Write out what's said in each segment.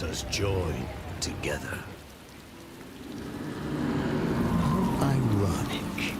Let us join together. How ironic.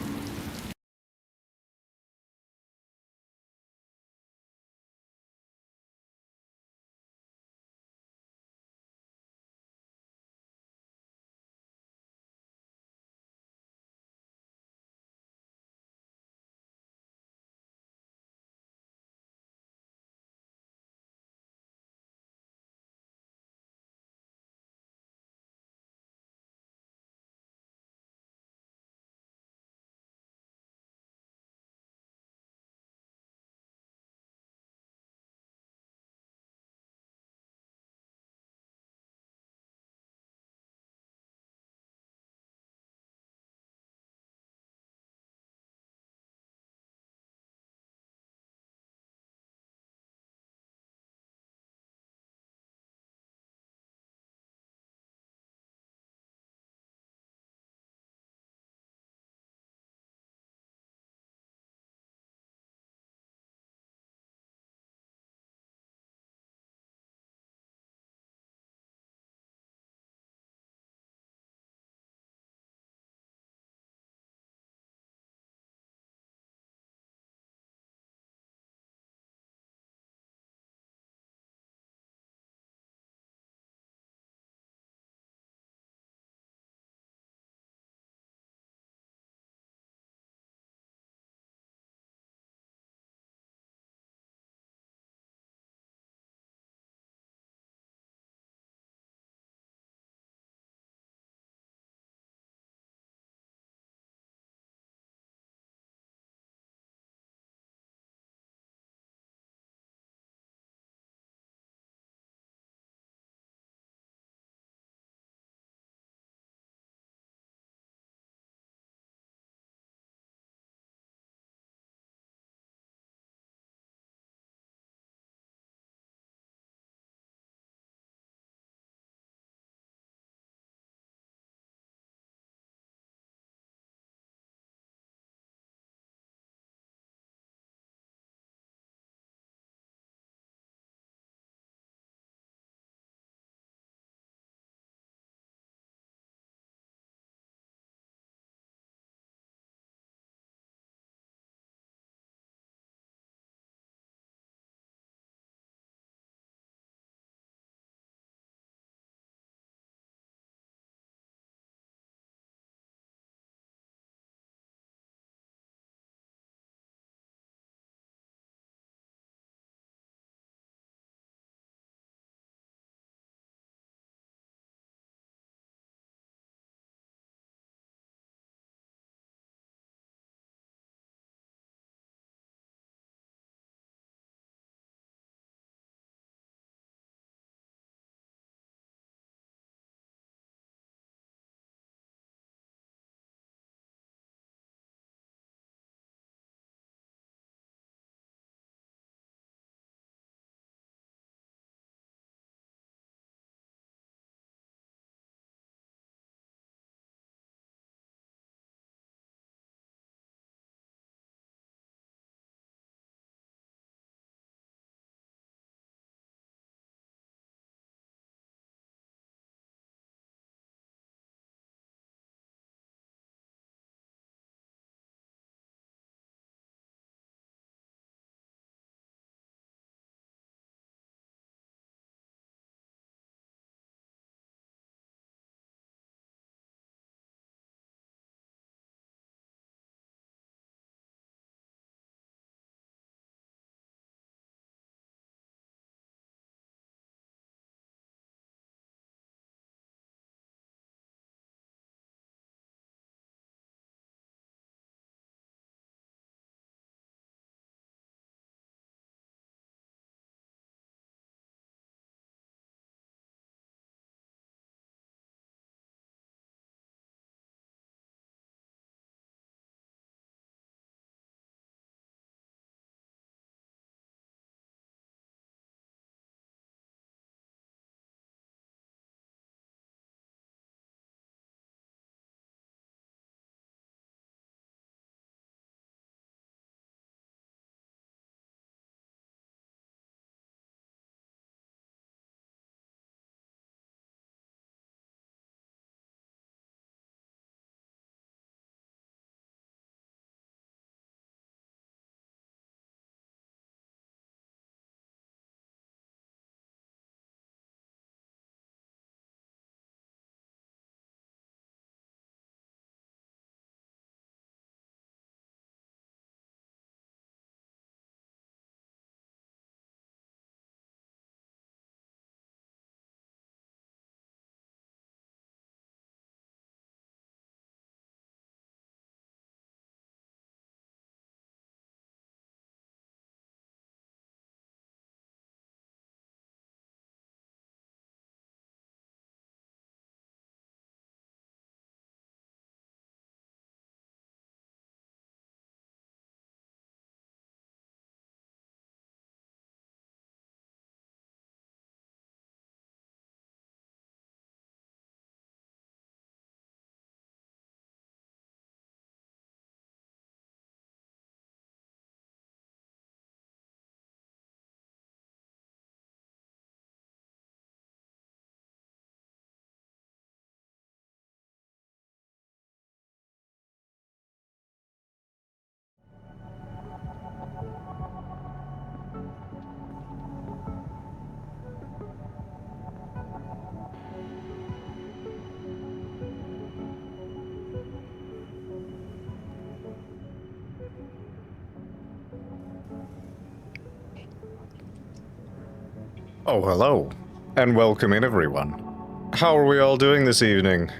Oh, hello, and welcome in, everyone. How are we all doing this evening?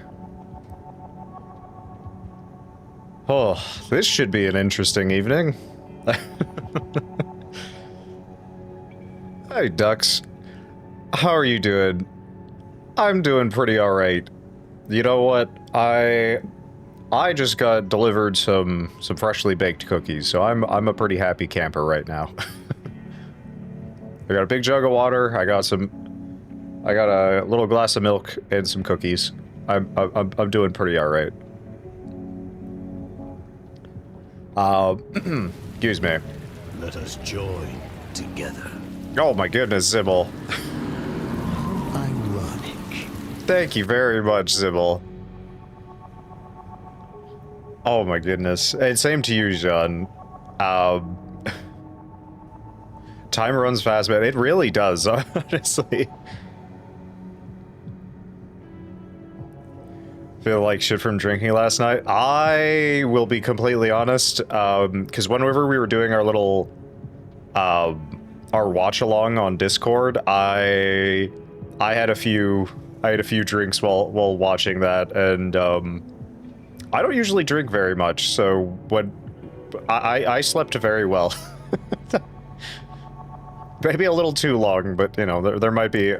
Oh, this should be an interesting evening. Hey, ducks. How are you doing? I'm doing pretty alright. You know what? I just got delivered some freshly baked cookies, so I'm a pretty happy camper right now. I got a big jug of water. I got a little glass of milk and some cookies. I'm doing pretty alright. Excuse me. Let us join together. Oh my goodness, Sybil. Ironic. Thank you very much, Sybil. Oh my goodness. And same to you, John. Time runs fast, man. It really does, honestly. Feel like shit from drinking last night. I will be completely honest, because whenever we were doing our little, our watch along on Discord, I had a few drinks while watching that, and I don't usually drink very much, so when I slept very well. Maybe a little too long, but you know, there might be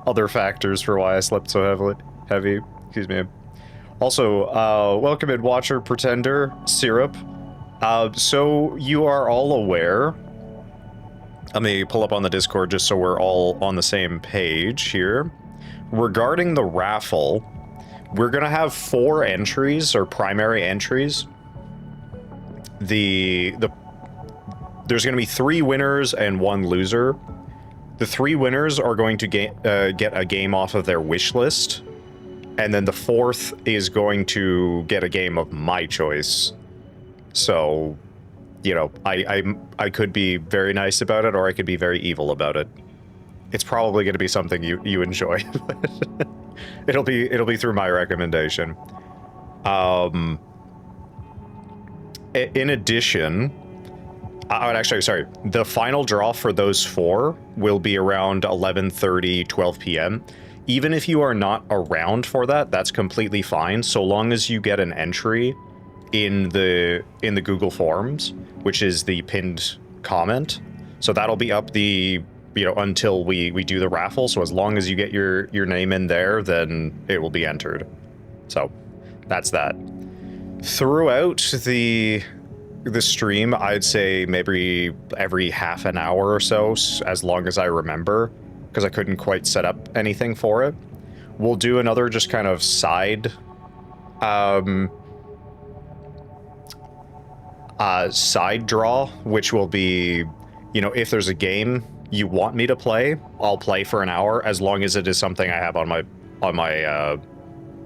other factors for why I slept so heavy. Excuse me. Also, welcome in, Watcher, Pretender, Syrup. So you are all aware. Let me pull up on the Discord just so we're all on the same page here. Regarding the raffle, we're gonna have 4 entries, or primary entries. There's going to be 3 winners and 1 loser. The 3 winners are going to get a game off of their wish list, and then the 4th is going to get a game of my choice. So, you know, I could be very nice about it, or I could be very evil about it. It's probably going to be something you enjoy. it'll be through my recommendation. In addition. Actually, sorry. The final draw for those 4 will be around 11:30, 12 p.m. Even if you are not around for that, that's completely fine, so long as you get an entry in the Google Forms, which is the pinned comment. So that'll be up until we do the raffle. So as long as you get your name in there, then it will be entered. So that's that. Throughout the stream, I'd say maybe every half an hour or so, as long as I remember, because I couldn't quite set up anything for it. We'll do another just kind of side draw, which will be, you know, if there's a game you want me to play, I'll play for an hour, as long as it is something I have on my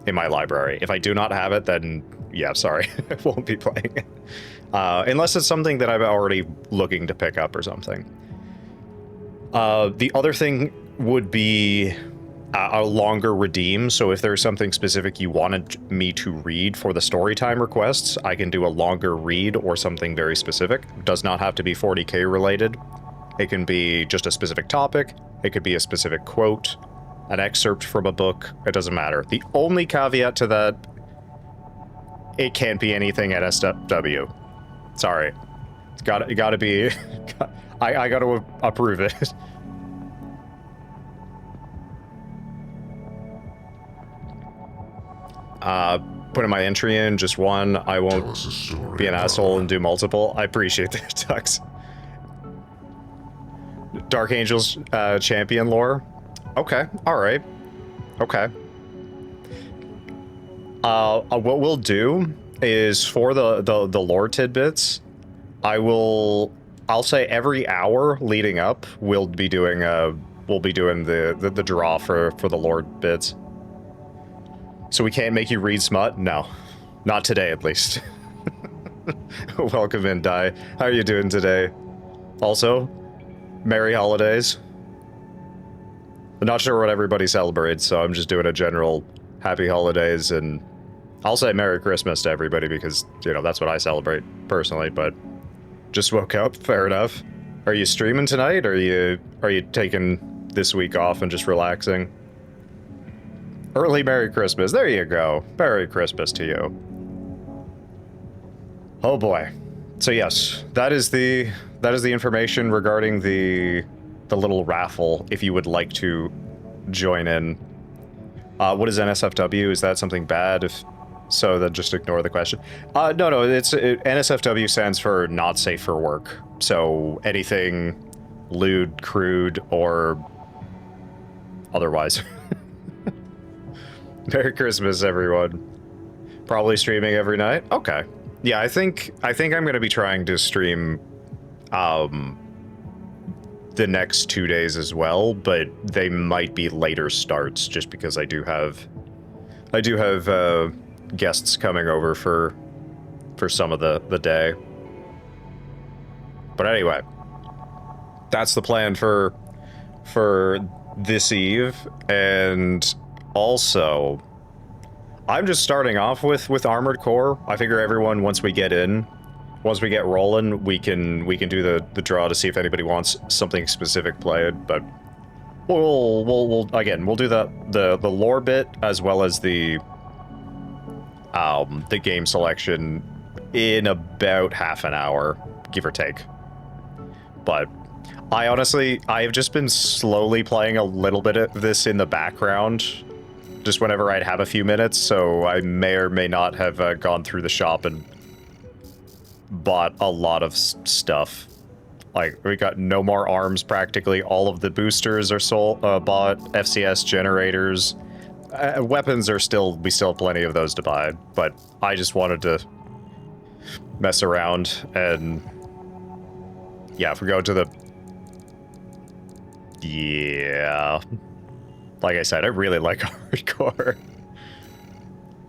in my library. If I do not have it, then yeah, sorry, I won't be playing it. Unless it's something that I'm already looking to pick up or something. The other thing would be a longer redeem, so if there's something specific you wanted me to read for the storytime requests, I can do a longer read or something very specific. It does not have to be 40k related. It can be just a specific topic, it could be a specific quote, an excerpt from a book, it doesn't matter. The only caveat to that, it can't be anything at SW. Sorry. It's gotta be... I gotta approve it. Putting my entry in, just 1. I won't be an asshole and do multiple. I appreciate that, Tux. Dark Angels champion lore. Okay, alright. Okay. What we'll do is, for the lore tidbits, I'll say every hour leading up, we'll be doing the draw for the lore bits. So we can't make you read smut? No. Not today, at least. Welcome in, Di. How are you doing today? Also, Merry Holidays. I'm not sure what everybody celebrates, so I'm just doing a general Happy Holidays, and I'll say Merry Christmas to everybody because, you know, that's what I celebrate personally, but just woke up, fair enough. Are you streaming tonight, or are you taking this week off and just relaxing. Early Merry Christmas. There you go. Merry Christmas to you. Oh boy. So yes, that is the information regarding the little raffle if you would like to join in. What is NSFW? Is that something bad? If so, then just ignore the question. No, NSFW stands for not safe for work. So anything lewd, crude, or otherwise. Merry Christmas, everyone. Probably streaming every night? Okay. Yeah, I think I'm going to be trying to stream the next 2 days as well, but they might be later starts just because I do have guests coming over for some of the day. But anyway, that's the plan for this eve. And also, I'm just starting off with Armored Core. I figure everyone, once we get rolling, we can do the draw to see if anybody wants something specific played. But we'll do the lore bit as well as the game selection in about half an hour, give or take. But I've just been slowly playing a little bit of this in the background, just whenever I'd have a few minutes, so I may or may not have gone through the shop and bought a lot of stuff. Like, we got no more arms practically, all of the boosters are bought, FCS generators. Weapons are we still have plenty of those to buy, but I just wanted to mess around, and yeah, if we go to the... Yeah. Like I said, I really like hardcore.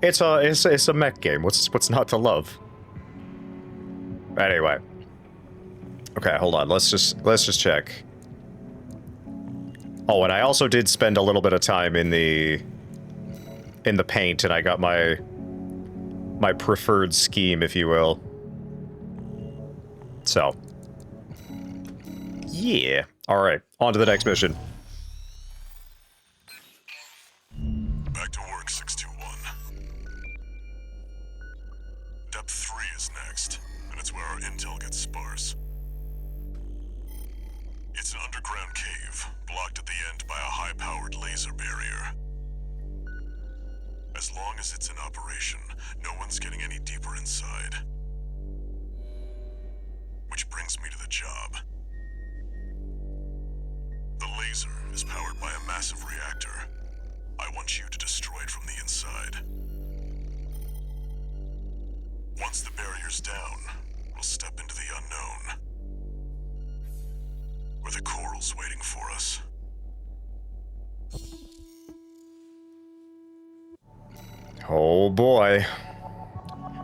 It's a mech game. What's not to love? Anyway. Okay, hold on. Let's just check. Oh, and I also did spend a little bit of time in the paint, and I got my preferred scheme, if you will. So, yeah. All right, on to the next mission. Back to work, 621. Depth 3 is next, and it's where our intel gets sparse. It's an underground cave, blocked at the end by a high-powered laser barrier. As long as it's in operation, no one's getting any deeper inside. Which brings me to the job. The laser is powered by a massive reactor. I want you to destroy it from the inside. Once the barrier's down, we'll step into the unknown. Where the coral's waiting for us. Oh boy.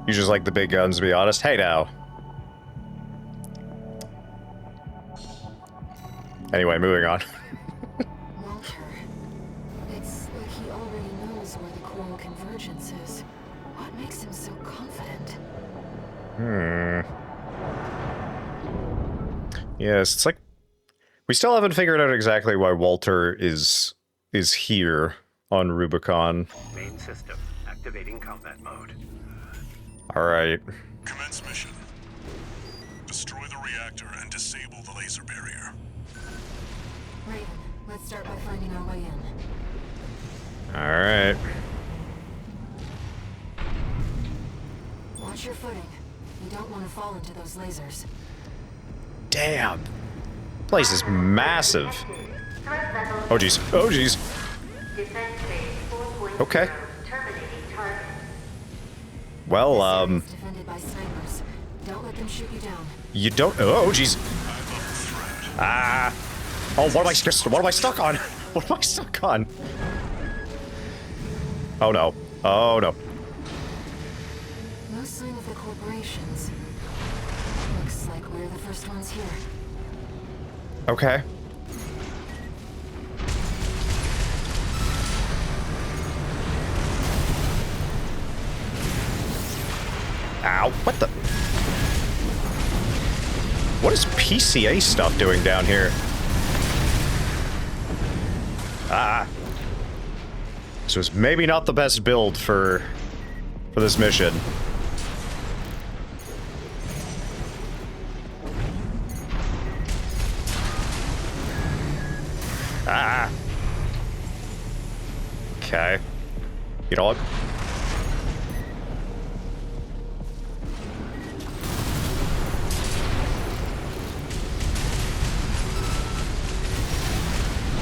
You just like the big guns, to be honest. Hey now. Anyway, moving on. Walter, it's like he already knows where the coral convergence is. What makes him so confident? Yes, it's like we still haven't figured out exactly why Walter is here on Rubicon. Main system activating combat mode. All right. Commence mission. Destroy the reactor and disable the laser barrier. Raven, let's start by finding our way in. All right. Watch your footing. You don't want to fall into those lasers. Damn. Place is massive. Oh geez. Oh geez. Okay. Well, This area's defended by snipers. Don't let them shoot you down. you don't. Oh geez. Ah. Oh, what am I stuck on? What am I stuck on? Oh no. Oh no. No sign of the corporations. Looks like we're the first ones here. Okay. Ow, what the? What is PCA stuff doing down here? Ah. This was maybe not the best build for this mission. Ah. Okay. You know what?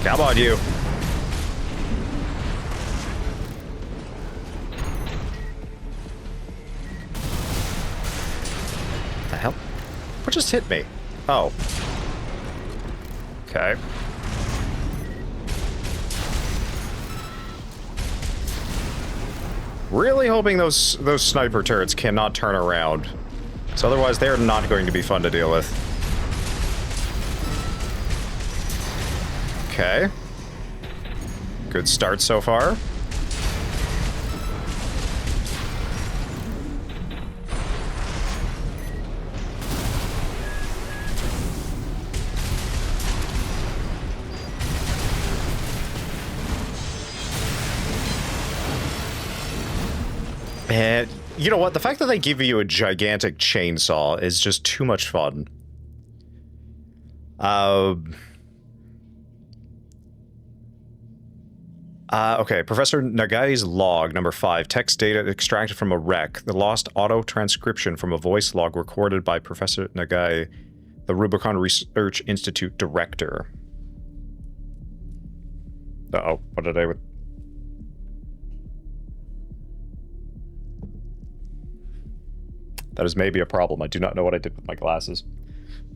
Come on, you. The hell? What just hit me? Oh. Okay. Really hoping those sniper turrets cannot turn around. So otherwise they're not going to be fun to deal with. Okay. Good start so far. And you know what? The fact that they give you a gigantic chainsaw is just too much fun. Okay, Professor Nagai's log, number 5. Text data extracted from a wreck. The lost auto-transcription from a voice log recorded by Professor Nagai, the Rubicon Research Institute director. Uh-oh, what did I... That is maybe a problem. I do not know what I did with my glasses.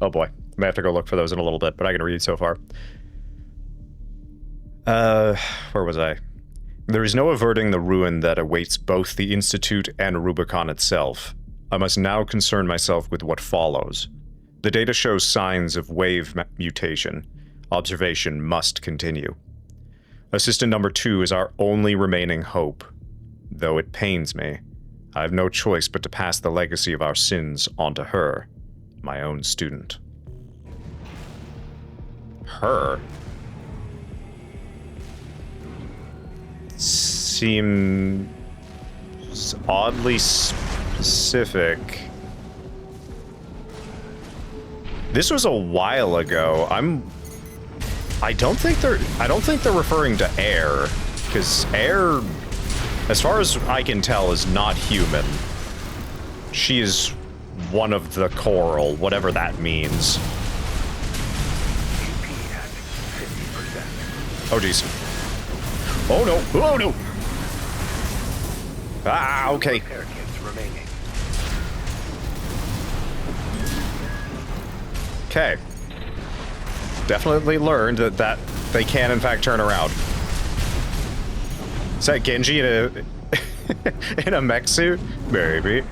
Oh boy. I may have to go look for those in a little bit, but I can read so far. Where was I? There is no averting the ruin that awaits both the Institute and Rubicon itself. I must now concern myself with what follows. The data shows signs of wave mutation. Observation must continue. Assistant number 2 is our only remaining hope. Though it pains me, I have no choice but to pass the legacy of our sins onto her, my own student. Her? Seems oddly specific. This was a while ago. I don't think they're referring to Air, because Air, as far as I can tell, is not human. She is one of the coral, whatever that means. GP at 50%. Oh jeez. Oh no! Oh no! Ah, okay. Repair kits remaining. Okay. Definitely learned that they can in fact turn around. Is that Genji in a in a mech suit? Maybe.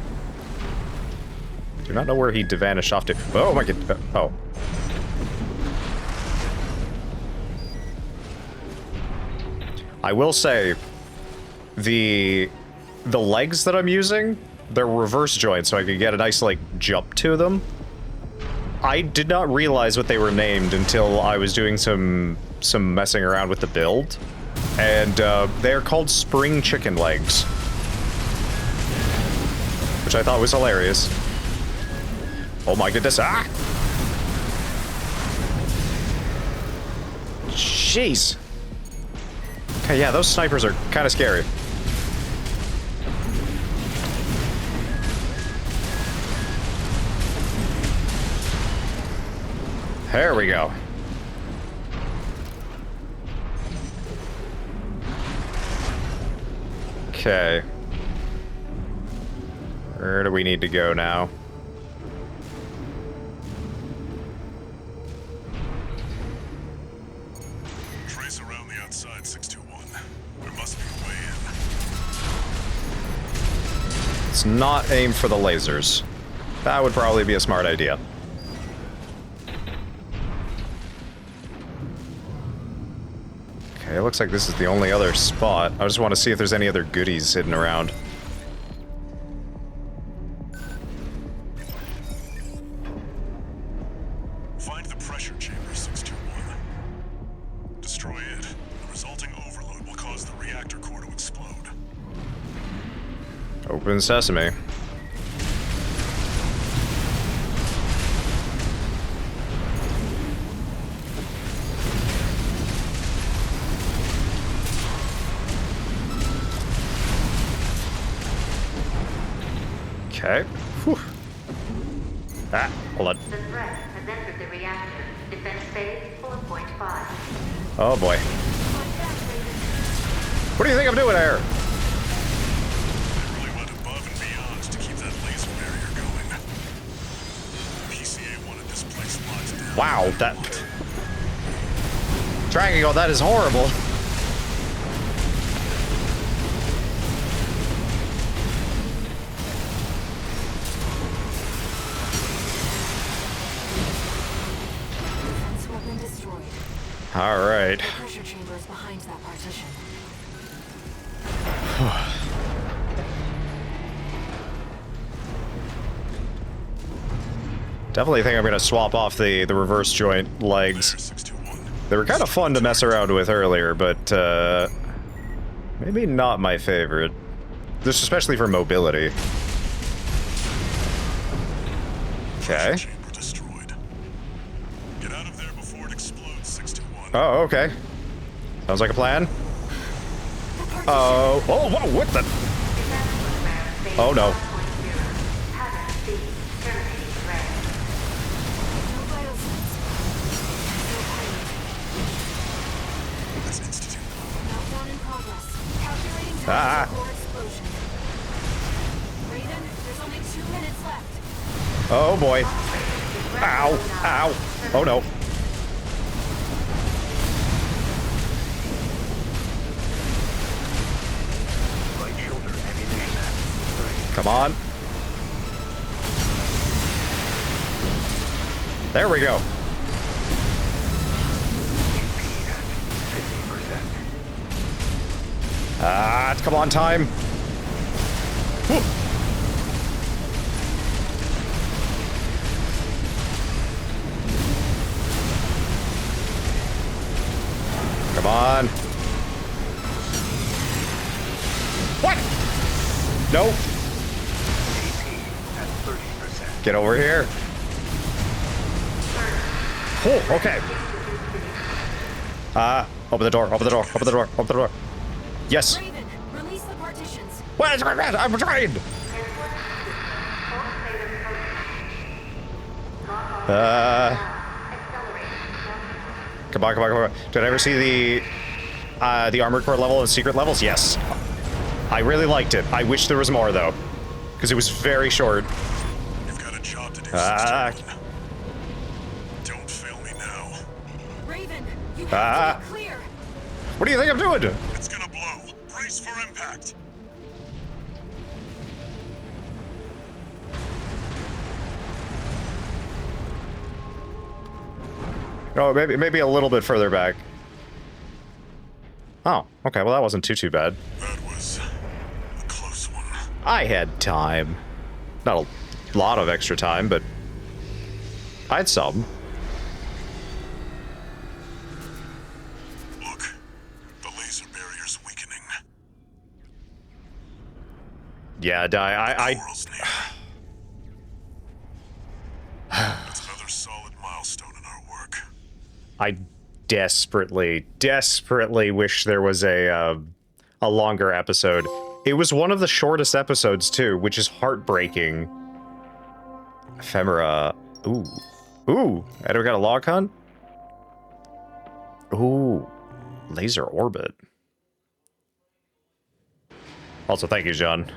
Do not know where he vanished off to. Oh my god. Oh. I will say, the legs that I'm using, they're reverse joints, so I could get a nice, like, jump to them. I did not realize what they were named until I was doing some messing around with the build. And, they're called spring chicken legs. Which I thought was hilarious. Oh my goodness, ah! Jeez. Okay, yeah, those snipers are kind of scary. There we go. Okay. Where do we need to go now? Trace around the outside, 621. There must be a way in. Let's not aim for the lasers. That would probably be a smart idea. Okay, it looks like this is the only other spot. I just want to see if there's any other goodies hidden around. Find the pressure chamber, 621. Destroy it. The result Open sesame. Okay. Whew. Ah, hold on. The threat has entered the reactor. Defense phase 4.5. Oh boy. What do you think I'm doing here? I really went above and beyond to keep that laser barrier going. PCA wanted this place locked down. Wow, that... Triangle, that is horrible. Defense weapon destroyed. All right. The pressure chamber is behind that partition. Definitely think I'm gonna swap off the reverse joint legs. 621. They were kind of fun to mess around with earlier, but maybe not my favorite. This especially for mobility. Okay. Chamber destroyed. Get out of there before it explodes, 621. Oh, okay. Sounds like a plan. Oh, oh, whoa, what the? Oh no. Pattern C. Terminating threat. No biosense. No pilot. That's Institute. Meltdown in progress. Calculating Ah. damage or explosion. Raven, there's only 2 minutes left. Oh boy. Ow, ow. Oh no. Light shoulder ammunition at 30. Come on. There we go. QP at 50%. Ah, come on, time. Whew. Come on. What? No. AP at 30%. Get over here. Oh, okay. Open the door, open the door, open the door, open the door. Yes. Raven, release the partitions. What? I'm trying. Come on, come on, come on. Did I ever see the armored core level and secret levels? Yes. I really liked it. I wish there was more though, because it was very short. You've got a job to do, Ah. 621. Don't fail me now. Raven, you Ah. have to be clear. What do you think I'm doing? It's gonna blow. Brace for impact. Oh, maybe a little bit further back. Oh, okay. Well, that wasn't too bad. That was a close one. I had time. Not a lot of extra time, but I had some. Look, the laser barrier's weakening. Yeah, Coral's near. It's another solid milestone in our work. I desperately wish there was a longer episode. It was one of the shortest episodes too, which is heartbreaking. Ephemera. Ooh. And we got a log hunt. Ooh. Laser orbit. Also, thank you, John.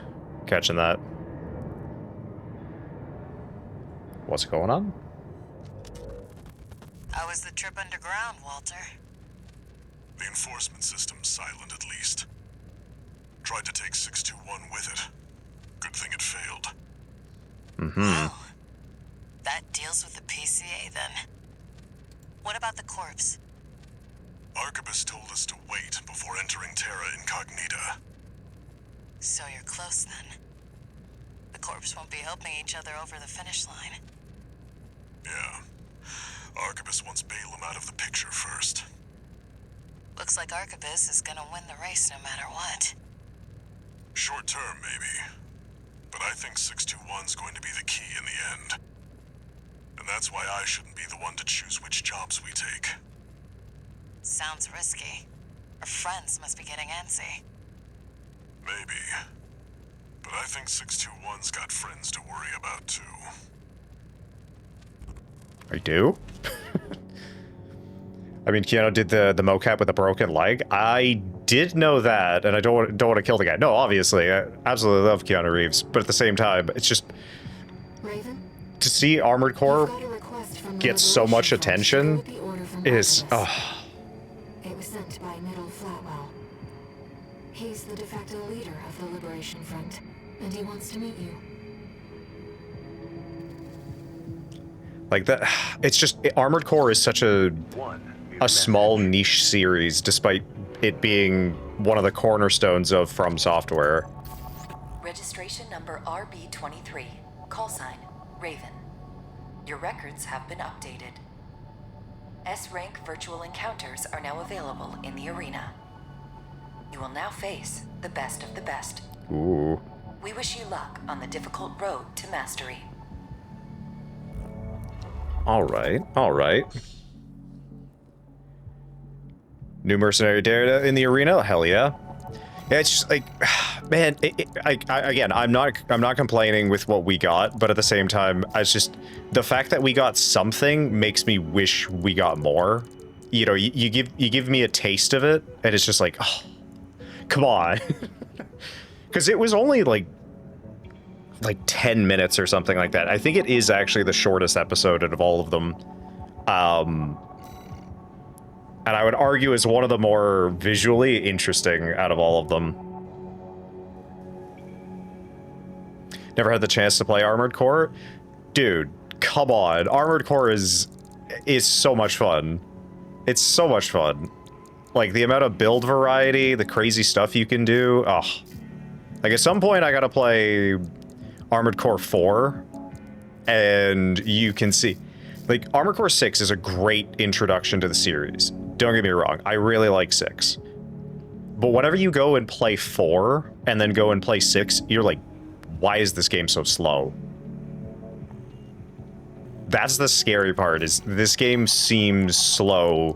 Catching that. What's going on? How was the trip underground, Walter? The enforcement system's silent at least. Tried to take 621 with it. Good thing it failed. Oh, that deals with the PCA then. What about the corpse? Arquebus told us to wait before entering Terra Incognita. So you're close then. The corpse won't be helping each other over the finish line. Yeah. Arquebus wants Balaam out of the picture first. Looks like Arquebus is gonna win the race no matter what. Short term, maybe. but I think 621's going to be the key in the end. And that's why I shouldn't be the one to choose which jobs we take. Sounds risky. Our friends must be getting antsy. Maybe. But I think 621's got friends to worry about, too. I do? I mean, Keanu did the mocap with a broken leg. I did know that, and I don't want to kill the guy. No, obviously, I absolutely love Keanu Reeves, but at the same time, it's just Raven, to see Armored Core got a request from the get so much Liberation attention Front to go with the order from is Marcellus. It was sent by Middle Flatwell. He's the de facto leader of the Liberation Front, and he wants to meet you. like that. It's just Armored Core is such a small niche series, despite it being one of the cornerstones of From Software. Registration number RB23. Call sign, Raven. Your records have been updated. S-rank virtual encounters are now available in the arena. You will now face the best of the best. Ooh. We wish you luck on the difficult road to mastery. All right, all right. New mercenary data in the arena? Hell yeah. Yeah, it's just like, man. Again, I'm not complaining with what we got, but at the same time, it's just the fact that we got something makes me wish we got more. You know, you give me a taste of it, and it's just like, oh, come on, because it was only like 10 minutes or something like that. I think it is actually the shortest episode out of all of them. And I would argue is one of the more visually interesting out of all of them. Never had the chance to play Armored Core? Dude, come on. Armored Core is so much fun. It's so much fun. Like, the amount of build variety, the crazy stuff you can do. Oh. Like, at some point, I gotta play Armored Core 4, and you can see... Like, Armored Core 6 is a great introduction to the series. Don't get me wrong, I really like 6. But whenever you go and play 4, and then go and play 6, you're like, why is this game so slow? That's the scary part, is this game seems slow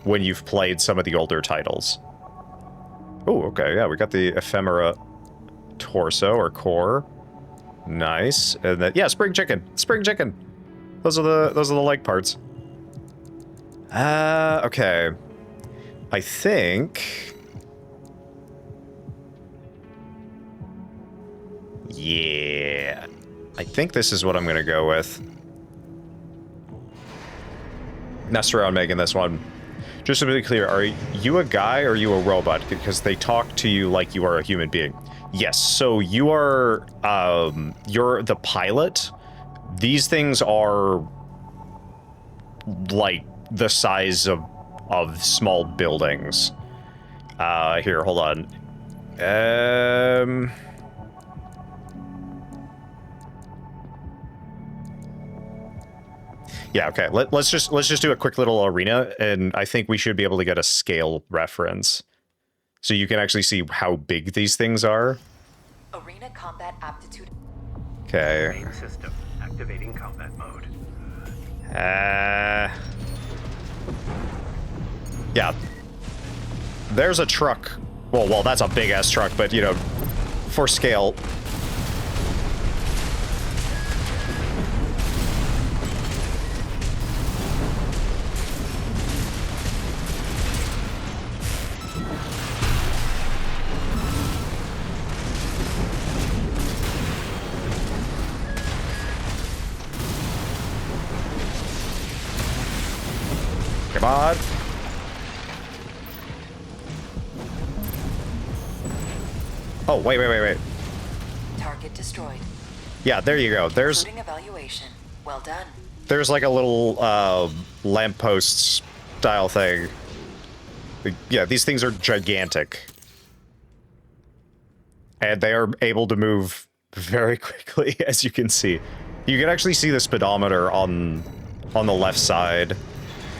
when you've played some of the older titles. Oh, okay, yeah, we got the ephemera torso, or core. Nice. And then, yeah, spring chicken. Spring chicken. Those are the leg parts. Okay. I think... Yeah. I think this is what I'm gonna go with. Mess around making this one. Just to be clear, are you a guy or are you a robot? Because they talk to you like you are a human being. Yes, so you are, you're the pilot. These things are like the size of small buildings. Here, hold on. Yeah, okay. Let's just do a quick little arena, and I think we should be able to get a scale reference. So you can actually see how big these things are. Arena combat aptitude. Okay. Main system activating combat mode. Yeah. There's a truck. Well, that's a big-ass truck, but, you know, for scale. Come on. Oh, wait. Target destroyed. Yeah, there you go. There's Including evaluation. Well done. there's like a little lamppost style thing. Yeah, these things are gigantic. And they are able to move very quickly, as you can see. You can actually see the speedometer on the left side.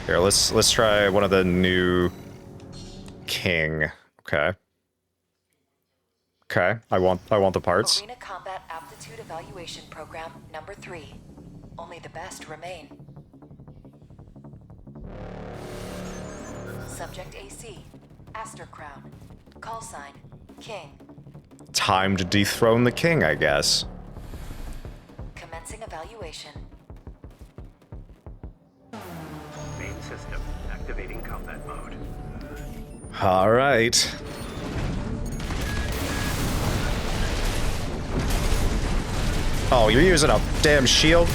Here, let's try one of the new King. Okay. Okay, I want the parts. Arena Combat Aptitude Evaluation Program number 3. Only the best remain. Subject AC, Aster Crown. Call sign, King. Time to dethrone the king, I guess. Commencing evaluation. Main system activating combat mode. All right. Oh, you're using a damn shield?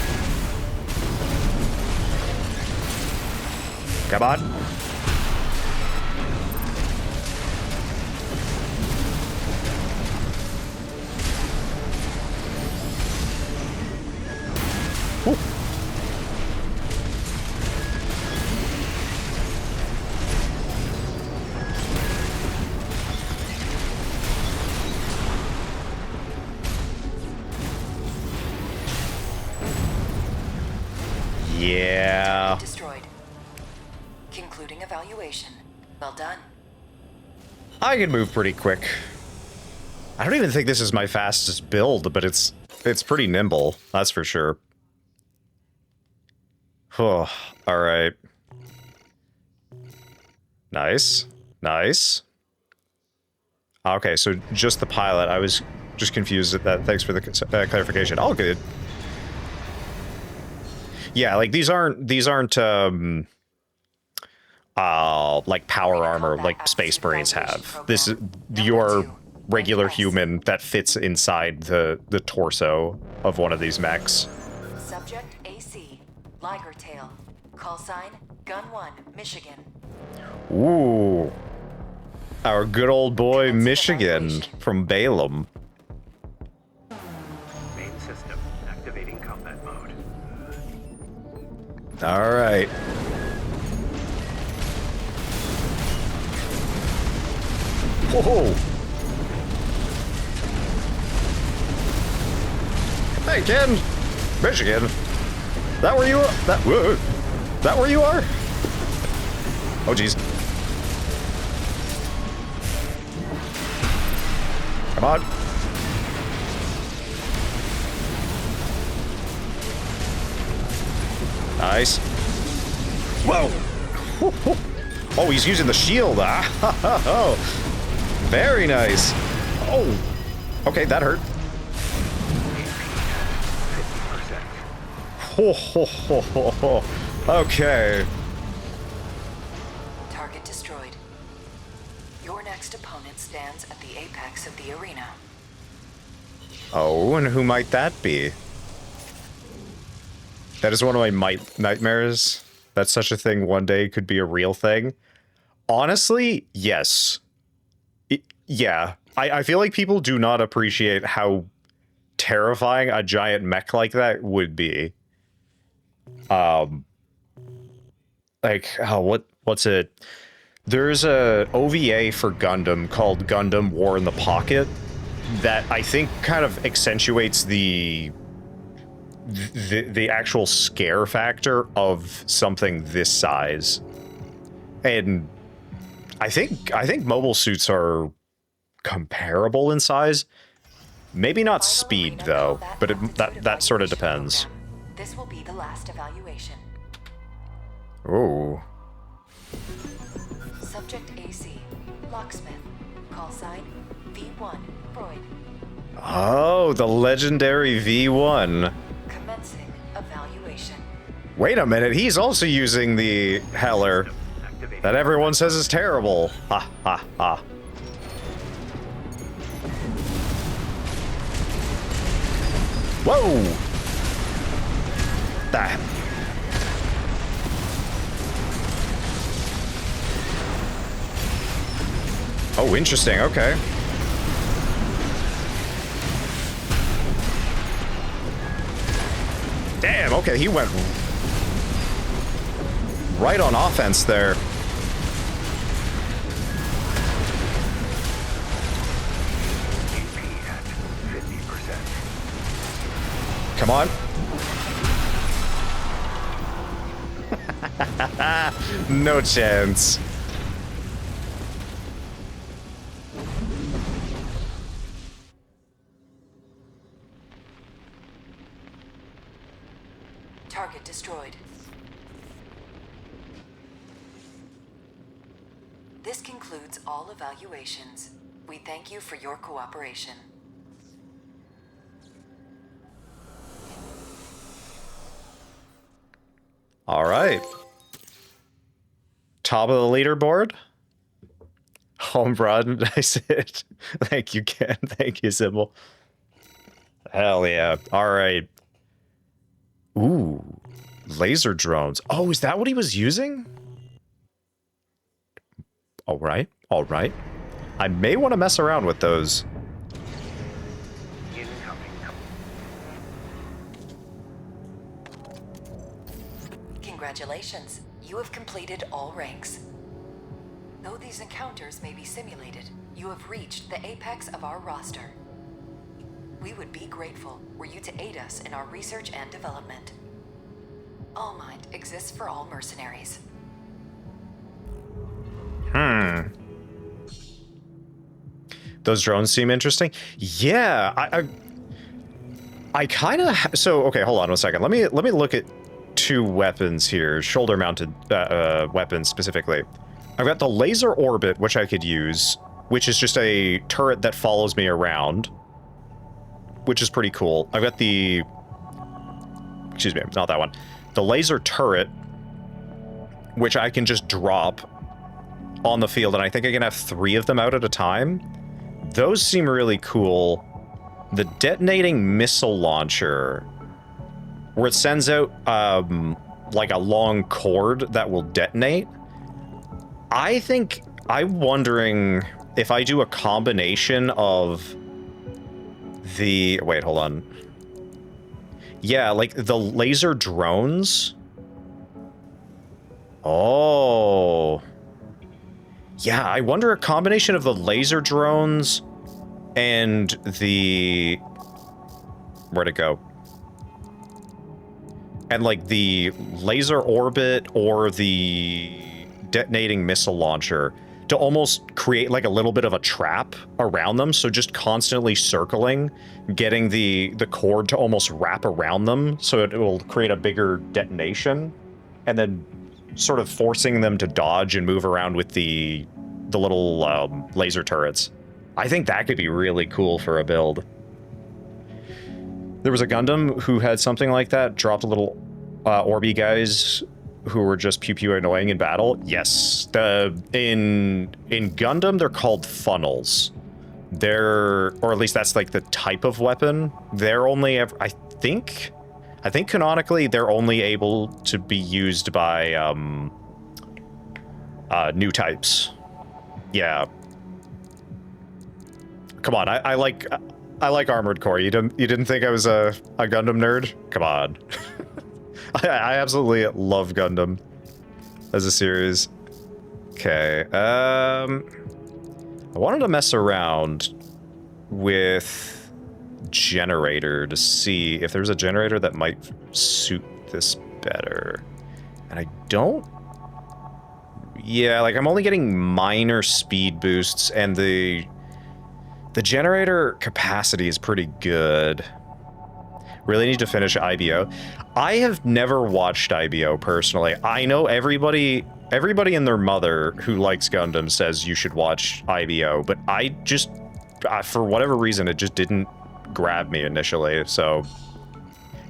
Come on. Woo. Yeah. Destroyed. Concluding evaluation. Well done. I can move pretty quick. I don't even think this is my fastest build, but it's pretty nimble, that's for sure. Oh, all right. Nice. Nice. Okay, so just the pilot. I was just confused at that. Thanks for the clarification. All good. Yeah, like these aren't like power armor like Space Marines have. This is your regular human that fits inside the torso of one of these mechs. Subject AC, Liger Tail. Call sign, Gun 1, Michigan. Ooh. Our good old boy Michigan from Balaam. Main system activating combat mode. All right. Whoa. Hey, Ken. Michigan. That where you are? That where you are? Oh, jeez. Come on. Nice. Whoa! Oh, he's using the shield. Oh, very nice. Oh, okay, that hurt. 50%. Okay. Target destroyed. Your next opponent stands at the apex of the arena. Oh, and who might that be? That is one of my nightmares. That such a thing one day could be a real thing. Honestly, yes. Yeah. I feel like people do not appreciate how terrifying a giant mech like that would be. Like, oh, what's it? There's a OVA for Gundam called Gundam War in the Pocket that I think kind of accentuates the actual scare factor of something this size. And I think mobile suits are comparable in size. Maybe not speed though, but that sort of depends. This will be the last evaluation. Ooh. Subject AC, Locksmith. Call sign, V1, Freud. Oh, the legendary V1. Commencing evaluation. Wait a minute, he's also using the Heller that everyone says is terrible. Ha ha ha. Whoa! That. Oh, interesting, okay. Damn, okay, he went right on offense there. AP at 50%. Come on. No chance. Target destroyed. This concludes all evaluations. We thank you for your cooperation. All right. Top of the leaderboard. Home run. I said. Thank you, Ken. Thank you, Sybil. Hell yeah. All right. Ooh. Laser drones. Oh, is that what he was using? All right. All right. I may want to mess around with those. Incoming. Congratulations. You have completed all ranks. Though these encounters may be simulated, you have reached the apex of our roster. We would be grateful were you to aid us in our research and development. All Mind exists for all mercenaries. Those drones seem interesting. Yeah, I kind of so okay. Hold on a second. Let me look at two weapons here, shoulder-mounted weapons specifically. I've got the laser orbit, which I could use, which is just a turret that follows me around, which is pretty cool. I've got the, excuse me, not that one. The laser turret, which I can just drop on the field, and I think I can have 3 of them out at a time. Those seem really cool. The detonating missile launcher, where it sends out like a long cord that will detonate. I'm wondering if I do a combination of the, wait, hold on. Yeah, like the laser drones. Oh. Yeah, I wonder a combination of the laser drones and the, where'd it go? And like the laser orbit or the detonating missile launcher to almost create like a little bit of a trap around them. So just constantly circling, getting the cord to almost wrap around them so it will create a bigger detonation, and then sort of forcing them to dodge and move around with the little laser turrets. I think that could be really cool for a build. There was a Gundam who had something like that, dropped a little Orby guys who were just pew-pew annoying in battle. Yes, in Gundam, they're called funnels. They're, or at least that's like the type of weapon. They're only ever, I think canonically they're only able to be used by new types. Yeah. Come on, I like Armored Core. You didn't think I was a Gundam nerd? Come on. I absolutely love Gundam as a series. Okay, I wanted to mess around with generator to see if there's a generator that might suit this better. And I don't... Yeah, like I'm only getting minor speed boosts, and the generator capacity is pretty good. Really need to finish IBO. I have never watched IBO personally. I know everybody and their mother who likes Gundam says you should watch IBO, but I just, for whatever reason, it just didn't grab me initially, so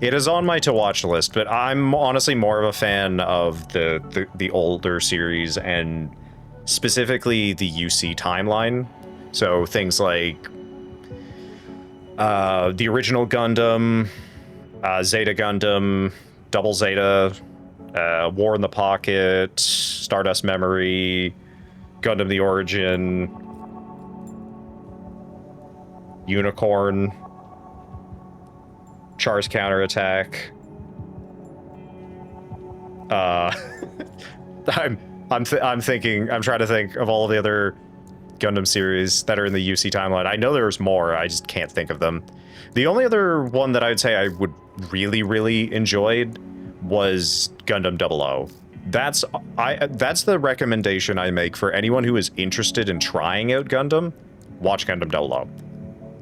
it is on my to-watch list, but I'm honestly more of a fan of the older series, and specifically the UC timeline. So things like the original Gundam, Zeta Gundam, Double Zeta, War in the Pocket, Stardust Memory, Gundam the Origin, Unicorn, Char's Counterattack. I'm trying to think of all of the other Gundam series that are in the UC timeline. I know there's more, I just can't think of them. The only other one that I would say I would really enjoyed was Gundam 00. That's the recommendation I make for anyone who is interested in trying out Gundam. Watch Gundam 00.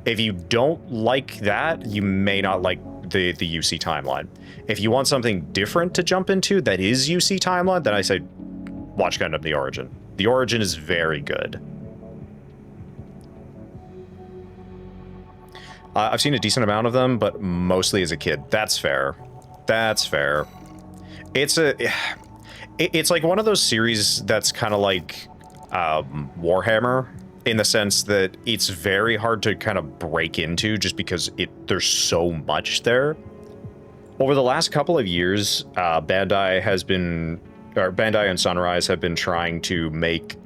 If you don't like that, you may not like the UC timeline. If you want something different to jump into that is UC timeline, then I say watch Gundam The Origin. The Origin is very good. I've seen a decent amount of them, but mostly as a kid. That's fair. That's fair. It's like one of those series that's kind of like Warhammer, in the sense that it's very hard to kind of break into just because there's so much there. Over the last couple of years, Bandai and Sunrise have been trying to make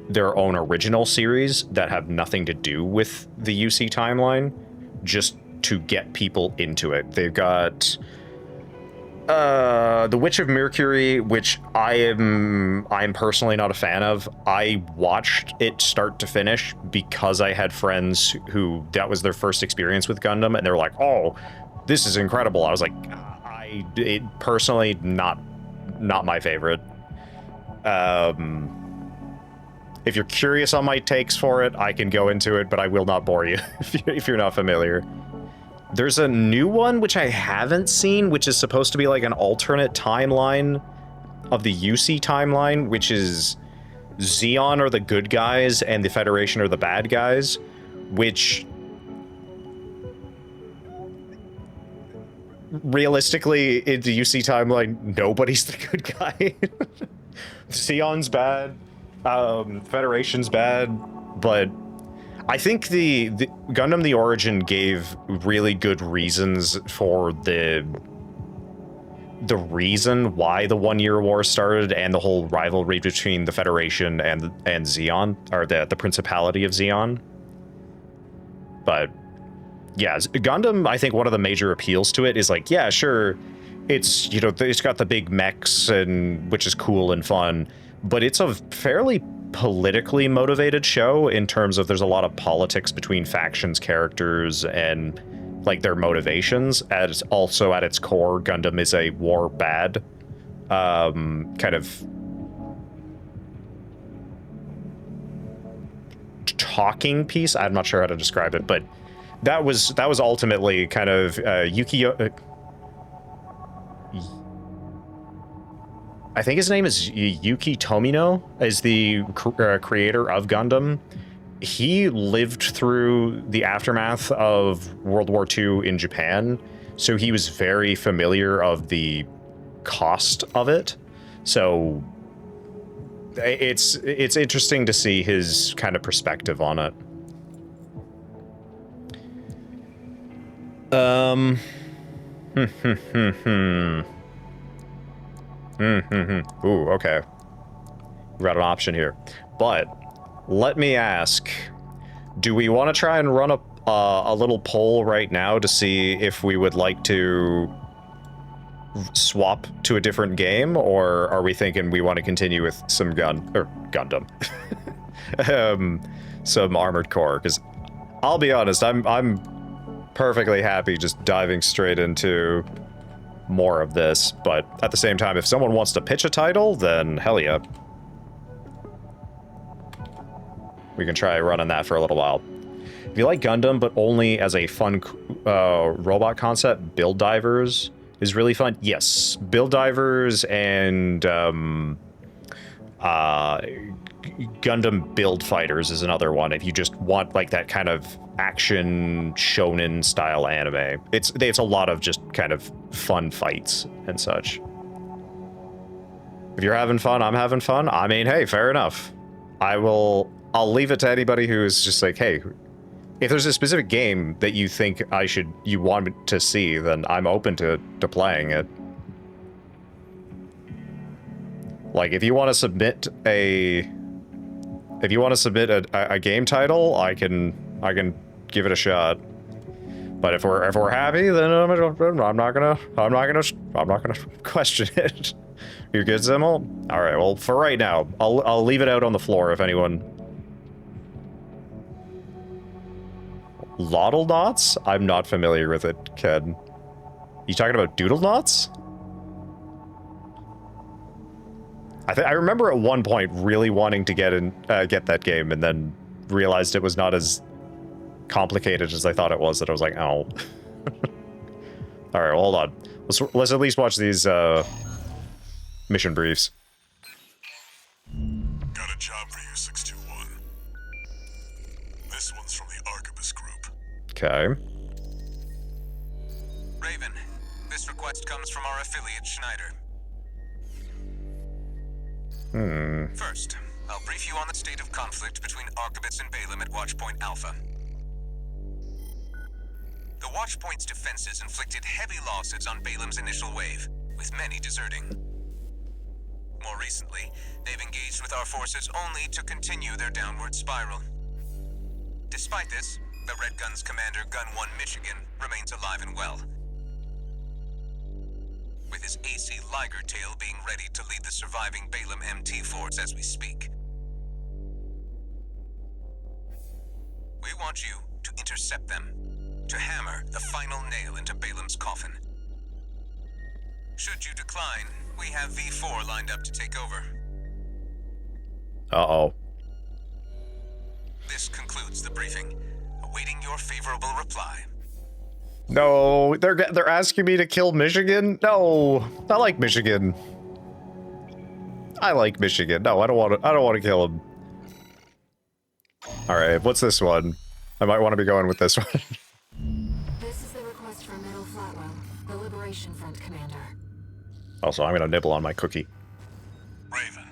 their own original series that have nothing to do with the UC timeline, just to get people into it. They've got The Witch of Mercury, which I'm personally not a fan of. I watched it start to finish because I had friends who that was their first experience with Gundam, and they were like, "Oh, this is incredible." I was like, it personally not my favorite. If you're curious on my takes for it, I can go into it, but I will not bore you if you're not familiar. There's a new one, which I haven't seen, which is supposed to be like an alternate timeline of the UC timeline, which is Zeon are the good guys and the Federation are the bad guys, which realistically, in the UC timeline, nobody's the good guy. Zeon's bad, Federation's bad, but I think the Gundam The Origin gave really good reasons for the reason why the 1 Year War started and the whole rivalry between the Federation and Zeon, or the Principality of Zeon. But yeah, Gundam, I think one of the major appeals to it is like, yeah, sure, it's, you know, it's got the big mechs, and which is cool and fun, but it's a fairly politically motivated show in terms of there's a lot of politics between factions, characters, and like their motivations. As also at its core, Gundam is a war bad kind of talking piece. I'm not sure how to describe it, but that was ultimately kind of I think his name is Yuki Tomino, is the creator of Gundam. He lived through the aftermath of World War II in Japan, so he was very familiar of the cost of it. So it's interesting to see his kind of perspective on it. Ooh, okay. We've got an option here. But let me ask, do we want to try and run a little poll right now to see if we would like to swap to a different game, or are we thinking we want to continue with some Gundam? Some Armored Core? Because I'll be honest, I'm perfectly happy just diving straight into more of this, but at the same time, if someone wants to pitch a title, then hell yeah. We can try running that for a little while. If you like Gundam, but only as a fun robot concept, Build Divers is really fun. Yes, Build Divers and Gundam Build Fighters is another one. If you just want like that kind of action shonen style anime, it's a lot of just kind of fun fights and such. If you're having fun, I'm having fun. I mean, hey, fair enough. I'll leave it to anybody who is just like, hey, if there's a specific game that you think you want to see, then I'm open to playing it. Like, if you want to submit a game title, I can give it a shot. But if we're happy, then I'm not gonna question it. You're good, Zimmel? All right. Well, for right now, I'll leave it out on the floor if anyone. Lottle knots? I'm not familiar with it, Ken. You talking about doodle knots? I remember at one point really wanting to get that game, and then realized it was not as complicated as I thought it was, that I was like, oh. All right, well, hold on. Let's at least watch these mission briefs. Got a job for you, 621. This one's from the Archibus Group. Okay. Raven, this request comes from our affiliate, Schneider. First, I'll brief you on the state of conflict between Archibus and Balaam at Watchpoint Alpha. The Watchpoint's defenses inflicted heavy losses on Balaam's initial wave, with many deserting. More recently, they've engaged with our forces only to continue their downward spiral. Despite this, the Red Gun's commander, Gun 1 Michigan, remains alive and well, with his AC Liger Tail being ready to lead the surviving Balaam MT force as we speak. We want you to intercept them, to hammer the final nail into Balaam's coffin. Should you decline, we have V4 lined up to take over. Uh-oh. This concludes the briefing, awaiting your favorable reply. No, they're asking me to kill Michigan? No, I like Michigan. I like Michigan. No, I don't want to kill him. All right, what's this one? I might want to be going with this one. This is the request from Middle Flatwell, the Liberation Front commander. Also, I'm gonna nibble on my cookie. Raven,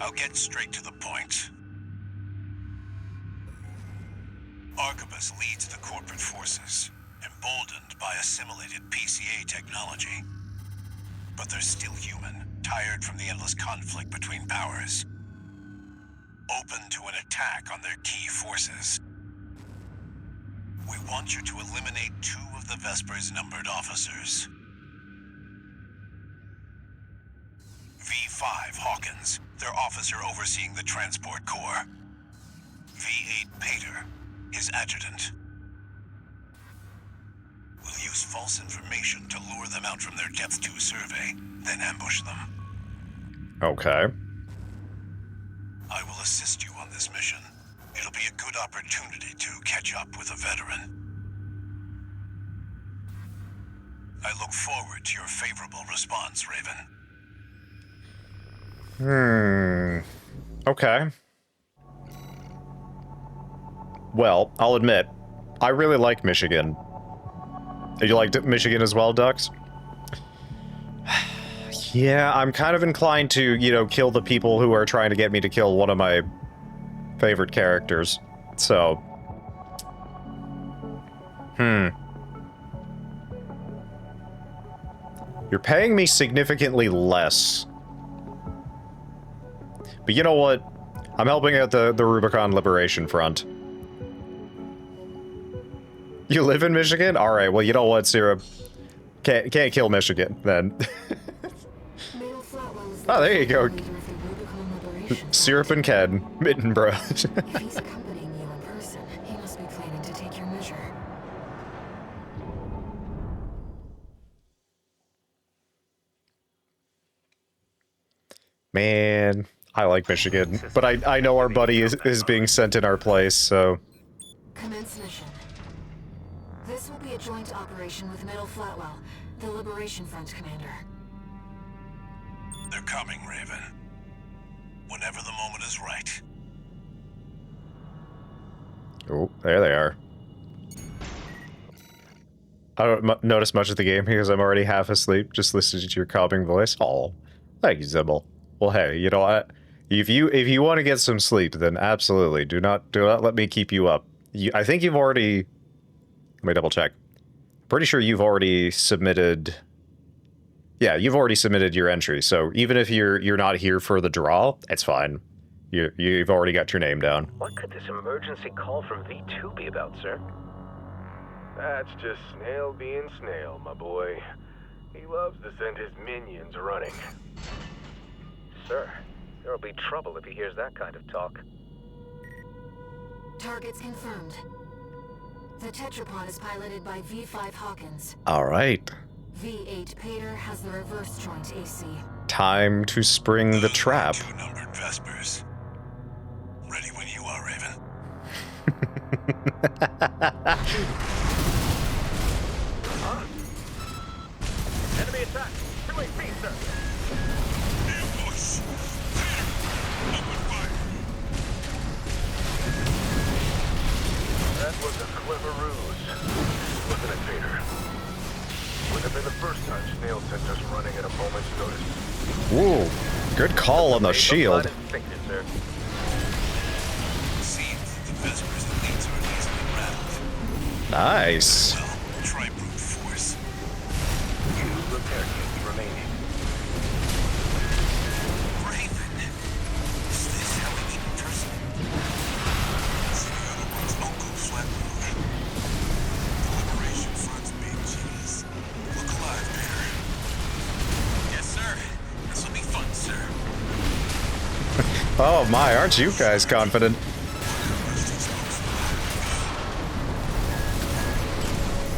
I'll get straight to the point. Archibus leads the corporate forces, emboldened by assimilated PCA technology. But they're still human, tired from the endless conflict between powers. Open to an attack on their key forces. We want you to eliminate 2 of the Vesper's numbered officers. V5 Hawkins, their officer overseeing the transport corps. V8 Pater, his adjutant. We'll use false information to lure them out from their Depth 2 survey, then ambush them. Okay. I will assist you on this mission. It'll be a good opportunity to catch up with a veteran. I look forward to your favorable response, Raven. Okay. Well, I'll admit, I really like Michigan. You liked Michigan as well, Dux? Yeah, I'm kind of inclined to, you know, kill the people who are trying to get me to kill one of my favorite characters. So. You're paying me significantly less. But you know what? I'm helping out the Rubicon Liberation Front. You live in Michigan? Alright, well, you know what, Syrup? Can't kill Michigan, then. Oh, there you go. Syrup and Ken. Mitten Bros. If he's accompanying you in person, he must be planning to take your measure. Man, I like Michigan. But I know our buddy is being sent in our place, so... Commence mission. This will be a joint operation with Middle Flatwell, the Liberation Front commander. They're coming, Raven. Whenever the moment is right. Oh, there they are. I don't notice much of the game because I'm already half asleep, just listening to your calming voice. Oh, thank you, Zibble. Well, hey, you know what? If you want to get some sleep, then absolutely do not let me keep you up. I think you've already. Let me double check. Pretty sure you've already submitted. Yeah, you've already submitted your entry. So even if you're not here for the draw, it's fine. You've already got your name down. What could this emergency call from V2 be about, sir? That's just Snail being Snail, my boy. He loves to send his minions running. Sir, there'll be trouble if he hears that kind of talk. Targets confirmed. The tetrapod is piloted by V5 Hawkins. All right. V8 Pater has the reverse joint AC. Time to spring the trap. 2 numbered Vespers. Ready when you are, Raven. Pater. Would have been the first time Snail sent us running at a moment's notice. Ooh, good call on the shield. Instinctive, sir. Seems that the Vespers elites are easily rattled. Nice. Well, try brute force. 2 repair kits remaining. Raven. Is this how we meet in person? So the other one's Uncle Flatboy. The Liberation Front's big cheese. Look alive, Peter. Yes, sir. This'll be fun, sir. Oh my, aren't you guys confident?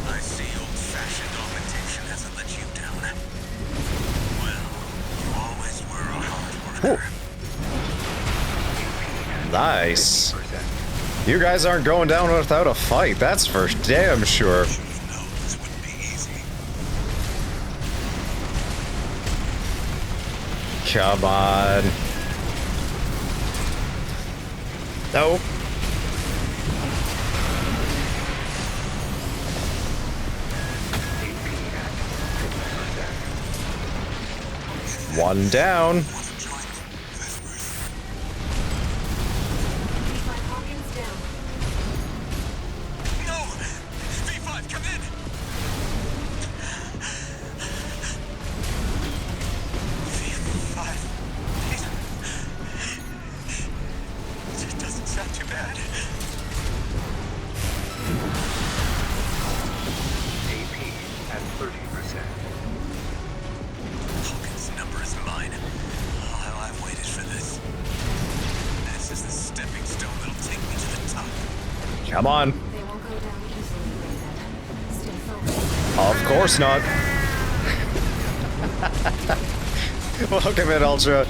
I see old-fashioned augmentation hasn't let you down. Well, you always were a hard worker. Nice. You guys aren't going down without a fight, that's for damn sure. Should've known this wouldn't be easy. Come on. Nope. One down. Want to join the Vespers? V5 Hawkins down. No! V5, come in! V5. It doesn't sound too bad. AP at 30%. Hawkins' number is mine. Oh, how I've waited for this. This is the stepping stone that'll take me to the top. Come on. They won't go down easily, Raven. Stay focused. Of course not. Welcome in, Ultra.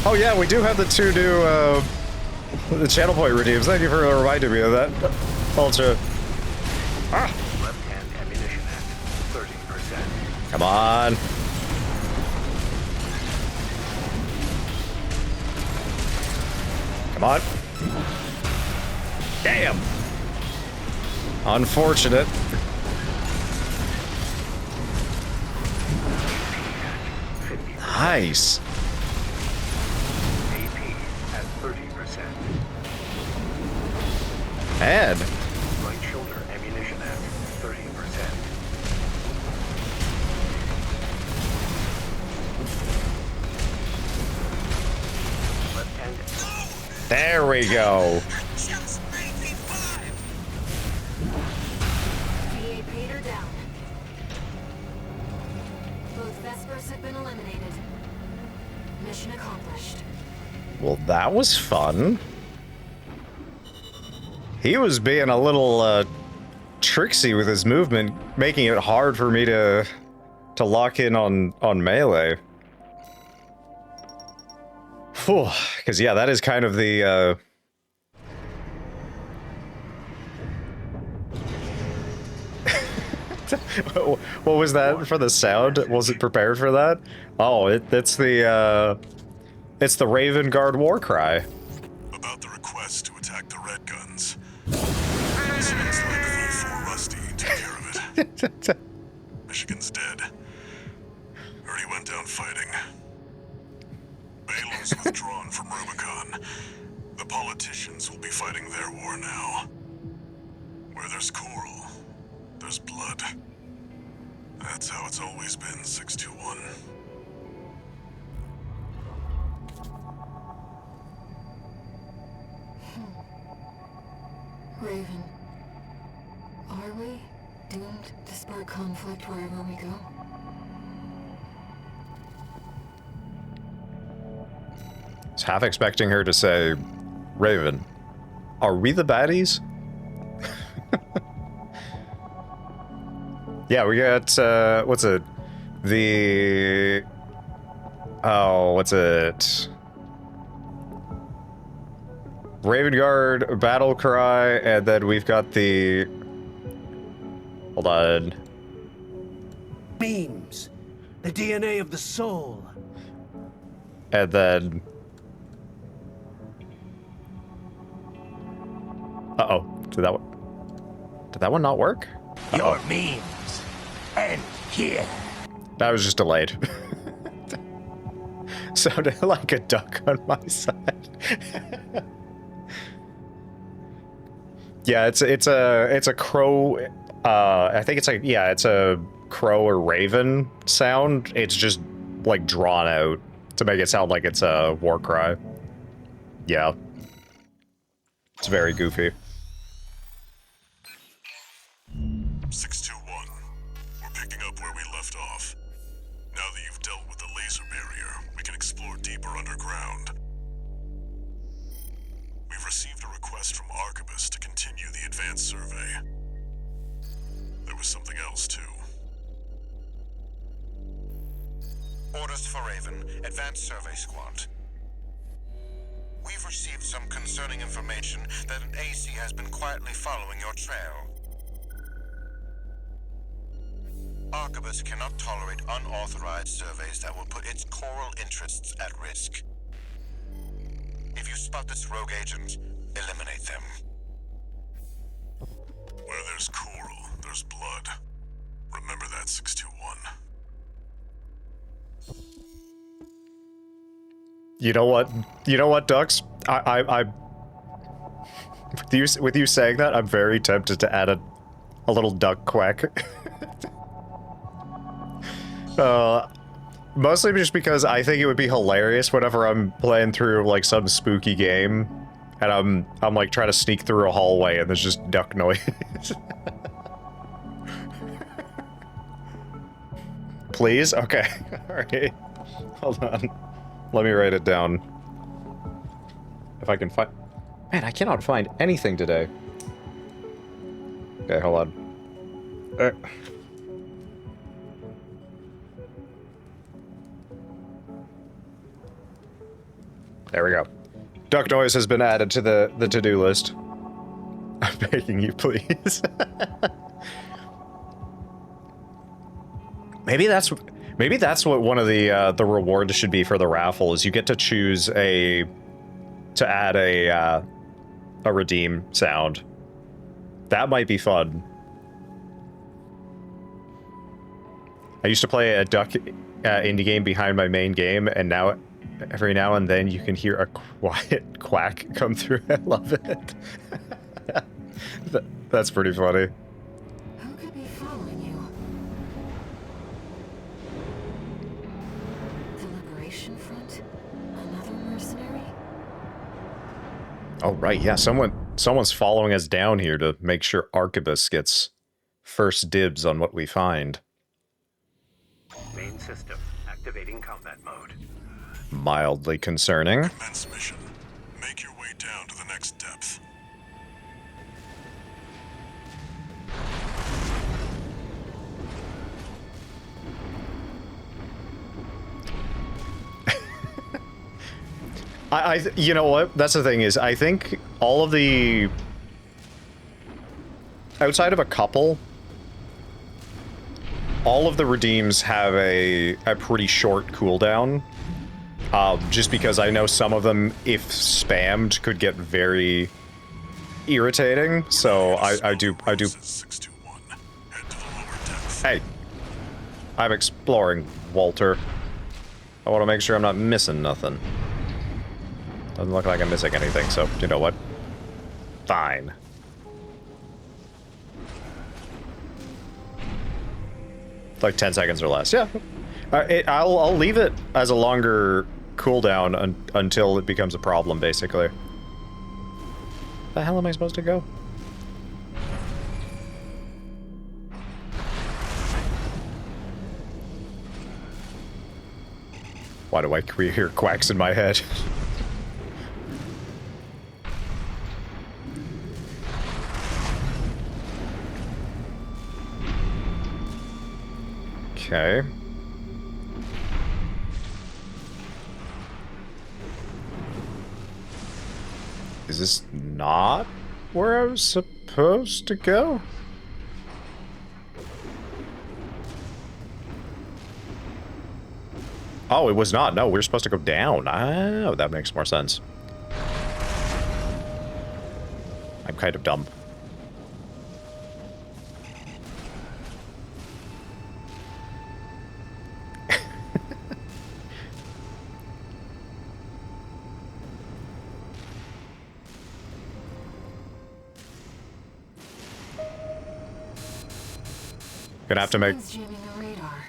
Oh yeah, we do have the 2 new the channel point redeems. Thank you for reminding me of that, Ultra. Ah, Left-hand ammunition at 30%. come on. Come on. Damn. Unfortunate. Nice. AP at 30%. And Right shoulder ammunition at 30%. Left-hand. there we go. Just made V5! VA Pater down. Both Vespers have been eliminated. Mission accomplished. Well, that was fun. He was being a little tricksy with his movement, making it hard for me to lock in on melee. Whew, because yeah, that is kind of the what was that for the sound? Was it prepared for that? Oh, it's the Raven Guard war cry. About the request to attack the Red Guns. Sounds like V4 Rusty took care of it. Michigan's dead. Heard he went down fighting. Balem's withdrawn from Rubicon. The politicians will be fighting their war now. Where there's coral, there's blood. That's how it's always been, 621. Raven, are we doomed to spark conflict wherever we go? I was half expecting her to say, Raven, are we the baddies? Yeah, we got, what's it? The... Oh, what's it? Raven Guard, Battle Cry, and then we've got the... Hold on. Beams. The DNA of the soul. And then... Uh-oh. Did that one not work? Your memes end here. That was just delayed. Sounded like a duck on my side. Yeah, it's a crow. I think it's like, yeah, it's a crow or raven sound. It's just like drawn out to make it sound like it's a war cry. Yeah, it's very goofy. 621. We're picking up where we left off. Now that you've dealt with the laser barrier, we can explore deeper underground. We've received a request from Arquebus to continue the advanced survey. There was something else, too. Orders for Raven, Advanced Survey Squad. We've received some concerning information that an AC has been quietly following your trail. Arquebus cannot tolerate unauthorized surveys that will put its coral interests at risk. If you spot this rogue agent, eliminate them. Where there's coral, there's blood. Remember that, 621. You know what? You know what, Dux? I with you saying that, I'm very tempted to add a little duck quack. Mostly just because I think it would be hilarious whenever I'm playing through like some spooky game, and I'm like trying to sneak through a hallway and there's just duck noise. Please? Okay. Alright. Hold on. Let me write it down. If I can find... Man, I cannot find anything today. Okay, hold on. There we go. Duck noise has been added to the to-do list. I'm begging you, please. Maybe that's what one of the rewards should be for the raffle, is you get to choose to add a redeem sound. That might be fun. I used to play a duck indie game behind my main game, and now every now and then you can hear a quiet quack come through. I love it. That's pretty funny. Who could be following you? The Liberation Front? Another mercenary? Oh right, yeah, someone's following us down here to make sure Arquebus gets first dibs on what we find. Main system activating combat mode. Mildly concerning. Commence mission. Make your way down to the next depth. You know what? That's the thing is, I think all of the... Outside of a couple, all of the redeems have a pretty short cooldown. Just because I know some of them, if spammed, could get very irritating. So I do. Hey, I'm exploring, Walter. I want to make sure I'm not missing nothing. Doesn't look like I'm missing anything, so you know what? Fine. Like 10 seconds or less. Yeah. I'll leave it as a longer cooldown until it becomes a problem, basically. The hell am I supposed to go? Why do I hear quacks in my head? Okay. Is this not where I was supposed to go? Oh, it was not. No, we were supposed to go down. Oh, that makes more sense. I'm kind of dumb. Gonna have to make... Something's jamming the radar.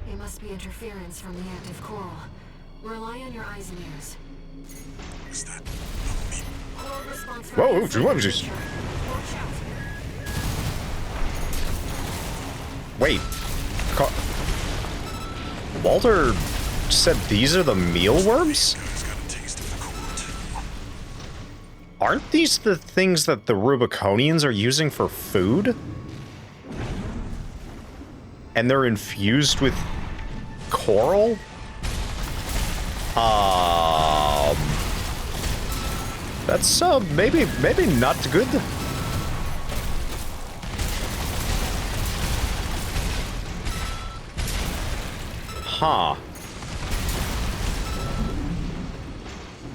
It must be interference from the active coral. Rely on your eyes and ears. Is that Coral response Whoa, from what was this? Watch out. Wait. Walter said these are the mealworms? Aren't these the things that the Rubiconians are using for food? And they're infused with coral? That's maybe not good. Huh.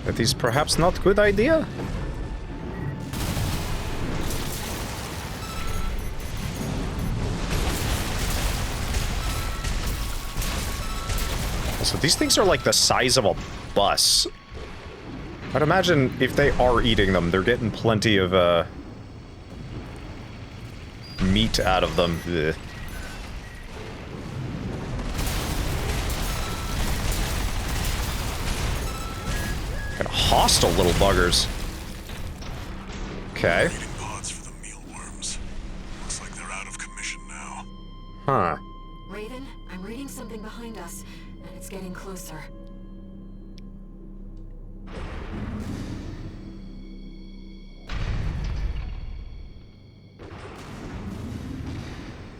That is perhaps not good idea? So these things are like the size of a bus. I'd imagine if they are eating them, they're getting plenty of meat out of them. Ugh. Kind of hostile little buggers. Okay. pods for the mealworms? Looks like they're out of commission now. Huh. Raven, I'm reading something behind us, and it's getting closer.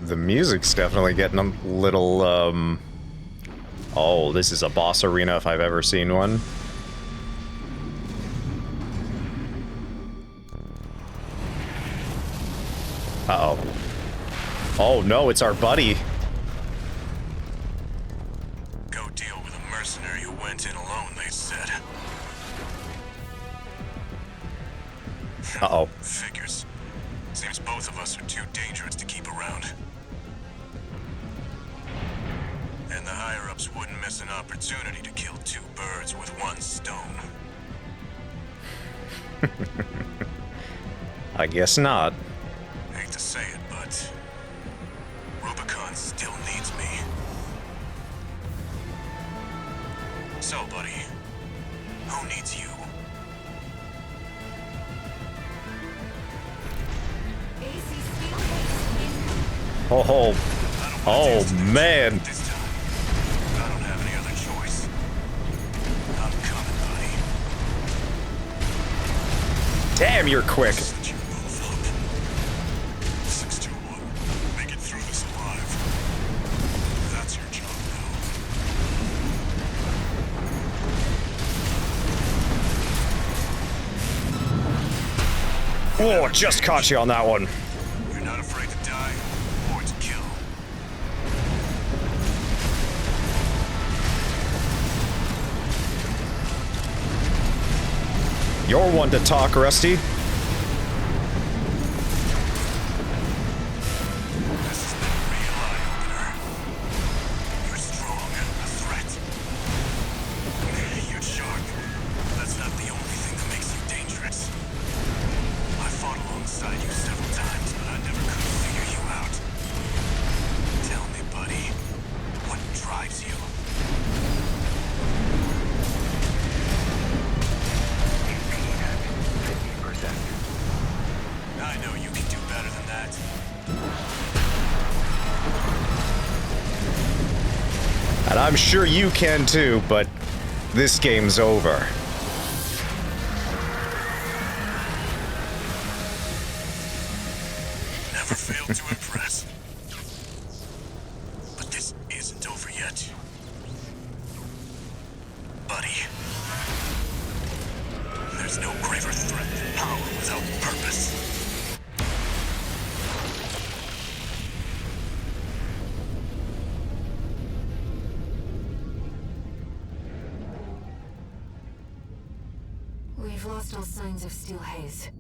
The music's definitely getting a little, Oh, this is a boss arena if I've ever seen one. Uh-oh. Oh no, it's our buddy. Go deal with a mercenary who went in alone, they said. Uh-oh. Figures. Seems both of us are too dangerous to keep around. And the higher-ups wouldn't miss an opportunity to kill two birds with one stone. I guess not. Hate to say it, but Rubicon still needs me. So, buddy, who needs you? Oh, oh man. This time, I don't have any other choice. I'm coming, buddy. Damn, you're quick. Set you both up. 621, make it through this alive. That's your job now. Oh, just caught you on that one. You're not afraid to die or to kill. You're one to talk, Rusty. This is the real eye-opener. You're strong, a threat. You're sharp. That's not the only thing that makes you dangerous. I fought alongside you several times, but I never could figure you out. Tell me, buddy, what drives you? I know you can do better than that. And I'm sure you can too, but this game's over. Never failed to impress. But this isn't over yet. Buddy. There's no graver threat than power without purpose. We've lost all signs of Steel Haze.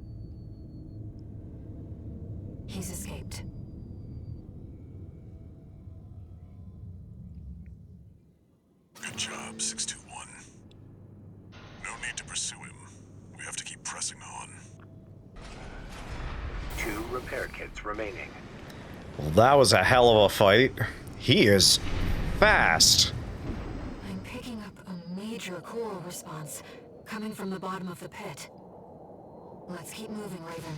He's escaped. Good job, 621. No need to pursue him. We have to keep pressing on. 2 repair kits remaining. Well, that was a hell of a fight. He is fast. I'm picking up a major coral response coming from the bottom of the pit. Let's keep moving, Raven.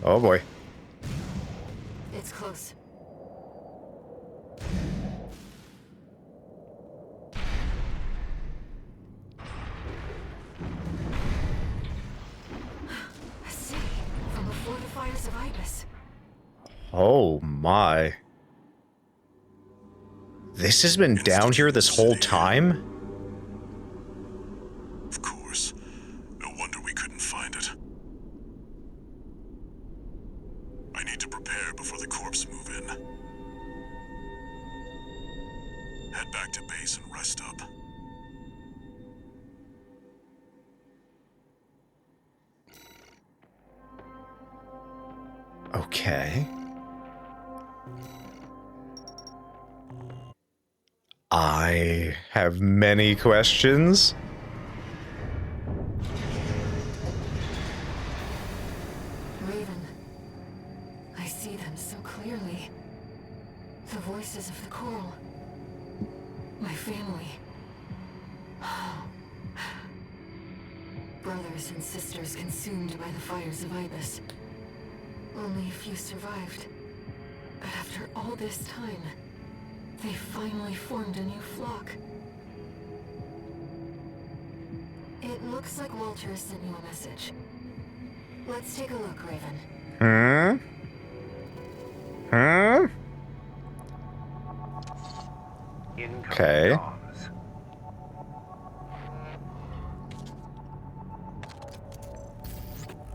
Oh boy. It's close. A city from before the fires of Ibis. Oh my. This has been down here this whole time? Of course. No wonder we couldn't find it. I need to prepare before the corps move in. Head back to base and rest up. Okay. I have many questions. Raven, I see them so clearly. The voices of the coral. My family. Brothers and sisters consumed by the fires of Ibis. Only a few survived. But after all this time, they finally formed a new flock. It looks like Walter has sent you a message. Let's take a look, Raven. Okay.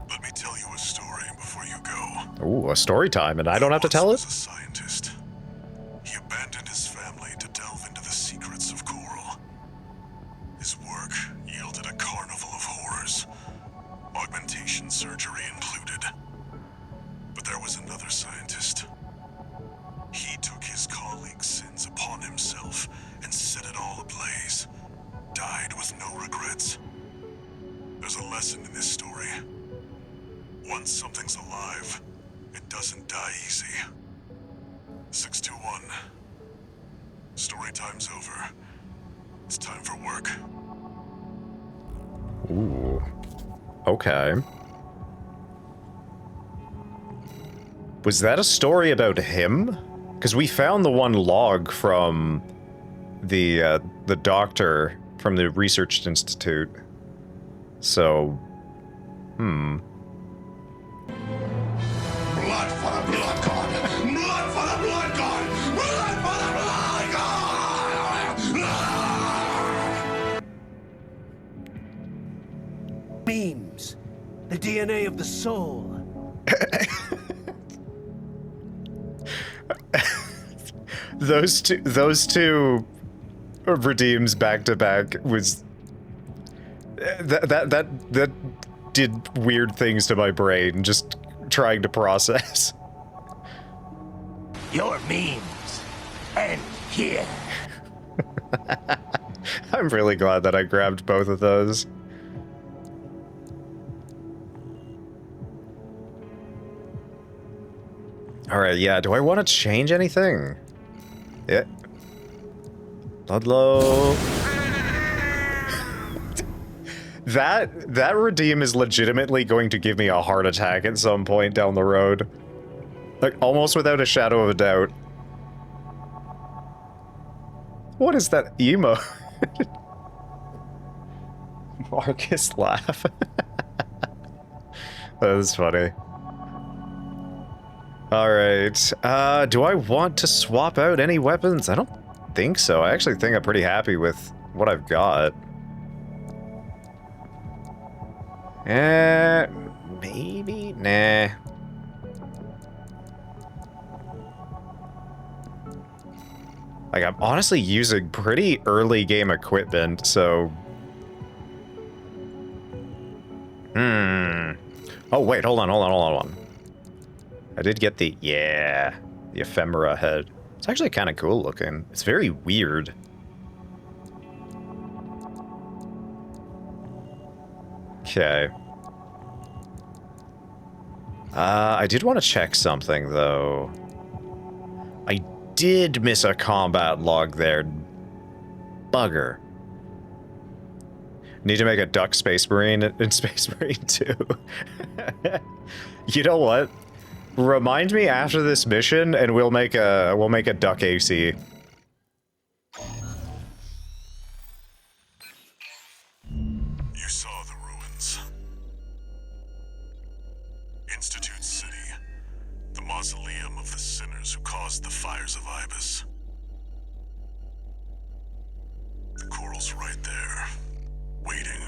Let me tell you a story before you go. Ooh, a story time, and I don't have to tell it? Was a scientist. He abandoned his family to delve into the secrets of coral. His work yielded a carnival of horrors, augmentation surgery included. But there was another scientist. He took his colleagues' sins upon himself and set it all ablaze. Died with no regrets. There's a lesson in this story. Once something's alive, it doesn't die easy. 621. Story time's over. It's time for work. Ooh. Okay. Was that a story about him? Because we found the one log from the doctor from the research institute. So, Blood for the blood god! Blood for the blood god! Blood for the blood god! Beams. The DNA of the soul. those two redeems back to back was that did weird things to my brain just trying to process. Your memes end here. I'm really glad that I grabbed both of those. Alright, yeah, do I want to change anything? Yeah. Ludlow. That redeem is legitimately going to give me a heart attack at some point down the road. Like, almost without a shadow of a doubt. What is that emo? Marcus laugh. That is funny. Alright, do I want to swap out any weapons? I don't think so. I actually think I'm pretty happy with what I've got. Maybe? Nah. Like, I'm honestly using pretty early game equipment, so... Oh, wait, hold on. I did get the ephemera head. It's actually kind of cool looking. It's very weird. Okay. I did want to check something, though. I did miss a combat log there. Bugger. Need to make a duck Space Marine in Space Marine 2. You know what? Remind me after this mission, and we'll make a duck AC. You saw the ruins. Institute City. The mausoleum of the sinners who caused the fires of Ibis. The coral's right there, waiting.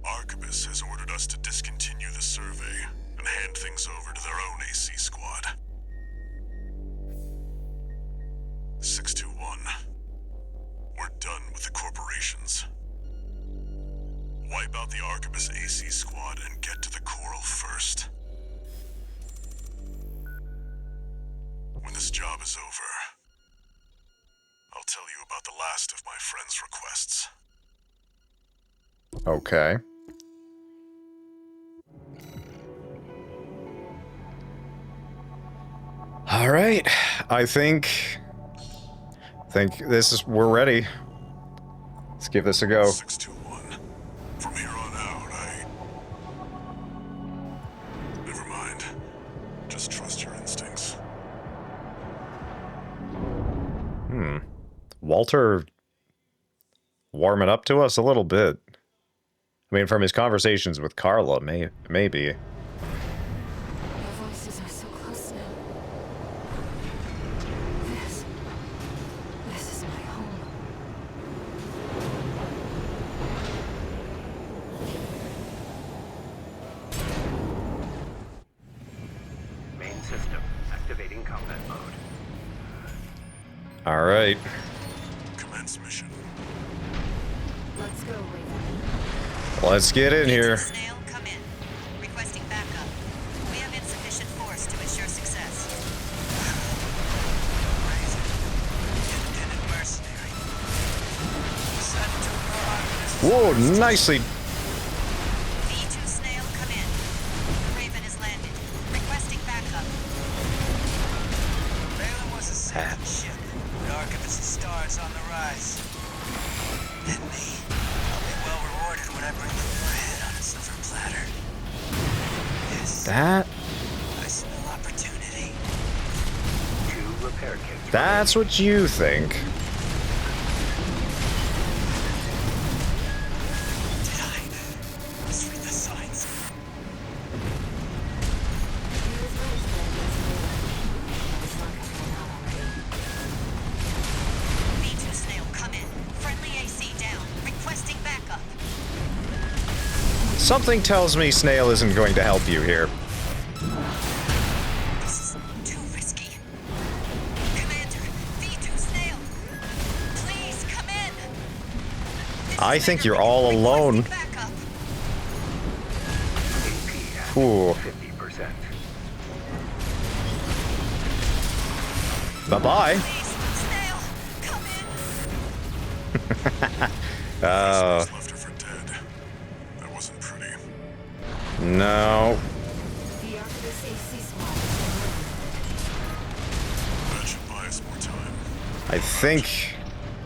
Arquebus has ordered us to discontinue the survey and hand things over to their own AC squad. 621. We're done with the corporations. Wipe out the Arquebus AC squad and get to the coral first. When this job is over, I'll tell you about the last of my friend's requests. Okay. All right. I think we're ready. Let's give this a go. 621. From here on out, never mind. Just trust your instincts. Walter warming up to us a little bit. I mean, from his conversations with Carla, maybe. Your voices are so close now. This is my home. Main system activating combat mode. All right. Commence mission. Let's go, Raven. Let's get in here. Snail, come in. Requesting backup. We have insufficient force to ensure success. Independent mercenary. Decided to ignore Arquebus. Whoa, nicely. V2 Snail, come in. Raven has landed. Requesting backup. Balaam was a second ship. The Arquebus' stars on the rise. And me. I'll be well rewarded when I bring them your head on a silver platter. Yes, That I smell opportunity. 2 repair kits. that's what you think. Did I misread the signs? V2 Snail, come in. Friendly AC down. Requesting backup. Something tells me Snail isn't going to help you here. This is too risky. Commander, V2 Snail. Please come in. This I is think Raven you're all requesting alone. backup. AP Ooh. 50%. Bye-bye. Please, Snail, come in. Oh, Left her for dead. That wasn't pretty. no. The Arquebus AC squad. That should buy us more time.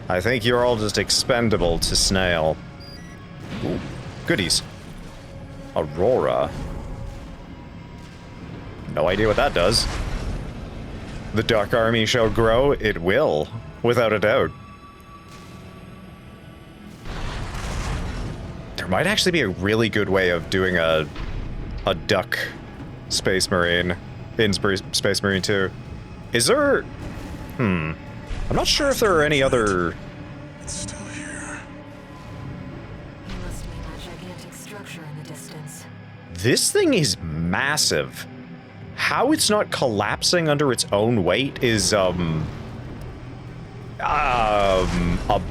I think you're all just expendable to Snail. Ooh, goodies. Aurora. No idea what that does. The Dark Army shall grow. It will, without a doubt. There might actually be a really good way of doing a duck Space Marine in Space Marine 2. Is there... I'm not sure if there are any other... It's still here. You must mean that gigantic structure in the distance. This thing is massive. How it's not collapsing under its own weight is, a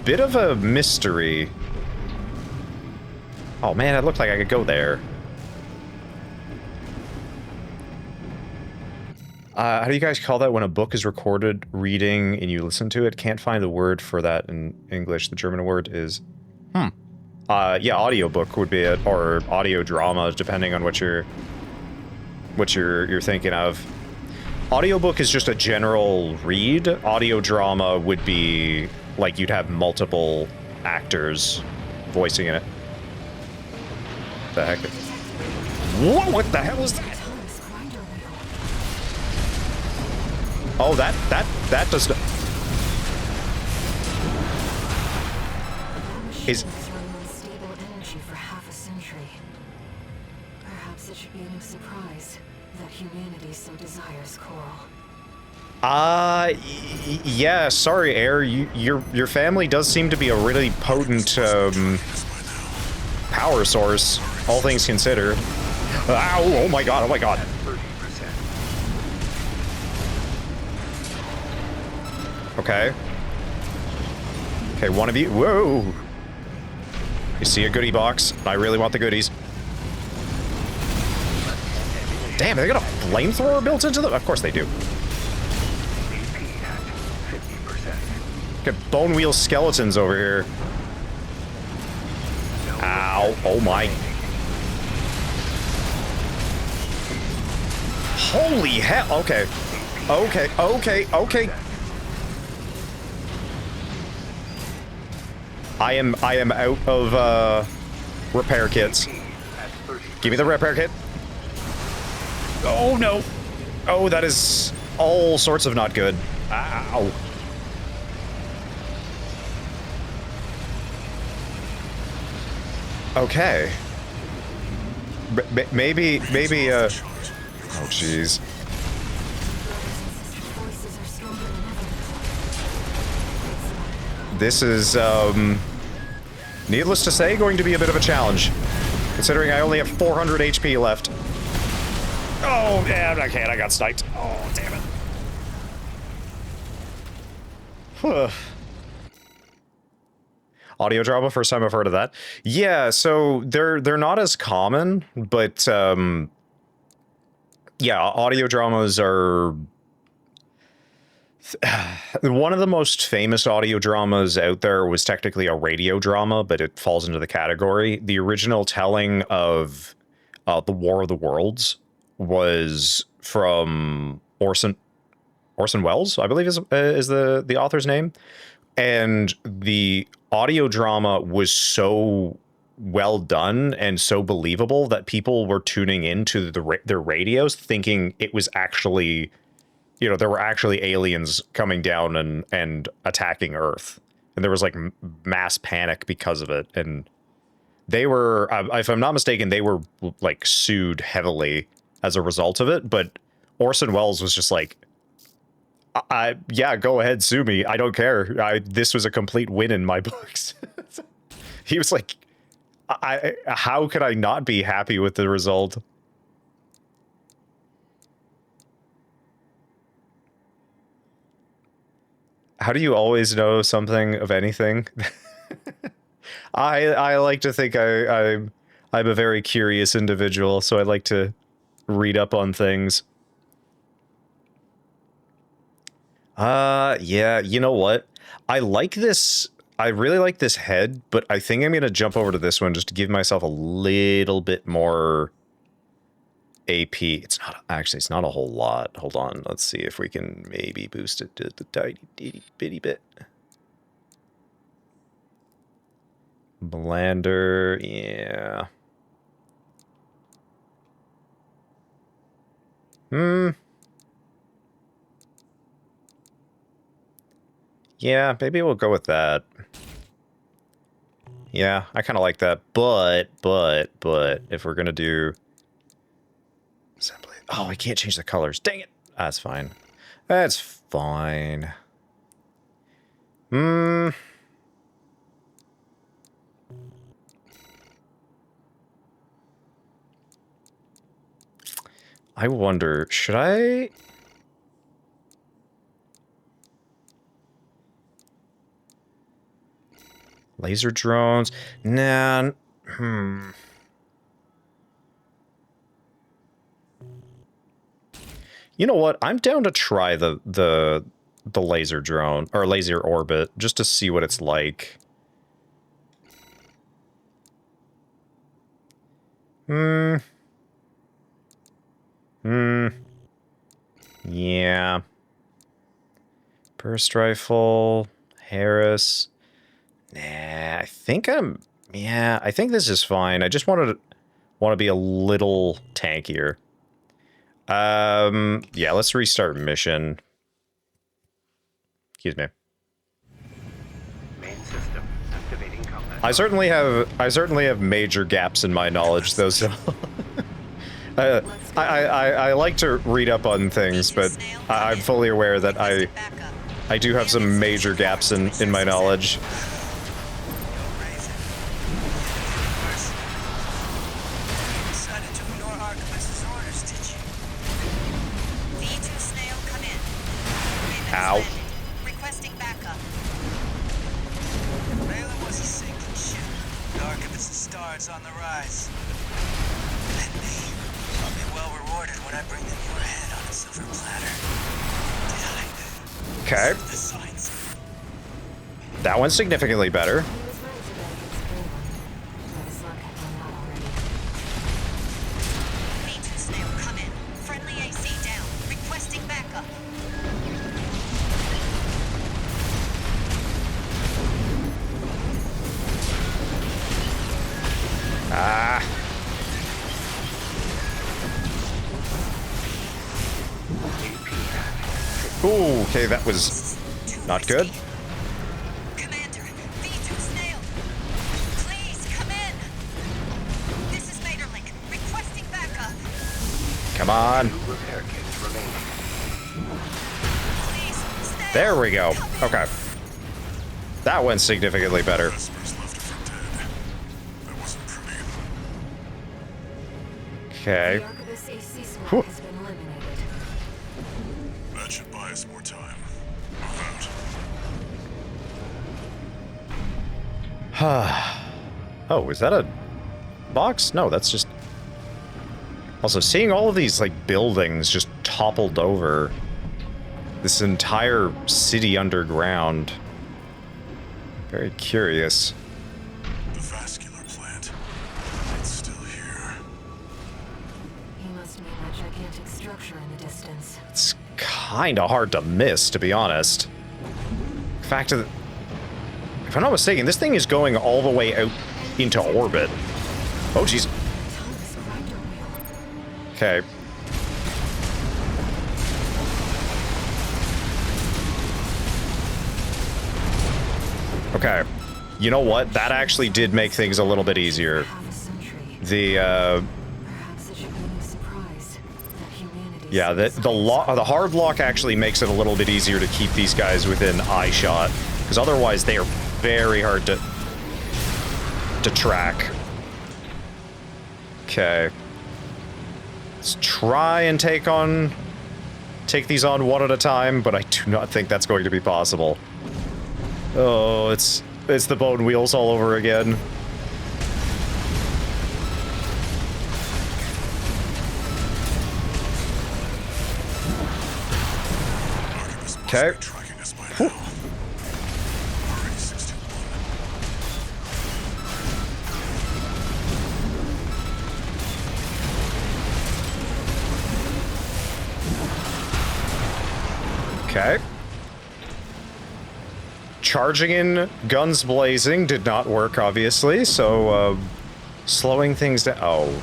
bit of a mystery. Oh man, it looked like I could go there. How do you guys call that when a book is recorded reading and you listen to it? Can't find the word for that in English. The German word is... Yeah, audiobook would be it, or audio drama, depending on what you're thinking of. Audiobook is just a general read. Audio drama would be like you'd have multiple actors voicing in it. The heck? Whoa, what the hell is that? Oh, that does not... Is... Unstable energy for half a century. Perhaps it should be no surprise that humanity so desires coral. Yeah, sorry, Air. Your family does seem to be a really potent, power source, all things considered. Ow, oh my god, oh my god. Okay. Okay, one of you... Whoa! You see a goodie box? I really want the goodies. Damn, they got a flamethrower built into them? Of course they do. Got bone wheel skeletons over here. Ow. Oh my. Holy hell. Okay. Okay, okay, okay. I am out of repair kits. Give me the repair kit. Oh no. Oh, that is all sorts of not good. Ow. Okay. Maybe, oh jeez. This is, needless to say, going to be a bit of a challenge, considering I only have 400 HP left. Oh, man, I can't. I got sniped. Oh, damn it. Huh. Audio drama, first time I've heard of that. Yeah, so they're not as common, but, yeah, audio dramas are... One of the most famous audio dramas out there was technically a radio drama, but it falls into the category. The original telling of The War of the Worlds was from Orson Welles, I believe is the author's name. And the audio drama was so well done and so believable that people were tuning into their radios thinking it was actually... You know, there were actually aliens coming down and attacking Earth. And there was, like, mass panic because of it. And they were, if I'm not mistaken, they were, like, sued heavily as a result of it. But Orson Welles was just like, yeah, go ahead, sue me. I don't care. This was a complete win in my books. He was like, how could I not be happy with the result? How do you always know something of anything? I like to think I'm a very curious individual, so I like to read up on things. Yeah, you know what? I like this. I really like this head, but I think I'm going to jump over to this one just to give myself a little bit more AP. It's not, actually, it's not a whole lot. Hold on. Let's see if we can maybe boost it to the tiny bitty bit. Blander, yeah. Yeah, maybe we'll go with that. Yeah, I kind of like that, but, if we're gonna do... Assembly. Oh, I can't change the colors. Dang it! That's fine. That's fine. I wonder, should I... Laser drones? Nah. You know what? I'm down to try the laser drone or laser orbit just to see what it's like. Yeah. Burst rifle. Harris. Nah, I think I'm... Yeah, I think this is fine. I just want to be a little tankier. Yeah, let's restart mission. Excuse me. Main system activating combat. I certainly have major gaps in my knowledge, though. So I like to read up on things, but I'm fully aware that I do have some major gaps in my knowledge. Ow. Requesting backup. Raylan was a sinking ship. The Archivist's stars on the rise. And me. I'll be well rewarded when I bring them your head on a silver platter. Did I? Okay. The signs. That one's significantly better. He was right to bet against Grayling, but his luck had run out already. V2 Snail, come in. Friendly AC down. Requesting backup. Ah. Ooh, okay, that was not good. Commander, V2 Snail. Please, come in. This is Materlink. Requesting backup. Come on. Repair kits remaining. Please, Snail. There we go. Okay. That went significantly better. Okay. The Archivist's AC switch Whew. has been eliminated. That should buy us more time. Move out. Oh, is that a box? No, that's just... Also, seeing all of these, like, buildings just toppled over. This entire city underground. Very curious. The vascular plant. It's still here. He must mean that gigantic structure in the distance. It's kinda hard to miss, to be honest. The fact that... If I'm not mistaken, this thing is going all the way out into orbit. Oh, jeez. Thomas grinder wheel. Okay. Okay. You know what? That actually did make things a little bit easier. Half a century. The, Perhaps it should be no surprise that humanity. yeah, the hard lock actually makes it a little bit easier to keep these guys within eye shot, because otherwise they are very hard to track. Okay. Let's try and take these on one at a time, but I do not think that's going to be possible. Oh, it's the bone wheels all over again. Okay. Whew. Okay. Charging in, guns blazing, did not work, obviously, so, slowing things down. Oh.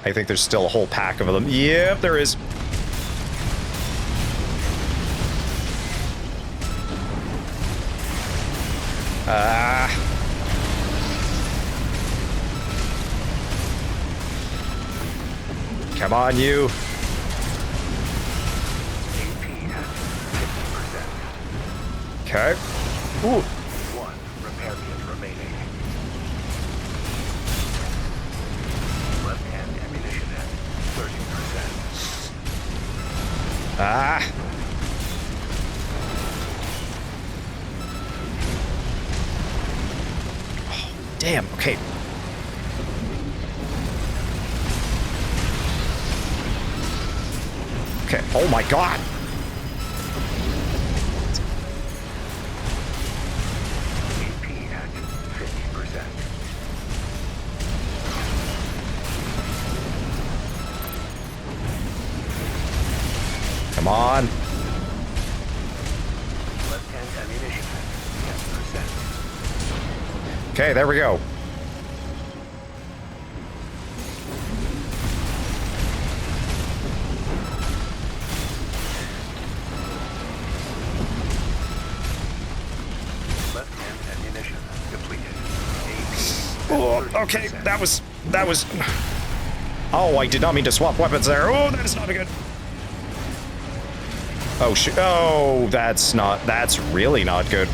I think there's still a whole pack of them. Yep, there is. Ah. Come on, you. Okay. Ooh. One repair kit remaining. Left hand ammunition at 30%. Ah. Oh, damn. Okay. Okay. Oh my god. AP at 50%. Come on. Left-hand ammunition at 10%. Okay, there we go. Left-hand ammunition depleted. Oh, okay, that was... Oh, I did not mean to swap weapons there. Oh, that is not good. Oh, shit. Oh, that's really not good.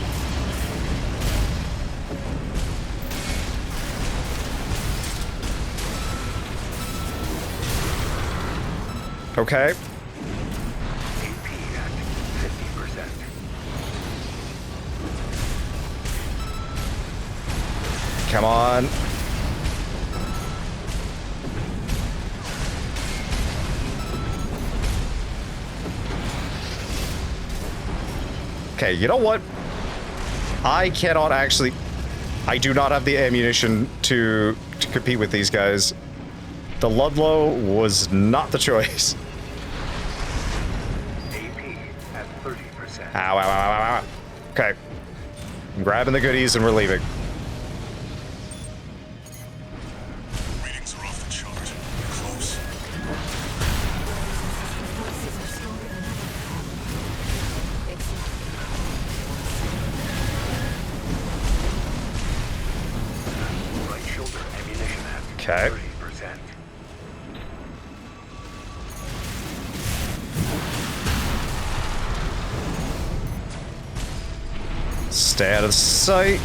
Okay. AP at 50%. Come on. Okay, you know what? I cannot actually... I do not have the ammunition to compete with these guys. The Ludlow was not the choice. AP at 30%. Ow, ow, ow, ow, ow. Okay. I'm grabbing the goodies and we're leaving. Readings are off the chart. Close. Right shoulder ammunition at Okay. 30%. Stay out of sight.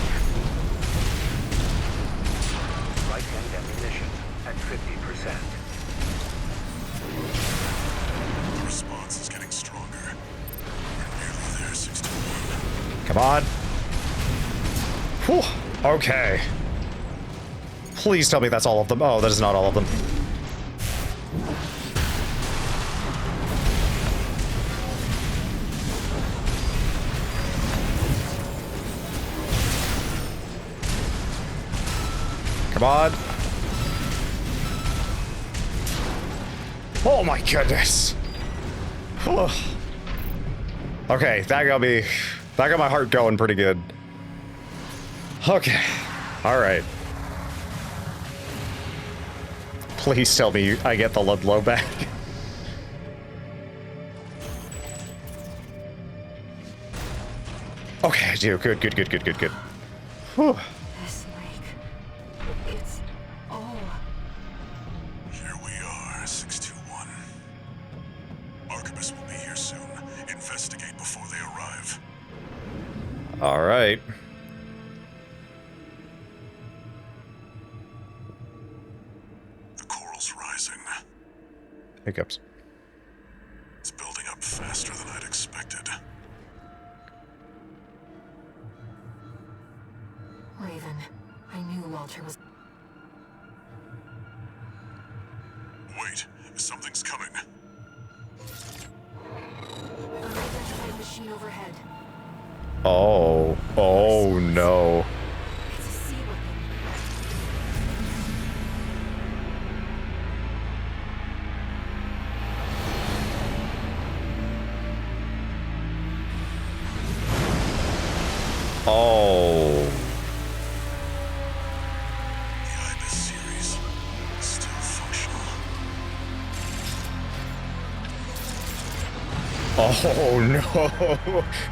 Right-hand ammunition at 50%. The response is getting stronger. We're nearly there, 621. Come on. Whew. Okay. Please tell me that's all of them. Oh, that is not all of them. Come on. Oh my goodness. Whew. Okay, that got my heart going pretty good. Okay. All right. Please tell me I get the Ludlow back. Okay, I do. Good. Whew. This lake. It's all. Here we are, 621. Arquebus will be here soon. Investigate before they arrive. All right. The coral's rising. Hiccups. It's building up faster than I'd expected. Raven, I knew Walter was. Wait, something's coming. Unidentified machine overhead. Oh. Oh no. It's a sea weapon. Oh. The Ibis series still functional. Oh no.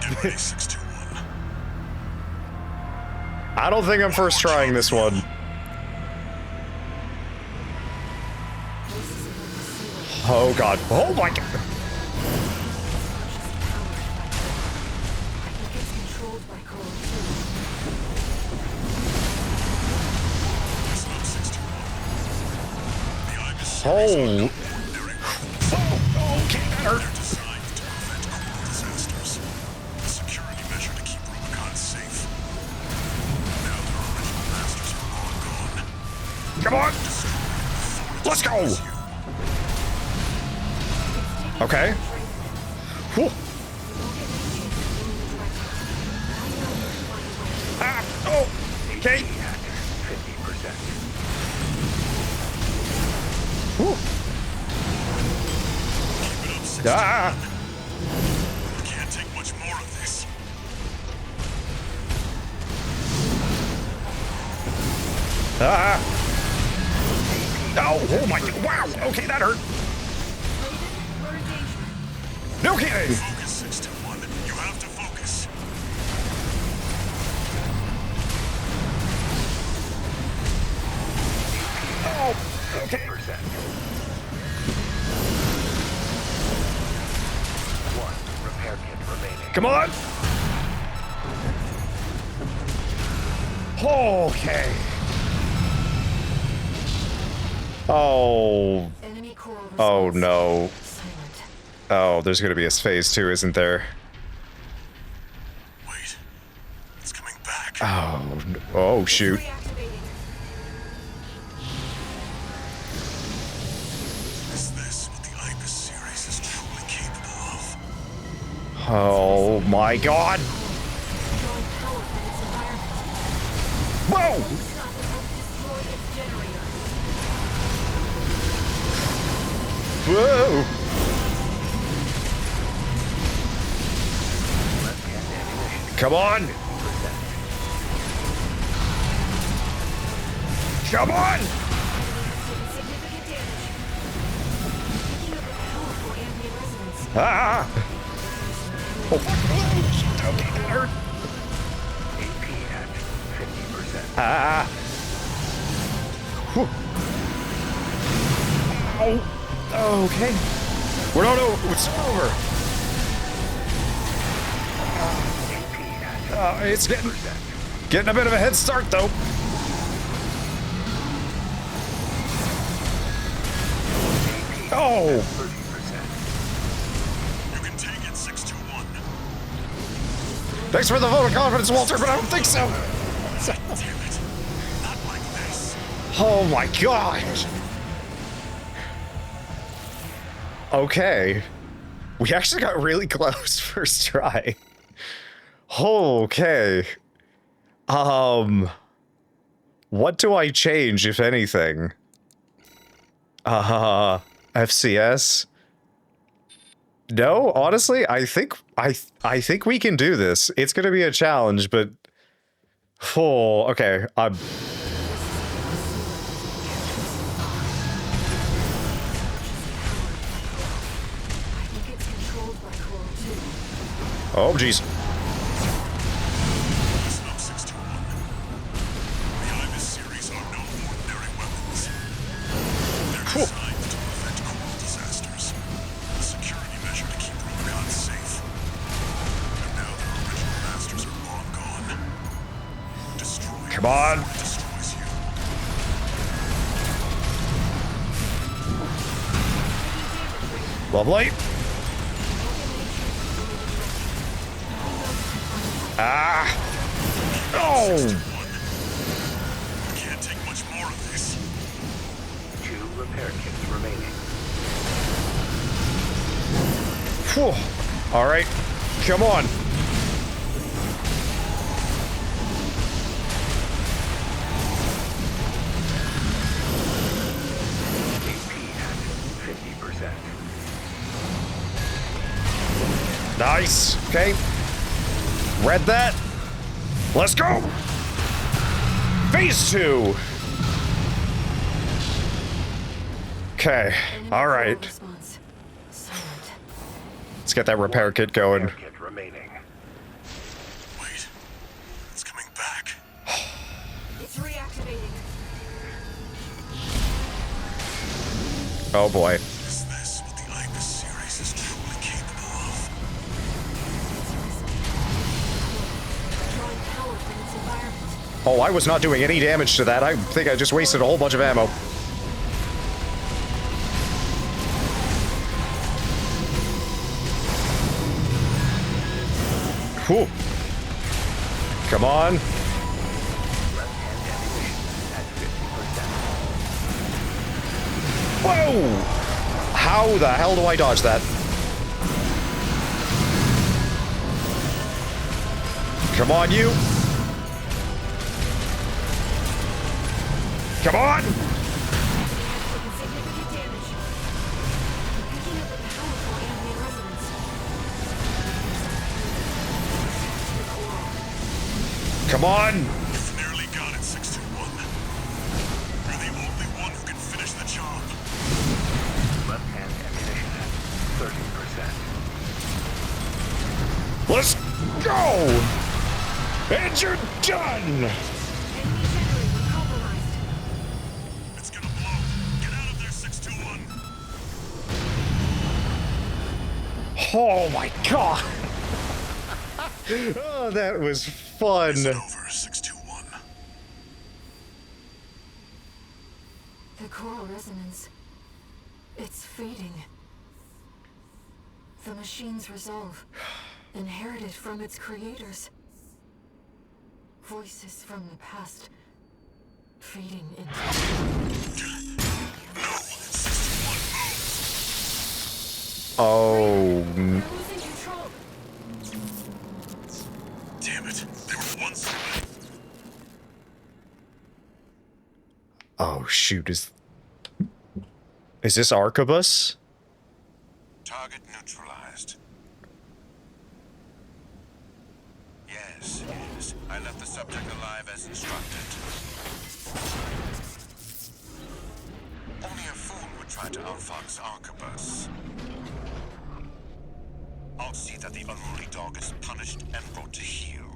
Get ready, 621. I don't think I'm first trying this one. Oh god. Oh my god. I think it's controlled by Coral Listen up, 621. The Ibis Oh. series are ordinary weapons. Okay, that hurt. They're designed to prevent coral disasters. A security measure to keep Rubicon safe. Now their original masters are long gone. Come on. Let's go. Okay. Whew. Ah, oh, okay. 50%. Whew. Ah. Ah! Oh my, wow, okay, that hurt. No kidding! Focus, 621. You have to focus. Oh, okay. 1 repair kit remaining. Come on! Okay. Oh. Enemy core Oh response no. silent. Oh, there's gonna be a phase 2, isn't there? Wait. It's coming back. Oh, oh shoot. Reactivating. Is this what the Ibis series is truly capable of? Oh my god. Drawing power from its environment. Whoa! Stop it will destroy its generator. Whoa! Come on! Come on! Significant damage. Picking up a powerful ambient resonance. Ah! Oh, fuck. Okay, that hurt. AP at 50%. Ah! Whew. Oh, okay. We're not over. It's over. It's getting a bit of a head start, though. Oh! 30%. You can take it, 621. Thanks for the vote of confidence, Walter, but I don't think so. Damn it. Not like this. Oh my gosh. Okay. We actually got really close first try. Okay. What do I change, if anything? FCS? No, honestly, I think we can do this. It's gonna be a challenge, but okay. Oh, jeez. Listen up, 621. The Ibis series are no ordinary weapons. They're designed to prevent coral disasters. A security measure to keep Rubicon safe. And now their original masters are long gone. Destroy Come on. it destroys you. Lovely. Ah! Oh! I can't take much more of this. 2 repair kits remaining. Whew. All right, come on. AP at 50%. Nice. Okay. Read that. Let's go. Phase 2. Okay. All right. Response silent. Let's get that repair kit going. Repair kit remaining. Wait. It's coming back. It's reactivating. Oh boy. Is this what the Ibis series is truly capable of? Drawing power from its environment. Oh, I was not doing any damage to that. I think I just wasted a whole bunch of ammo. Whew. Come on. Whoa! How the hell do I dodge that? Come on, you. Come on! Significant damage. Picking up a powerful ambient resonance. Come on! You've nearly got it, 621. Let's go! And you're done! It's gonna blow. Get out of there, 621. Oh my god! Oh, that was fun. Is it over, 621? The choral resonance. It's fading. The machine's resolve, inherited from its creators. Voices from the past, fading into... No, 621, move! Oh. We're losing control. Damn it, they were once away. Oh shoot, is this Arquebus? Target neutralized. Yes, yes. I left the subject alive as instructed. Only a fool would try to outfox Arquebus. I'll see that the unruly dog is punished and brought to heel.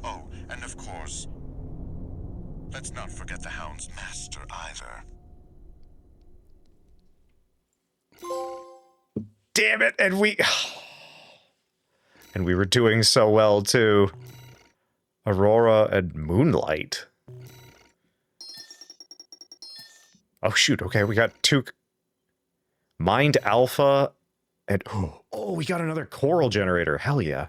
Oh, and of course, let's not forget the Hound's master either. Damn it, and we were doing so well too. Aurora and Moonlight. Oh shoot, okay, we got two Mind Alpha and oh, we got another coral generator. Hell yeah.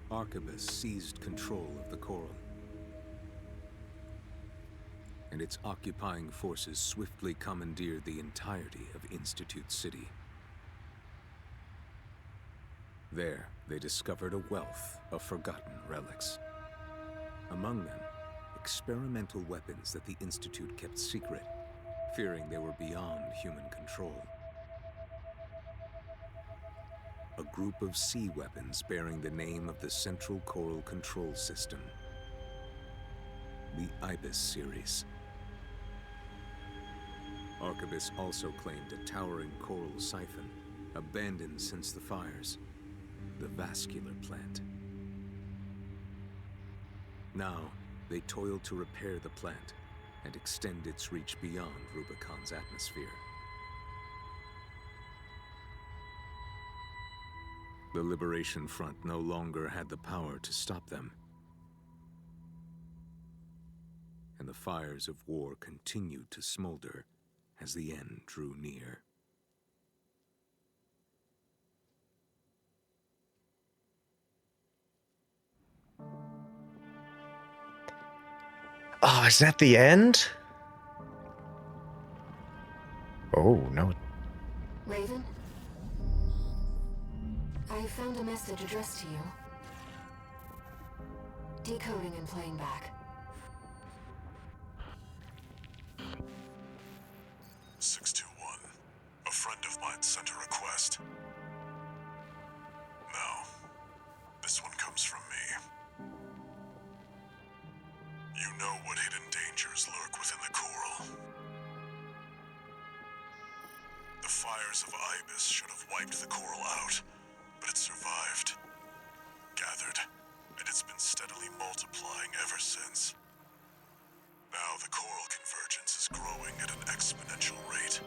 Arquebus seized control of the coral, and its occupying forces swiftly commandeered the entirety of Institute City. There, they discovered a wealth of forgotten relics. Among them, experimental weapons that the Institute kept secret, fearing they were beyond human control. A group of sea weapons bearing the name of the Central Coral Control System, the Ibis series. Arquebus also claimed a towering coral siphon, abandoned since the fires, the vascular plant. Now, they toiled to repair the plant and extend its reach beyond Rubicon's atmosphere. The Liberation Front no longer had the power to stop them, and the fires of war continued to smolder as the end drew near. Oh, is that the end? Oh, no. Raven? I found a message addressed to you. Decoding and playing back. 621. A friend of mine sent a request. Now, this one comes from me. You know what hidden dangers lurk within the coral. The fires of Ibis should have wiped the coral out, but it survived, gathered, and it's been steadily multiplying ever since. Now the coral convergence is growing at an exponential rate.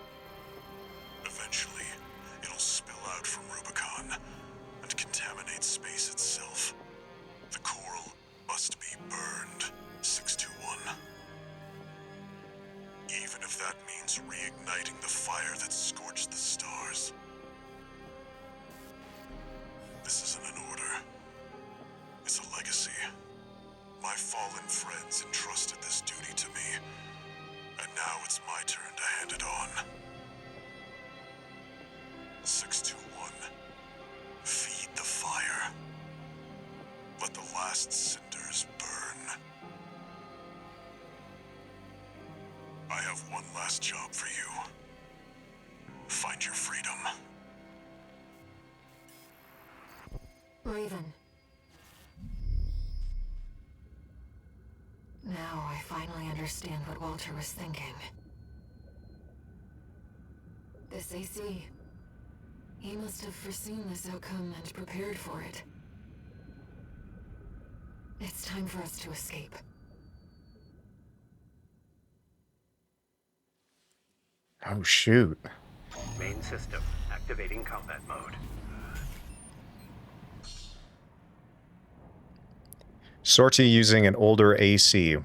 Eventually, it'll spill out from Rubicon and contaminate space itself. The coral must be burned, 621. Even if that means reigniting the fire that scorched the stars. This isn't an order. It's a legacy. My fallen friends entrusted this duty to me, and now it's my turn to hand it on. 621. Feed the fire. Let the last cinders burn. I have one last job for you. Find your freedom. Raven. Now I finally understand what Walter was thinking. This AC. He must have foreseen this outcome and prepared for it. It's time for us to escape. Oh, shoot. Main system activating combat mode. Sortie using an older AC.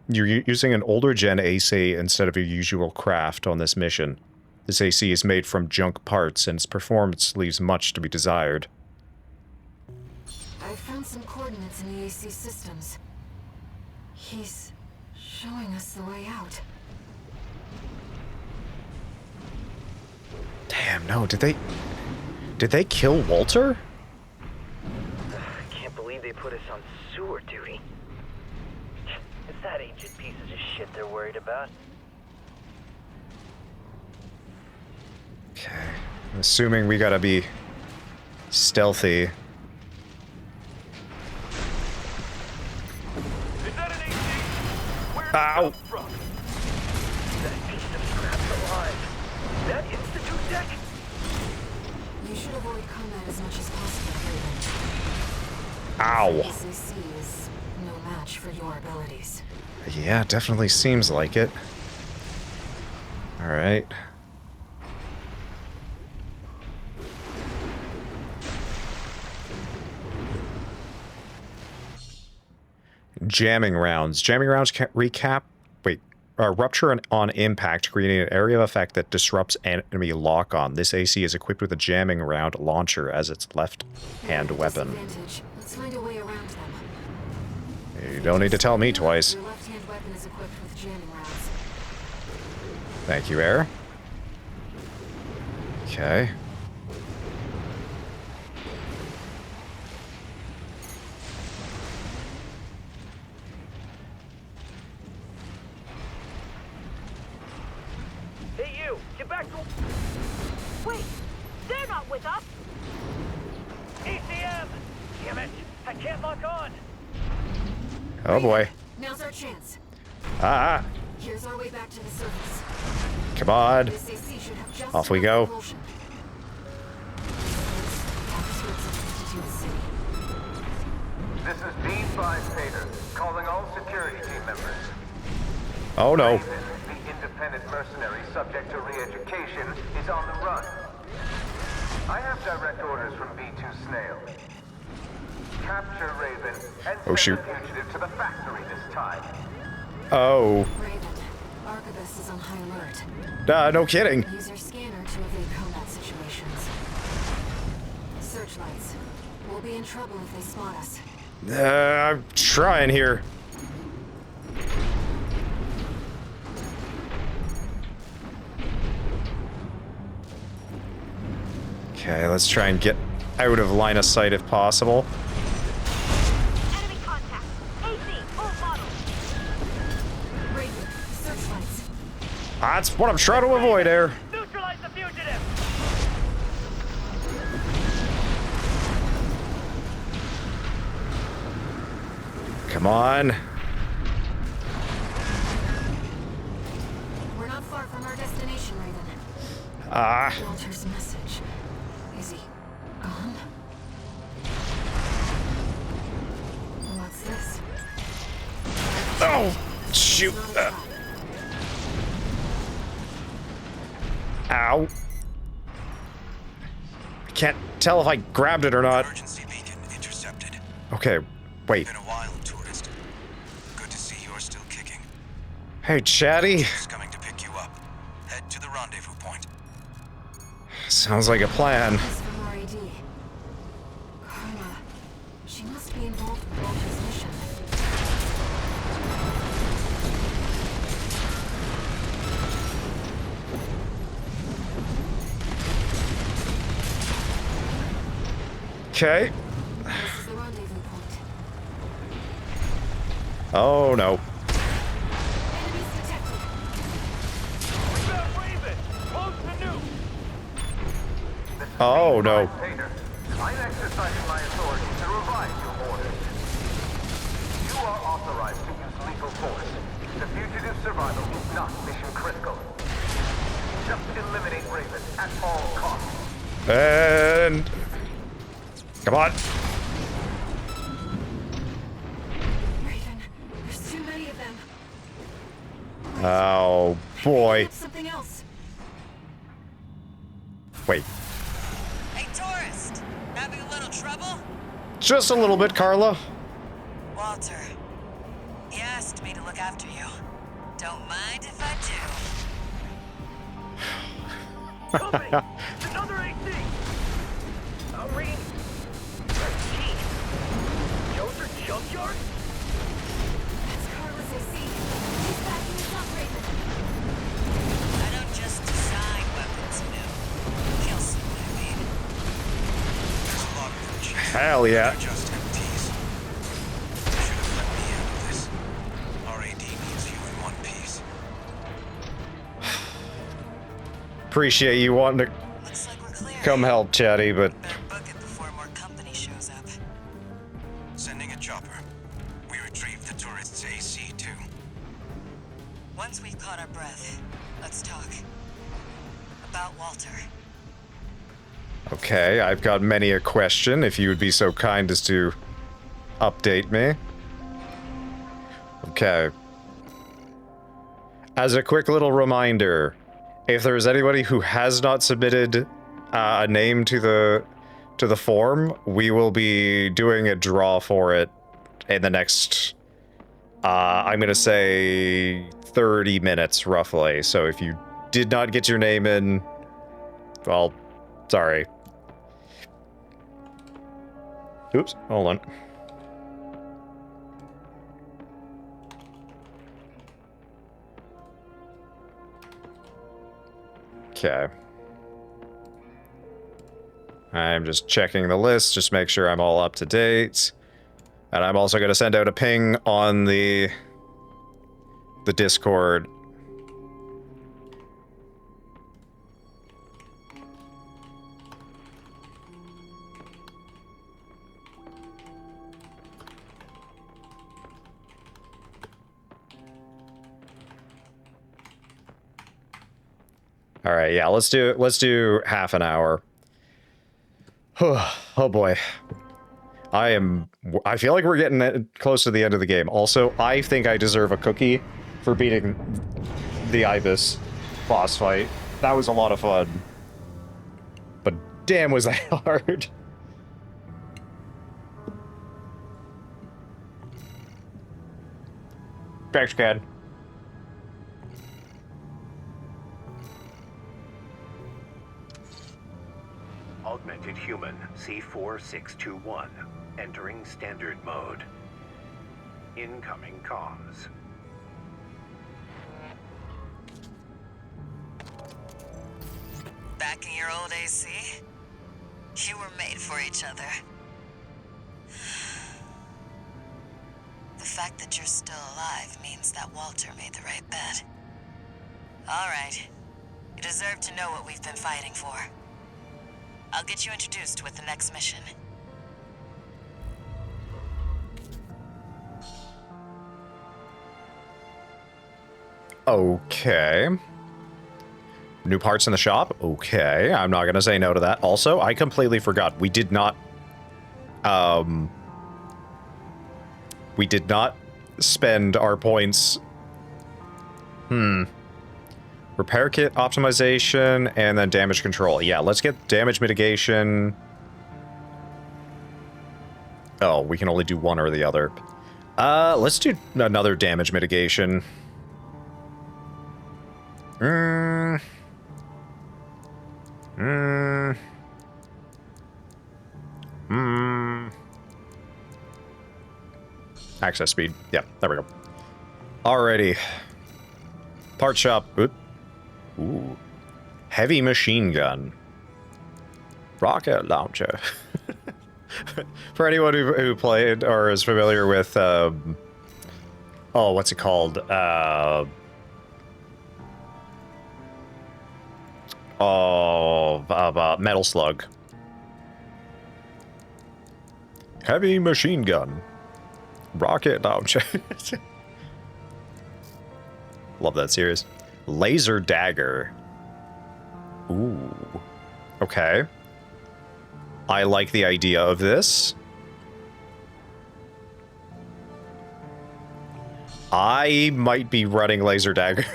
You're using an older gen AC instead of your usual craft on this mission. This AC is made from junk parts, and its performance leaves much to be desired. I found some coordinates in the AC systems. He's showing us the way out. Damn, no, did they kill Walter? I can't believe they put us on sewer duty. It's that ancient pieces of shit they're worried about. Okay. I'm assuming we gotta be stealthy. Is that an AC? Where'd it Ow! come from? That piece of scrap's alive. That Institute deck? You should avoid combat as much as possible, Raven. Ow! This AC is no match for your abilities. Yeah, definitely seems like it. Alright. Jamming rounds. Jamming rounds rupture on impact, creating an area of effect that disrupts enemy lock-on. This AC is equipped with a jamming round launcher as its left-hand weapon. Let's find a way around them. You don't need to tell me twice. Your left-hand weapon is equipped with jamming rounds. Thank you, Air. Okay. Hey, you! Get back to... Wait! They're not with us! ECM! Damn it! I can't lock on! Oh boy. Now's our chance. Ah! Here's our way back to the surface. Come on. This AC should have just Off we enough go. propulsion. Outskirts of Institute City. This is D5 Pater, calling all security team members. Oh no. Raven, the independent mercenary subject to re-education, is on the run. I have direct orders from B2 Snail. Capture Raven and Oh, send shoot. the fugitive to the factory this time. Oh. Raven, Arquebus is on high alert. No kidding. Use your scanner to evade combat situations. Searchlights. We'll be in trouble if they spot us. I'm trying here. Okay, let's try and get out of line of sight if possible. Enemy contact! AC, full throttle! Raven, searchlights. That's what I'm trying to avoid there. Neutralize the fugitive! Come on. We're not far from our destination, Raven. Ah. Walter's message. Is he gone? What's this? Oh, shoot. Ow. I can't tell if I grabbed it or not. Emergency beacon intercepted. Okay, wait. Been a while, tourist. Good to see you're still kicking. Hey, Chatty. Who's coming to pick you up? Head to the rendezvous point. Sounds like a plan. This from our AD. Karma. She must be involved with Walter's mission. Okay. This is the rendezvous point. Oh, no. Enemies detected. We got Raven! Close to new! Oh, no. Pater, I'm exercising my authority to revise your orders. You are authorized to use lethal force. The fugitive's survival is not mission critical. Just eliminate Raven at And... Come on. Raven, there's too many of them. Oh, boy. Something else. Wait. Hey, tourist! Having a little trouble? Just a little bit, Carla. Walter. He asked me to look after you. Don't mind if I do. Company! It's another AC! Reed! Gee! Joe's junkyard? That's Carla's AC. She's backing us up, Raven. I don't just design weapons, no. You'll see what I mean. There's a lot of them, Chief. Hell yeah. They're just MTs. You should have let me handle this. RAD needs you in one piece. Appreciate you wanting to Looks like we're clear. come help, Chatty, but... Better book it before more company shows up. Sending a chopper. We retrieved the tourist's AC, too. Once we've caught our breath, let's talk. About Walter. Okay, I've got many a question, if you would be so kind as to update me. Okay. As a quick little reminder, if there is anybody who has not submitted a name to the form, we will be doing a draw for it in the next, I'm gonna say 30 minutes roughly. So if you did not get your name in, well, sorry. Oops, hold on. Okay. I'm just checking the list, just make sure I'm all up to date. And I'm also going to send out a ping on the Discord. All right, yeah, let's do half an hour. Oh boy. I feel like we're getting close to the end of the game. Also, I think I deserve a cookie for beating the Ibis boss fight. That was a lot of fun. But damn, was that hard. Trash can. Augmented human C4621, entering standard mode. Incoming comms. Back in your old AC? You were made for each other. The fact that you're still alive means that Walter made the right bet. All right. You deserve to know what we've been fighting for. I'll get you introduced with the next mission. Okay. New parts in the shop? Okay, I'm not gonna say no to that. Also, I completely forgot. We did not spend our points. Repair kit optimization and then damage control. Yeah, let's get damage mitigation. Oh, we can only do one or the other. Let's do another damage mitigation. Access speed. Yeah, there we go. Alrighty. Part shop. Ooh. Heavy machine gun. Rocket launcher. For anyone who played or is familiar with, oh, what's it called? Metal Slug. Heavy machine gun. Rocket launcher. Love that series. Laser dagger. Ooh. Okay. I like the idea of this. I might be running laser dagger.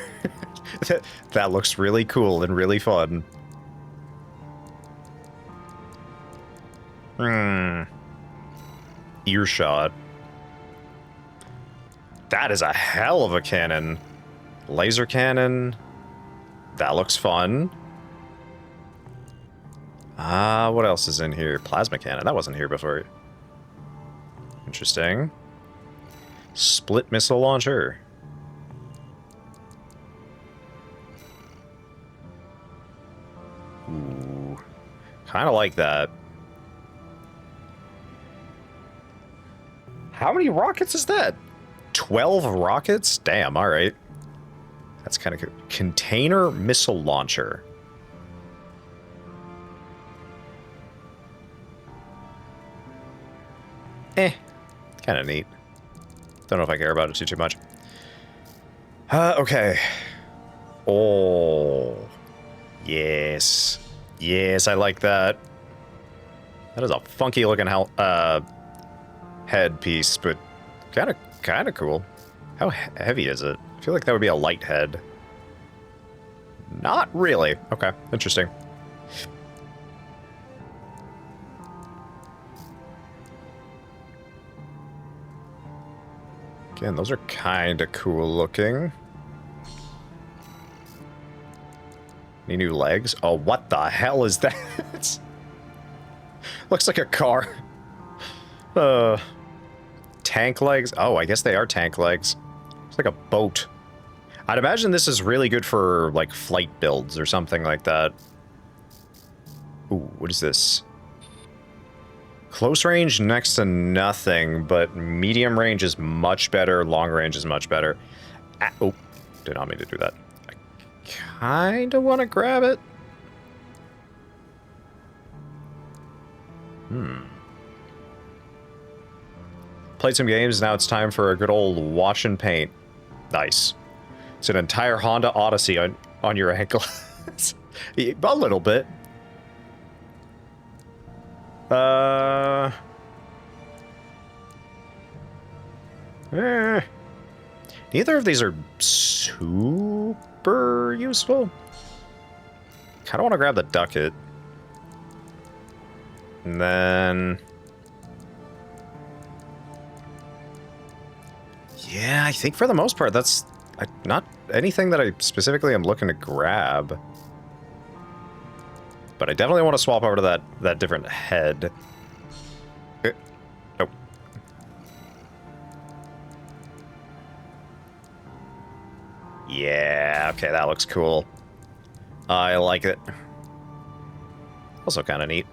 That looks really cool and really fun. Earshot. That is a hell of a cannon. Laser cannon. That looks fun. What else is in here? Plasma cannon. That wasn't here before. Interesting. Split missile launcher. Ooh. Kind of like that. How many rockets is that? 12 rockets? Damn, alright. That's kind of good. Container missile launcher. Kind of neat. Don't know if I care about it too much. Okay. Oh. Yes. Yes, I like that. That is a funky looking headpiece, but kind of cool. How heavy is it? I feel like that would be a light head. Not really. Okay, interesting. Again, those are kind of cool looking. Any new legs? Oh, what the hell is that? Looks like a car. Tank legs? Oh, I guess they are tank legs. It's like a boat. I'd imagine this is really good for, like, flight builds or something like that. Ooh, what is this? Close range, next to nothing, but medium range is much better, long range is much better. Oh, did not mean to do that. I kinda want to grab it. Played some games, now it's time for a good old wash and paint. Nice. It's an entire Honda Odyssey on your ankle. A little bit. Neither of these are super useful. Kind of want to grab the ducket. And then... yeah, I think for the most part, that's not anything that I specifically am looking to grab. But I definitely want to swap over to that different head. Nope. Yeah, okay, that looks cool. I like it. Also kind of neat.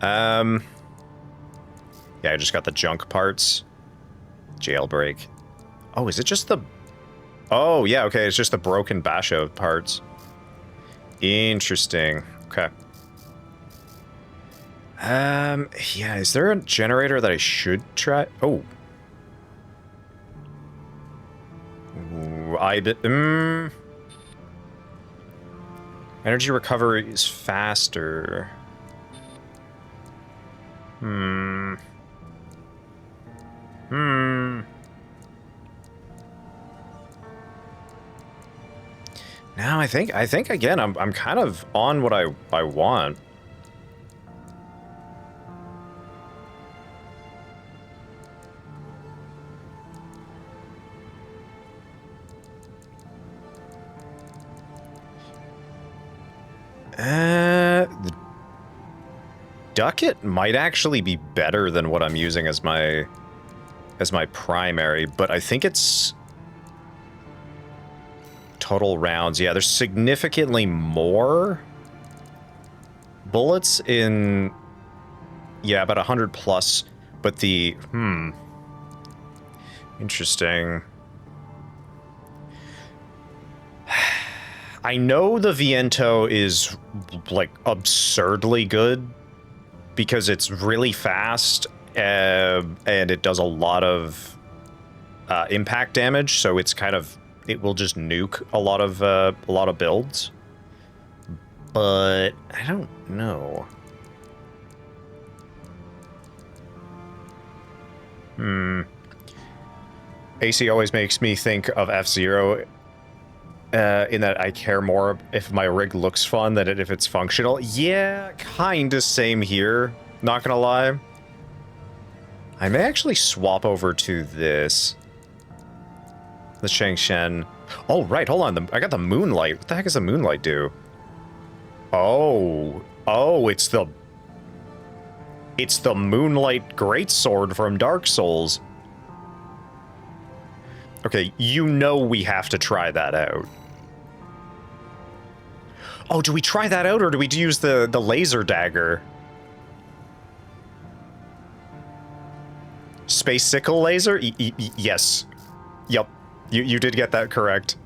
Yeah, I just got the junk parts. Jailbreak. Oh, is it just the... oh, yeah, okay, it's just the broken Basho parts. Interesting. Okay. Yeah, is there a generator that I should try? Oh. Ooh, energy recovery is faster. Now I think again I'm kind of on what I want. The ducket might actually be better than what I'm using as my primary, but I think it's total rounds. Yeah, there's significantly more bullets in, yeah, about 100 plus, but the interesting. I know the Viento is, like, absurdly good because it's really fast and it does a lot of impact damage, so it's kind of, it will just nuke a lot of builds. But I don't know. AC always makes me think of F-Zero in that I care more if my rig looks fun than if it's functional. Yeah, kinda same here, not gonna lie. I may actually swap over to this. The Shangshen. Oh, right, hold on. I got the Moonlight. What the heck does the Moonlight do? Oh. Oh, it's the Moonlight Greatsword from Dark Souls. Okay, you know we have to try that out. Oh, do we try that out, or do we use the laser dagger? Space sickle laser? Yes. Yep. You did get that correct.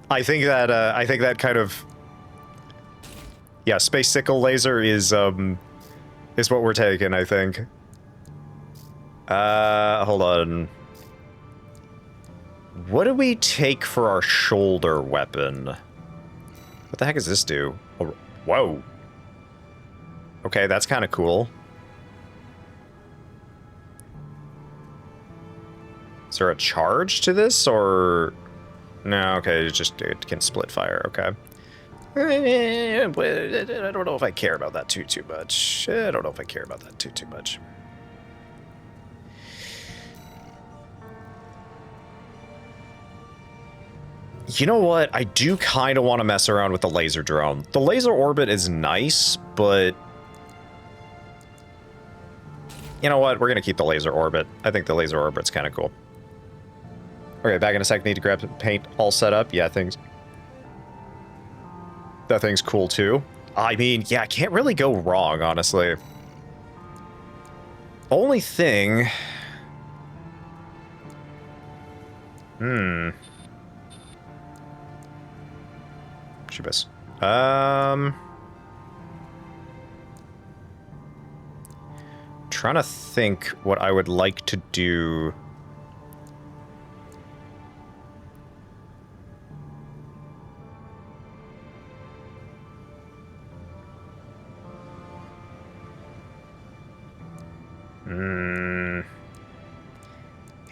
I think that kind of... Yeah, space sickle laser is what we're taking, I think. Hold on. What do we take for our shoulder weapon? What the heck does this do? Oh, whoa. Okay, that's kind of cool. Is there a charge to this, or... No, okay, it can split fire, okay. I don't know if I care about that too much. I don't know if I care about that too much. You know what? I do kind of want to mess around with the laser drone. The laser orbit is nice, but... You know what? We're going to keep the laser orbit. I think the laser orbit's kind of cool. Okay, back in a sec. Need to grab some paint all set up. Yeah, that thing's cool too. I mean, yeah, I can't really go wrong, honestly. Only thing... Shibus. Trying to think what I would like to do.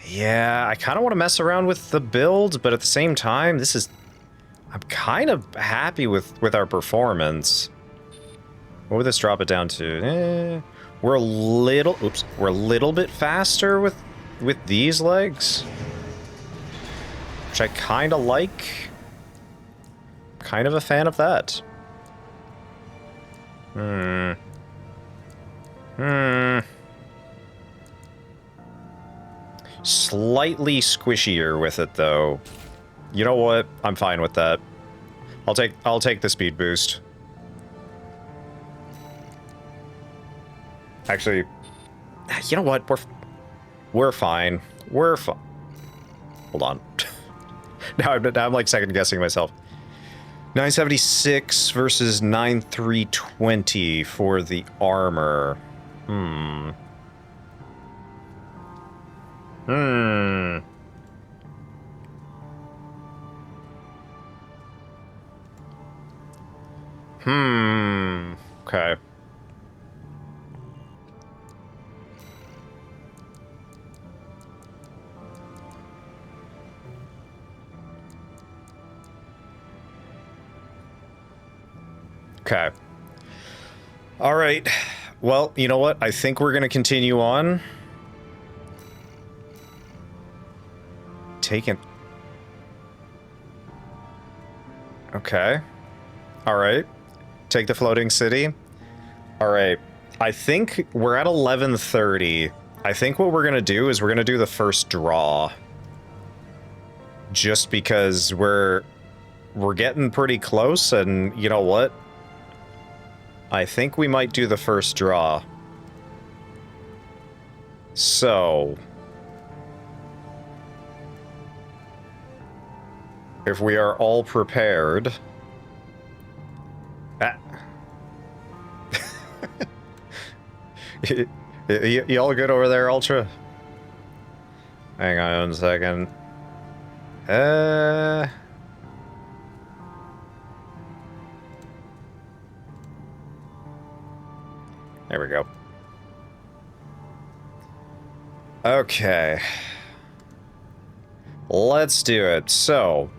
Yeah, I kind of want to mess around with the build, but at the same time, I'm kind of happy with our performance. What would this drop it down to? We're a little bit faster with these legs, which I kind of like. Kind of a fan of that. Slightly squishier with it, though. You know what? I'm fine with that. I'll take the speed boost. Actually, you know what? We're fine. We're fine. Hold on. now I'm like second guessing myself. 976 versus 9320 for the armor. Okay. Okay. All right. Well, you know what? I think we're going to continue on. Taken. Okay. All right. Take the floating city. All right. I think we're at 11:30. I think what we're going to do is we're going to do the first draw. Just because we're getting pretty close, and you know what? I think we might do the first draw. So, if we are all prepared... you all good over there, Ultra? Hang on a second. There we go. Okay. Let's do it. So,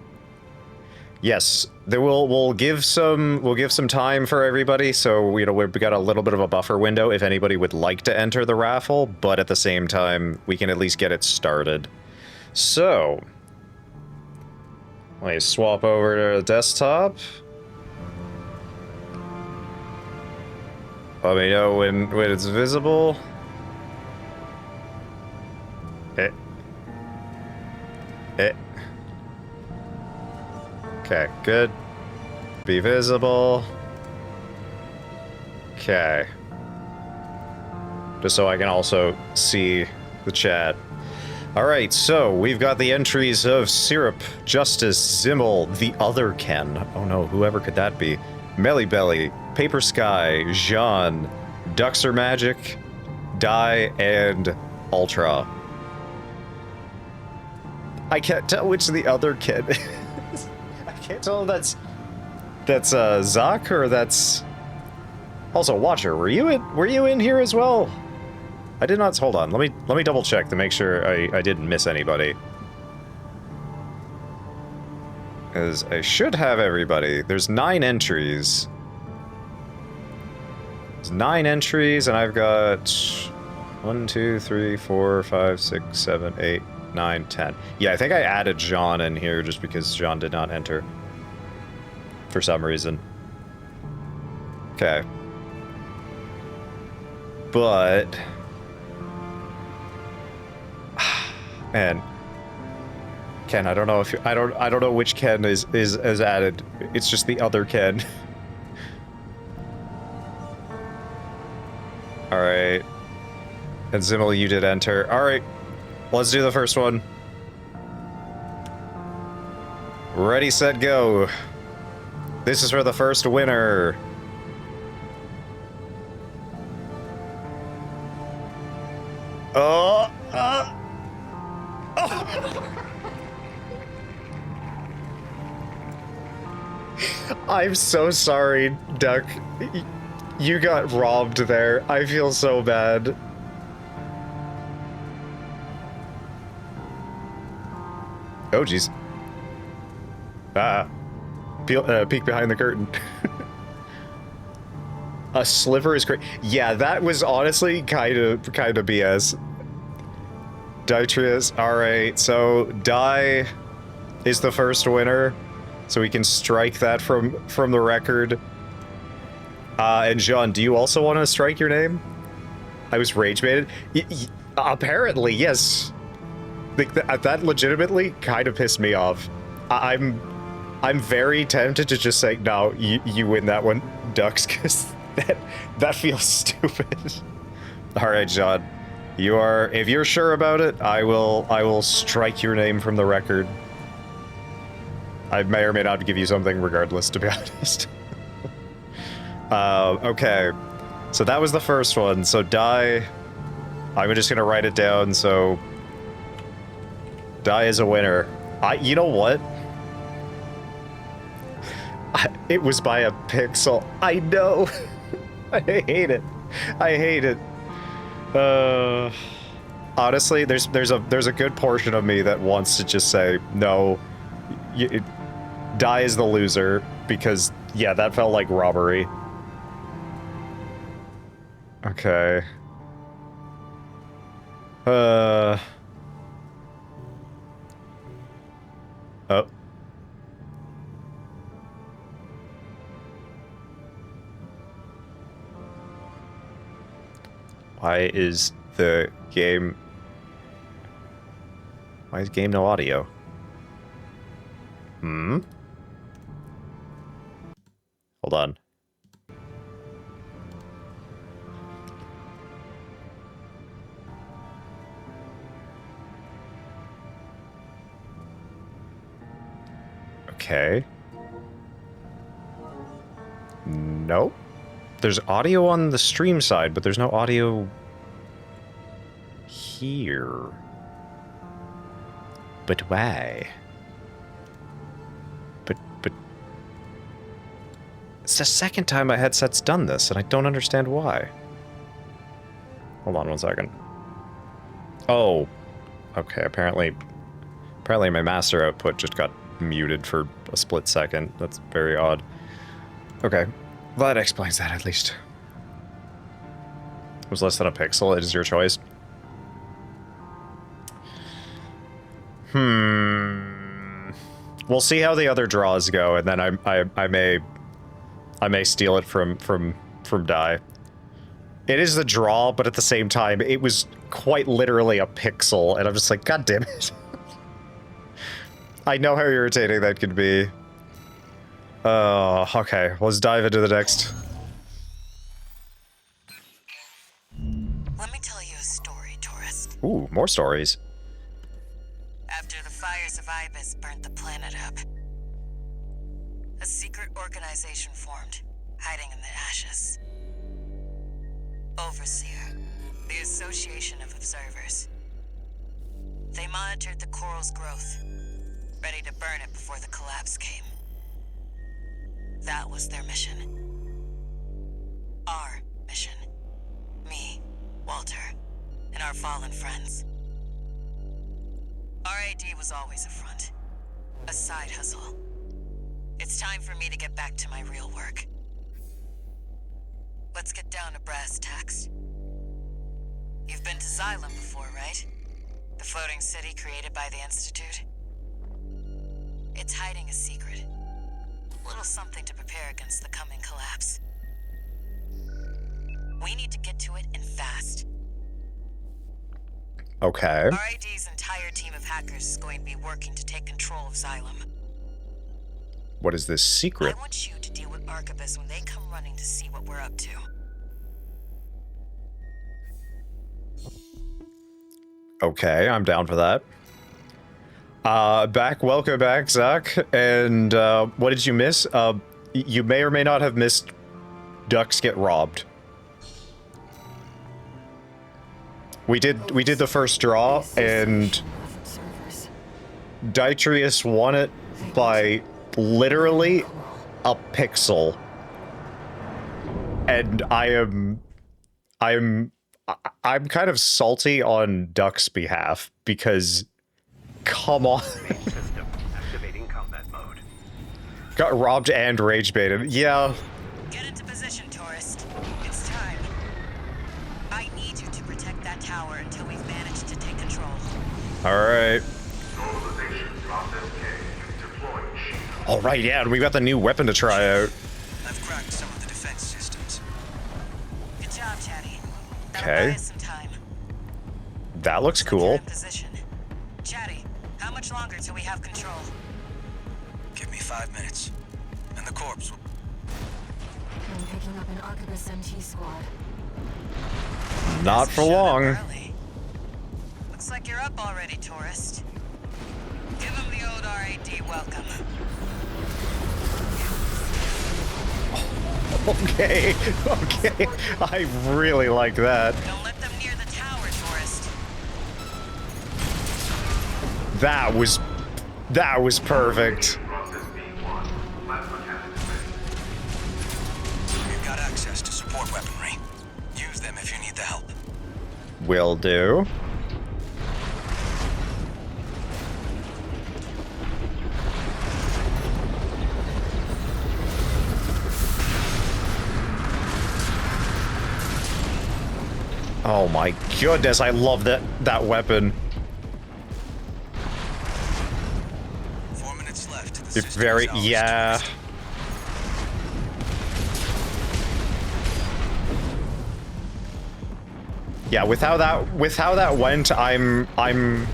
yes, we'll give some time for everybody. So, you know, we've got a little bit of a buffer window if anybody would like to enter the raffle, but at the same time, we can at least get it started. So, let me swap over to the desktop. Let me know when it's visible. Okay, good. Be visible. Okay. Just so I can also see the chat. Alright, so we've got the entries of Syrup, Justice, Zimmel, the other Ken. Oh no, whoever could that be? Mellybelly, Paper Sky, Jean, Duxer Magic, Die, and Ultra. I can't tell which the other Ken is. I can't tell if that's Zach or that's... Also, Watcher, were you in here as well? I did not. Hold on. Let me double check to make sure I didn't miss anybody. Because I should have everybody. There's 9 entries. There's 9 entries, and I've got 1, 2, 3, 4, 5, 6, 7, 8, 9, 10. Yeah, I think I added Jean in here just because Jean did not enter. For some reason. Okay. But... Man, Ken, I don't know if I don't know which Ken is added. It's just the other Ken. All right, and Zimmel, you did enter. All right, let's do the first one. Ready, set, go. This is for the first winner. Oh. I'm so sorry, Duck. You got robbed there. I feel so bad. Oh, jeez. Peek behind the curtain. A sliver is great. Yeah, that was honestly kind of BS. Dytrius. Alright, so Die is the first winner. So we can strike that from the record. And Jean, do you also want to strike your name? I was rage-baited. Apparently, yes. That legitimately kind of pissed me off. I'm very tempted to just say, no, you win that one, Ducks, because that feels stupid. All right, Jean, if you're sure about it, I will strike your name from the record. I may or may not give you something regardless, to be honest. Okay, so that was the first one. So Die, I'm just gonna write it down. So Die is a winner. You know what? It was by a pixel. I know. I hate it. I hate it. Honestly, there's a good portion of me that wants to just say no. Die is the loser because yeah, that felt like robbery. Okay. Oh. Why is game no audio? Hold on. Okay. Nope. There's audio on the stream side, but there's no audio here. But why? But it's the second time my headset's done this, and I don't understand why. Hold on one second. Oh. Okay, apparently my master output just got muted for a split second. That's very odd. Okay. Well, that explains that, at least. It was less than a pixel. It is your choice. We'll see how the other draws go, and then I may steal it from Die. It is the draw, but at the same time, it was quite literally a pixel, and I'm just like, God damn it. I know how irritating that could be. Okay, let's dive into the next. Let me tell you a story, tourist. Ooh, more stories. After the fires of Ibis burnt the planet up, a secret organization formed, hiding in the ashes. Overseer, the Association of Observers. They monitored the coral's growth, ready to burn it before the collapse came. That was their mission. Our mission. Me, Walter, and our fallen friends. RAD was always a front. A side hustle. It's time for me to get back to my real work. Let's get down to brass tacks. You've been to Xylem before, right? The floating city created by the Institute? It's hiding a secret. A little something to prepare against the coming collapse. We need to get to it, and fast. Okay. RID's entire team of hackers is going to be working to take control of Xylem. What is this secret? I want you to deal with Arquebus when they come running to see what we're up to. Okay, I'm down for that. Welcome back, Zach. And, what did you miss? You may or may not have missed ducks get robbed. We did the first draw, and Detrius won it by literally a pixel. And I'm kind of salty on Duck's behalf, because come on. System activating combat mode. Got robbed and rage baited. Yeah. Get into position, tourist. It's time. I need you to protect that tower until we've managed to take control. Alright. Normalization process K. Deploying shield. Alright, yeah, and we got the new weapon to try out. I've cracked some of the defense systems. Good job, Chatty. That'll Okay. buy us some time. That looks You're cool. in position. Chatty, how much longer till we have control? Give me 5 minutes, and the corpse will... I'm picking up an Arquebus MT squad. Not for long. Early. Looks like you're up already, tourist. Give him the old RAD welcome. Okay, okay. I really like that. Don't let them near the tower, tourist. That was perfect. Process B1. Plasma cannon ready. We've got access to support weaponry. Use them if you need the help. Will do. Oh my goodness, I love that weapon. 4 minutes left. The It's system very, is ours, yeah. tourist. Yeah, with how that went, I'm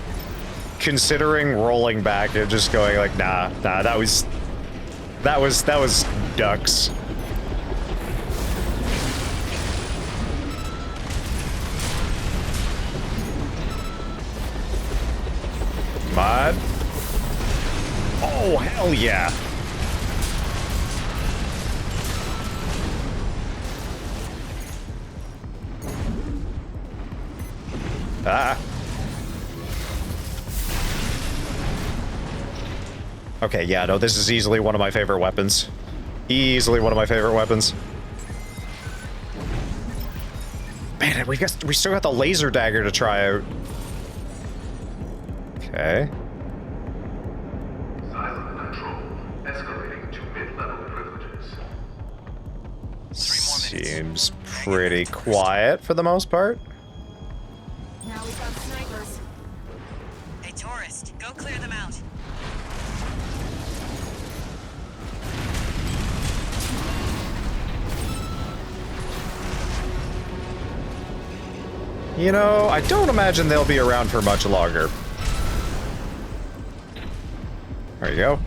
considering rolling back and just going like, nah, that was ducks. Mod. Oh, hell yeah. Ah. Okay, yeah, no, this is easily one of my favorite weapons. Easily one of my favorite weapons. Man, we still got the laser dagger to try out. Okay. Silent control. Escalating to mid-level privileges. Seems pretty quiet for the most part. Now we've got snipers. Hey, tourist, go clear them out. You know, I don't imagine they'll be around for much longer. There you go.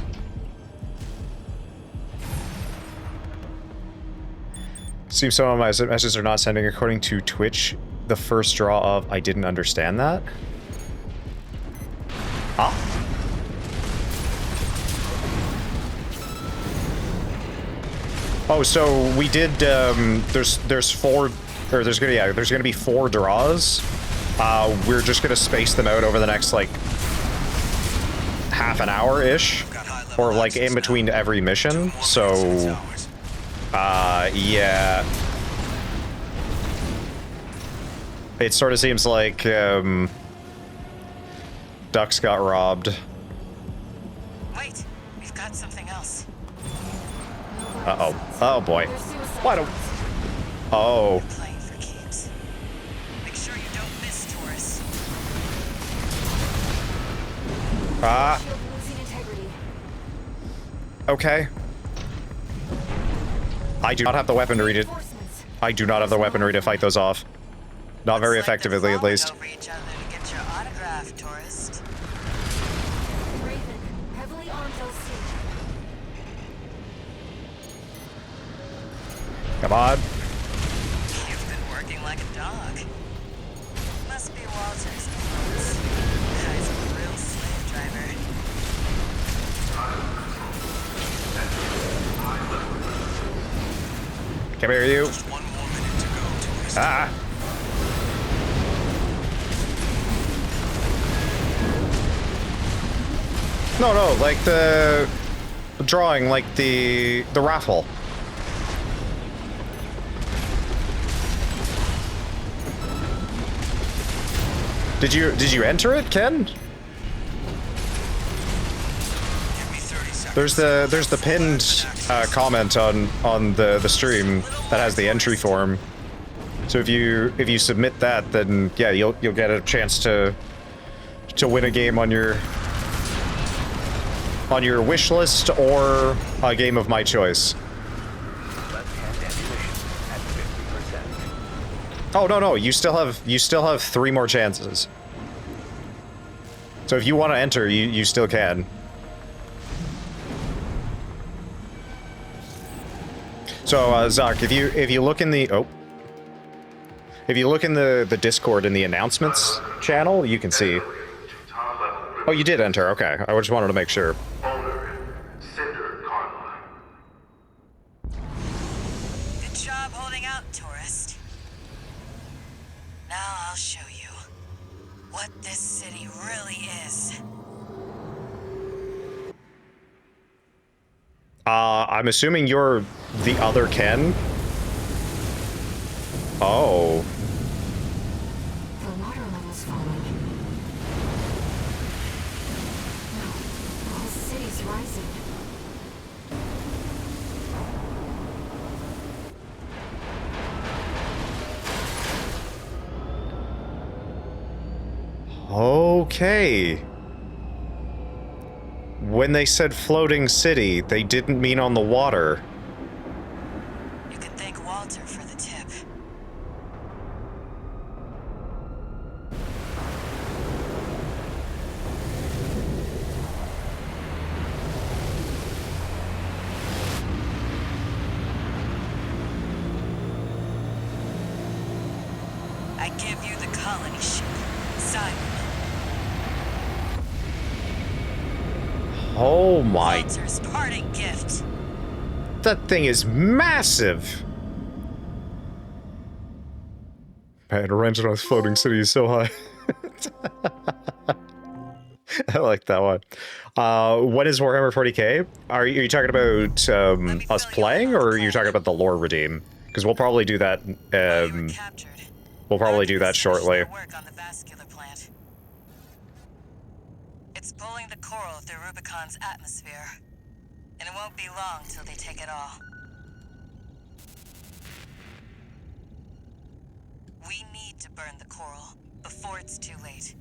Seems some of my messages are not sending according to Twitch. The first draw of I didn't understand that. Ah. Oh, so we did. There's four, or there's gonna be 4 draws. We're just gonna space them out over the next like half an hour ish, or like in between every mission. So, yeah. It sort of seems like Ducks got robbed. Wait, we've got something else. Uh-oh. Oh, boy. Why don't... Oh. Playing for keeps. Make sure you don't miss, tourists. Ah. Okay. I do not have the weaponry to... I do not have the weaponry to fight those off. Not very effectively, at least. Over each other to get your autograph, tourist. Raven, heavily armed LC. Come on. You've been working like a dog. Must be Walter's influence. Guy's a real slave driver. Come here, you. Just 1 more minute to go, tourist. Ah. No, like the drawing, like the raffle. Did you enter it, Ken? Give me 30 seconds. There's the pinned comment on the stream that has the entry form. So if you submit that, then yeah, you'll get a chance to win a game on your wish list or a game of my choice. Left-hand ammunition at 50%. Oh no, you still have 3 more chances. So if you want to enter, you still can. So Zach, if you look in the the Discord in the announcements channel, you can see. Oh, you did enter. Okay, I just wanted to make sure. Good job holding out, tourist. Now I'll show you what this city really is. I'm assuming you're the other Ken. Oh. The water level's falling. No, the whole city's rising. Okay. When they said floating city, they didn't mean on the water. You can thank Walter for the tip. I give you the colony ship, Simon. Oh my... Walter's parting gift. That thing is massive! Man, a rent on a floating city is so high. I like that one. What is Warhammer 40k? Are you talking about us playing, or are you talking about the lore redeem? Because we'll probably do that. We'll probably do that shortly. Work on the vascular plant. pulling the coral through Rubicon's atmosphere. And it won't be long till they take it all. We need to burn the coral before it's too late.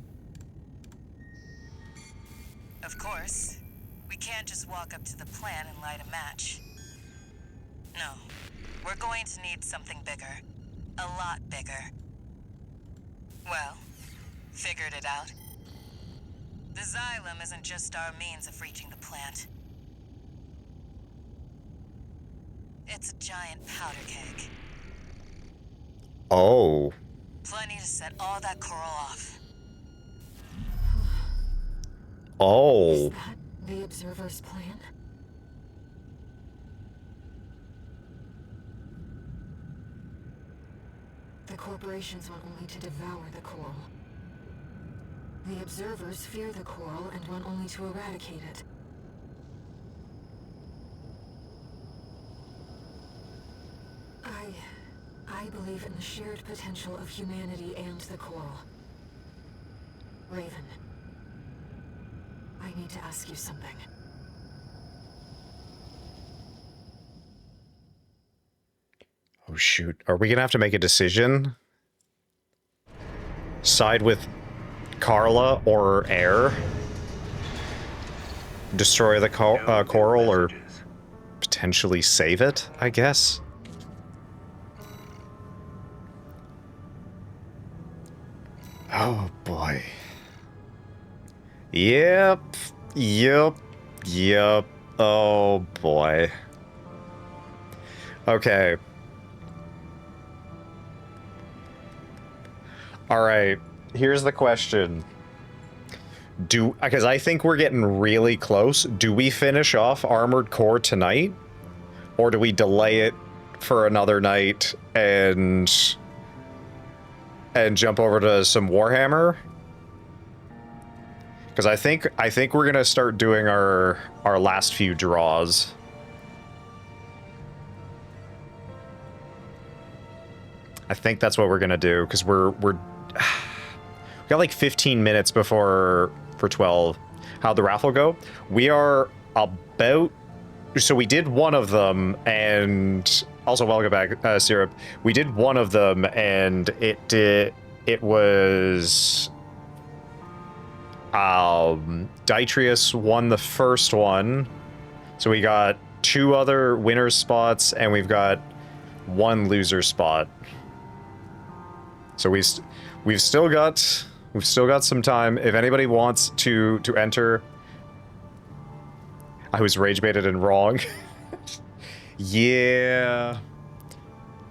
Of course, we can't just walk up to the plant and light a match. No, we're going to need something bigger. A lot bigger. Well, figured it out. The xylem isn't just our means of reaching the plant. It's a giant powder keg. Oh. Plenty to set all that coral off. Oh. Is that the Observer's plan? The corporations want only to devour the coral. The Observers fear the coral and want only to eradicate it. I believe in the shared potential of humanity and the coral. Raven, I need to ask you something. Oh shoot. Are we gonna have to make a decision? Side with Carla or Air? Destroy the coral or potentially save it, I guess? Oh boy. Yep. Oh boy. Okay. Alright, here's the question. Because I think we're getting really close. Do we finish off Armored Core tonight? Or do we delay it for another night and jump over to some Warhammer? Because I think we're gonna start doing our last few draws. I think that's what we're gonna do, because we got like 15 minutes before for 12. How'd the raffle go? We are about, so we did one of them, and also welcome back, Syrup. We did one of them, and it was Dytrius won the first one, so we got 2 other winner spots, and we've got 1 loser spot. So we've still got some time. If anybody wants to enter, I was rage baited and wrong. Yeah.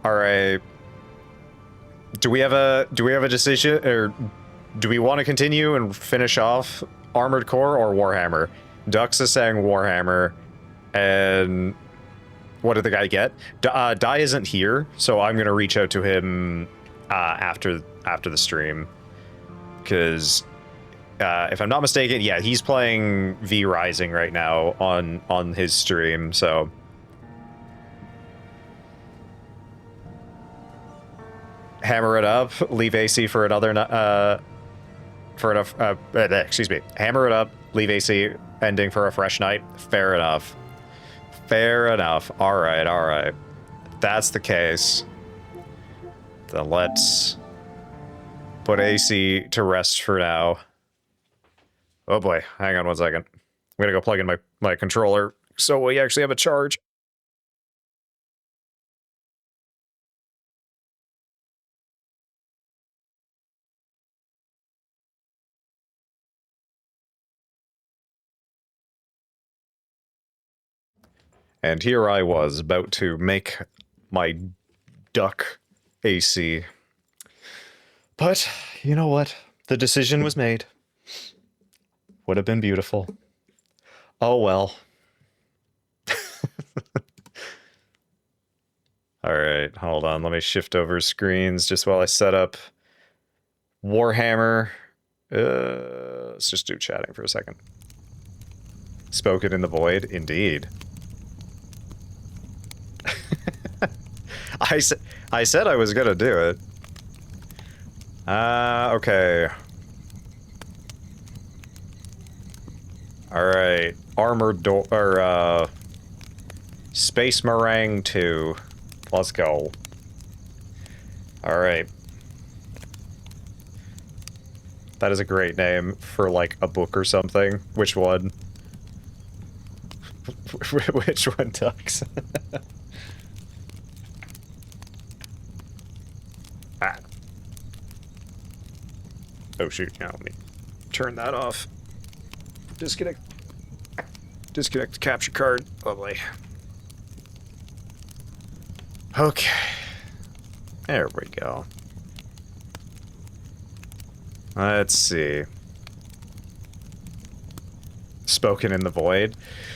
All right. Do we have a decision, or do we want to continue and finish off Armored Core or Warhammer? Dux is saying Warhammer, and what did the guy get? Die isn't here, so I'm gonna reach out to him after the stream, because if I'm not mistaken, yeah, he's playing V Rising right now on his stream. So hammer it up, leave AC for another excuse me, hammer it up, leave AC ending for a fresh night. Fair enough. All right. That's the case. Then let's put AC to rest for now. Oh boy, hang on one second. I'm gonna go plug in my controller so we actually have a charge. And here I was about to make my duck AC. But, you know what? The decision was made. Would have been beautiful. Oh well. Alright, hold on. Let me shift over screens just while I set up Warhammer. Let's just do chatting for a second. Spoken in the void, indeed. I said I was gonna do it. Okay. Alright. Armored door, or, Space Meringue 2. Let's go. Alright. That is a great name for, like, a book or something. Which one? Which one, Tux? Ah. Oh, shoot. Now, let me turn that off. Disconnect the capture card. Lovely. Okay. There we go. Let's see. Spoken in the Void.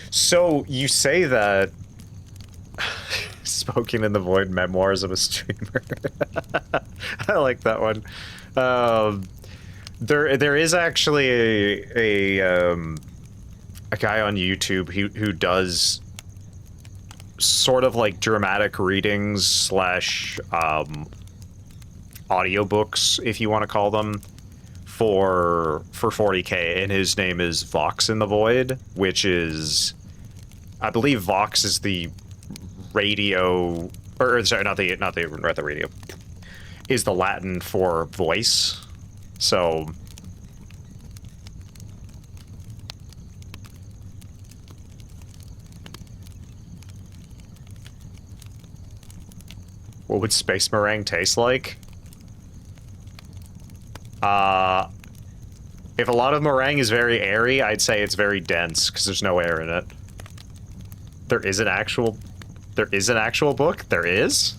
So, you say that... Spoken in the Void, Memoirs of a Streamer. I like that one. There is actually a guy on YouTube who does sort of like dramatic readings slash audiobooks, if you want to call them, for 40K, and his name is Vox in the Void, which is, I believe Vox is the radio, or sorry, not the radio, is the Latin for voice. So what would Space Meringue taste like? If a lot of meringue is very airy, I'd say it's very dense, because there's no air in it. There is an actual book? There is?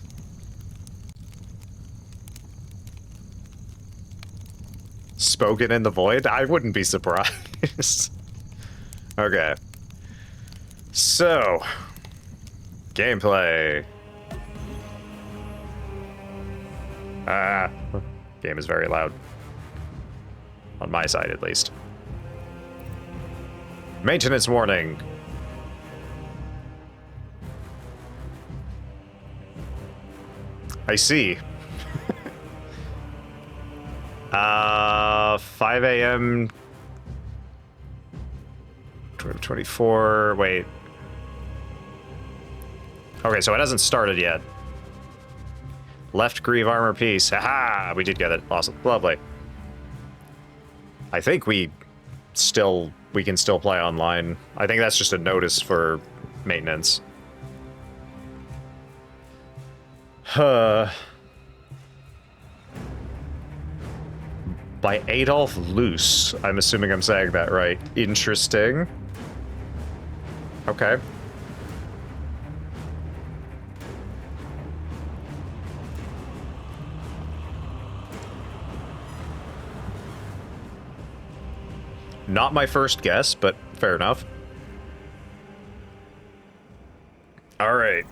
Spoken in the Void? I wouldn't be surprised. Okay. So, gameplay. Game is very loud. On my side, at least. Maintenance warning. I see. 5 a.m. 12:24. Wait. Okay, so it hasn't started yet. Left Grieve armor piece. Haha! We did get it. Awesome. Lovely. I think we can still play online. I think that's just a notice for maintenance. By Adolf Loos. I'm assuming I'm saying that right. Interesting. Okay. Not my first guess, but fair enough. All right.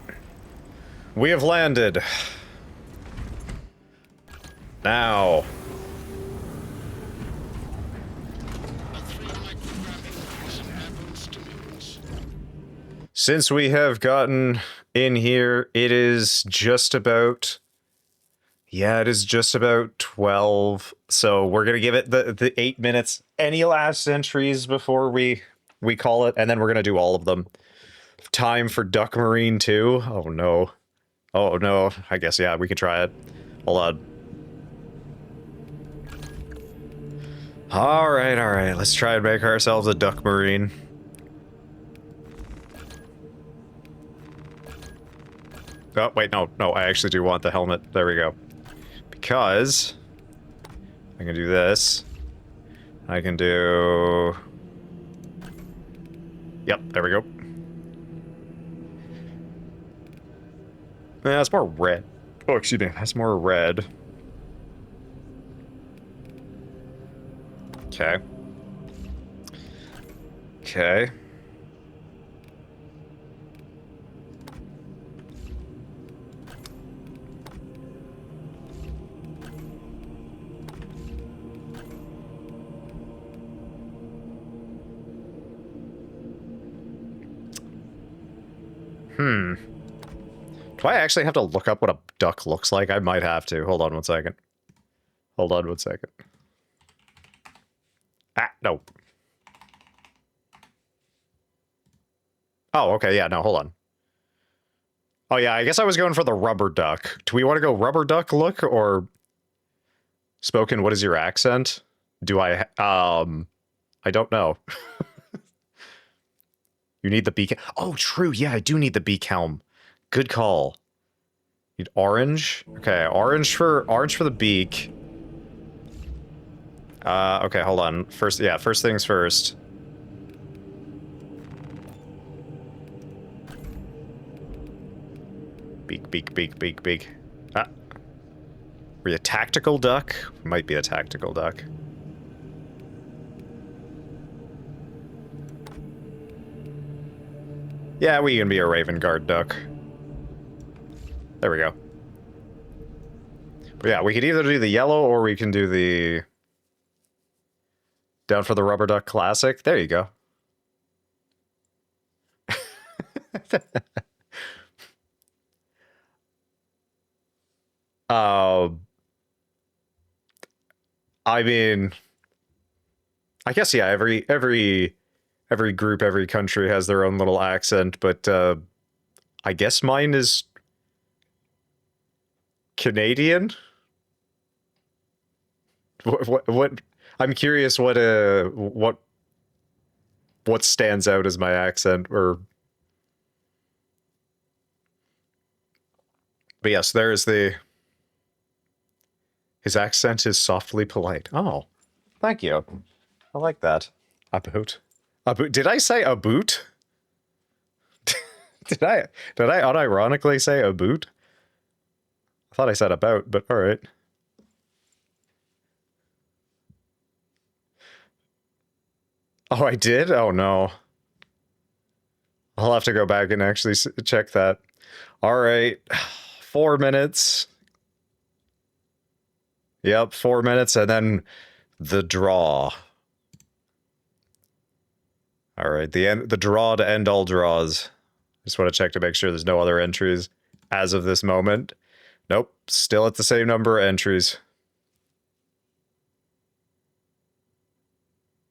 We have landed. Now. Since we have gotten in here, it is just about... Yeah, it is just about 12. So we're going to give it the 8 minutes. Any last entries before we call it? And then we're going to do all of them. Time for Duck Marine 2. Oh, no. Oh, no. I guess, yeah, we could try it. Hold on. All right. Let's try and make ourselves a Duck Marine. Oh, wait, no, I actually do want the helmet. There we go. Because I can do this. I can do... Yep, there we go. Yeah, that's more red. Oh, excuse me, that's more red. Okay. Okay. Do I actually have to look up what a duck looks like? I might have to. Hold on one second. Hold on one second. Ah, no. Oh, okay, yeah, no, hold on. Oh, yeah, I guess I was going for the rubber duck. Do we want to go rubber duck look or... Spoken, what is your accent? Do I don't know. You need the beak... Oh, true, yeah, I do need the beak helm. Good call. Need orange? Okay, orange for the beak. Okay, hold on. First things first. Beak. Ah. Are we a tactical duck? Might be a tactical duck. Yeah, we can be a Raven Guard duck. There we go. But yeah, we could either do the yellow or we can do the... Down for the rubber duck classic. There you go. I mean, I guess yeah. Every group, every country has their own little accent, but I guess mine is Canadian. What? I'm curious. What stands out as my accent, or? But yes, there is the... His accent is softly polite. Oh, thank you. I like that. A boot. Did I say a boot? Did I unironically say a boot? I thought I said about, but all right. Oh, I did? Oh no. I'll have to go back and actually check that. All right. 4 minutes. Yep, 4 minutes, and then the draw. All right, the draw to end all draws. Just want to check to make sure there's no other entries as of this moment. Nope, still at the same number of entries.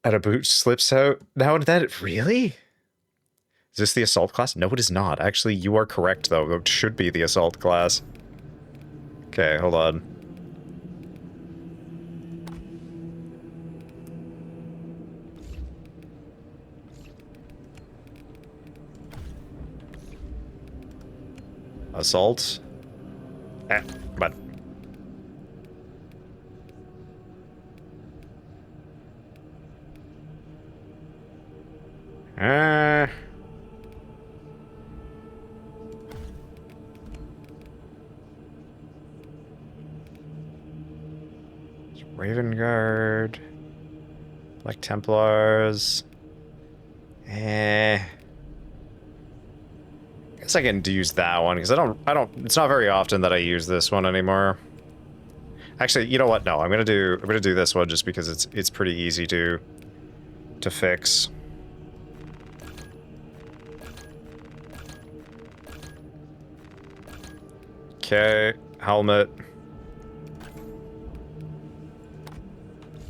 And a boot slips out. Now that really? Is this the assault class? No, it is not. Actually, you are correct, though. It should be the assault class. Okay, hold on. Assault. But... Raven Guard. Black Templars. I guess I can use that one, because it's not very often that I use this one anymore. Actually, you know what? No, I'm gonna do this one just because it's pretty easy to fix. Okay, helmet.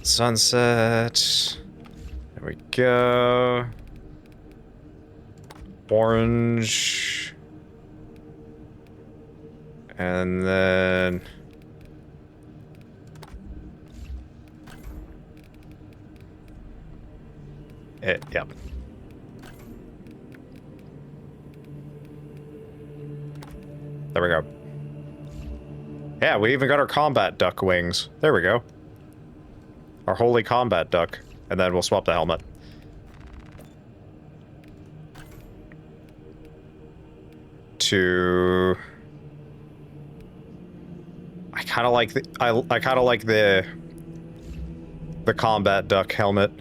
Sunset. There we go. Orange. And then... Yep. There we go. Yeah, we even got our combat duck wings. There we go. Our holy combat duck. And then we'll swap the helmet. To... I kind of like the... I kind of like the combat duck helmet.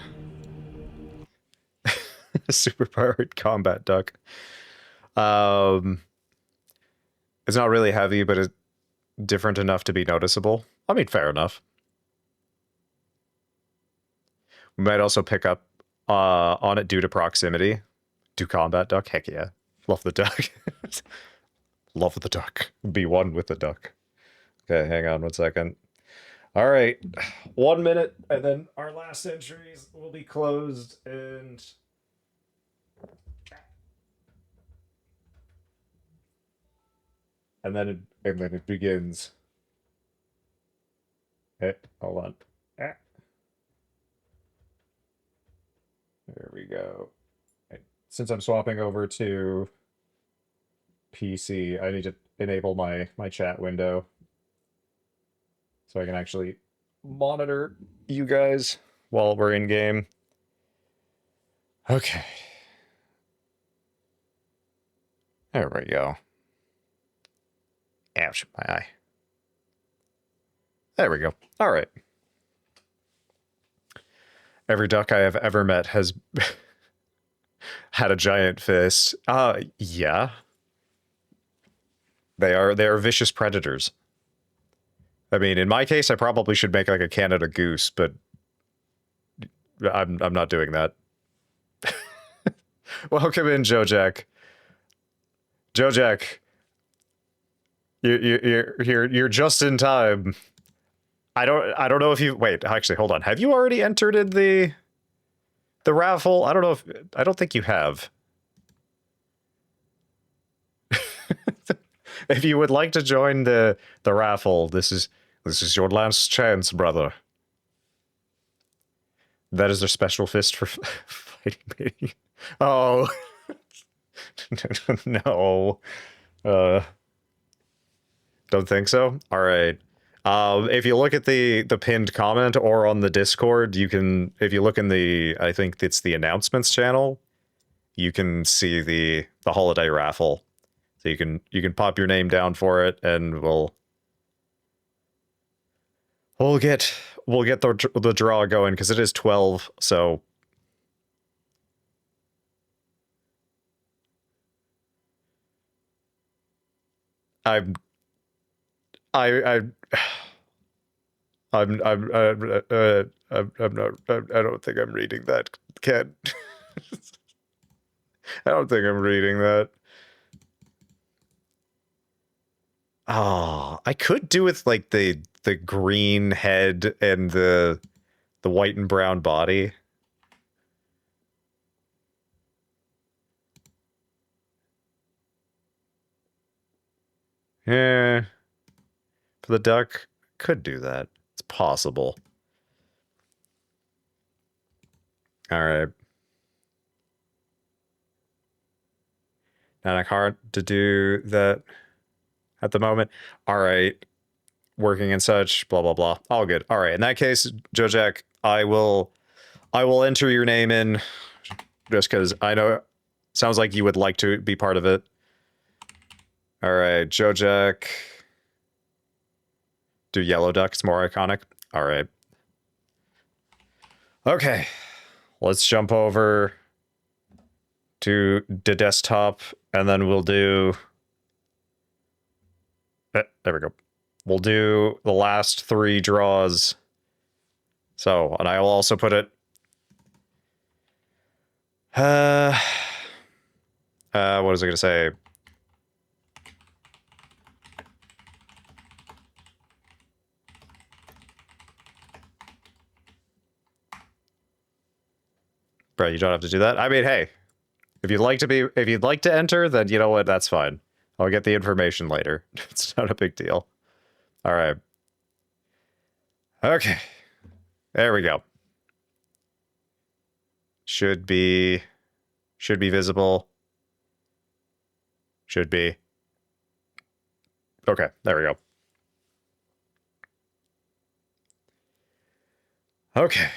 Superpowered combat duck. It's not really heavy, but it's different enough to be noticeable. I mean, fair enough. We might also pick up on it due to proximity. Do combat duck? Heck yeah. Love the duck. Love the duck. Be one with the duck. Okay, hang on 1 second. All right. 1 minute, and then our last entries will be closed, and... and then it begins. Hey, hold on. Ah. There we go. Since I'm swapping over to PC, I need to enable my chat window so I can actually monitor you guys while we're in game. Okay. There we go. Ouch, my eye. There we go. All right. Every duck I have ever met has had a giant fist. Yeah. They are vicious predators. I mean, in my case, I probably should make like a Canada goose, but I'm not doing that. Welcome in, Jojack. Jojack, you're just in time. I don't know if you wait. Actually, hold on. Have you already entered in the raffle? I don't know I don't think you have. If you would like to join the raffle, this is your last chance, brother. That is their special fist for fighting baby. Oh. No. Don't think so? All right. If you look at the pinned comment or on the Discord, you can, if you look in the, I think it's the announcements channel, you can see the holiday raffle. So you can pop your name down for it, and we'll get the draw going, because it is 12. So I'm not. I don't think I'm reading that, Ken. I don't think I'm reading that. Oh, I could do with like the green head and the white and brown body. Yeah. For the duck, could do that. It's possible. All right. Not hard to do that at the moment. All right. Working and such, blah, blah, blah. All good. All right. In that case, Jojack, I will enter your name in just because I know it sounds like you would like to be part of it. All right. Jojack. Do yellow duck. It's more iconic. All right. Okay. Let's jump over to the desktop, and then we'll do... there we go. We'll do the last 3 draws. So, and I will also put it... what was I going to say? Bro, you don't have to do that. I mean, hey, if you'd like to enter, then you know what, that's fine. I'll get the information later. It's not a big deal. All right. Okay. There we go. Should be visible. Should be. Okay, there we go. Okay.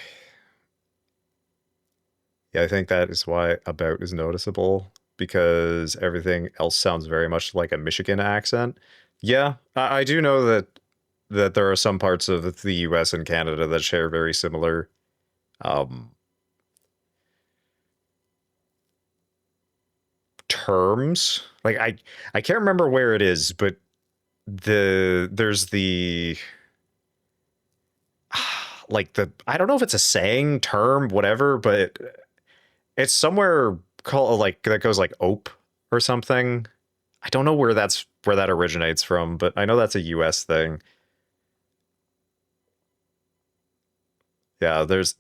Yeah, I think that is why about is noticeable, because everything else sounds very much like a Michigan accent. Yeah, I do know that there are some parts of the US and Canada that share very similar terms. Like I can't remember where it is, but there's the like I don't know if it's a saying, term, whatever, but it's somewhere called like that goes like ope or something. I don't know where that originates from, but I know that's a US thing. Yeah, there's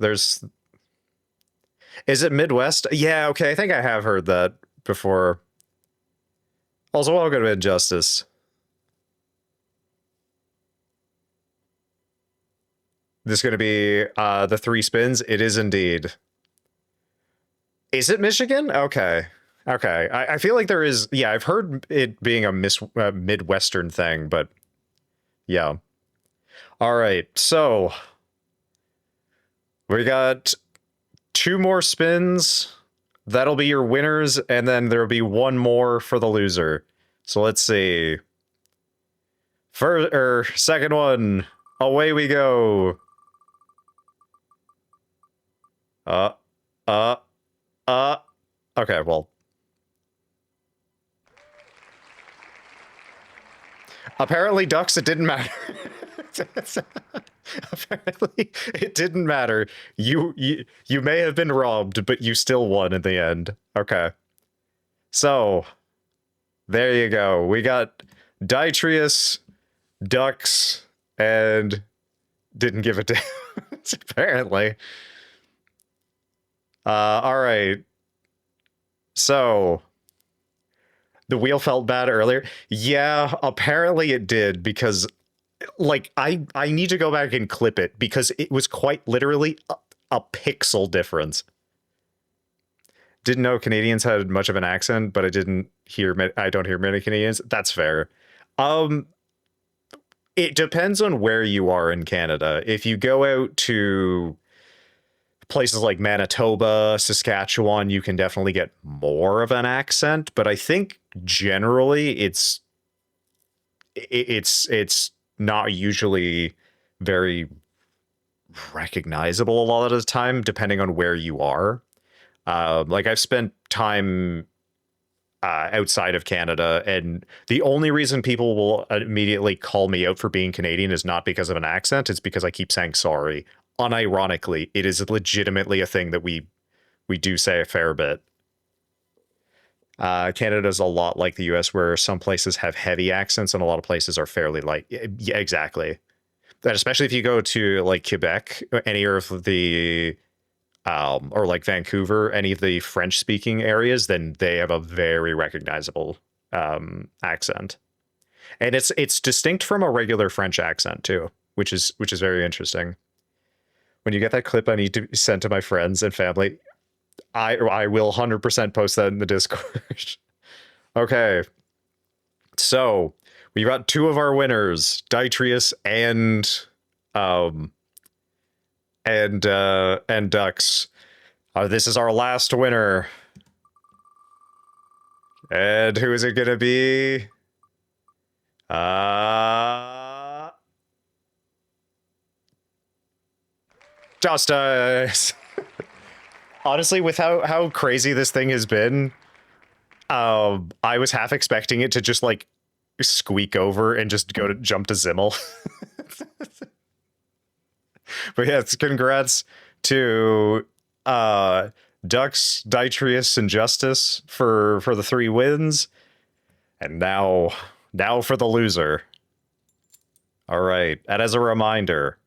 is it Midwest? Yeah, okay, I think I have heard that before. Also, welcome to Injustice. This is going to be the 3 spins. It is indeed. Is it Michigan? Okay. Okay. I feel like there is. Yeah, I've heard it being a Midwestern thing, but yeah. All right. So we got 2 more spins. That'll be your winners, and then there'll be 1 more for the loser. So let's see. Second one. Away we go. Okay, well. Apparently, Ducks, it didn't matter. Apparently, it didn't matter. You may have been robbed, but you still won in the end. Okay. So, there you go. We got Dytrius, Ducks, and didn't give a damn. Apparently. All right. So, the wheel felt bad earlier. Yeah, apparently it did, because like I need to go back and clip it, because it was quite literally a pixel difference. Didn't know Canadians had much of an accent, but I don't hear many Canadians. That's fair. It depends on where you are in Canada. If you go out to places like Manitoba, Saskatchewan, you can definitely get more of an accent, but I think generally it's not usually very recognizable a lot of the time, depending on where you are. Like I've spent time outside of Canada, and the only reason people will immediately call me out for being Canadian is not because of an accent, it's because I keep saying sorry. Unironically, it is legitimately a thing that we do say a fair bit. Canada's a lot like the US, where some places have heavy accents and a lot of places are fairly light. Yeah, exactly. That especially if you go to like Quebec, any of the or like Vancouver, any of the French speaking areas, then they have a very recognizable accent. And it's distinct from a regular French accent too, which is very interesting. When you get that clip, I need to send to my friends and family. I will 100% post that in the Discord. Okay. So, we got 2 of our winners, Dytrius and Ducks. This is our last winner. And who is it gonna be? Justice. Honestly, with how crazy this thing has been, I was half expecting it to just like squeak over and just jump to Zimmel. But yeah, congrats to Ducks, Dytrius, and Justice for the 3 wins. And now for the loser. All right, and as a reminder,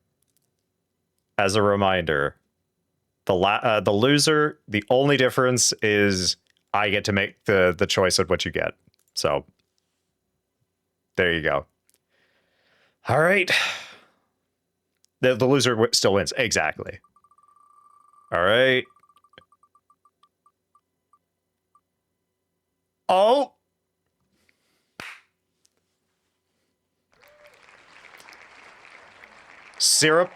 the loser, the only difference is I get to make the choice of what you get. So there you go. All right. The loser still wins. Exactly. All right. Oh. Syrup.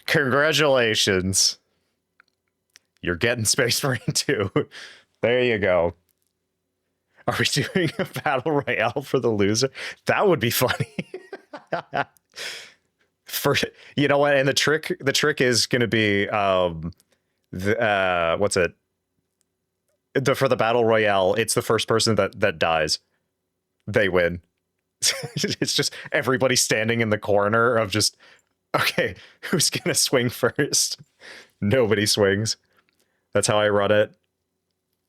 Congratulations. You're getting Space Marine 2. There you go. Are we doing a battle royale for the loser? That would be funny. You know what? And the trick is going to be what's it? For the battle royale, it's the first person that dies. They win. It's just everybody standing in the corner of just, okay, who's going to swing first? Nobody swings. That's how I run it.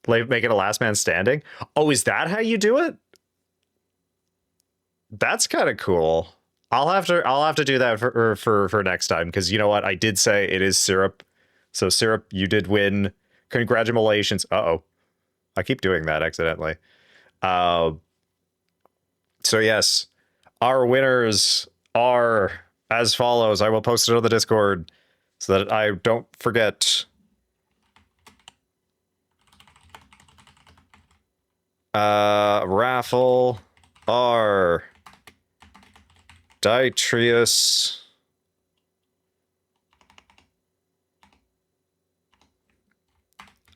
Like, make it a last man standing. Oh, is that how you do it? That's kind of cool. I'll have to do that for next time, because you know what? I did say it is Syrup. So Syrup, you did win. Congratulations. Uh-oh. I keep doing that accidentally. So yes, our winners are as follows. I will post it on the Discord so that I don't forget. Raffle R Dytrius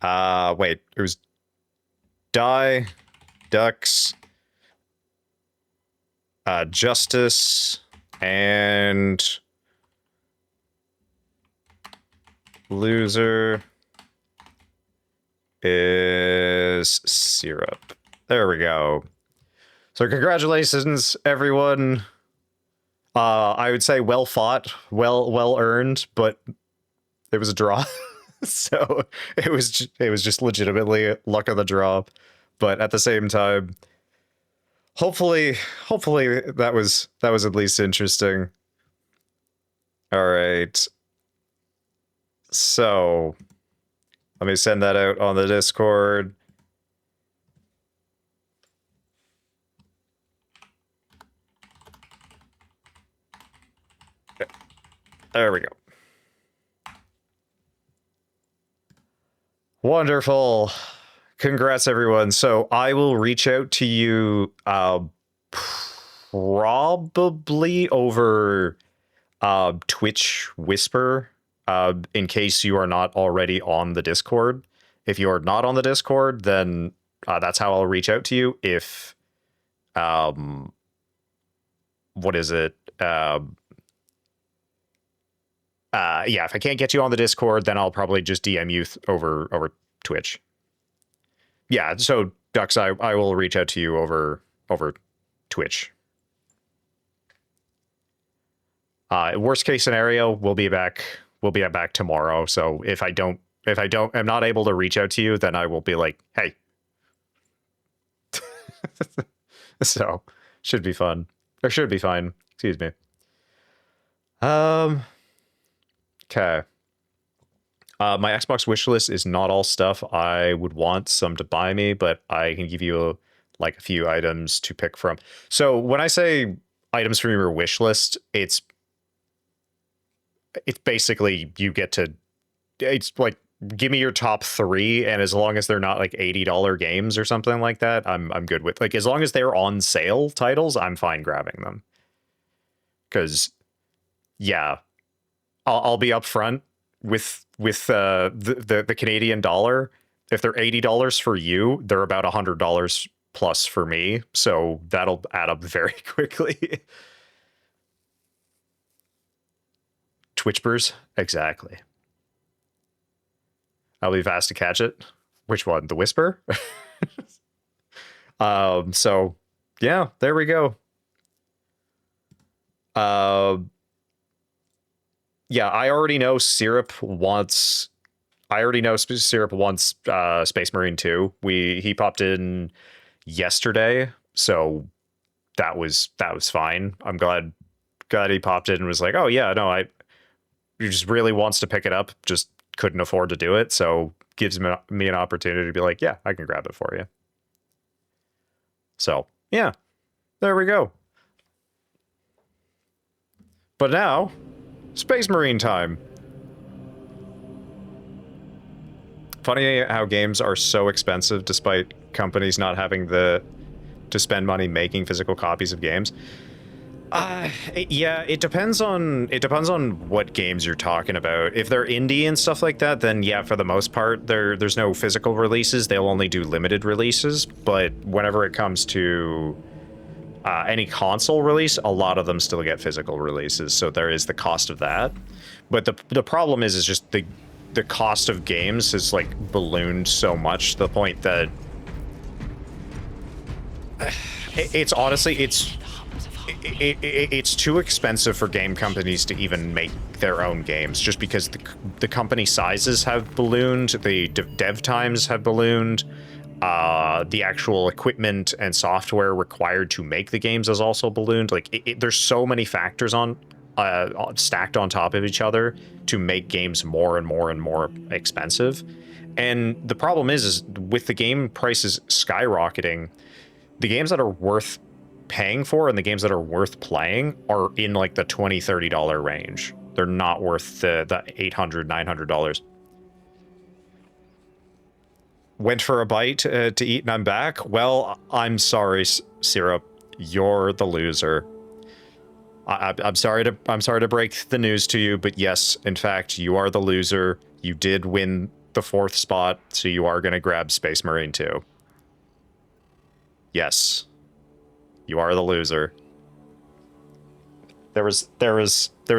wait, it was Dux Justice and loser is Syrup. There we go. So congratulations, everyone. I would say well fought, well earned, but it was a draw. So it was just legitimately luck of the draw. But at the same time, hopefully that was at least interesting. All right. So let me send that out on the Discord. There we go. Wonderful. Congrats, everyone. So I will reach out to you probably over Twitch Whisper in case you are not already on the Discord. If you are not on the Discord, then that's how I'll reach out to you. If what is it? Yeah, if I can't get you on the Discord, then I'll probably just DM you over Twitch. Yeah, so Dux, I will reach out to you over Twitch. Worst case scenario, we'll be back tomorrow. So if I'm not able to reach out to you, then I will be like, hey. So should be fun. Or should be fine. Excuse me. Okay. My Xbox wish list is not all stuff I would want some to buy me, but I can give you a few items to pick from. So when I say items from your wish list, it's basically you get to, it's like, give me your top 3, and as long as they're not like $80 games or something like that, I'm good with. Like, as long as they're on sale titles, I'm fine grabbing them. Because, yeah, I'll be upfront with the Canadian dollar. If they're $80 for you, they're about $100 plus for me. So that'll add up very quickly. Twitchbers, exactly. I'll be fast to catch it. Which one? The Whisper? So yeah, there we go. Yeah, I already know Syrup wants Space Marine 2. He popped in yesterday, so that was fine. I'm glad he popped in and was like, "Oh yeah, no, he just really wants to pick it up, just couldn't afford to do it." So gives me an opportunity to be like, "Yeah, I can grab it for you." So, yeah. There we go. But now, Space Marine time. Funny how games are so expensive despite companies not having to spend money making physical copies of games. Yeah, it depends on what games you're talking about. If they're indie and stuff like that, then yeah, for the most part, there's no physical releases. They'll only do limited releases. But whenever it comes to any console release, a lot of them still get physical releases. So there is the cost of that. But the problem is just the cost of games has like ballooned so much to the point that it's honestly it's too expensive for game companies to even make their own games, just because the company sizes have ballooned, the dev times have ballooned, the actual equipment and software required to make the games has also ballooned. Like there's so many factors stacked on top of each other to make games more and more and more expensive. And the problem is with the game prices skyrocketing, the games that are worth paying for and the games that are worth playing are in like the $20-$30 range. They're not worth the $800-$900. Went for a bite to eat and I'm back. Well, I'm sorry, Syrup. You're the loser. I'm sorry to break the news to you, but yes, in fact, you are the loser. You did win the 4th spot, so you are going to grab Space Marine 2. Yes. You are the loser. There was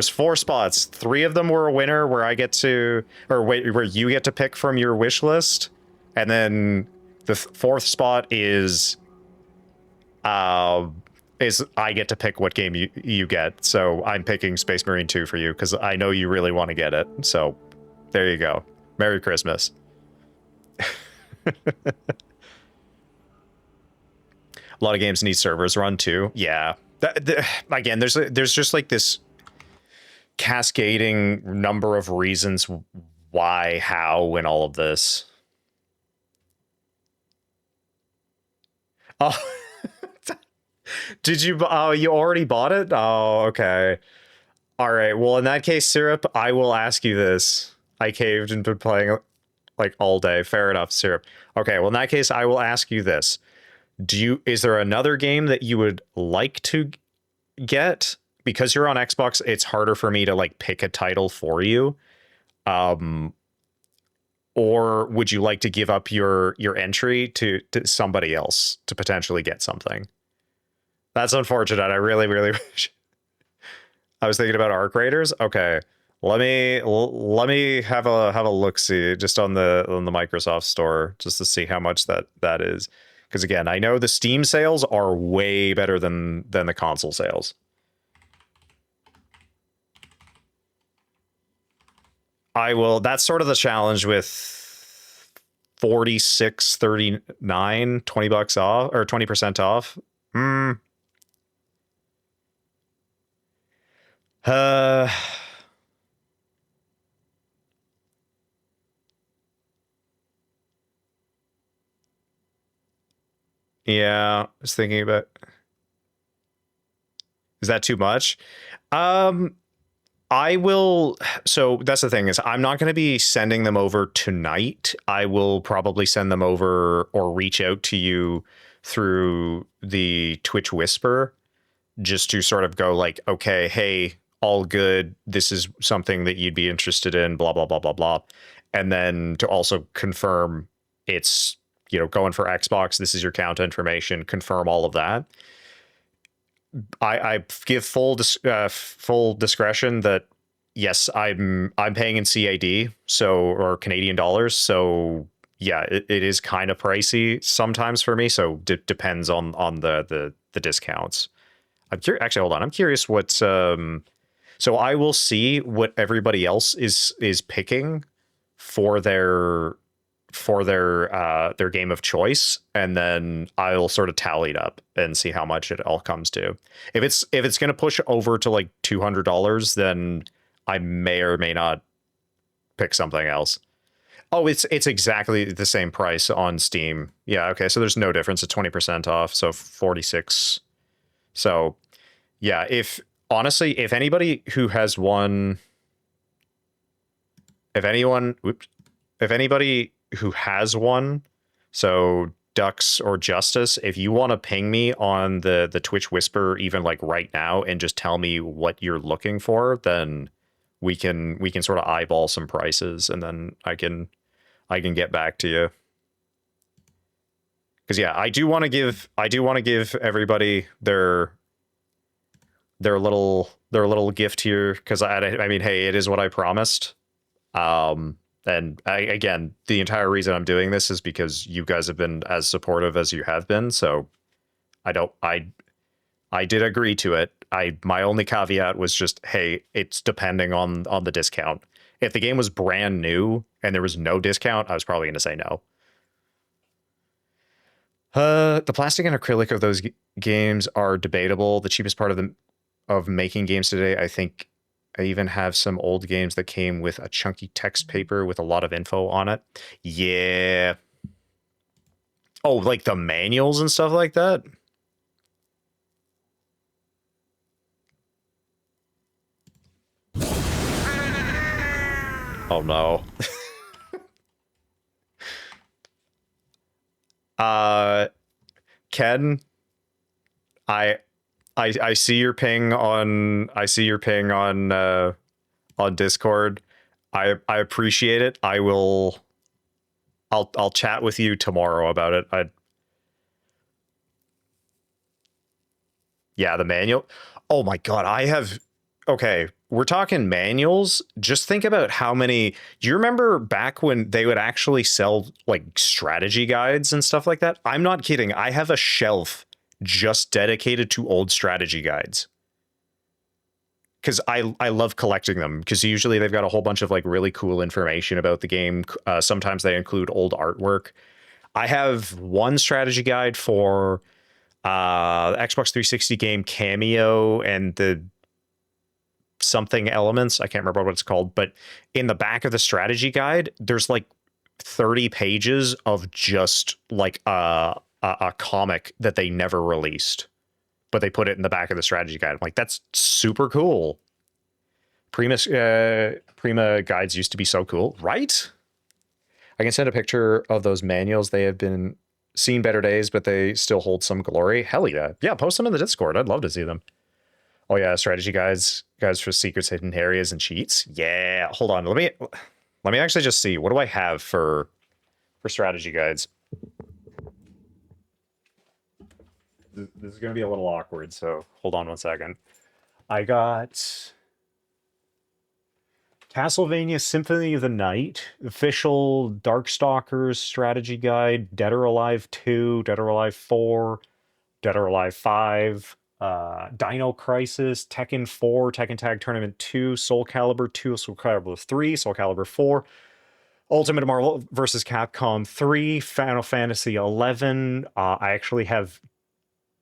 4 spots. 3 of them were a winner where I get to, or wait, where you get to pick from your wish list, and then the 4th spot is I get to pick what game you get. So I'm picking Space Marine 2 for you because I know you really want to get it. So there you go. Merry Christmas. A lot of games need servers run too. Yeah. Again, there's just like this cascading number of reasons why, how, and all of this. Oh, did you? Oh, you already bought it? Oh, okay. All right. Well, in that case, Syrup, I will ask you this. I caved and been playing like all day. Fair enough, Syrup. Okay. Well, in that case, I will ask you this. Is there another game that you would like to get? Because you're on Xbox, it's harder for me to like pick a title for you. Or would you like to give up your entry to somebody else to potentially get something? That's unfortunate. I really, really wish. I was thinking about Arc Raiders. Okay, let me have a look see just on the Microsoft Store just to see how much that is. Because again, I know the Steam sales are way better than the console sales. I will. That's sort of the challenge with 46.39, $20 off or 20% off. Yeah, I was thinking about. Is that too much? I will. So that's the thing is I'm not going to be sending them over tonight. I will probably send them over or reach out to you through the Twitch Whisper just to sort of go like, okay, hey, all good. This is something that you'd be interested in, blah, blah, blah, blah, blah. And then to also confirm it's, going for Xbox. This is your account information, confirm all of that. I give full discretion that yes, I'm paying in CAD, or Canadian dollars. So yeah, it is kind of pricey sometimes for me. So depends on the discounts. I'm curious. Actually, hold on. I'm curious what. So I will see what everybody else is picking for their game of choice, and then I'll sort of tally it up and see how much it all comes to. If it's going to push over to like $200, then I may or may not pick something else. Oh, it's exactly the same price on Steam. Yeah, okay, so there's no difference. It's 20% off, so 46. So, yeah, if anybody who has one, if anybody who has one, so Dux or Justice, if you want to ping me on the Twitch Whisper even like right now and just tell me what you're looking for, then we can sort of eyeball some prices and then I can get back to you. Because yeah, I do want to give everybody their little gift here, because I mean, hey, it is what I promised. And again, the entire reason I'm doing this is because you guys have been as supportive as you have been. So I did agree to it. My only caveat was just, hey, it's depending on the discount. If the game was brand new and there was no discount, I was probably going to say no. The plastic and acrylic of those games are debatable. The cheapest part of making games today, I think. I even have some old games that came with a chunky text paper with a lot of info on it. Yeah. Oh, like the manuals and stuff like that? Oh no. Ken, I see your ping on on Discord. I appreciate it. I'll chat with you tomorrow about it. Yeah, the manual. Oh my god, okay, we're talking manuals. Just think about how many. Do you remember back when they would actually sell like strategy guides and stuff like that? I'm not kidding. I have a shelf just dedicated to old strategy guides. Because I love collecting them, because usually they've got a whole bunch of like really cool information about the game. Sometimes they include old artwork. I have one strategy guide for Xbox 360 game Cameo and the something elements. I can't remember what it's called, but in the back of the strategy guide, there's like 30 pages of just like a comic that they never released, but they put it in the back of the strategy guide. I'm like, that's super cool. Prima guides used to be so cool, right? I can send a picture of those manuals. They have been seen better days, but they still hold some glory. Hell yeah. Yeah, post them in the Discord. I'd love to see them. Oh yeah, strategy guides for secrets, hidden areas, and cheats. Yeah, hold on. Let me actually just see. What do I have for strategy guides? This is going to be a little awkward, so hold on one second. I got Castlevania Symphony of the Night, official Darkstalkers strategy guide, Dead or Alive 2, Dead or Alive 4, Dead or Alive 5, Dino Crisis, Tekken 4, Tekken Tag Tournament 2, Soul Calibur 2, Soul Calibur 3, Soul Calibur 4, Ultimate Marvel vs. Capcom 3, Final Fantasy 11. I actually have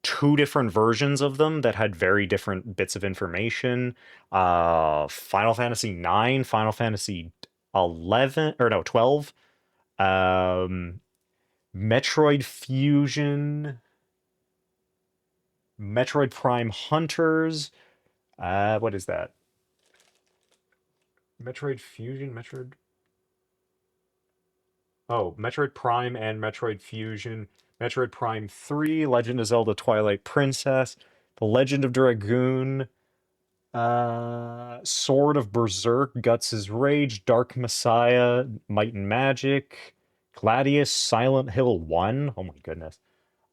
two different versions of them that had very different bits of information. Final Fantasy 9, Final Fantasy 11, or no, 12. Metroid Fusion, Metroid Prime Hunters. What is that? Metroid Fusion, Metroid Prime and Metroid Fusion, Metroid Prime 3, Legend of Zelda Twilight Princess, The Legend of Dragoon, Sword of Berserk, Guts' Rage, Dark Messiah, Might and Magic, Gladius, Silent Hill 1. Oh my goodness.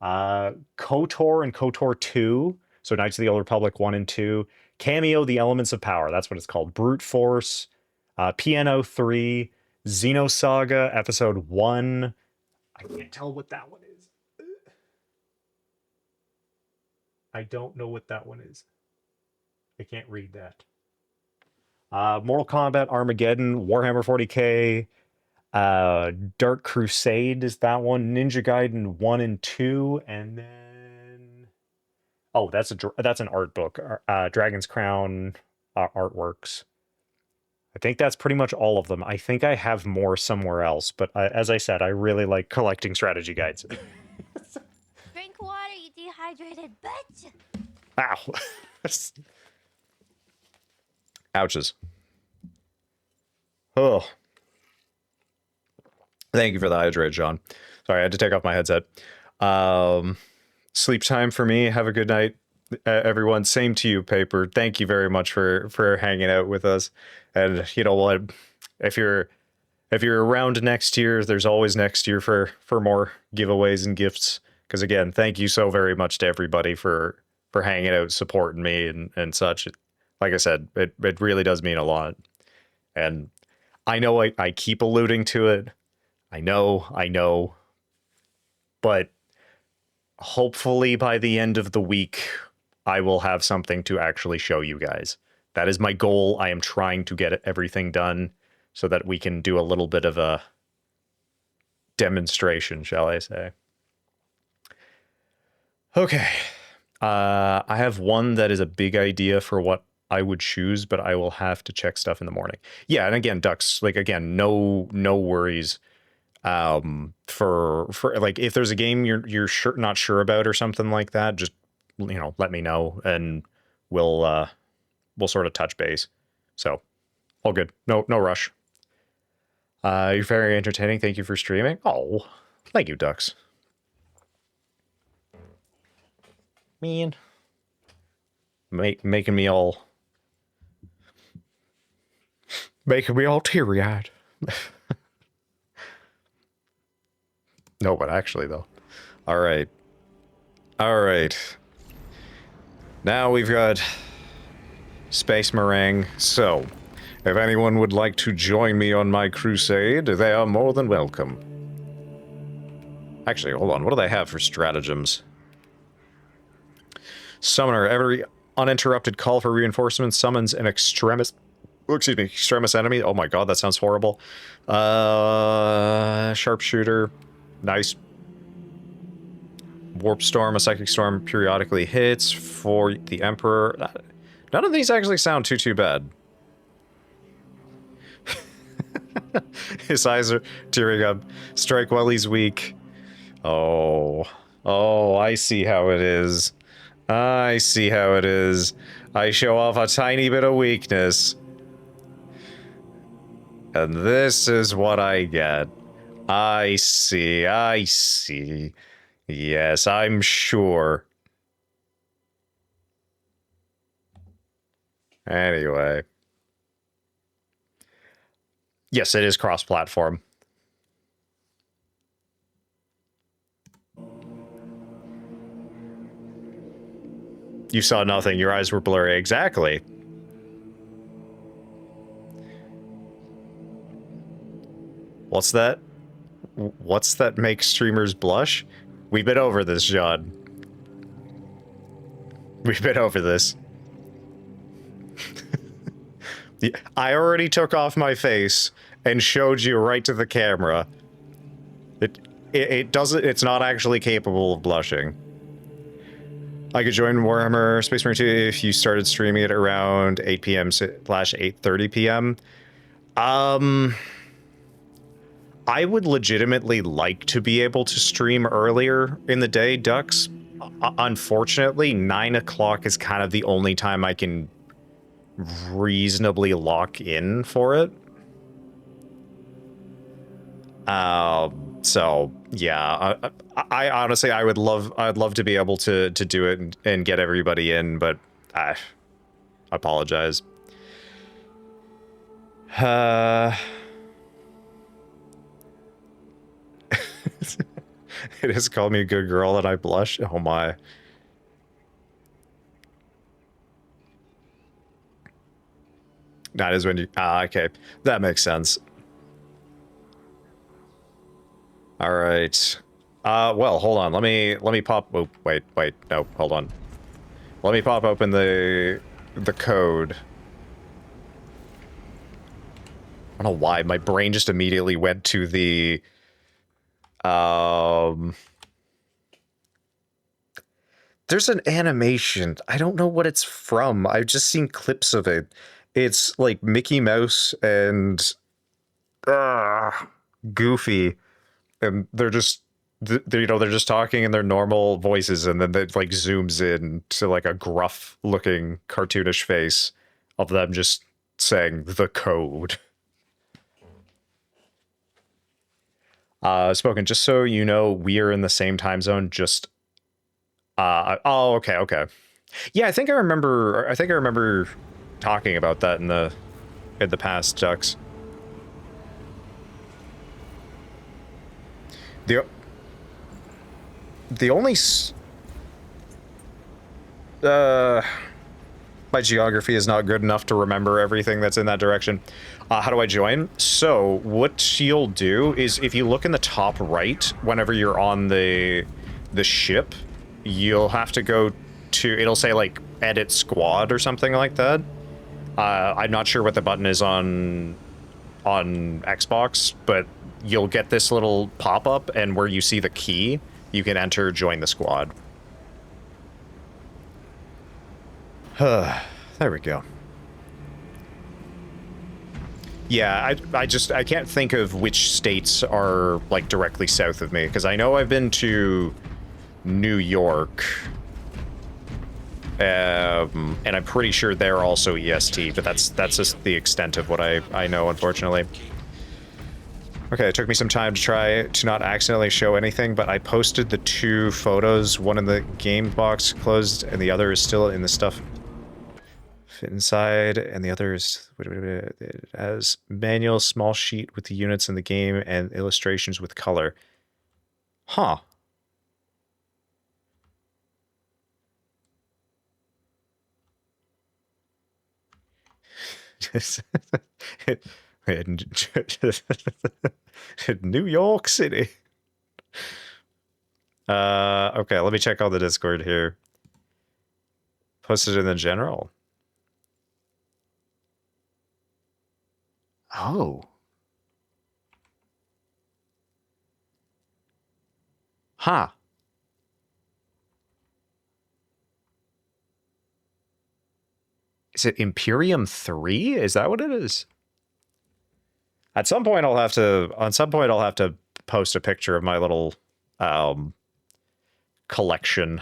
KOTOR and KOTOR 2. So Knights of the Old Republic 1 and 2. Cameo, The Elements of Power. That's what it's called. Brute Force, Piano 3, Xenosaga Episode 1. I can't tell what that one is. I don't know what that one is. I can't read that. Mortal Kombat, Armageddon, Warhammer 40k, Dark Crusade is that one, Ninja Gaiden 1 and 2, and then that's an art book, Dragon's Crown artworks. I think that's pretty much all of them. I think I have more somewhere else, but as I said, I really like collecting strategy guides. Drink water, you dehydrated bitch. Ow. Ouches. Oh. Thank you for the hydrate, John. Sorry, I had to take off my headset. Sleep time for me. Have a good night, everyone. Same to you, Paper. Thank you very much for hanging out with us. And you know what? If you're around next year, there's always next year for more giveaways and gifts. Because again, thank you so very much to everybody for hanging out, supporting me and such. Like I said, it really does mean a lot. And I know I keep alluding to it. I know. But hopefully by the end of the week, I will have something to actually show you guys. That is my goal. I am trying to get everything done so that we can do a little bit of a demonstration, shall I say. Okay. I have one that is a big idea for what I would choose, but I will have to check stuff in the morning. Yeah, and again, Ducks, like again, no worries. For like if there's a game you're not sure about or something like that, just let me know and we'll sort of touch base. So all good. No rush. You're very entertaining. Thank you for streaming. Oh, thank you, Ducks. Man. Making me all teary-eyed. No, but actually, though. All right. All right. Now we've got Space Meringue. So, if anyone would like to join me on my crusade, they are more than welcome. Actually, hold on. What do they have for stratagems? Summoner, every uninterrupted call for reinforcements summons an extremis enemy. Oh my god, that sounds horrible. Sharpshooter. Nice. Warp Storm, a Psychic Storm periodically hits for the Emperor. None of these actually sound too bad. His eyes are tearing up. Strike while he's weak. Oh. Oh, I see how it is. I see how it is. I show off a tiny bit of weakness. And this is what I get. I see, I see. Yes, I'm sure. Anyway. Yes, it is cross-platform. You saw nothing. Your eyes were blurry. Exactly. What's that? What's that make streamers blush? We've been over this, John. We've been over this. I already took off my face and showed you right to the camera. It doesn't, it's not actually capable of blushing. I could join Warhammer Space Marine 2 if you started streaming it around 8 p.m. / 8:30 p.m. I would legitimately like to be able to stream earlier in the day, Ducks. Unfortunately, 9 o'clock is kind of the only time I can reasonably lock in for it. So yeah, I honestly, I'd love to be able to do it and get everybody in, but I apologize. It has called me a good girl and I blush. Oh my. That is when you, okay. That makes sense. All right. Well, hold on. Let me pop, oh, wait, no, hold on. Let me pop open the code. I don't know why, my brain just immediately went to the, there's an animation. I don't know what it's from. I've just seen clips of it. It's like Mickey Mouse and Goofy, and they're just they're just talking in their normal voices, and then it like zooms in to like a gruff looking cartoonish face of them just saying the code. Spoken, just so you know, we're in the same time zone, just oh, okay. Yeah, I think I remember talking about that in the past, Ducks. The only my geography is not good enough to remember everything that's in that direction. How do I join? So what you'll do is if you look in the top right, whenever you're on the ship, you'll have to go to, it'll say like edit squad or something like that. I'm not sure what the button is on Xbox, but you'll get this little pop-up, and where you see the key, you can enter join the squad. There we go. Yeah, I can't think of which states are like directly south of me, because I know I've been to New York, and I'm pretty sure they're also EST, but that's just the extent of what I know, unfortunately. Okay, it took me some time to try to not accidentally show anything, but I posted the 2 photos, one in the game box closed, and the other is still in the stuff fit inside, and the other is, it has manual small sheet with the units in the game and illustrations with color. Huh. New York City. Okay, let me check on the Discord here. Posted in the general. Oh. Huh. Is it Imperium 3? Is that what it is? At some point I'll have to post a picture of my little collection.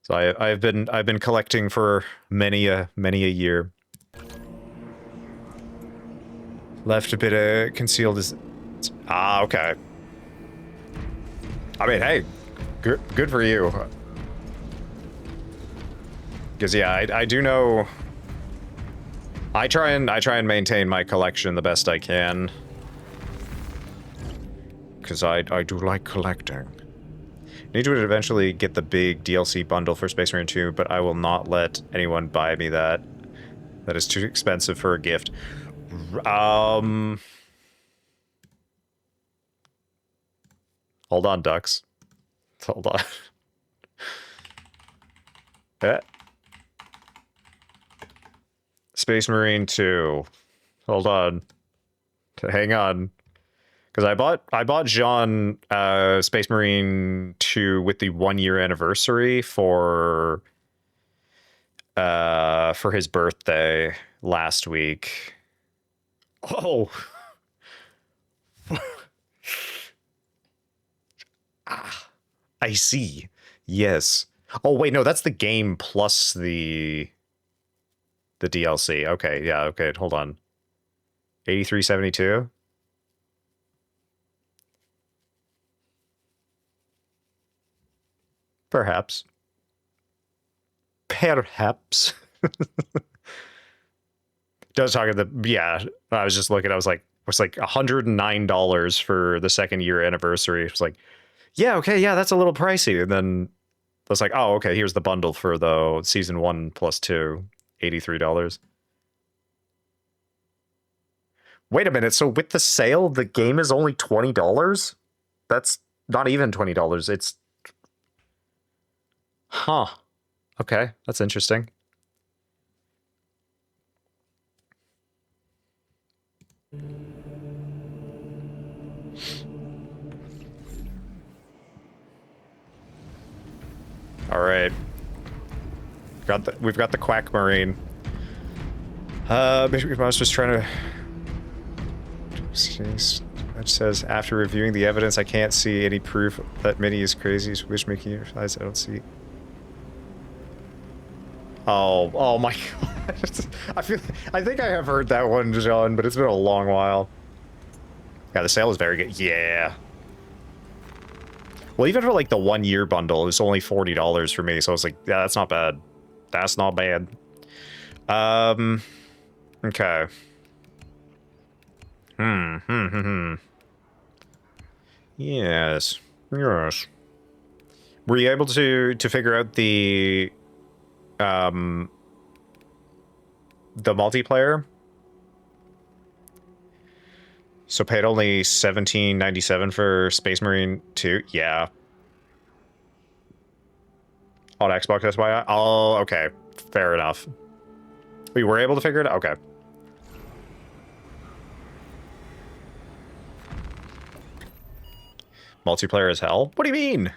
So I've been collecting for many a year. Left a bit of concealed as okay. I mean, hey, good for you. Because yeah, I do know. I try and maintain my collection the best I can. Because I do like collecting. Need to eventually get the big DLC bundle for Space Marine 2, but I will not let anyone buy me that. That is too expensive for a gift. Hold on, ducks. Hold on. Yeah. Space Marine 2. Hold on. Hang on. Because I bought Jean Space Marine 2 with the 1-year anniversary for his birthday last week. Oh. I see. Yes. Oh wait, no, that's the game plus the DLC. Okay, yeah, okay, hold on. 8372? Perhaps. Perhaps. Does talk at the yeah, I was just looking, I was like $109 for the 2nd year anniversary. It was like, yeah, okay, yeah, that's a little pricey. And then I was like, oh, okay, here's the bundle for the season 1 plus 2, $83. Wait a minute, so with the sale, the game is only $20? That's not even $20. It's... Huh. Okay, that's interesting. All right. We've got the Quack Marine. Maybe I was just trying to... It says, after reviewing the evidence, I can't see any proof that Minnie is crazy. Wish making you realize I don't see... Oh my god. I think I have heard that one, John, but it's been a long while. Yeah, the sale is very good. Yeah. Well, even for like the 1-year bundle, it was only $40 for me, so I was like, yeah, that's not bad. That's not bad. Okay. Yes. Yes. Were you able to figure out the multiplayer? So paid only $17.97 for Space Marine 2? Yeah. On Xbox, that's why oh, okay. Fair enough. We were able to figure it out? Okay. Multiplayer is hell? What do you mean?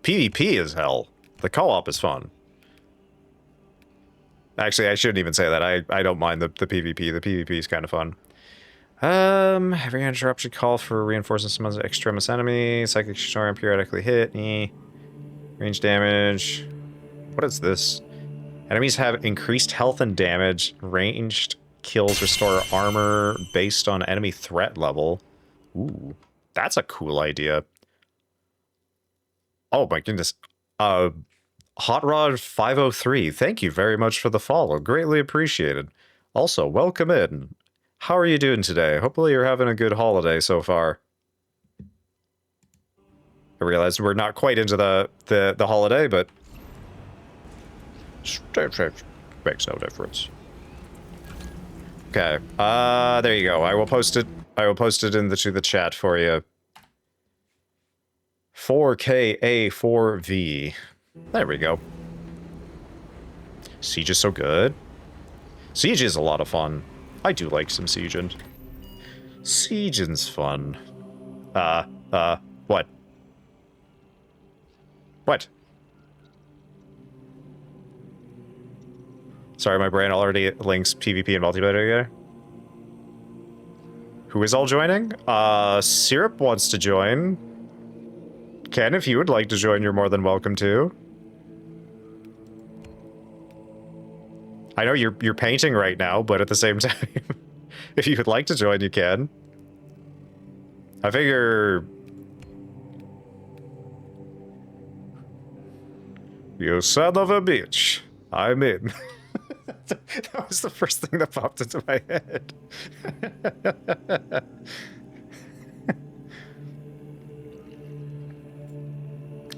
PvP is hell. The co-op is fun. Actually, I shouldn't even say that. I don't mind the PvP. The PvP is kind of fun. Every interruption call for reinforcing someone's extremis enemy. Psychic storm periodically hit. Range damage. What is this? Enemies have increased health and damage. Ranged kills restore armor based on enemy threat level. Ooh, that's a cool idea. Oh my goodness. Hot Rod 503, thank you very much for the follow. Greatly appreciated. Also, welcome in. How are you doing today? Hopefully you're having a good holiday so far. I realize we're not quite into the holiday, but makes no difference. Okay. There you go. I will post it into the chat for you. 4KA4V. There we go. Siege is so good. Siege is a lot of fun. I do like some Sieging. Sieging's fun. What? What? Sorry, my brain already links PvP and multiplayer together. Who is all joining? Syrup wants to join. Ken, if you would like to join, you're more than welcome to. I know you're painting right now, but at the same time, if you would like to join, you can. I figure... You son of a bitch. I'm in. That was the first thing that popped into my head.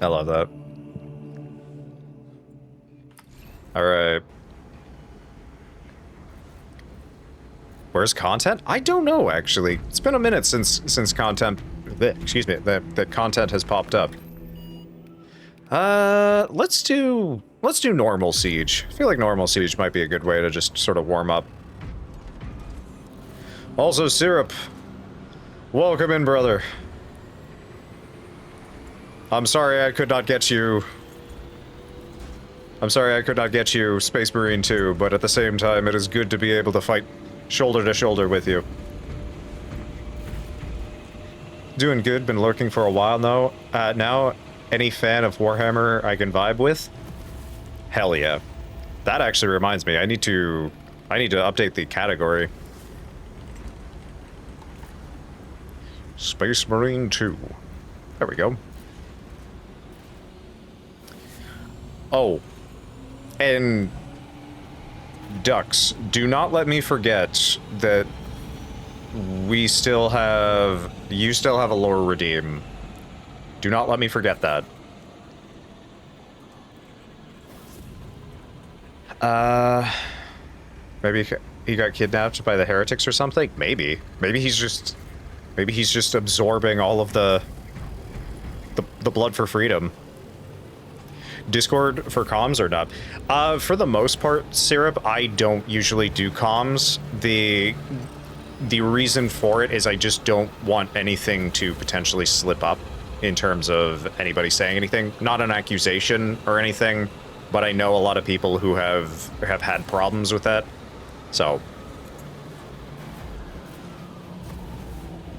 I love that. Alright. Where's content? I don't know, actually. It's been a minute since content... Excuse me, that content has popped up. Let's do normal siege. I feel like normal siege might be a good way to just sort of warm up. Also, Syrup. Welcome in, brother. I'm sorry I could not get you... Space Marine 2, but at the same time, it is good to be able to fight shoulder to shoulder with you. Doing good, been lurking for a while now. Any fan of Warhammer I can vibe with? Hell yeah. That actually reminds me, I need to update the category. Space Marine 2. There we go. Oh. And Ducks, do not let me forget that you still have a lore redeem. Do not let me forget that. Maybe he got kidnapped by the heretics or something? Maybe. Maybe he's just absorbing all of the blood for freedom. Discord for comms or not? For the most part, Syrup, I don't usually do comms. The reason for it is I just don't want anything to potentially slip up in terms of anybody saying anything. Not an accusation or anything, but I know a lot of people who have had problems with that. So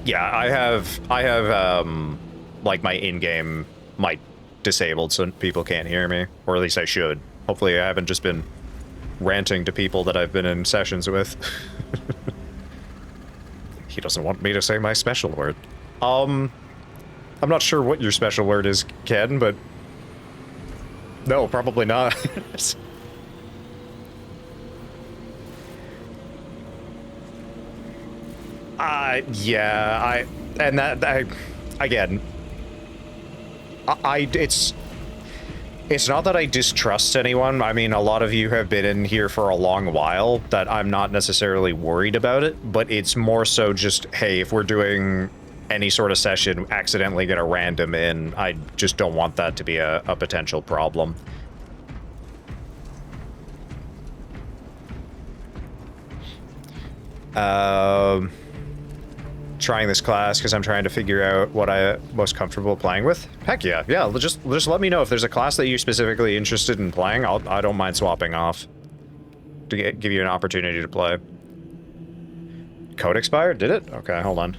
yeah, I have like my in-game mic disabled so people can't hear me, or at least I should. Hopefully I haven't just been ranting to people that I've been in sessions with. He doesn't want me to say my special word. I'm not sure what your special word is, Ken, but no, probably not. Yeah, again, it's not that I distrust anyone. I mean, a lot of you have been in here for a long while that I'm not necessarily worried about it, but it's more so just, hey, if we're doing any sort of session, accidentally get a random in, I just don't want that to be a potential problem. Trying this class because I'm trying to figure out what I'm most comfortable playing with. Heck yeah, yeah. Just let me know if there's a class that you're specifically interested in playing. I don't mind swapping off to give you an opportunity to play. Code expired? Did it? Okay, hold on.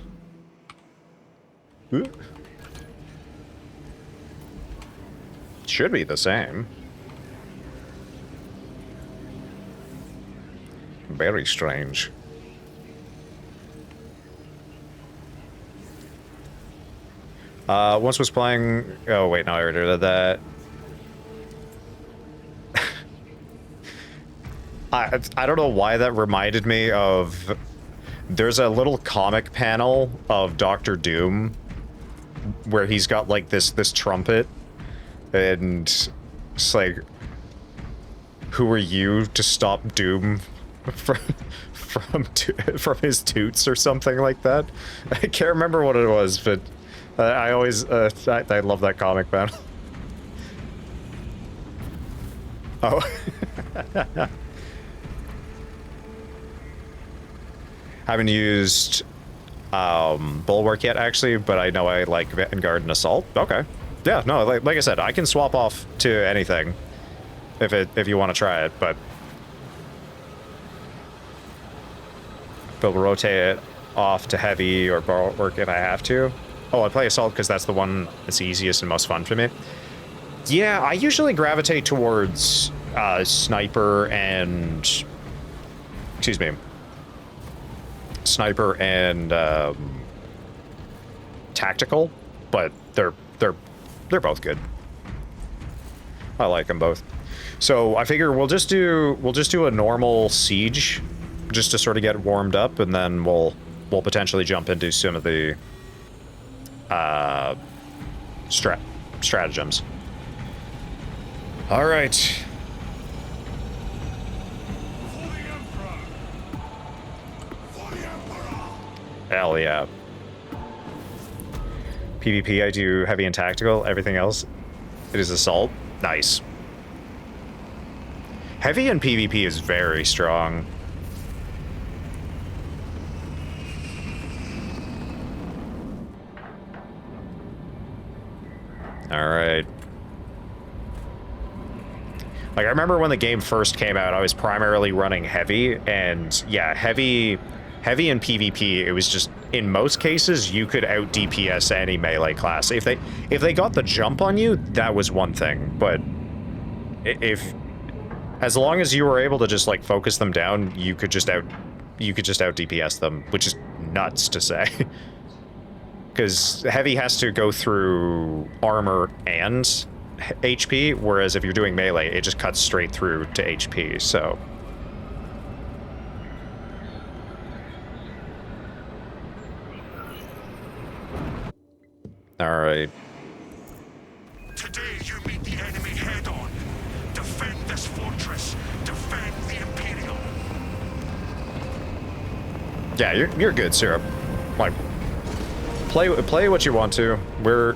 Ooh. Should be the same. Very strange. Once was playing... Oh, wait, no, I already did that. I don't know why that reminded me of... There's a little comic panel of Doctor Doom where he's got, like, this trumpet, and it's like, who are you to stop Doom from his toots or something like that? I can't remember what it was, but I always I love that comic panel. Oh. Haven't used Bulwark yet, actually, but I know I like Vanguard and Assault. Okay. Yeah, no, like I said, I can swap off to anything if you want to try it, but we'll rotate it off to Heavy or Bulwark if I have to. Oh, I play Assault because that's the one that's easiest and most fun for me. Yeah, I usually gravitate towards Sniper and... Excuse me. Sniper and Tactical, but they're both good. I like them both. So I figure we'll just do a normal siege, just to sort of get warmed up, and then we'll potentially jump into some of the stratagems. All right. Hell yeah. PvP, I do Heavy and Tactical. Everything else, it is Assault. Nice. Heavy and PvP is very strong. All right. Like, I remember when the game first came out, I was primarily running Heavy, and yeah, Heavy and PvP, it was just, in most cases, you could out DPS any melee class. If they got the jump on you, that was one thing, but as long as you were able to just like focus them down, you could just out DPS them, which is nuts to say. Because Heavy has to go through armor and HP, whereas if you're doing melee, it just cuts straight through to HP, so... All right. Today you meet the enemy head on. Defend this fortress. Defend the Imperial. Yeah, you're good, Syrup. Like, play what you want to. We're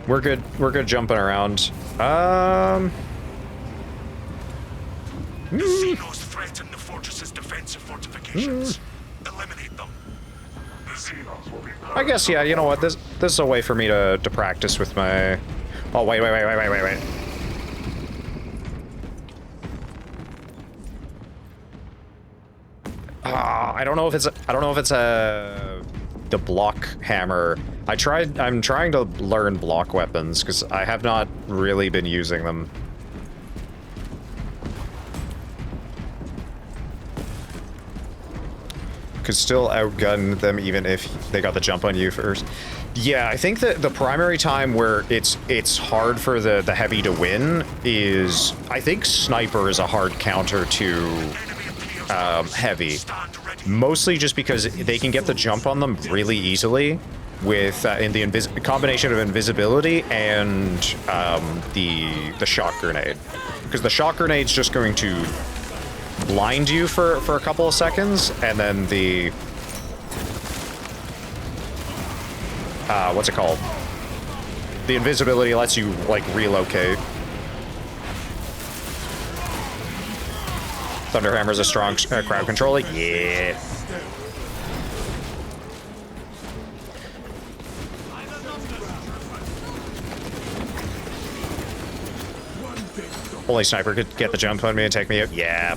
good. We're good jumping around. The Xenos threaten the fortress's defensive fortifications. Eliminate them. The Xenos will be... I guess, yeah, you know what, this is a way for me to practice with my... Oh, wait. I don't know if it's the block hammer. I'm trying to learn block weapons, because I have not really been using them. Could still outgun them even if they got the jump on you first. Yeah, I think that the primary time where it's hard for the Heavy to win is, I think Sniper is a hard counter to Heavy. Mostly just because they can get the jump on them really easily with in the combination of invisibility and the shock grenade. Because the shock grenade's just going to blind you for a couple of seconds, and then the what's it called? The invisibility lets you like relocate. Thunderhammer's a strong crowd controller. Yeah. Only Sniper could get the jump on me and take me out. Yeah.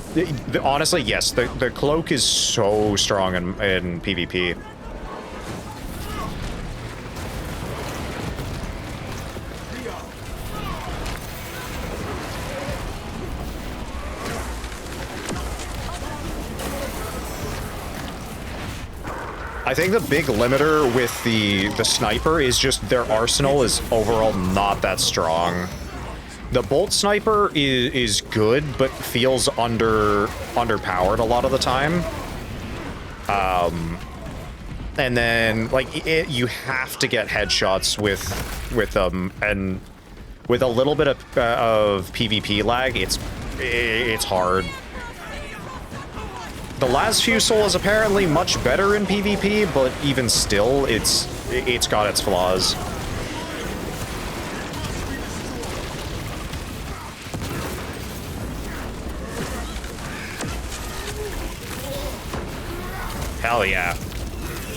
Honestly, yes. The cloak is so strong in PvP. I think the big limiter with the sniper is just their arsenal is overall not that strong. The bolt sniper is good, but feels underpowered a lot of the time. And then like you have to get headshots with them, and with a little bit of PvP lag, it's hard. The last Fusel is apparently much better in PvP, but even still, it's got its flaws. Hell yeah.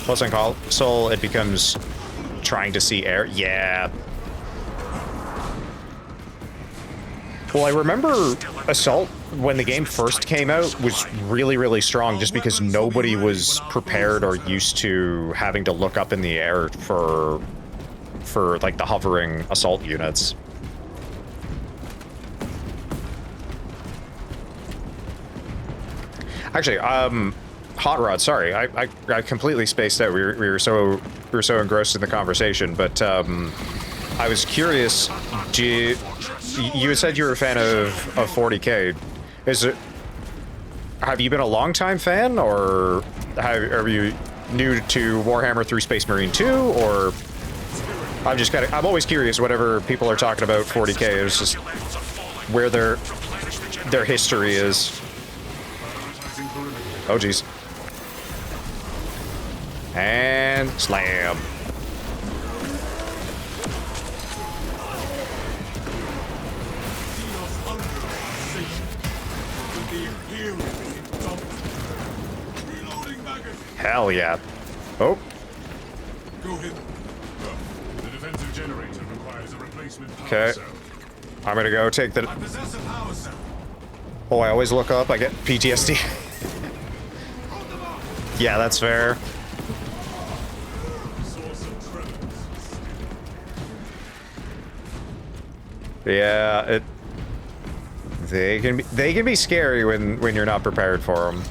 Plus on console, it becomes trying to see air. Yeah. Well, I remember Assault, when the game first came out, was really, really strong just because nobody was prepared or used to having to look up in the air for like the hovering assault units. Actually, Hot Rod, sorry, I completely spaced out. We were so engrossed in the conversation, but I was curious. You had said you were a fan of 40K. Have you been a longtime fan, or are you new to Warhammer through Space Marine 2, or I'm always curious whenever people are talking about 40K, it's just where their history is. Oh geez. And slam. Hell yeah. Oh. The defensive generator requires a replacement power Okay. cell. I'm gonna go take the... I possess a power cell. Oh, I always look up. I get PTSD. Yeah, that's fair. Yeah, they can be scary when you're not prepared for them.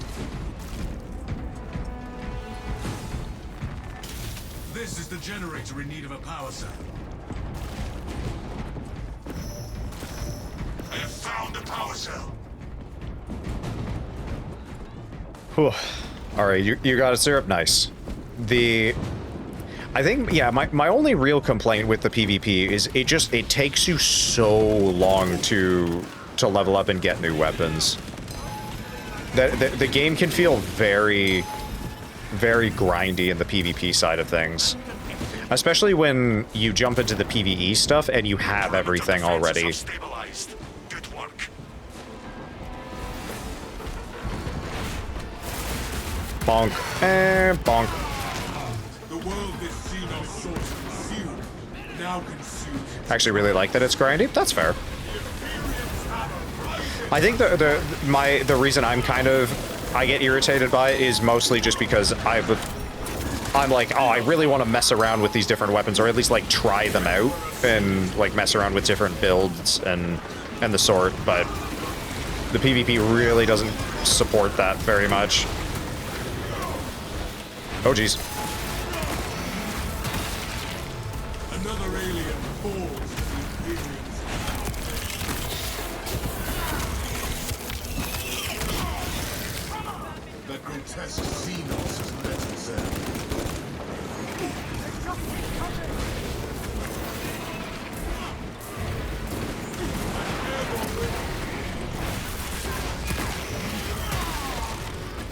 This is the generator in need of a power cell. I have found a power cell. Whew. All right, you got it, Syrup. Nice. I think, yeah, my only real complaint with the PvP is it takes you so long to level up and get new weapons. The game can feel very, very grindy in the PvP side of things. Especially when you jump into the PvE stuff and you have everything already. Bonk. And bonk. The world this Xenos source consumed now consumes. Actually really like that it's grindy. That's fair. I think the reason I get irritated by it is mostly just because I'm like, oh, I really want to mess around with these different weapons, or at least like try them out and like mess around with different builds and the sort, but the PvP really doesn't support that very much. Oh geez. Another alien falls to the Imperium's. That grotesque Xenos has let us in.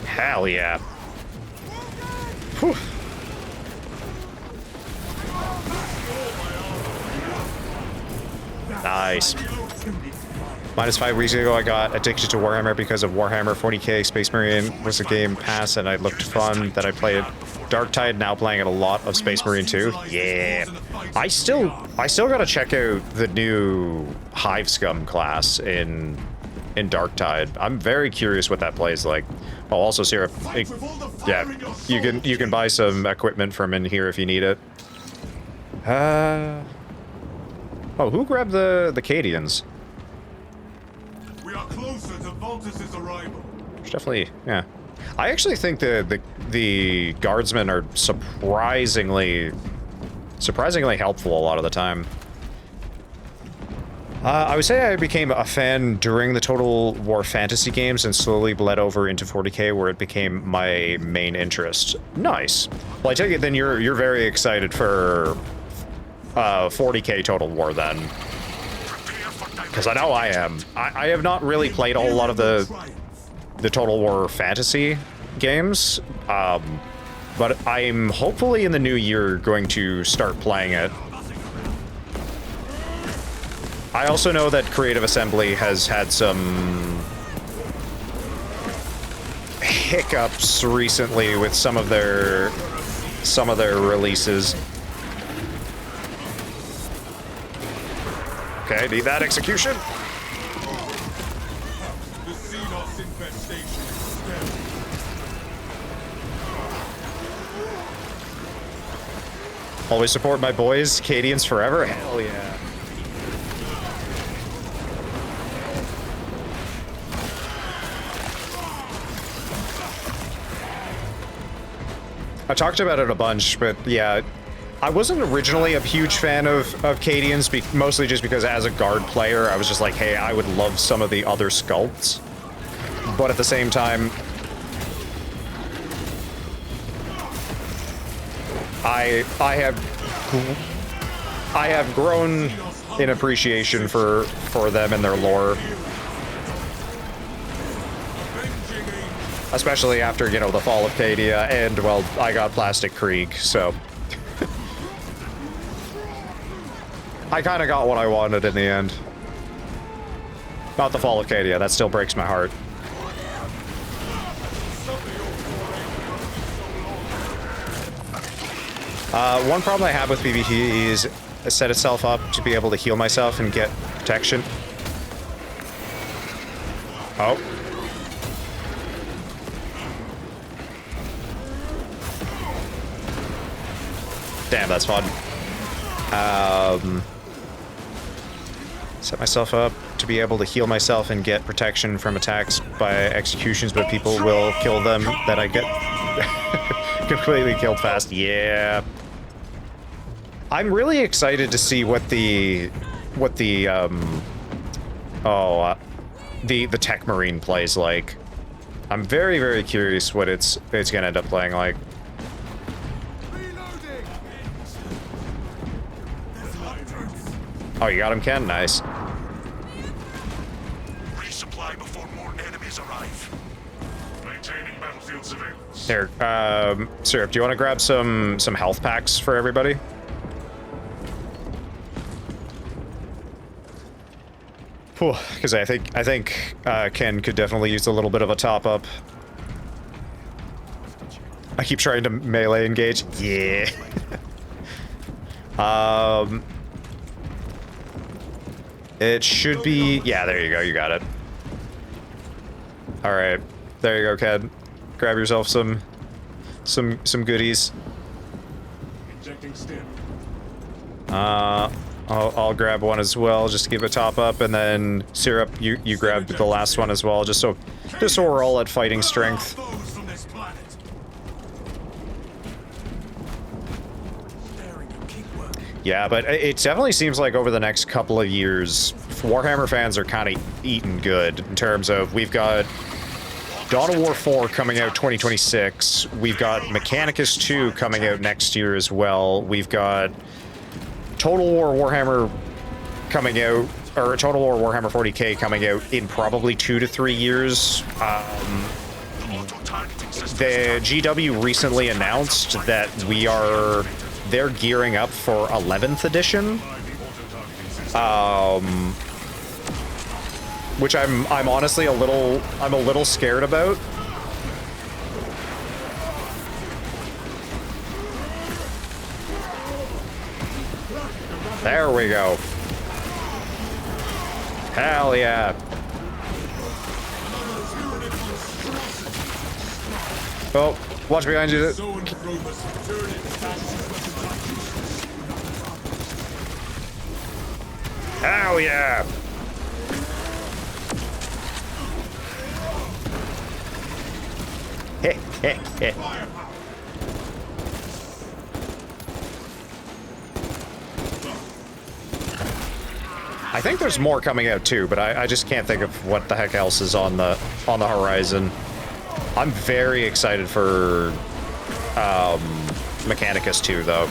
Hell yeah. Whew. Nice. -5 weeks ago, I got addicted to Warhammer because of Warhammer 40K. Space Marine was a game pass, and I looked fun. That I played Darktide. Now playing it a lot of Space Marine 2. Yeah. I still gotta check out the new Hive Scum class in Darktide. I'm very curious what that plays like. Oh, also, Syrup. Yeah, you can buy some equipment from in here if you need it. Oh, who grabbed the Cadians? We are closer to Voltus's arrival. Definitely, yeah. I actually think the guardsmen are surprisingly helpful a lot of the time. I would say I became a fan during the Total War fantasy games and slowly bled over into 40k, where it became my main interest. Nice. Well, I take it then you're very excited for 40k Total War then, because I know I am. I have not really played a whole lot of the Total War fantasy games, but I'm hopefully in the new year going to start playing it. I also know that Creative Assembly has had some hiccups recently with some of their releases. Okay, need that execution. Always support my boys, Cadians forever. Hell yeah. I talked about it a bunch, but yeah, I wasn't originally a huge fan of Cadians, mostly just because as a guard player, I was just like, hey, I would love some of the other sculpts. But at the same time, I have grown in appreciation for them and their lore. Especially after, you know, the fall of Cadia, and, well, I got Plastic Krieg, so... I kind of got what I wanted in the end. Not the fall of Cadia, that still breaks my heart. One problem I have with PvP is it set itself up to be able to heal myself and get protection. Oh. Damn, that's fun. Set myself up to be able to heal myself and get protection from attacks by executions, but people will kill them that I get completely killed fast. Yeah. I'm really excited to see what the Tech Marine plays like. I'm very, very curious what it's gonna end up playing like. Oh, you got him, Ken? Nice. Resupply before more enemies arrive. Maintaining battlefield surveillance. Here, Syrup, do you want to grab some health packs for everybody? Because I think Ken could definitely use a little bit of a top up. I keep trying to melee engage. Yeah. It should be... Yeah, there you go. You got it. All right. There you go, Ken. Grab yourself some goodies. Injecting stim. I'll grab one as well, just to give a top up, and then Syrup, you grab the last one as well, just so we're all at fighting strength. Yeah, but it definitely seems like over the next couple of years, Warhammer fans are kind of eating good in terms of we've got Dawn of War 4 coming out 2026, we've got Mechanicus 2 coming out next year as well, we've got Total War Warhammer coming out, or Total War Warhammer 40k coming out in probably 2 to 3 years. The GW recently announced that they're gearing up for 11th edition, which I'm honestly a little scared about. There we go. Hell yeah. Oh, watch behind you. Hell yeah. I think there's more coming out too, but I just can't think of what the heck else is on the horizon. I'm very excited for Mechanicus 2, though.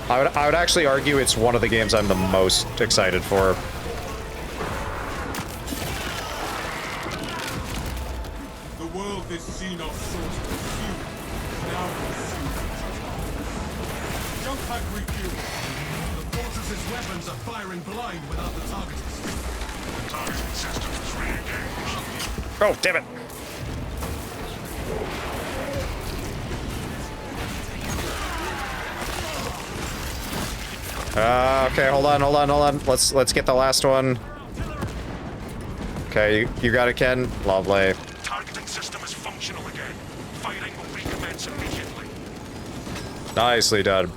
I would actually argue it's one of the games I'm the most excited for. The world has seen our sort of pursuit. Now pursue. Jump pack refuel. The fortress's weapons are firing blind without the targeting system. The targeting system is re-engaged. Oh, damn it. Okay, hold on. Let's get the last one. Okay, you got it, Ken. Lovely. Targeting system is functional again. Firing will recommence immediately. Nicely done.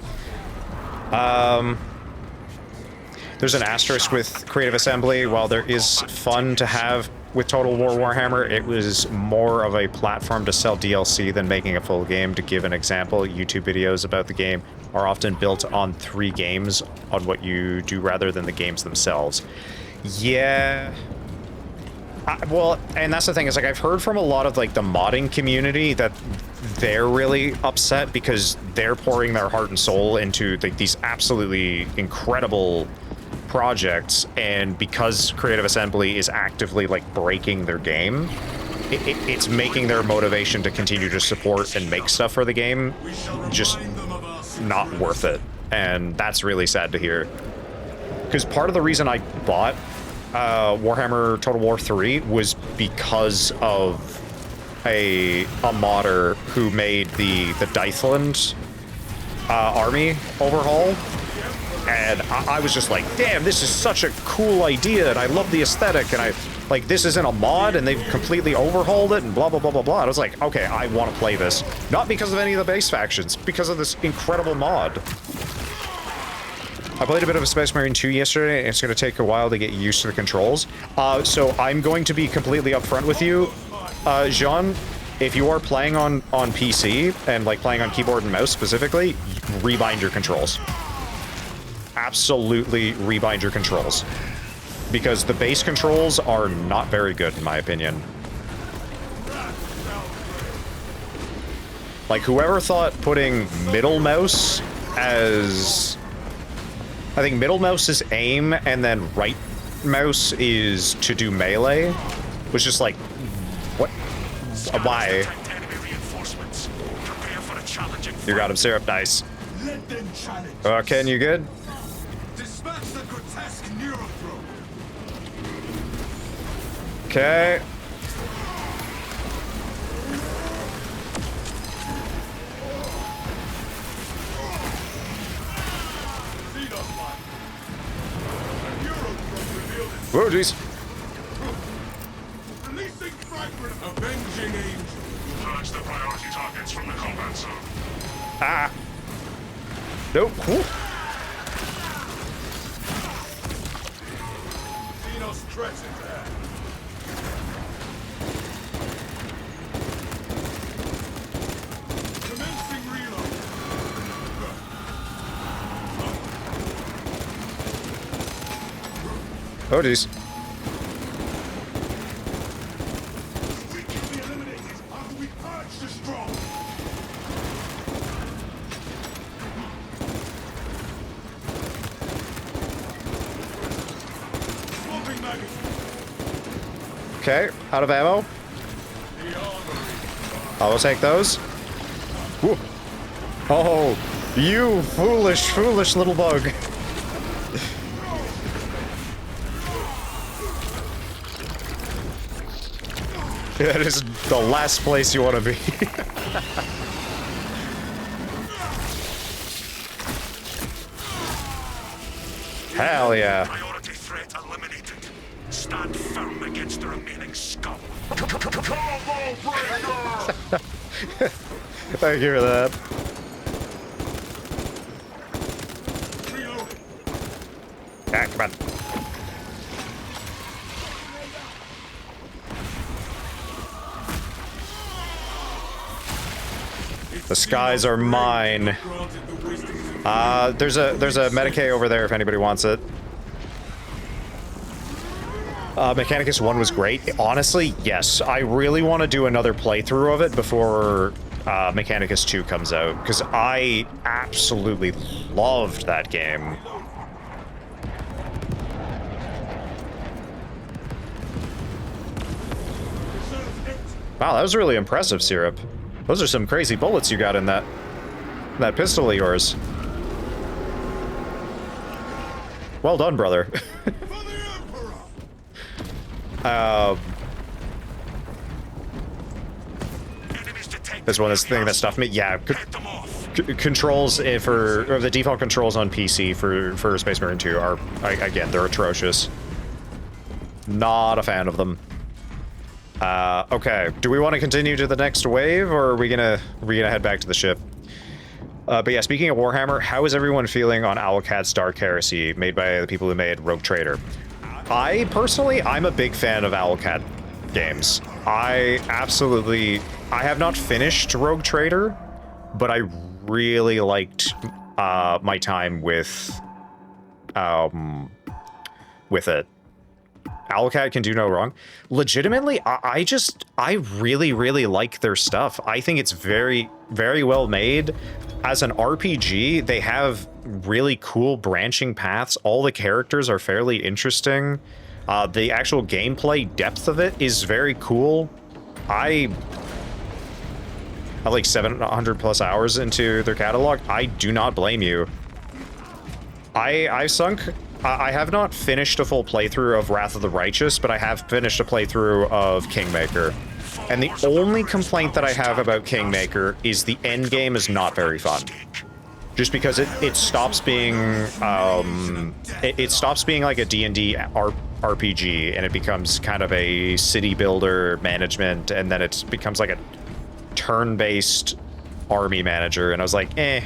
There's an asterisk with Creative Assembly. While there is fun to have with Total War Warhammer, it was more of a platform to sell DLC than making a full game. To give an example, YouTube videos about the game are often built on 3 games on what you do rather than the games themselves. Yeah. Well, and that's the thing, is like I've heard from a lot of like the modding community that they're really upset because they're pouring their heart and soul into like these absolutely incredible projects, and because Creative Assembly is actively like breaking their game, it's making their motivation to continue to support and make stuff for the game just not worth it. And that's really sad to hear, because part of the reason I bought Warhammer Total War 3 was because of a modder who made the Dythland army overhaul. And I was just like, damn, this is such a cool idea, and I love the aesthetic, and this isn't a mod, and they've completely overhauled it, and blah, blah, blah, blah, blah. And I was like, okay, I want to play this. Not because of any of the base factions, because of this incredible mod. I played a bit of a Space Marine 2 yesterday, and it's going to take a while to get used to the controls. So I'm going to be completely upfront with you, Jean. If you are playing on PC, and like playing on keyboard and mouse specifically, rebind your controls. Absolutely rebind your controls, because the base controls are not very good in my opinion. Like, whoever thought putting middle mouse as... I think middle mouse is aim, and then right mouse is to do melee, was just like, what? Why? You got him, Syrup. Nice. Ken, you good? Okay. Whoa, jeez. Releasing fragment. Avenging Angel. Purge the priority targets from the combat zone. Ah. Nope. Whew. Xenos stretch into that. Commencing reload. Oh, jeez. We can be eliminated after we purge the strong. Swapping magazine. Okay, out of ammo. I will take those. Whew. Oh, you foolish, foolish little bug. That is the last place you want to be. Hell yeah. Priority threat eliminated. Stand firm against the remaining scum. Thank you for that. Ah, come on. The skies are mine. There's a Medicae over there if anybody wants it. Mechanicus 1 was great. Honestly, yes. I really want to do another playthrough of it before Mechanicus 2 comes out, because I absolutely loved that game. Wow, that was really impressive, Syrup. Those are some crazy bullets you got in that pistol of yours. Well done, brother. This one, this thing that stuffed me. Yeah, controls or the default controls on PC for Space Marine 2 are, again, they're atrocious. Not a fan of them. Okay, do we want to continue to the next wave, or are we gonna head back to the ship? But yeah, speaking of Warhammer, how is everyone feeling on Owlcat's Dark Heresy, made by the people who made Rogue Trader? I'm a big fan of Owlcat games. I have not finished Rogue Trader, but I really liked my time with it. Owlcat can do no wrong. Legitimately, I really, really like their stuff. I think it's very, very well made. As an RPG, they have really cool branching paths. All the characters are fairly interesting. The actual gameplay depth of it is very cool. I have like 700 plus hours into their catalog. I do not blame you. I have not finished a full playthrough of Wrath of the Righteous, but I have finished a playthrough of Kingmaker. And the only complaint that I have about Kingmaker is the end game is not very fun. Just because it stops being it stops being like a D&D RPG, and it becomes kind of a city builder management, and then it becomes like a turn-based army manager, and I was like, eh.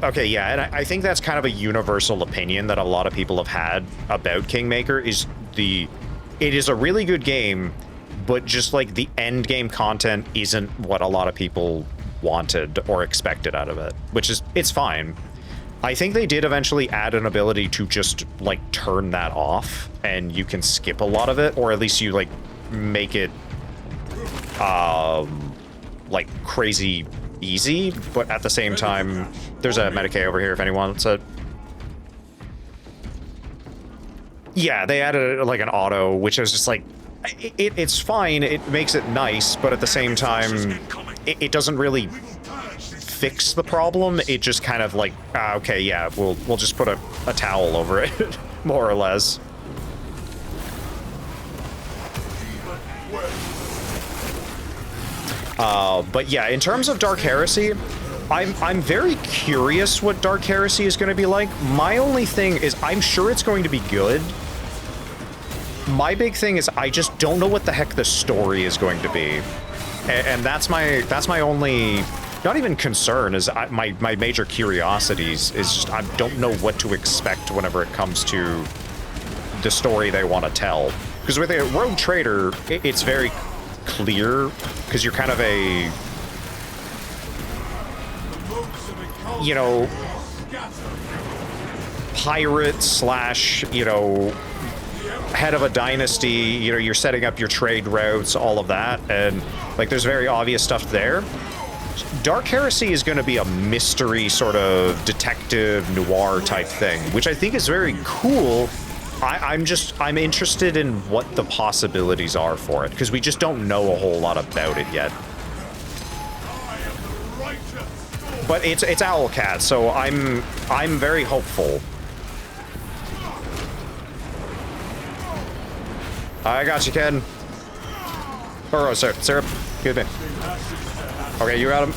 Okay, yeah, and I think that's kind of a universal opinion that a lot of people have had about Kingmaker, is it is a really good game, but just like the end game content isn't what a lot of people wanted or expected out of it, which is, it's fine. I think they did eventually add an ability to just like turn that off, and you can skip a lot of it, or at least you like make it like crazy easy, but at the same time, there's a Medicae over here if anyone wants it. Yeah, they added like an auto, which is just like, it's fine, it makes it nice, but at the same time, it doesn't really fix the problem. It just kind of like, okay, yeah, we'll just put a towel over it, more or less. But yeah, in terms of Dark Heresy, I'm very curious what Dark Heresy is going to be like. My only thing is, I'm sure it's going to be good. My big thing is, I just don't know what the heck the story is going to be, and that's my only, not even concern, is my major curiosities is just I don't know what to expect whenever it comes to the story they want to tell. Because with a Rogue Trader, it's very clear, because you're kind of a, you know, pirate slash, you know, head of a dynasty, you know, you're setting up your trade routes, all of that, and like there's very obvious stuff there. Dark Heresy is going to be a mystery sort of detective noir type thing, which I think is very cool. I'm interested in what the possibilities are for it, because we just don't know a whole lot about it yet. But it's Owlcat, so I'm very hopeful. I got you, Ken. Oh, sorry, Syrup. Excuse me. Okay, you got him.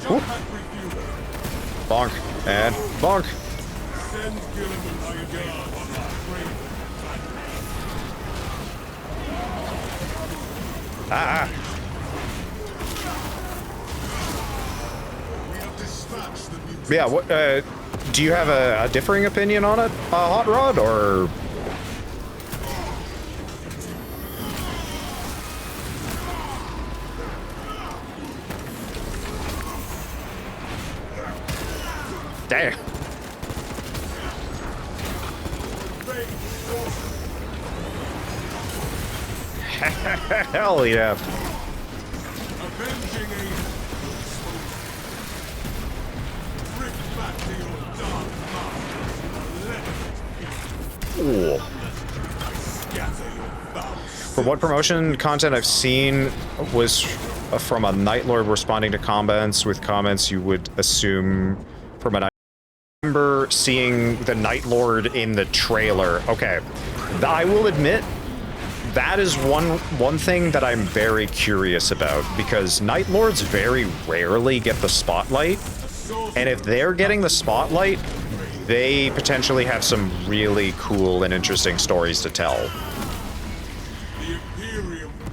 Woo. Bonk. And bonk. Ah. Yeah, what, do you have a differing opinion on it, Hot Rod, or? Damn. Hell yeah. Avenging angel. Bring back to your dark masters. Ooh. Scatter your foul. From what promotion content I've seen was from a Night Lord responding to comments with comments you would assume from an. I remember seeing the Night Lord in the trailer. Okay, I will admit that is one thing that I'm very curious about, because Night Lords very rarely get the spotlight, and if they're getting the spotlight, they potentially have some really cool and interesting stories to tell.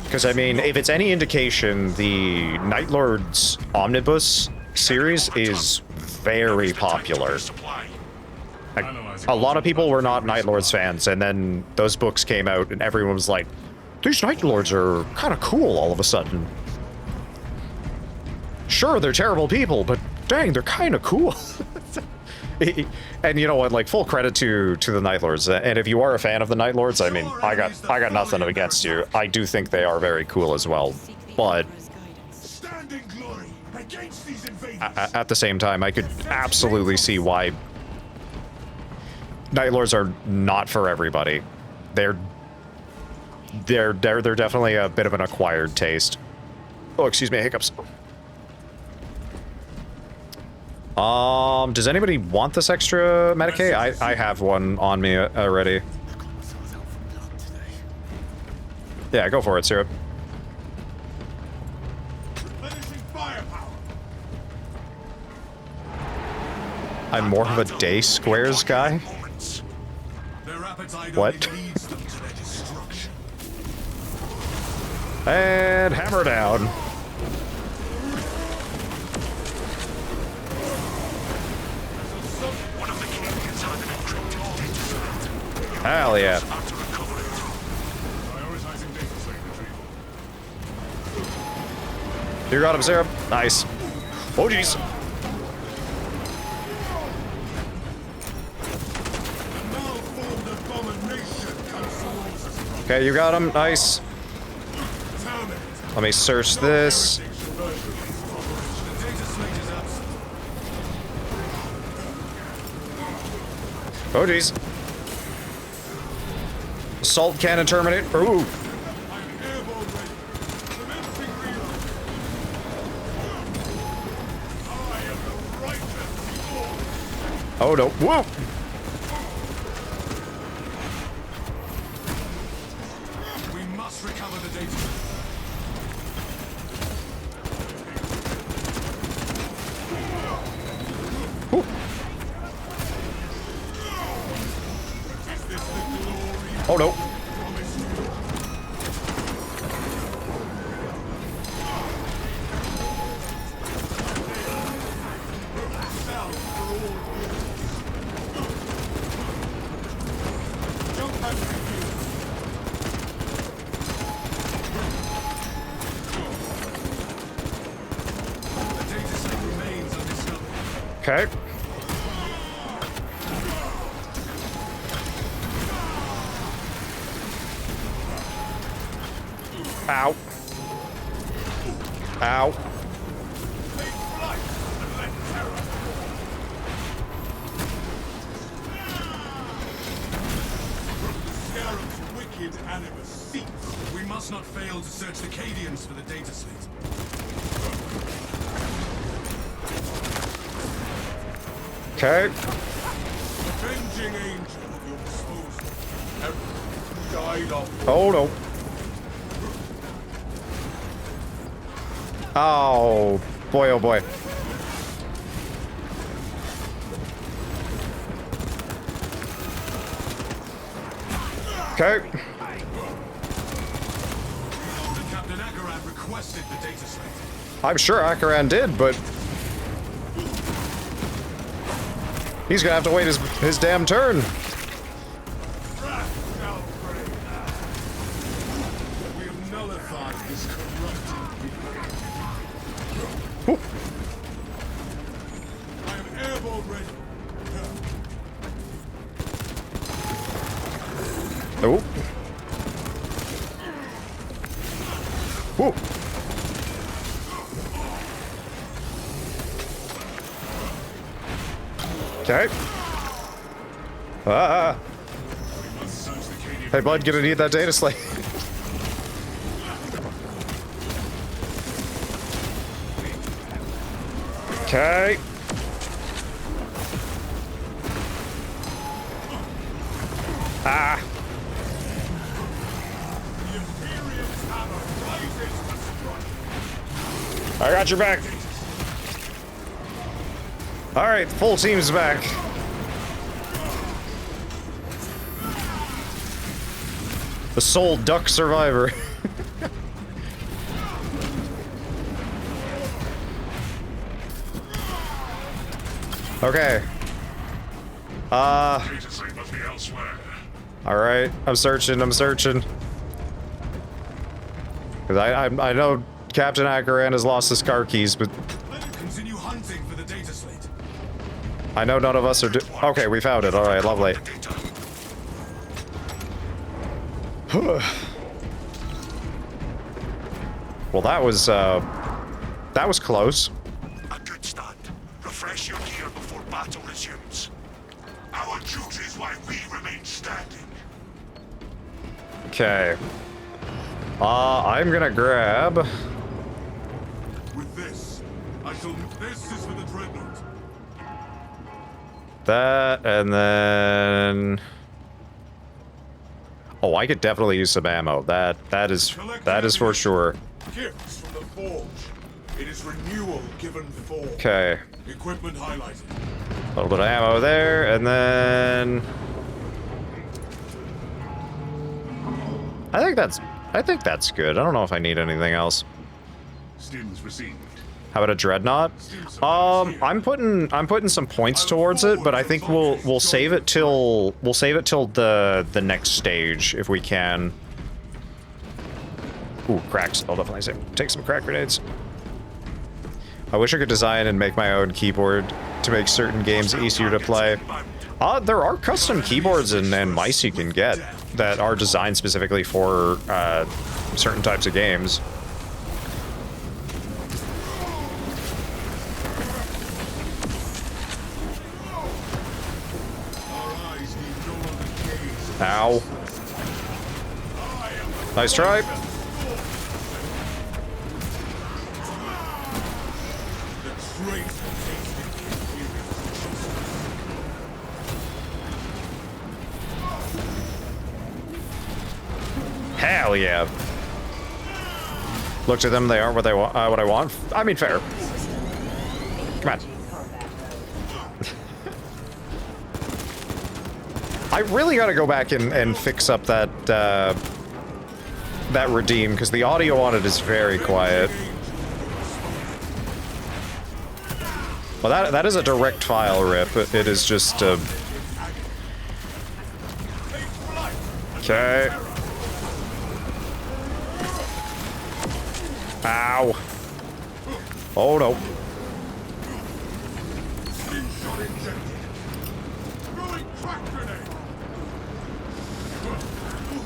Because, I mean, if it's any indication, the Night Lords Omnibus series is very popular. Like, a lot of people were not Night Lords fans, and then those books came out, and everyone was like, these Night Lords are kind of cool all of a sudden. Sure, they're terrible people, but dang, they're kind of cool. And you know what, like, full credit to the Night Lords, and if you are a fan of the Night Lords, I mean, I got nothing against you. I do think they are very cool as well, but at the same time, I could absolutely see why Night Lords are not for everybody. They're definitely a bit of an acquired taste. Oh, excuse me, hiccups. Does anybody want this extra Medicaid? I have one on me already. Yeah, go for it, Syrup. I'm more of a day squares guy. What? And hammer down. Hell yeah. You got him, Syrup. Nice. Oh, jeez. Okay, you got him. Nice. Let me search this. Oh, jeez. Assault cannon terminate. Ooh. Oh no. Whoa. We must recover the data. Oh no. Okay. Ow. Ow. Wicked animus seeks. We must not fail to search the Cadians for the data slate. Okay. Avenging angel at your disposal. Every died of. Oh no. Oh boy, oh boy. Okay. Captain Akaran requested the data slate. I'm sure Akaran did, but he's gonna have to wait his damn turn. We have nullified this corrupted. Whew. I am airborne ready. Oh. Whoa. Okay. Ah. Hey, bud, gonna need that data slate. Okay. Ah. I got your back. All right, full team's back. The sole duck survivor. Okay. All right, I'm searching. Because I know Captain Akaran has lost his car keys, but Continue hunting for the data slate. I know none of us are okay, we found it. All right, lovely. Well, that was close. A good start. Refresh your gear before battle resumes. Our duty is why we remain standing. Okay. I'm gonna grab. With this, this is for the dreadnought. That, and then... Oh, I could definitely use some ammo. That is for sure. Gifts from the forge. It is renewal given for. Okay. Equipment highlighted. A little bit of ammo there, and then... I think that's good. I don't know if I need anything else. Stims received. How about a dreadnought? I'm putting some points towards it, but I think we'll save it till the next stage if we can. Ooh, cracks. I'll definitely take some crack grenades. I wish I could design and make my own keyboard to make certain games easier to play. There are custom keyboards and mice you can get that are designed specifically for certain types of games. Ow. Nice try. Hell yeah. Looked at them, they aren't what I want. I mean, fair. Come on. I really gotta go back and fix up that that redeem, because the audio on it is very quiet. Well, that is a direct file rip. It is just okay. Ow. Oh no.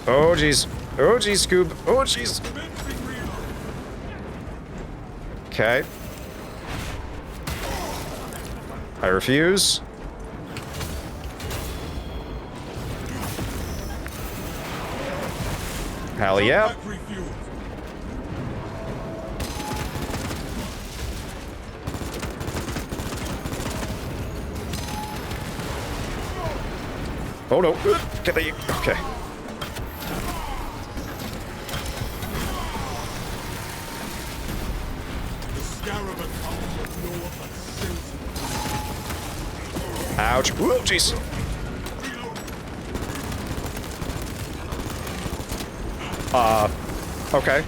Oh jeez. Oh jeez, Scoob. Oh jeez. Okay. I refuse. Hell yeah. Oh no. Get the... Okay. Ouch. Whoa, jeez. Okay.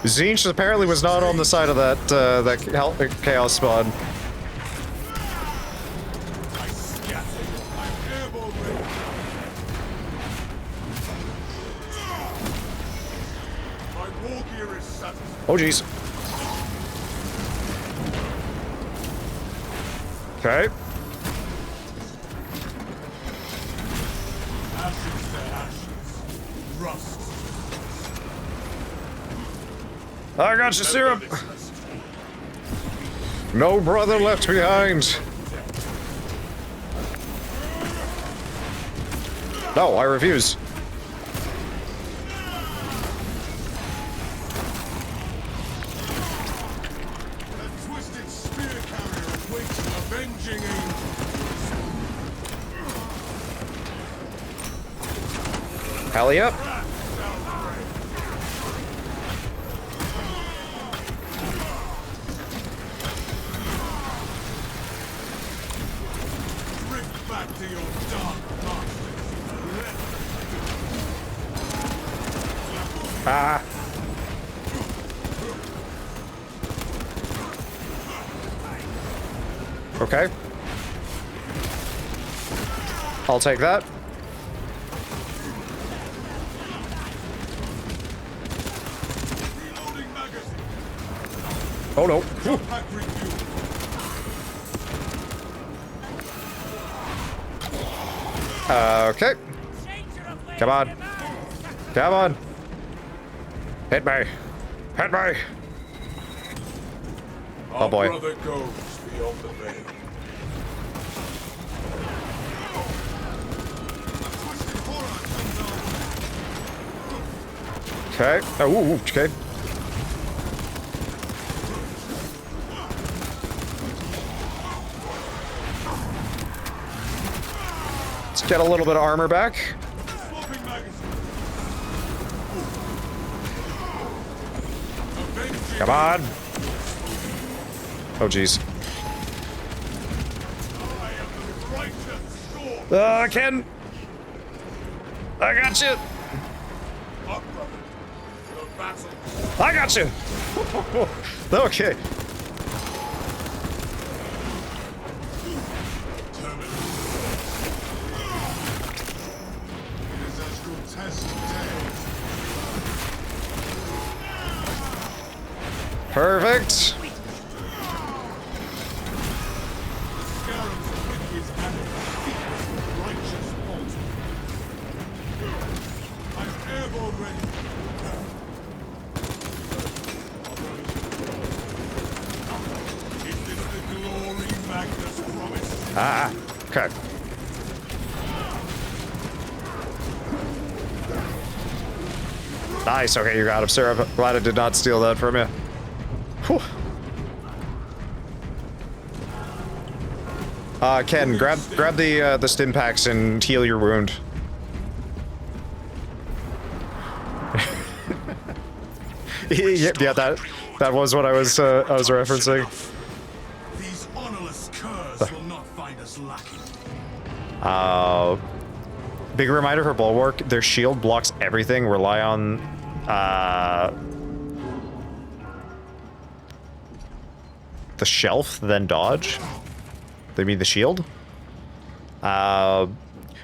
Zinch apparently was not on the side of that chaos spawn. Oh jeez. Okay. Ashes to ashes. Rust. I got you, Syrup. No brother left behind. No, I refuse. A twisted spear carrier awaits an avenging angel. Hell yep. Drift back to your dark past. Ah. Okay. I'll take that. Oh no. Whew. Okay. Come on. Come on. Hit me. Hit me. Oh boy. Our brother goes beyond the veil. Okay. Oh, okay. Let's get a little bit of armor back. Come on. Oh, jeez. Ken. I got you. I got you. Okay. Perfect. Ah, okay. Nice. Okay, you got him, sir. I'm glad I did not steal that from you. Whew. Ken, grab the stim packs and heal your wound. Yeah, that was what I was referencing. These honorless curs will not find us lacking. Big reminder for Bulwark, their shield blocks everything. Rely on the shelf, then dodge. They mean the shield? But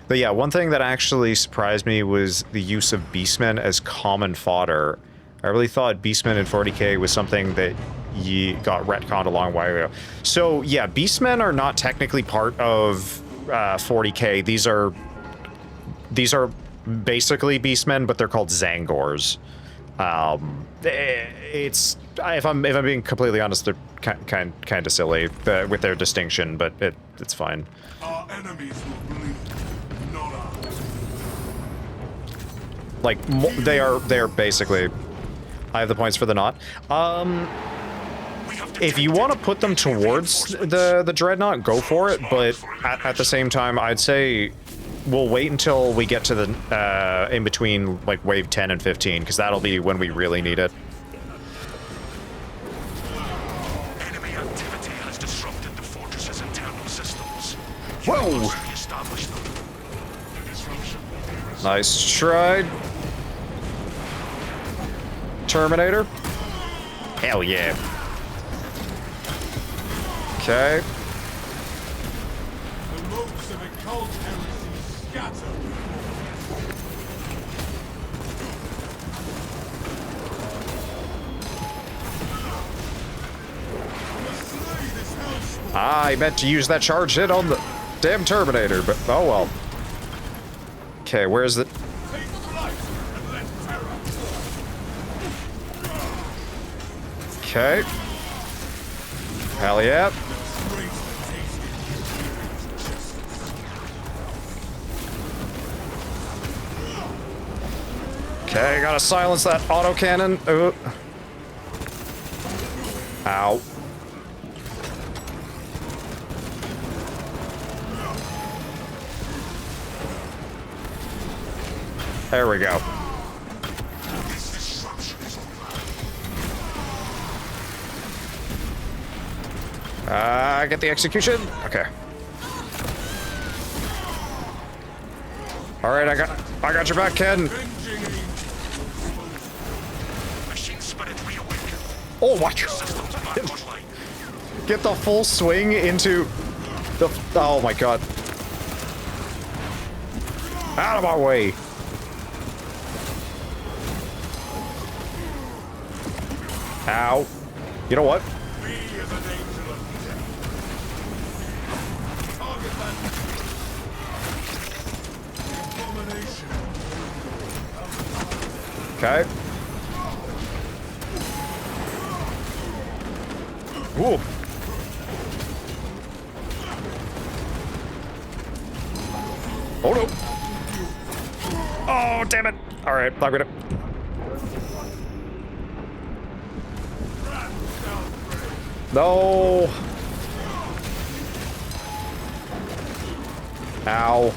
yeah, one thing that actually surprised me was the use of Beastmen as common fodder. I really thought Beastmen in 40k was something that you got retconned a long while ago. So yeah, Beastmen are not technically part of 40k. These are basically Beastmen, but they're called Zangors. It's if I'm being completely honest, they're kind of silly with their distinction, but it's fine. Our enemies will bleed, not ours. Like they're basically. I have the points for the knot. If you want to put them towards the dreadnought, go for it. But at the same time, I'd say we'll wait until we get to the in between like wave 10 and 15, because that'll be when we really need it. Enemy activity has disrupted the fortress's internal systems. Whoa! Nice try. Terminator. Hell yeah. Okay. The motes of occult heresy scatter. I meant to use that charge hit on the damn Terminator, but oh well. Okay, where's the... Okay. Hell yeah. Okay, gotta silence that autocannon. Ooh. Ow. There we go. Get the execution. Okay. All right, I got your back, Ken. Oh, watch! Get the full swing into the. Oh my god! Out of my way! Ow! You know what? Okay. Ooh. Oh no. Oh, damn it. All right, I'm gonna. No. Ow.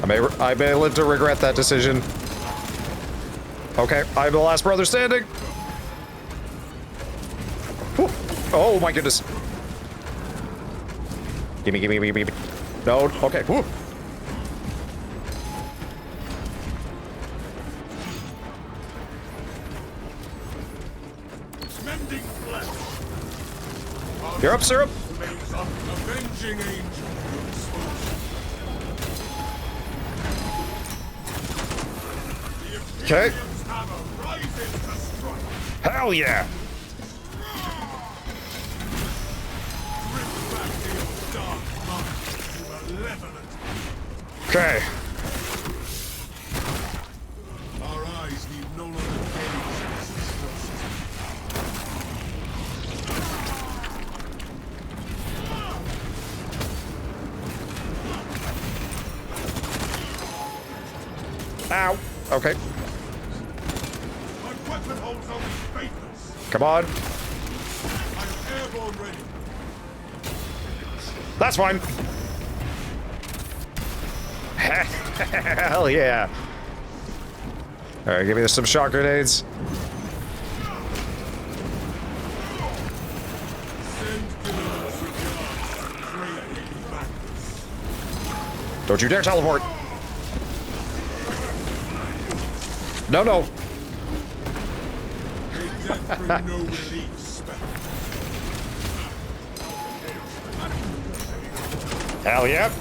I may live to regret that decision. Okay, I'm the last brother standing. Whew. Oh my goodness. Gimme, gimme, gimme, gimme. No, okay. Whew. You're up, syrup. Avenging angel. Okay. Hell yeah. Okay. Our eyes need no longer gaze. Ow. Okay. My weapon holds only faithless. Come on. I'm airborne ready. That's fine. Hell yeah. All right, give me some shock grenades. Don't you dare teleport. No, no. Hell yeah.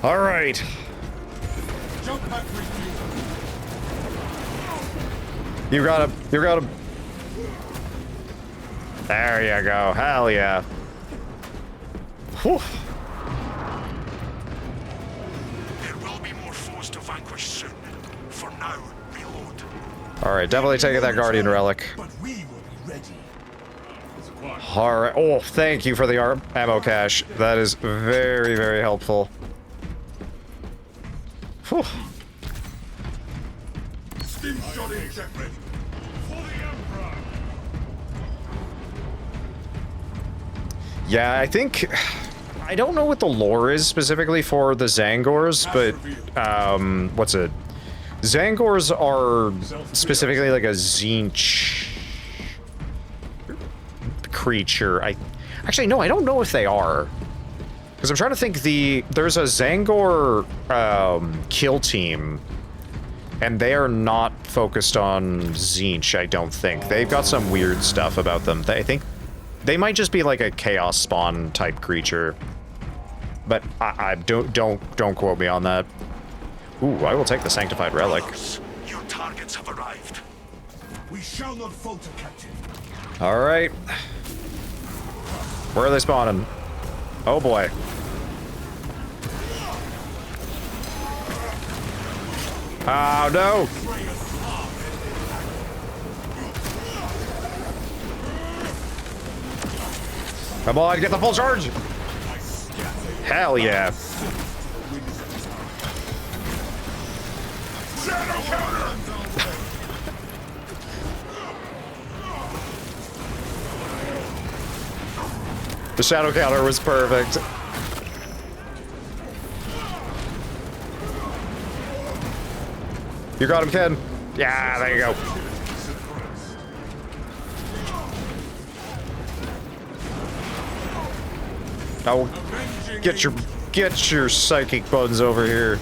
All right. You got him. You got him. There you go. Hell yeah. Whew. There will be more foes to vanquish soon. For now, reload. All right, definitely taking that Guardian relic. But we will be ready. All right. Oh, thank you for the ammo cache. That is very, very helpful. Whew. Stim shot in check ready. For the Emperor. Yeah, I think... I don't know what the lore is specifically for the Zangors, but, what's it? Zangors are specifically like a Tzeentch creature. Actually, no, I don't know if they are. Because I'm trying to think there's a Zangor, kill team, and they are not focused on Tzeentch, I don't think. They've got some weird stuff about them. I think they might just be like a chaos spawn type creature. But I don't quote me on that. Ooh, I will take the sanctified relic. Your targets have arrived. We shall not falter, Captain. All right. Where are they spawning? Oh boy. Oh no! Come on, get the full charge! Hell yeah. The shadow counter was perfect. You got him, Ken. Yeah, there you go. Oh, get your psychic buns over here.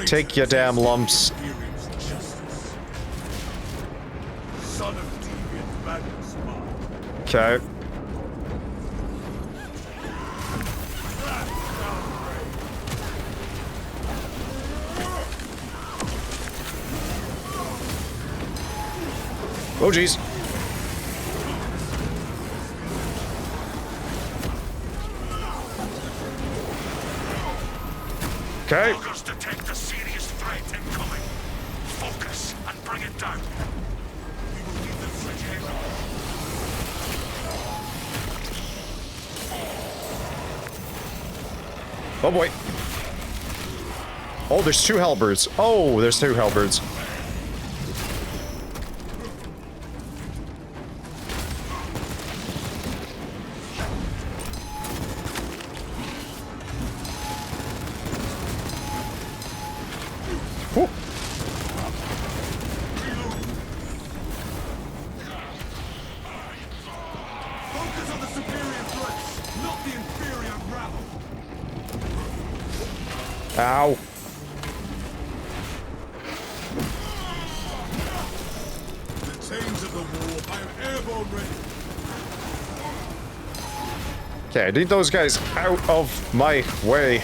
Take your damn lumps. Okay. Oh, jeez. Okay. Focus detect the serious threat incoming. Focus and bring it down. We will leave the fridge here. Oh boy. Oh, there's two halberds. Oh, there's two halberds. Focus on the superior threats, not the inferior rabble. Ow. The chains of the war. I am airborne ready. Okay, I need those guys out of my way.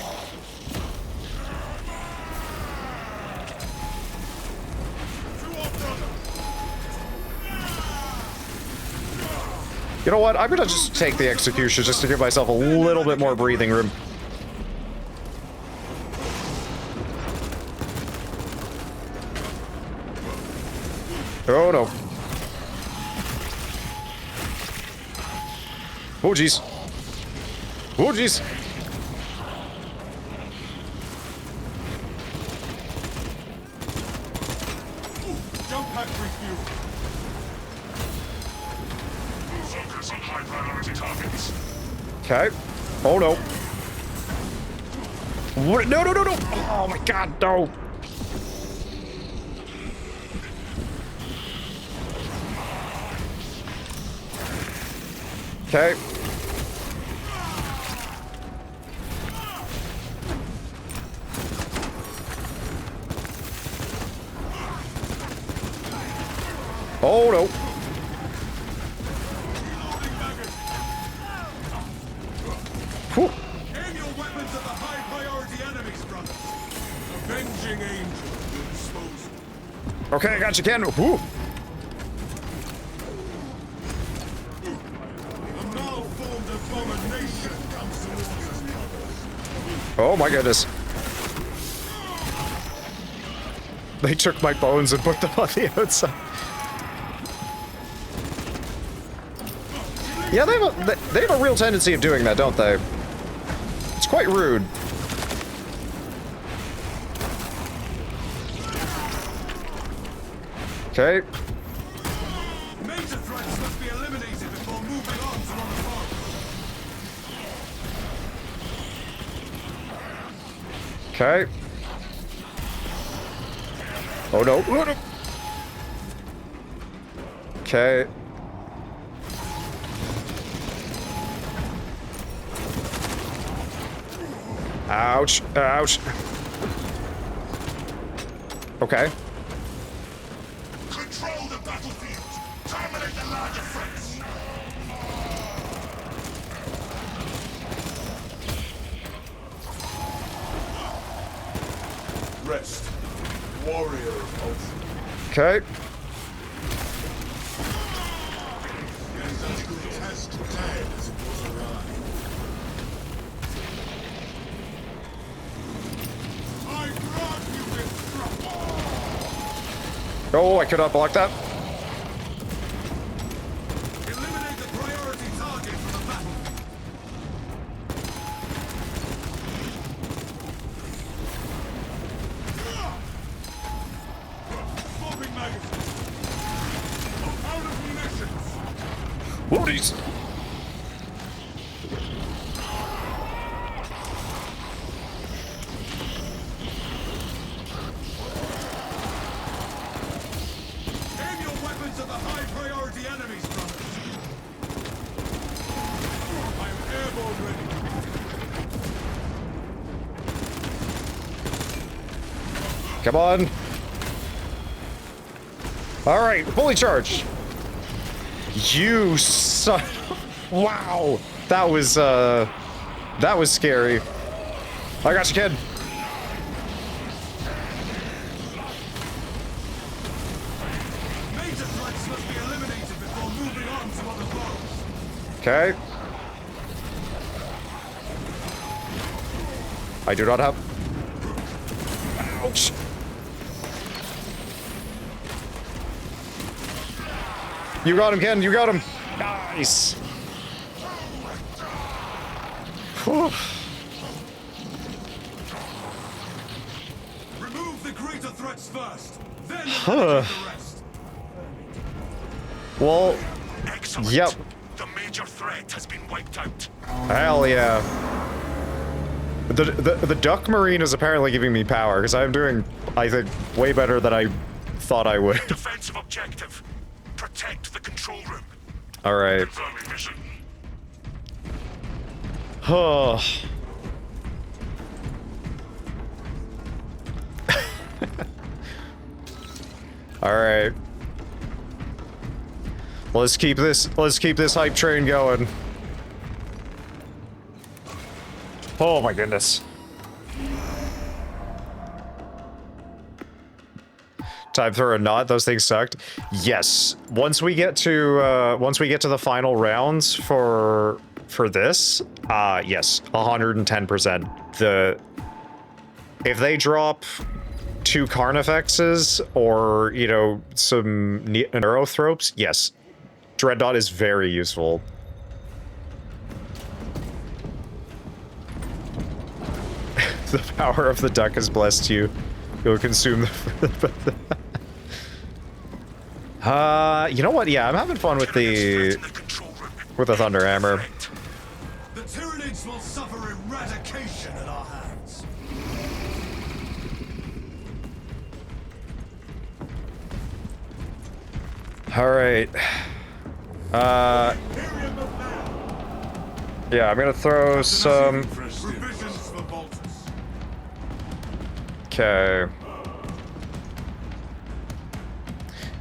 You know what? I'm gonna just take the execution just to give myself a little bit more breathing room. Oh no. Oh jeez. Oh jeez. Jump pack refuel. Focus on high priority targets. Okay. Oh no. What? No, no, no, no. Oh my god, no. Okay. Oh no. Whew. Aim your weapons at the high priority enemies, brothers. Avenging angel will dispose. Okay, I got you, Ken. Whew. A malformed abomination comes towards us, brothers. Oh my goodness. They took my bones and put them on the outside. Yeah, they have a real tendency of doing that, don't they? It's quite rude. Okay. Major threats must be eliminated before moving on to other foes. Okay. Oh no. Oh, no. Okay. Ouch. Ouch. Okay. Control the battlefield. Terminate the larger threats. Rest. Warrior of Ultra. Okay. Test dead as it was arrived. I grant you this. Oh, I could not block that. Eliminate the priority target for the battle. Swapping magazines. Out of munitions. Woodies. Aim your weapons at the high priority enemies, brothers. I am airborne ready. Come on. All right, fully charged. You son. Wow, that was scary. I got you, kid. Major threats must be eliminated before moving on to other foes. Okay. I do not have. Ouch. You got him, Ken. You got him. Nice. Whew. Remove the greater threats first, then Huh. eliminate the rest. Well, Excellent. yep. The major threat has been wiped out. Hell yeah. The Duck Marine is apparently giving me power, because I'm doing, I think, way better than I thought I would. Defensive objective. Protect the control room. Alright. Confirming mission. Oh. Alright. Let's keep this hype train going. Oh my goodness. Time for a knot. Those things sucked. Yes. Once we get to the final rounds for this, yes, 110%. If they drop 2 Carnifexes or, you know, some Neurothropes, yes, Dreadnought is very useful. The power of the duck has blessed you. You'll consume the... you know what? Yeah, I'm having fun with the Thunder Hammer. The Tyranids will suffer eradication at our hands. All right. Yeah, I'm gonna throw some. Provisions for Voltus. Okay.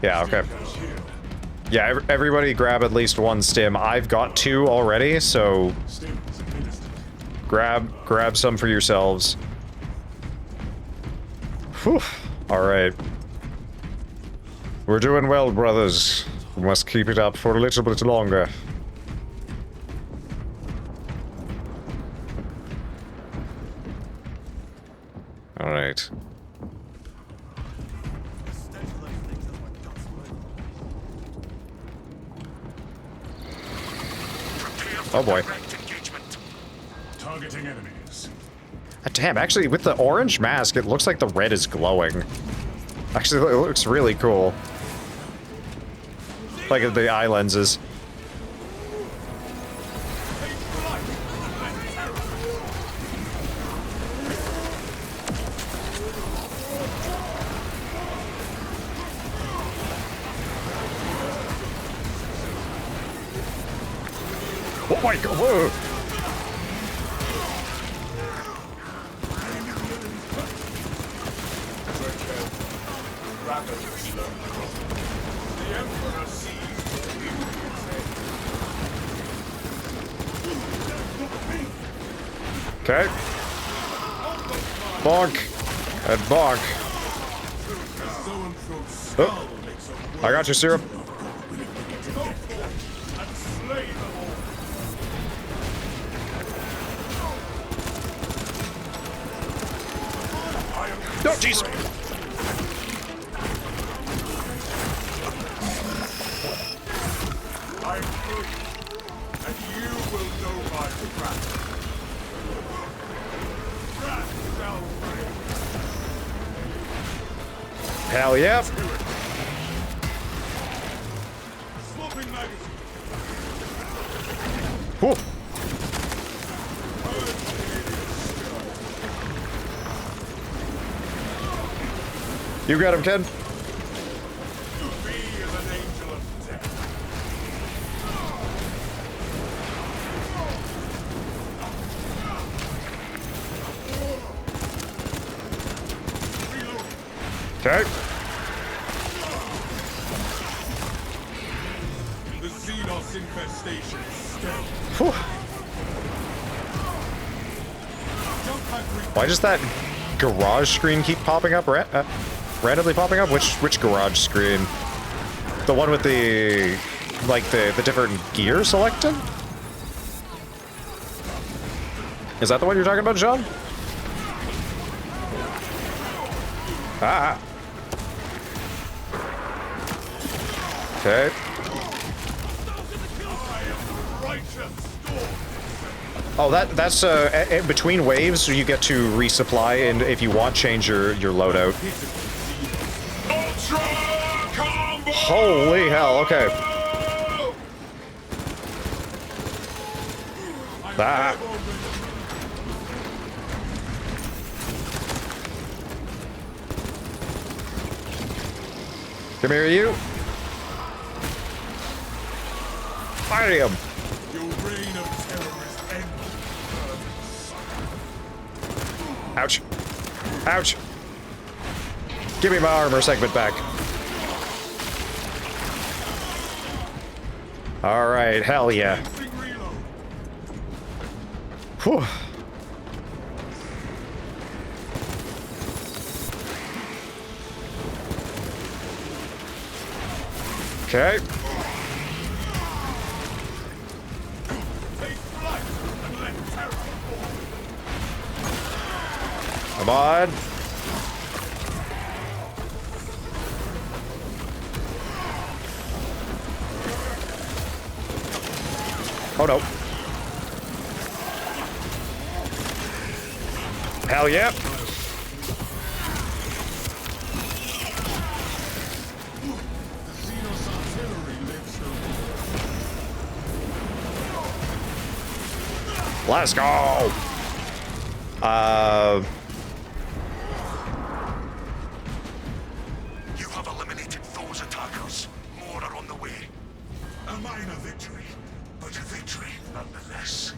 Yeah. Okay. Yeah. Everybody grab at least 1 stim. I've got 2 already, so grab some for yourselves. Whew. All right. We're doing well, brothers. We must keep it up for a little bit longer. All right. Oh boy. Targeting enemies. Damn, actually, with the orange mask, it looks like the red is glowing. Actually, it looks really cool. Like the eye lenses. Oh my god, whoa! Okay. Bonk. And bonk. Oh. I got you, Syrup. No, jeez. I'm free, and you will know my wrath. Wrath shall reign. Hell yeah. Swapping magazine. Whew. You got him, Ken. Me is an angel of death. Okay. The Xenos infestation is steady. Whew. Why does that garage screen keep popping up? Randomly popping up? Which garage screen? The one with the like the different gear selected? Is that the one you're talking about, John? Ah. Okay. Oh, that's between waves you get to resupply, and if you want, change your loadout. Holy hell! Okay. Ah. Come here, you. Fire him. Your reign of terror is ended. Ouch. Ouch. Give me my armor segment back. All right, hell yeah. Whew. Okay. Come on. Oh no. Hell yeah. Let's go. You have eliminated those attackers. More are on the way. A minor victory, but a victory nonetheless.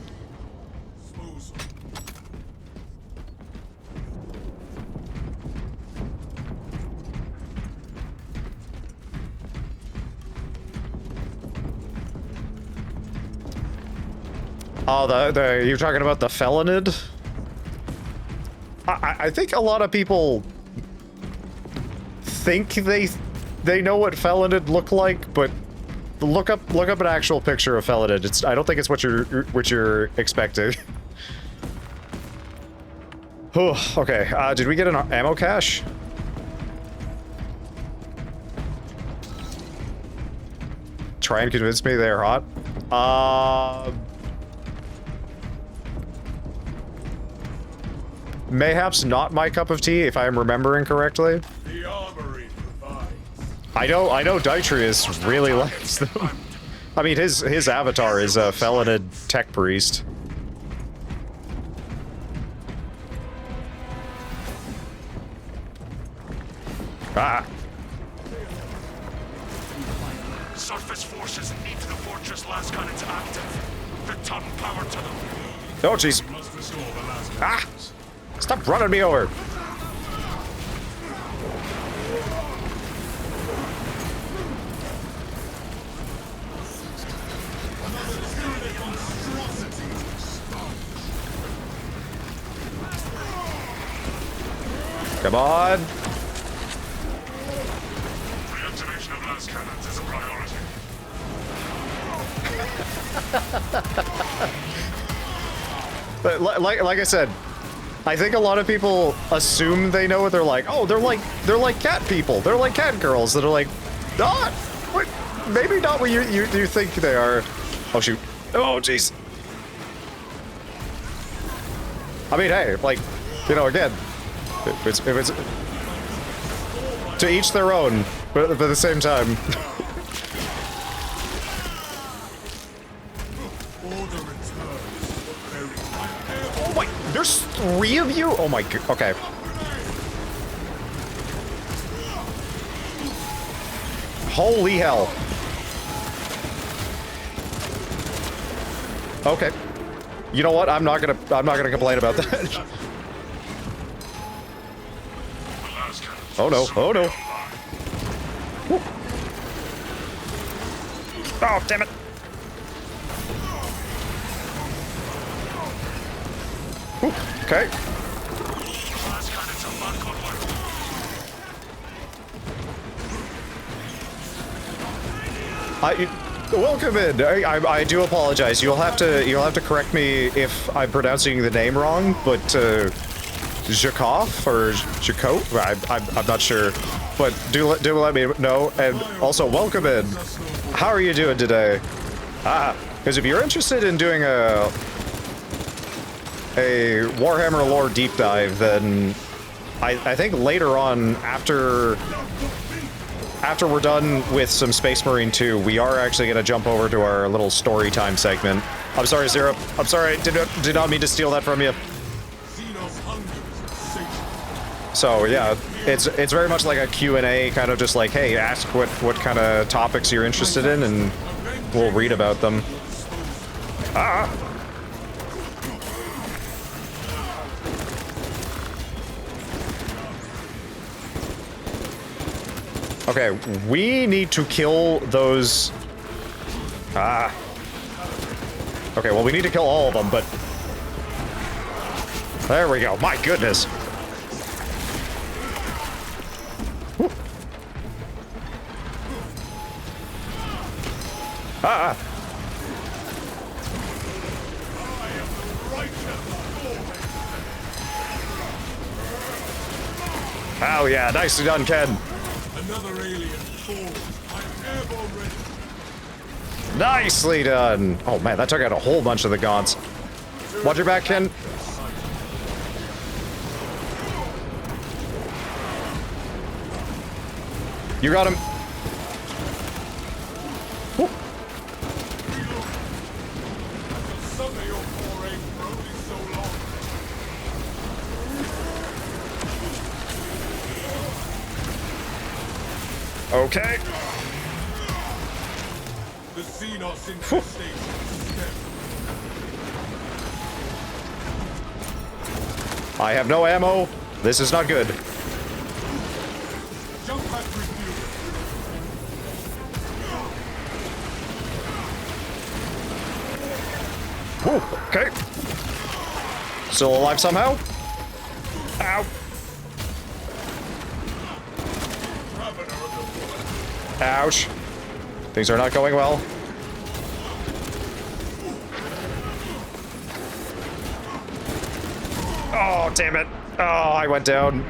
Oh, you're talking about the Felonid? I think a lot of people think they know what Felonid look like, but look up an actual picture of Felonid. I don't think it's what you're expecting. Oh, okay. Did we get an ammo cache? Try and convince me they're hot. Mayhaps not my cup of tea, if I'm remembering correctly. The armory provides. I know Detrius really likes them. I mean, his avatar is a Felonid tech priest. Ah. Surface forces need the fortress last cannons active. Return power to them. Oh, jeez. Ah! Stop running me over. Come on. Reactivation of last cannons is a priority. like I said, I think a lot of people assume they know what they're like. Oh, they're like cat people. They're like cat girls that are like, not, maybe not what you think they are. Oh shoot. Oh jeez. I mean, hey, like, you know, again, if it's to each their own, but at the same time. Oh my, there's 3 of you? Oh my god, okay. Holy hell. Okay. You know what? I'm not gonna complain about that. Oh no, oh no. Woo. Oh, damn it. Woo. Okay. Welcome in. I do apologize. You'll have to correct me if I'm pronouncing the name wrong, but Jakov or Jakot? I'm not sure, but do let me know. And also, welcome in. How are you doing today? Because if you're interested in doing a Warhammer lore deep dive, then I think later on, after we're done with some Space Marine 2, we are actually going to jump over to our little story time segment. I'm sorry, Zero. I'm sorry. Did not mean to steal that from you. So yeah, it's very much like a Q&A, kind of just like, hey, ask what kind of topics you're interested in, and we'll read about them. Okay, we need to kill those... Okay, well, we need to kill all of them, but... There we go. My goodness. Whew. Oh yeah, nicely done, Ken. Another alien fallen. I'm airborne ready. Nicely done. Oh man, that took out a whole bunch of the gaunts. Watch your back, Ken. You got him. Woo. Okay. The Xenos infestation. I have no ammo. This is not good. Jump pad refuel. Whew, okay. Still alive somehow? Ow. Ouch. Things are not going well. Oh, damn it. Oh, I went down.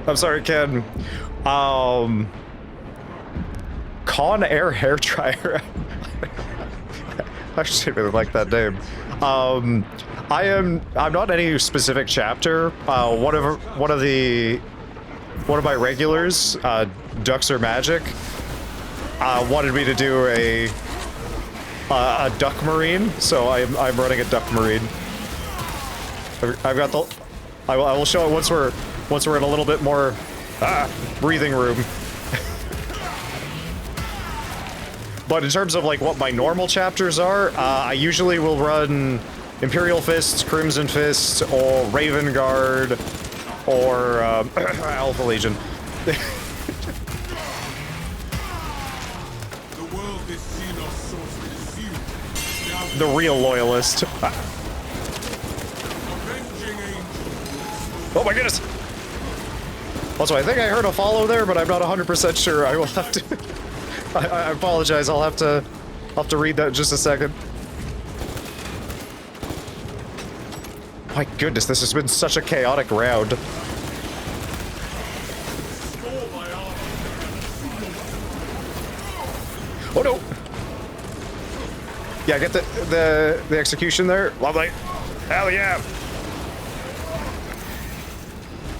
I'm sorry, Ken. Con Air Hair Dryer. I actually really like that name. I'm not any specific chapter. One of my regulars, Ducks Are Magic, wanted me to do a Duck Marine, so I'm running a Duck Marine. I've got the. I will show it once we're in a little bit more breathing room. But in terms of like what my normal chapters are, I usually will run Imperial Fists, Crimson Fists, or Raven Guard, or Alpha Legion. The world is Xenos source consumed. The real loyalist. Oh my goodness! Also, I think I heard a follow there, but I'm not 100% sure. I will have to... I apologize, I'll have to read that in just a second. my goodness, this has been such a chaotic round. Oh no! Yeah, get the execution there. Lovely. Hell yeah!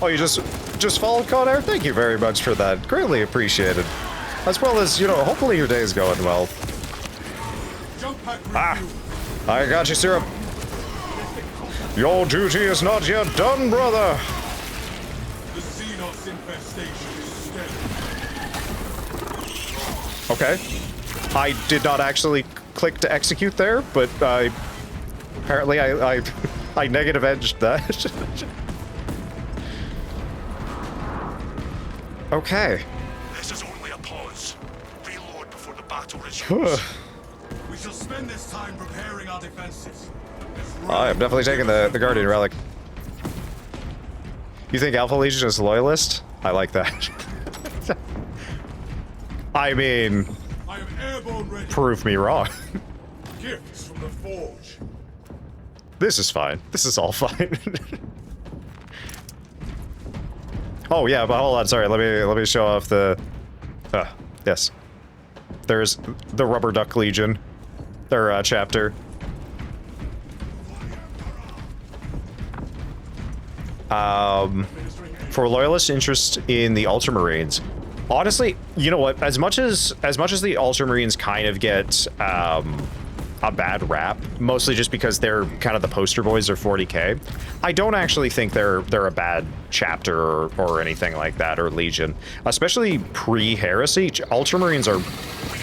Oh, you just followed Connor? Thank you very much for that. Greatly appreciated. As well as, you know, hopefully your day is going well. Ah! I got you, Syrup. Your duty is not yet done, brother. The Xenos infestation is steady. Okay. I did not actually click to execute there, but apparently I negative edged that. Okay. This is only a pause. Reload before the battle resumes. We shall spend this time preparing our defenses. I'm definitely taking the Guardian Relic. You think Alpha Legion is loyalist? I like that. I mean, I am airborne ready. prove me wrong. Gifts from the forge. This is fine. This is all fine. Oh yeah, but hold on, sorry, let me show off the yes. There's the Rubber Duck Legion. Their chapter. For loyalist interest in the Ultramarines. Honestly, you know what? As much as the Ultramarines kind of get a bad rap, mostly just because they're kind of the poster boys of 40K, I don't actually think they're a bad chapter or anything like that, or Legion. Especially pre-Heresy, Ultramarines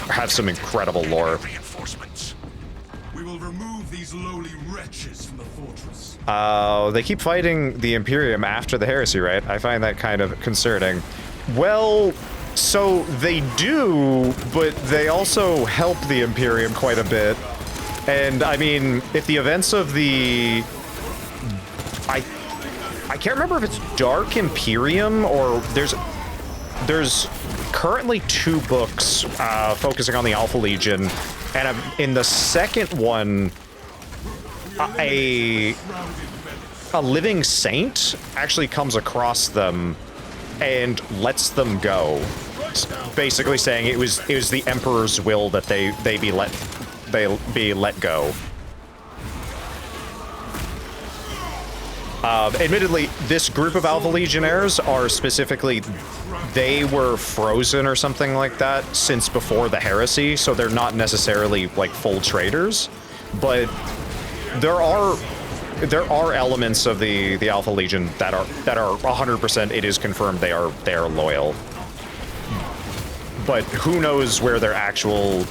have some incredible lore. We will remove these lowly wretches from the fortress. They keep fighting the Imperium after the Heresy, right? I find that kind of concerning. Well, so they do, but they also help the Imperium quite a bit. And I mean, if the events of the... I can't remember if it's Dark Imperium or there's currently 2 books focusing on the Alpha Legion, and in the second one, a living saint actually comes across them and lets them go, basically saying it was the Emperor's will that they be let go. Admittedly, this group of Alpha Legionnaires are specifically, they were frozen or something like that since before the Heresy, so they're not necessarily like full traitors, but there are elements of the Alpha Legion that are 100%, it is confirmed they are loyal. But who knows where their actual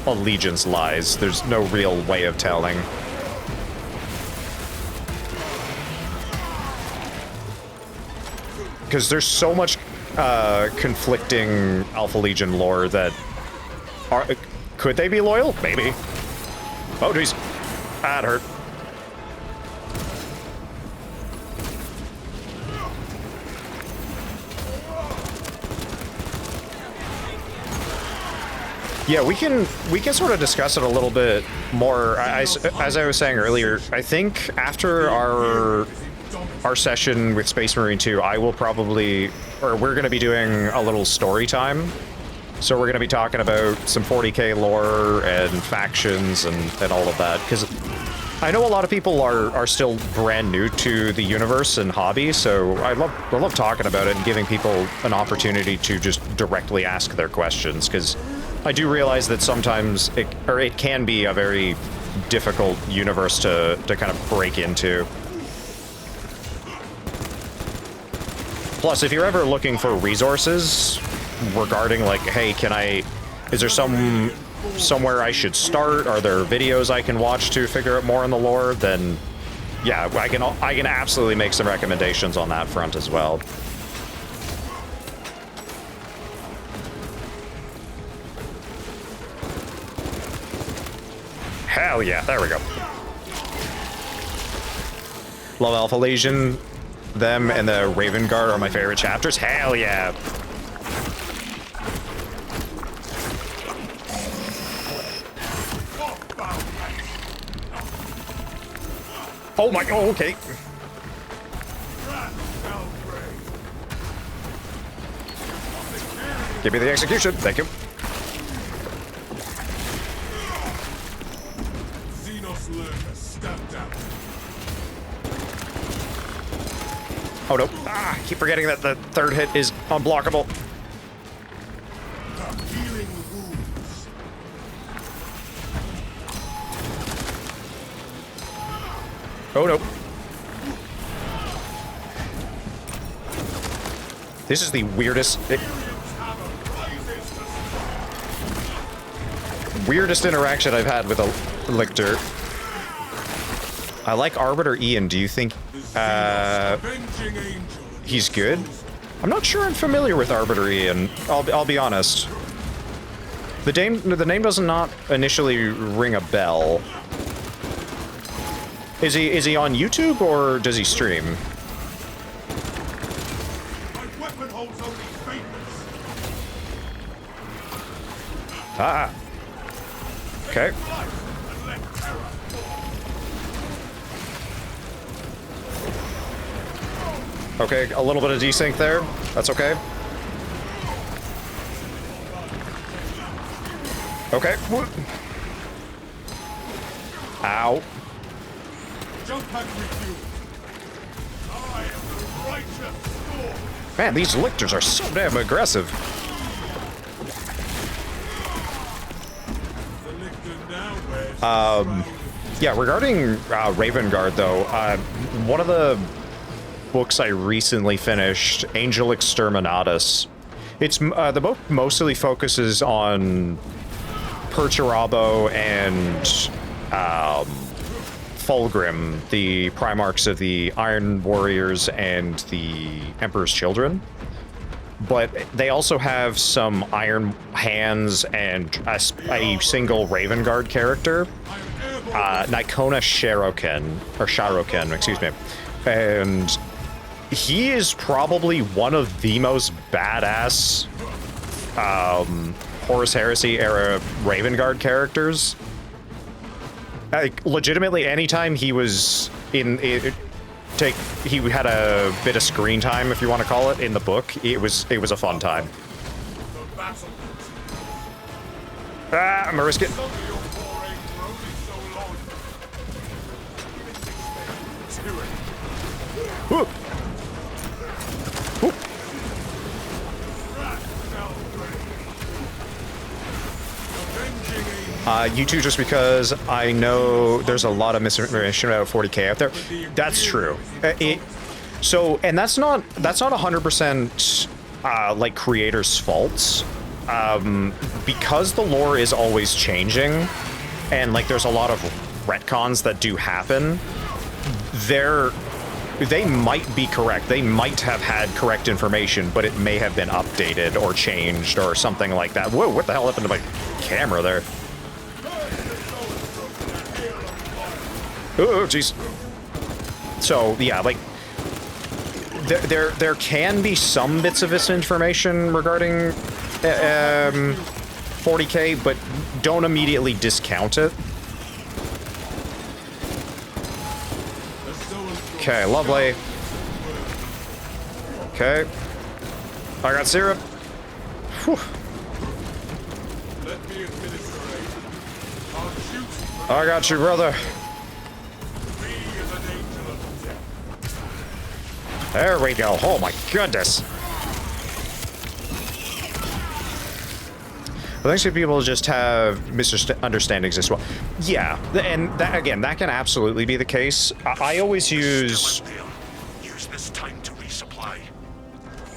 allegiance lies? There's no real way of telling. Because there's so much conflicting Alpha Legion lore that could they be loyal? Maybe. Oh geez, that hurt. Yeah, we can sort of discuss it a little bit more. As I was saying earlier, I think after our session with Space Marine 2, I will probably, or we're going to be doing a little story time. So we're going to be talking about some 40K lore and factions and all of that, because I know a lot of people are still brand new to the universe and hobby, so I love talking about it and giving people an opportunity to just directly ask their questions, because I do realize that sometimes it can be a very difficult universe to kind of break into. Plus, if you're ever looking for resources regarding like, hey, is there somewhere I should start? Are there videos I can watch to figure out more on the lore? Then yeah, I can absolutely make some recommendations on that front as well. Hell yeah, there we go. Love Alpha Legion. Them and the Raven Guard are my favorite chapters. Hell yeah. Oh my, oh, okay. Give me the execution, thank you. Oh no, I keep forgetting that the third hit is unblockable. Oh no. This is the weirdest... weirdest interaction I've had with a lictor. I like Arbiter Ian. Do you think he's good? I'm not sure I'm familiar with Arbiter Ian. I'll be honest. The name does not initially ring a bell. Is he on YouTube or does he stream? Ah. Okay. Okay, a little bit of desync there. That's okay. Okay. Ow. Man, these lictors are so damn aggressive. Yeah, regarding Raven Guard, though, one of the books I recently finished, Angel Exterminatus, the book mostly focuses on Perturabo and Fulgrim, the Primarchs of the Iron Warriors and the Emperor's Children. But they also have some Iron Hands and a single Raven Guard character, Nikona Sharoken, excuse me. And he is probably one of the most badass Horus Heresy era Raven Guard characters. Like, legitimately, anytime he was he had a bit of screen time, if you want to call it, in the book. It was a fun time. Ah, I'm gonna risk it. Woo. Woo. You two, just because I know there's a lot of misinformation about 40K out there. That's true. And that's not 100% like creators' faults. Because the lore is always changing, and like there's a lot of retcons that do happen. They might be correct. They might have had correct information, but it may have been updated or changed or something like that. Whoa, what the hell happened to my camera there? Oh, jeez. So, yeah, like, there can be some bits of misinformation regarding 40K, but don't immediately discount it. Okay, lovely. Okay. I got syrup. Whew. I got you, brother. There we go. Oh my goodness. I think people just have misunderstandings as well. Yeah, and that, again, that can absolutely be the case. I always use this time to resupply.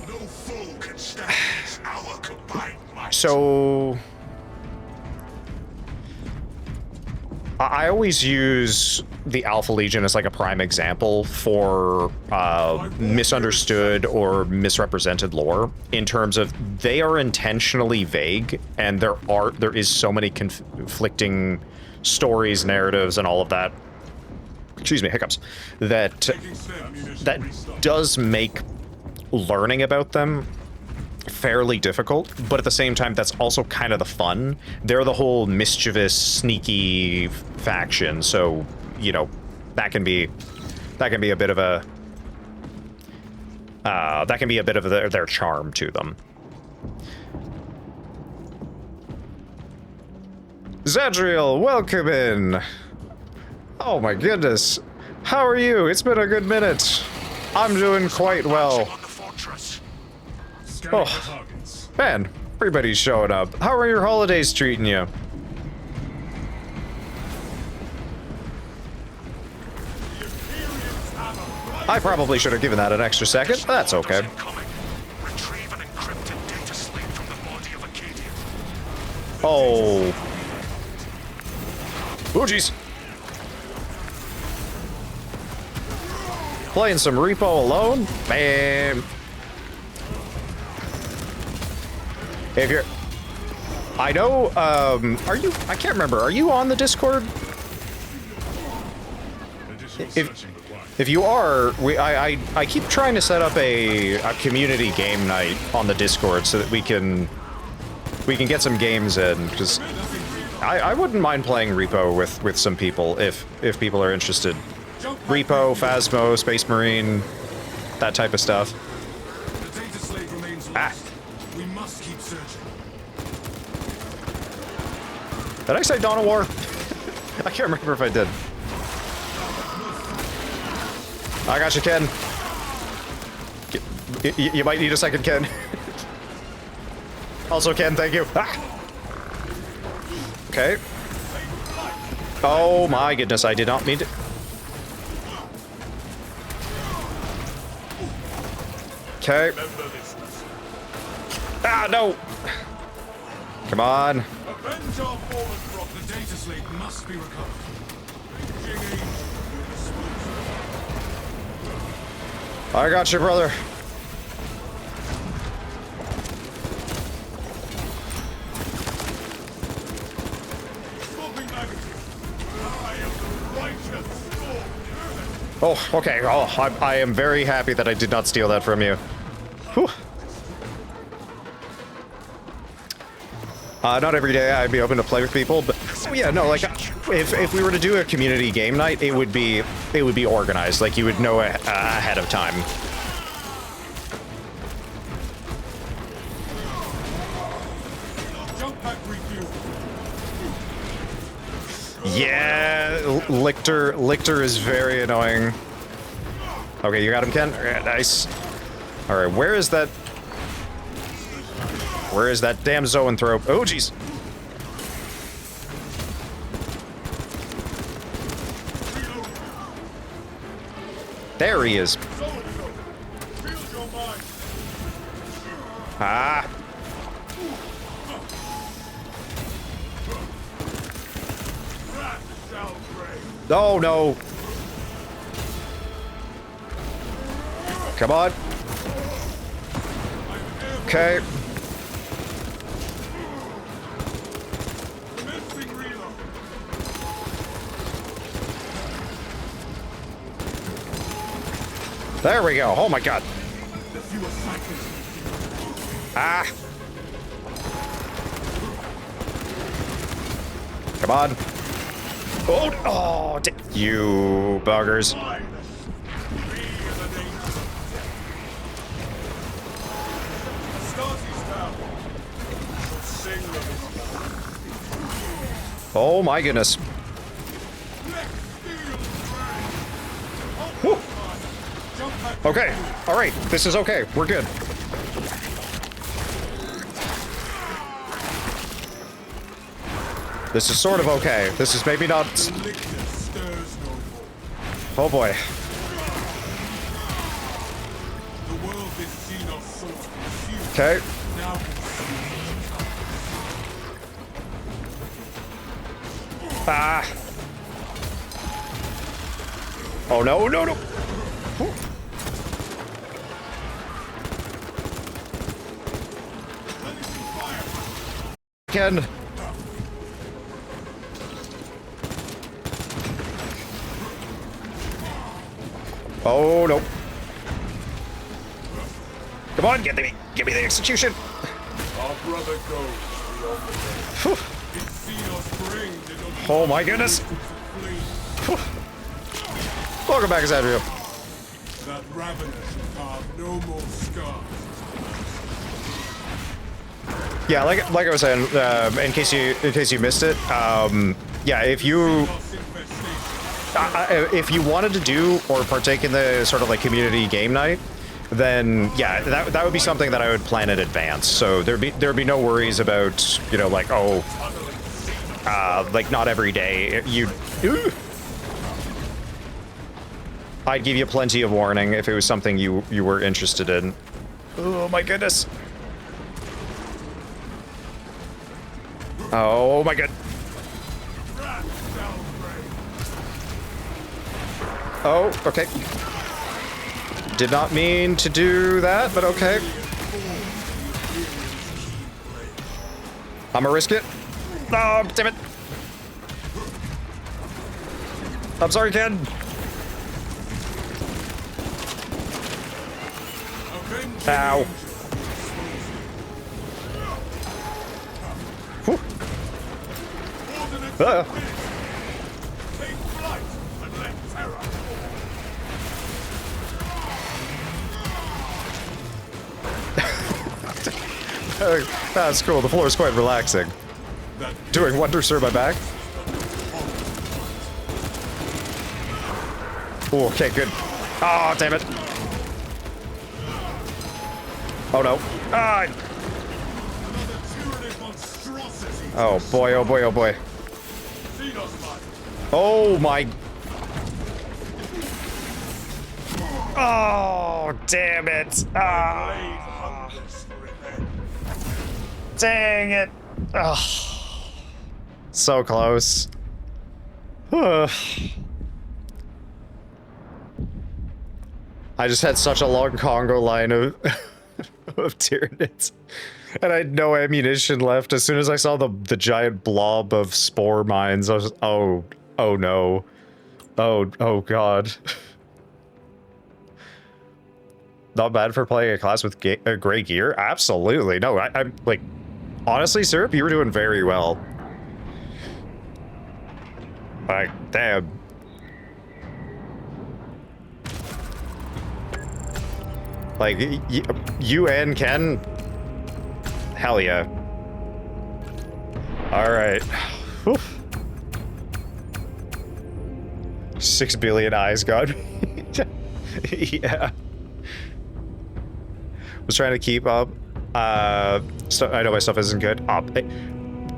No foe can stand against our combined might. So I always use the Alpha Legion as like a prime example for misunderstood or misrepresented lore, in terms of they are intentionally vague, and there is so many conflicting stories, narratives, and all of that. Excuse me, hiccups. That does make learning about them fairly difficult, but at the same time, that's also kind of the fun. They're the whole mischievous, sneaky faction, so, you know, that can be a bit of a their charm to them. Zadriel, welcome in. Oh my goodness. How are you? It's been a good minute. I'm doing quite well. Oh, man, everybody's showing up. How are your holidays treating you? I probably should have given that an extra second, but that's okay. Oh. Oh, jeez. Playing some repo alone? Bam. If you're... I know, are you... I can't remember. Are you on the Discord? If you are, I keep trying to set up a community game night on the Discord so that we can get some games in, because I wouldn't mind playing Repo with some people if people are interested. Repo, Phasmo, Space Marine, that type of stuff. The data slave remains lost. Ah. We must keep searching. Did I say Dawn of War? I can't remember if I did. I got you, Ken. You might need a second, Ken. Also, Ken, thank you. Ah. Okay. Oh my goodness, I did not mean to... Okay. Ah, no! Come on. Avenge our fallen rock. The data slate must be recovered. I got you, brother. Oh, okay. Oh, I am very happy that I did not steal that from you. Whew. Not every day I'd be open to play with people, but yeah, no, like if we were to do a community game night, it would be organized. Like you would know ahead of time. Yeah, Lictor is very annoying. Okay, you got him, Ken? Alright, nice. Alright, where is that damn zoanthrope? Oh, jeez. There he is. Ah. Oh, no. Come on. Okay. There we go. Oh my god. Ah. Come on. Oh, you buggers. Oh my goodness. Whew. Okay, all right, this is okay. We're good. This is sort of okay. This is maybe not... Oh boy. Okay. Ah. Oh no, no, no. Ken. Oh no. Come on, give me the execution. Our brother goes. Oh my goodness. Welcome back, Cassandra. That ravener shall carve no more scars. Yeah, like I was saying, in case you missed it, yeah, if you wanted to do or partake in the sort of like community game night, then yeah, that would be something that I would plan in advance. So there'd be no worries about, you know, like, oh, like not every day I'd give you plenty of warning if it was something you were interested in. Oh my goodness. Oh my god. Oh, okay. Did not mean to do that, but okay. I'm gonna risk it. Oh, damn it. I'm sorry, Ken. Ow. Whew. That's cool. The floor is quite relaxing. Doing wonders for my back. Oh, okay, good. Oh, damn it. Oh no. Ah! Oh boy, oh boy, oh boy. Oh my. Oh, damn it. Ah. Dang it. Oh. So close. I just had such a long Congo line of of Tyranids, and I had no ammunition left. As soon as I saw the giant blob of spore mines, I was oh no, oh god. Not bad for playing a class with gray gear. Absolutely no. I'm like, honestly, Syrup, you were doing very well. Like, damn. Like, you and Ken? Hell yeah. Alright. 6 billion eyes got me. Yeah. Was trying to keep up. So I know my stuff isn't good.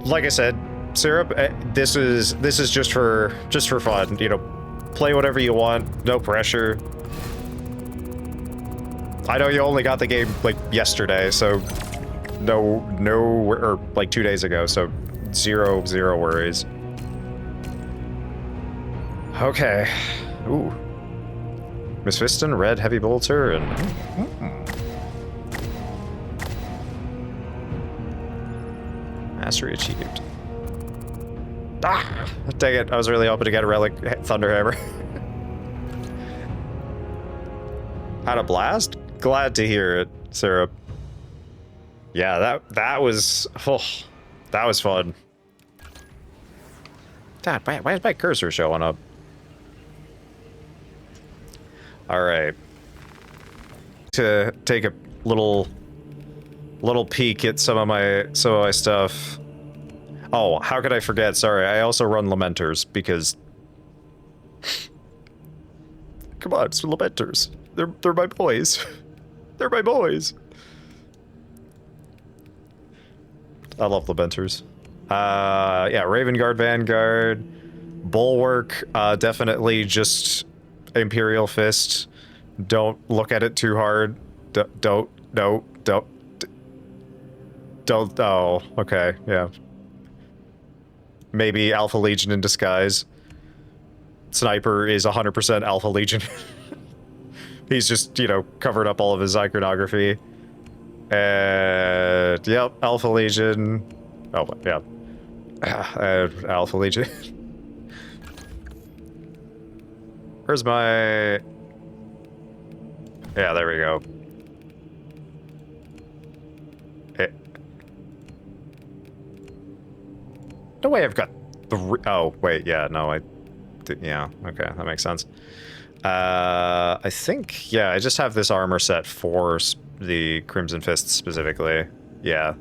Like I said, Syrup, this is just for fun. You know, play whatever you want, no pressure. I know you only got the game like yesterday, so or like 2 days ago, so zero worries. Okay. Ooh. Miss Fiston, red heavy bolter, and mastery achieved. Ah! Dang it, I was really hoping to get a relic Thunderhammer. Had a blast? Glad to hear it, Syrup. Yeah, that was fun. Dad, why is my cursor showing up? All right. To take a little peek at some of my stuff. Oh, how could I forget? Sorry, I also run Lamenters because come on, it's Lamenters. They're my boys. They're my boys. I love Lamenters. Yeah, Raven Guard, Vanguard, Bulwark, definitely just Imperial Fist. Don't look at it too hard. Don't. Oh, okay, yeah. Maybe Alpha Legion in disguise. Sniper is 100% Alpha Legion. He's just, you know, covered up all of his iconography. And, yep, Alpha Legion. Oh, yeah. Alpha Legion. Where's my... Yeah, there we go. No way I've got 3... Oh, wait, yeah, no, yeah, okay, that makes sense. I think, yeah, I just have this armor set for the Crimson Fist specifically. Yeah.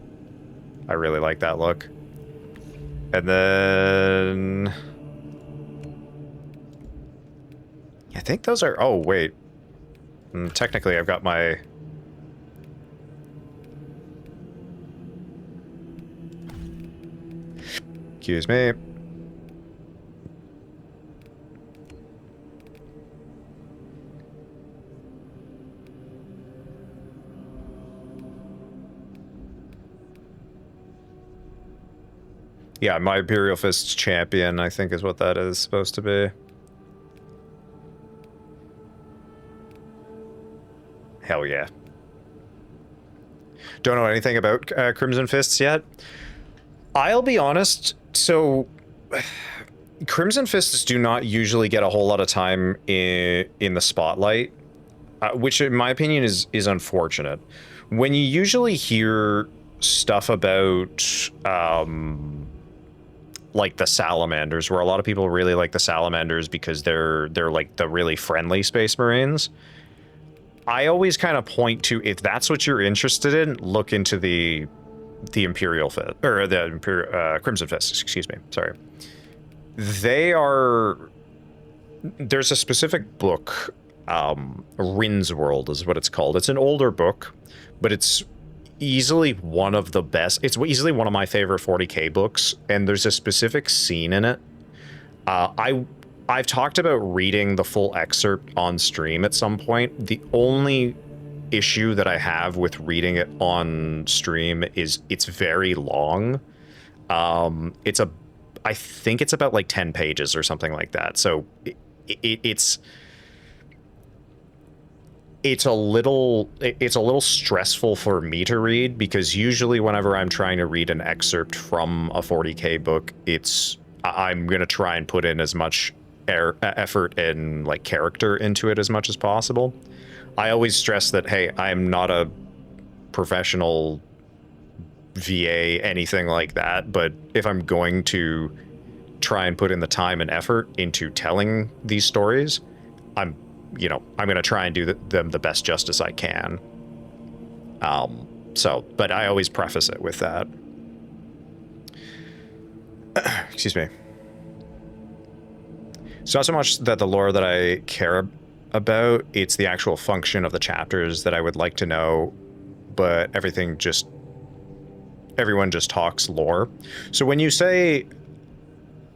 I really like that look. And then... I think those are... Oh, wait. Technically, I've got my... Excuse me. Yeah, my Imperial Fist champion, I think is what that is supposed to be. Hell yeah. Don't know anything about Crimson Fists yet. I'll be honest, so... Crimson Fists do not usually get a whole lot of time in the spotlight, which in my opinion is unfortunate. When you usually hear stuff about... like the Salamanders, where a lot of people really like the Salamanders because they're like the really friendly Space Marines. I always kind of point to, if that's what you're interested in, look into the Imperial Fist, or the Crimson Fist, excuse me, sorry. There's a specific book, Rin's World is what it's called. It's an older book, but it's easily one of the best. It's easily one of my favorite 40K books, and there's a specific scene in it. I've talked about reading the full excerpt on stream at some point. The only issue that I have with reading it on stream is it's very long. I think it's about like 10 pages or something like that. So it's a little stressful for me to read, because usually whenever I'm trying to read an excerpt from a 40K book, I'm going to try and put in as much effort and like character into it as much as possible. I always stress that, hey, I'm not a professional VA, anything like that, but if I'm going to try and put in the time and effort into telling these stories, I'm going to try and do them the best justice I can. But I always preface it with that. Excuse me. It's not so much that the lore that I care about, it's the actual function of the chapters that I would like to know, but everyone just talks lore. So when you say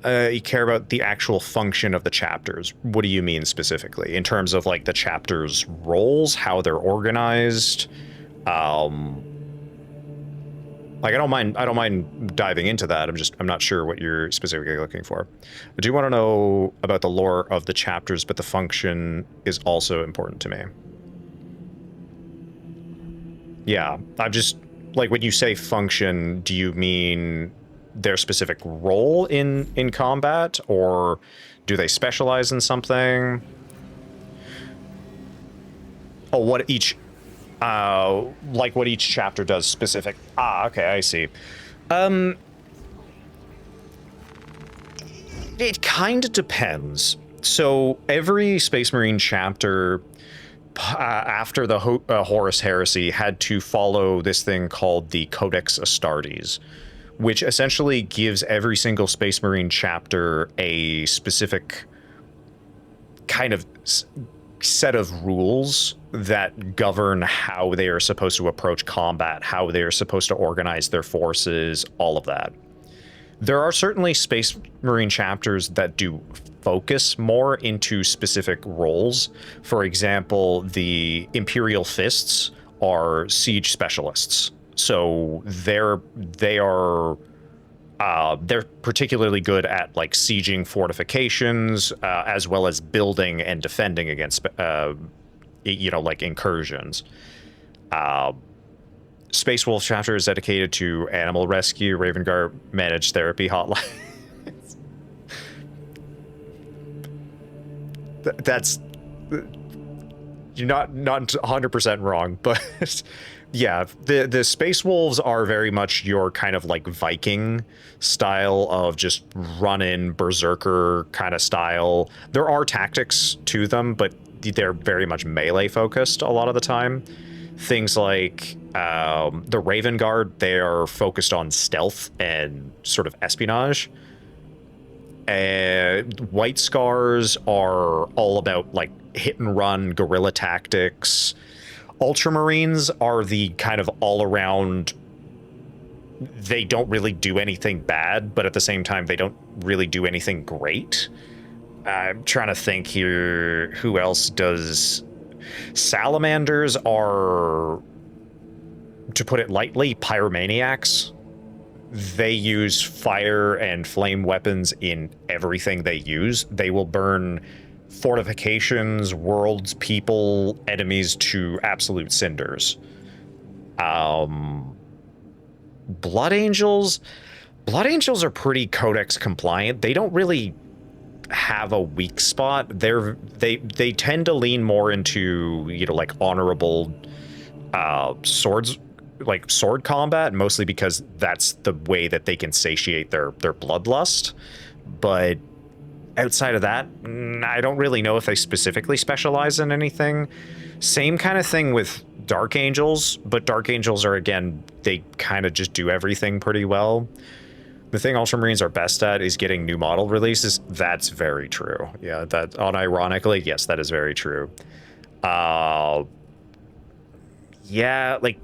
you care about the actual function of the chapters, what do you mean specifically? In terms of like the chapters' roles, how they're organized? Like I don't mind diving into that. I'm not sure what you're specifically looking for. I do want to know about the lore of the chapters, but the function is also important to me. Yeah, I'm just like, when you say function, do you mean their specific role in combat, or do they specialize in something? Oh, what each chapter does specific. Okay, I see. It kind of depends. So every Space Marine chapter after the Horus Heresy had to follow this thing called the Codex Astartes, which essentially gives every single Space Marine chapter a specific kind of set of rules that govern how they are supposed to approach combat, how they are supposed to organize their forces, all of that. There are certainly Space Marine chapters that do focus more into specific roles. For example, the Imperial Fists are siege specialists. So they're particularly good at like sieging fortifications, as well as building and defending against, like incursions. Space Wolf chapter is dedicated to animal rescue, Raven Guard managed therapy hotline. That's you're not 100% wrong, but Yeah, the Space Wolves are very much your kind of like Viking style of just run-in berserker kind of style. There are tactics to them, but they're very much melee focused a lot of the time. Things like the Raven Guard, they are focused on stealth and sort of espionage. White Scars are all about like hit and run guerrilla tactics. Ultramarines are the kind of all-around, they don't really do anything bad, but at the same time, they don't really do anything great. I'm trying to think here, who else does... Salamanders are, to put it lightly, pyromaniacs. They use fire and flame weapons in everything they use. They will burn fortifications, worlds, people, enemies to absolute cinders. Blood Angels are pretty Codex compliant. They don't really have a weak spot. They tend to lean more into, you know, like honorable swords, like sword combat, mostly because that's the way that they can satiate their bloodlust. But outside of that, I don't really know if they specifically specialize in anything. Same kind of thing with Dark Angels, but Dark Angels are, again, they kind of just do everything pretty well. The thing Ultramarines are best at is getting new model releases. That's very true. Yeah, that unironically, yes, that is very true. Yeah, like,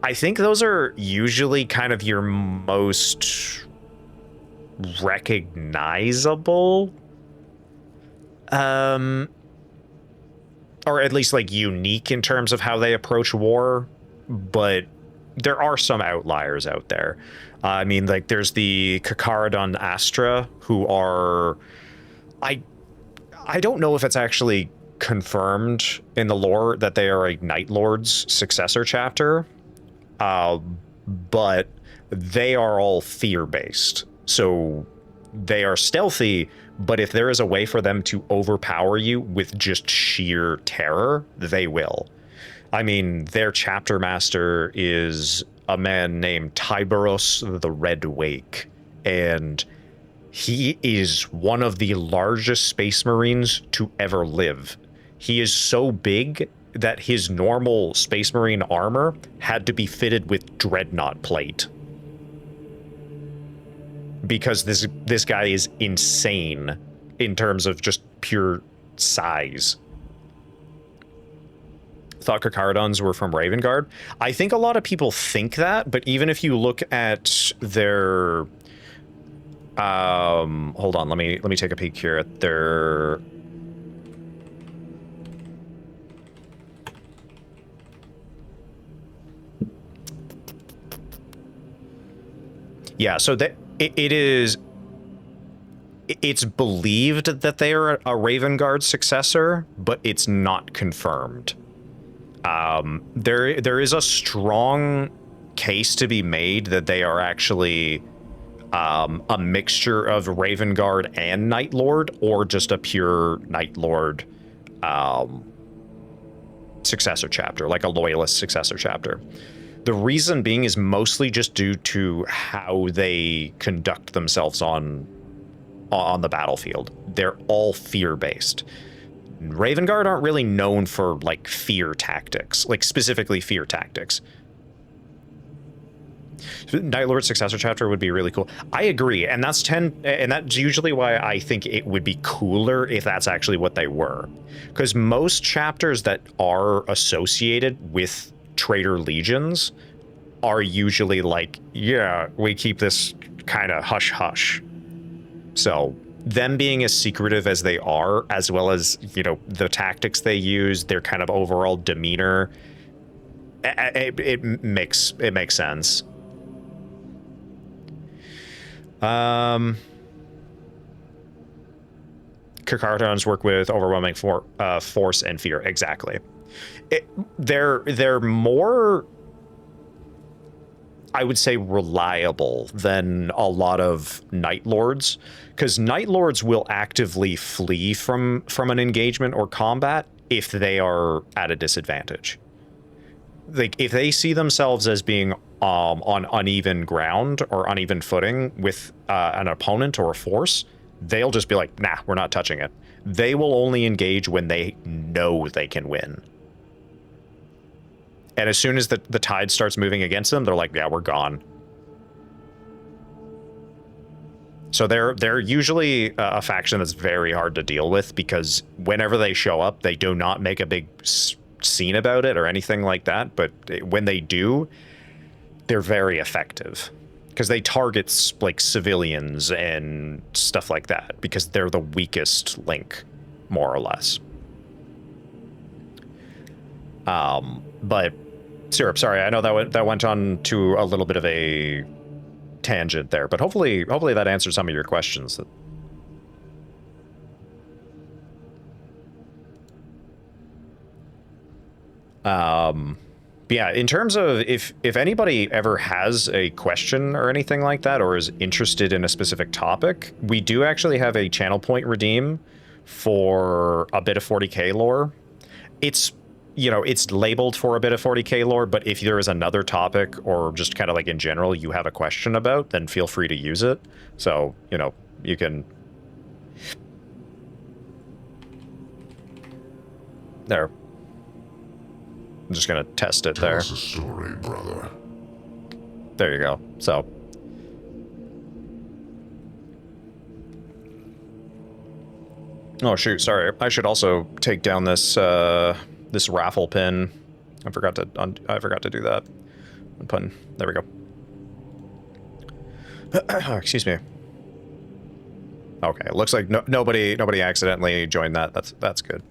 I think those are usually kind of your most recognizable, or at least like unique in terms of how they approach war, but there are some outliers out there. I mean, like, there's the Kakaradon Astra, who are, I don't know if it's actually confirmed in the lore that they are a Night Lord's successor chapter, but they are all fear-based. So they are stealthy, but if there is a way for them to overpower you with just sheer terror, they will. I mean, their chapter master is a man named Tyberos the Red Wake, and he is one of the largest Space Marines to ever live. He is so big that his normal Space Marine armor had to be fitted with dreadnought plate. Because this guy is insane in terms of just pure size. Thought Kakaradons were from Raven Guard. I think a lot of people think that, but even if you look at their... hold on, let me take a peek here at their... Yeah, so it's believed that they are a Raven Guard successor, but it's not confirmed. There is a strong case to be made that they are actually a mixture of Raven Guard and Night Lord, or just a pure Night Lord successor chapter, like a loyalist successor chapter. The reason being is mostly just due to how they conduct themselves on the battlefield. They're all fear-based. Raven Guard aren't really known for, like, fear tactics, like specifically fear tactics. Night Lord successor chapter would be really cool. I agree, and that's usually why I think it would be cooler if that's actually what they were, because most chapters that are associated with Traitor Legions are usually like, yeah, we keep this kind of hush-hush. So them being as secretive as they are, as well as, you know, the tactics they use, their kind of overall demeanor, it makes sense. Kakaradons work with overwhelming force and fear. Exactly. They're more, I would say, reliable than a lot of Night Lords, because Night Lords will actively flee from an engagement or combat if they are at a disadvantage. like if they see themselves as being on uneven ground or uneven footing with an opponent or a force, they'll just be like, nah, we're not touching it. They will only engage when they know they can win. And as soon as the tide starts moving against them, they're like, yeah, we're gone. So they're usually a faction that's very hard to deal with, because whenever they show up, they do not make a big scene about it or anything like that. But when they do, they're very effective, because they target like civilians and stuff like that, because they're the weakest link, more or less. But Syrup, sorry, I know that went on to a little bit of a tangent there, but hopefully that answers some of your questions. But yeah, in terms of if anybody ever has a question or anything like that, or is interested in a specific topic, we do actually have a channel point redeem for a bit of 40k lore. It's, you know, it's labeled for a bit of 40k lore, but if there is another topic or just kind of like in general you have a question about, then feel free to use it. So, you know, you can... There. I'm just gonna test it there. Tell us a story, brother. There you go. So... Oh shoot, sorry. I should also take down this this raffle pin. I forgot to do that. Pun. There we go. Excuse me. Okay, it looks like nobody accidentally joined that. That's good.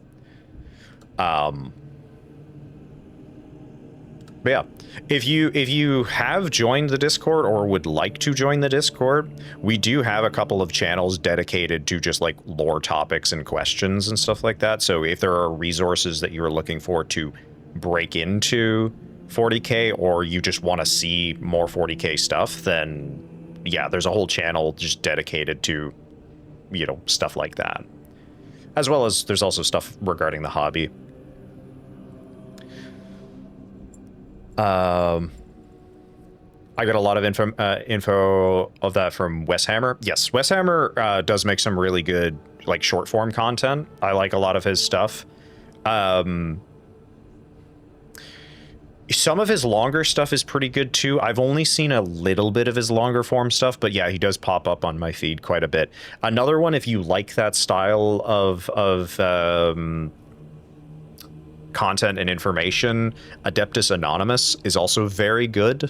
But yeah, if you have joined the Discord or would like to join the Discord, we do have a couple of channels dedicated to just like lore topics and questions and stuff like that. So if there are resources that you are looking for to break into 40k, or you just want to see more 40k stuff, then yeah, there's a whole channel just dedicated to, you know, stuff like that. As well as there's also stuff regarding the hobby. I got a lot of info of that from Wes Hammer. Yes, Wes Hammer does make some really good like short form content. I like a lot of his stuff. Some of his longer stuff is pretty good too. I've only seen a little bit of his longer form stuff, but yeah, he does pop up on my feed quite a bit. Another one, if you like that style of content and information, Adeptus Anonymous is also very good.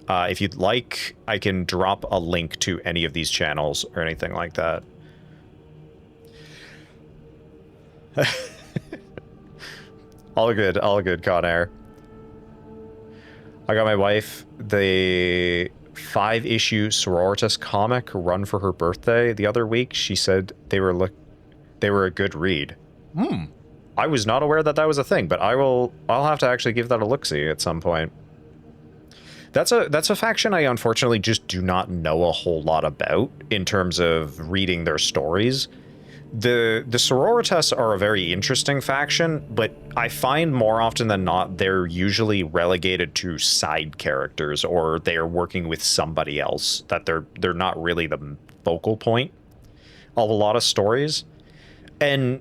If you'd like, I can drop a link to any of these channels or anything like that. All good, Con Air. I got my wife the 5-issue Sororitas comic run for her birthday the other week. She said they were a good read. I was not aware that was a thing, but I'll have to actually give that a look-see at some point. That's a faction I unfortunately just do not know a whole lot about in terms of reading their stories. The Sororitas are a very interesting faction, but I find more often than not they're usually relegated to side characters, or they're working with somebody else, that they're not really the focal point of a lot of stories. And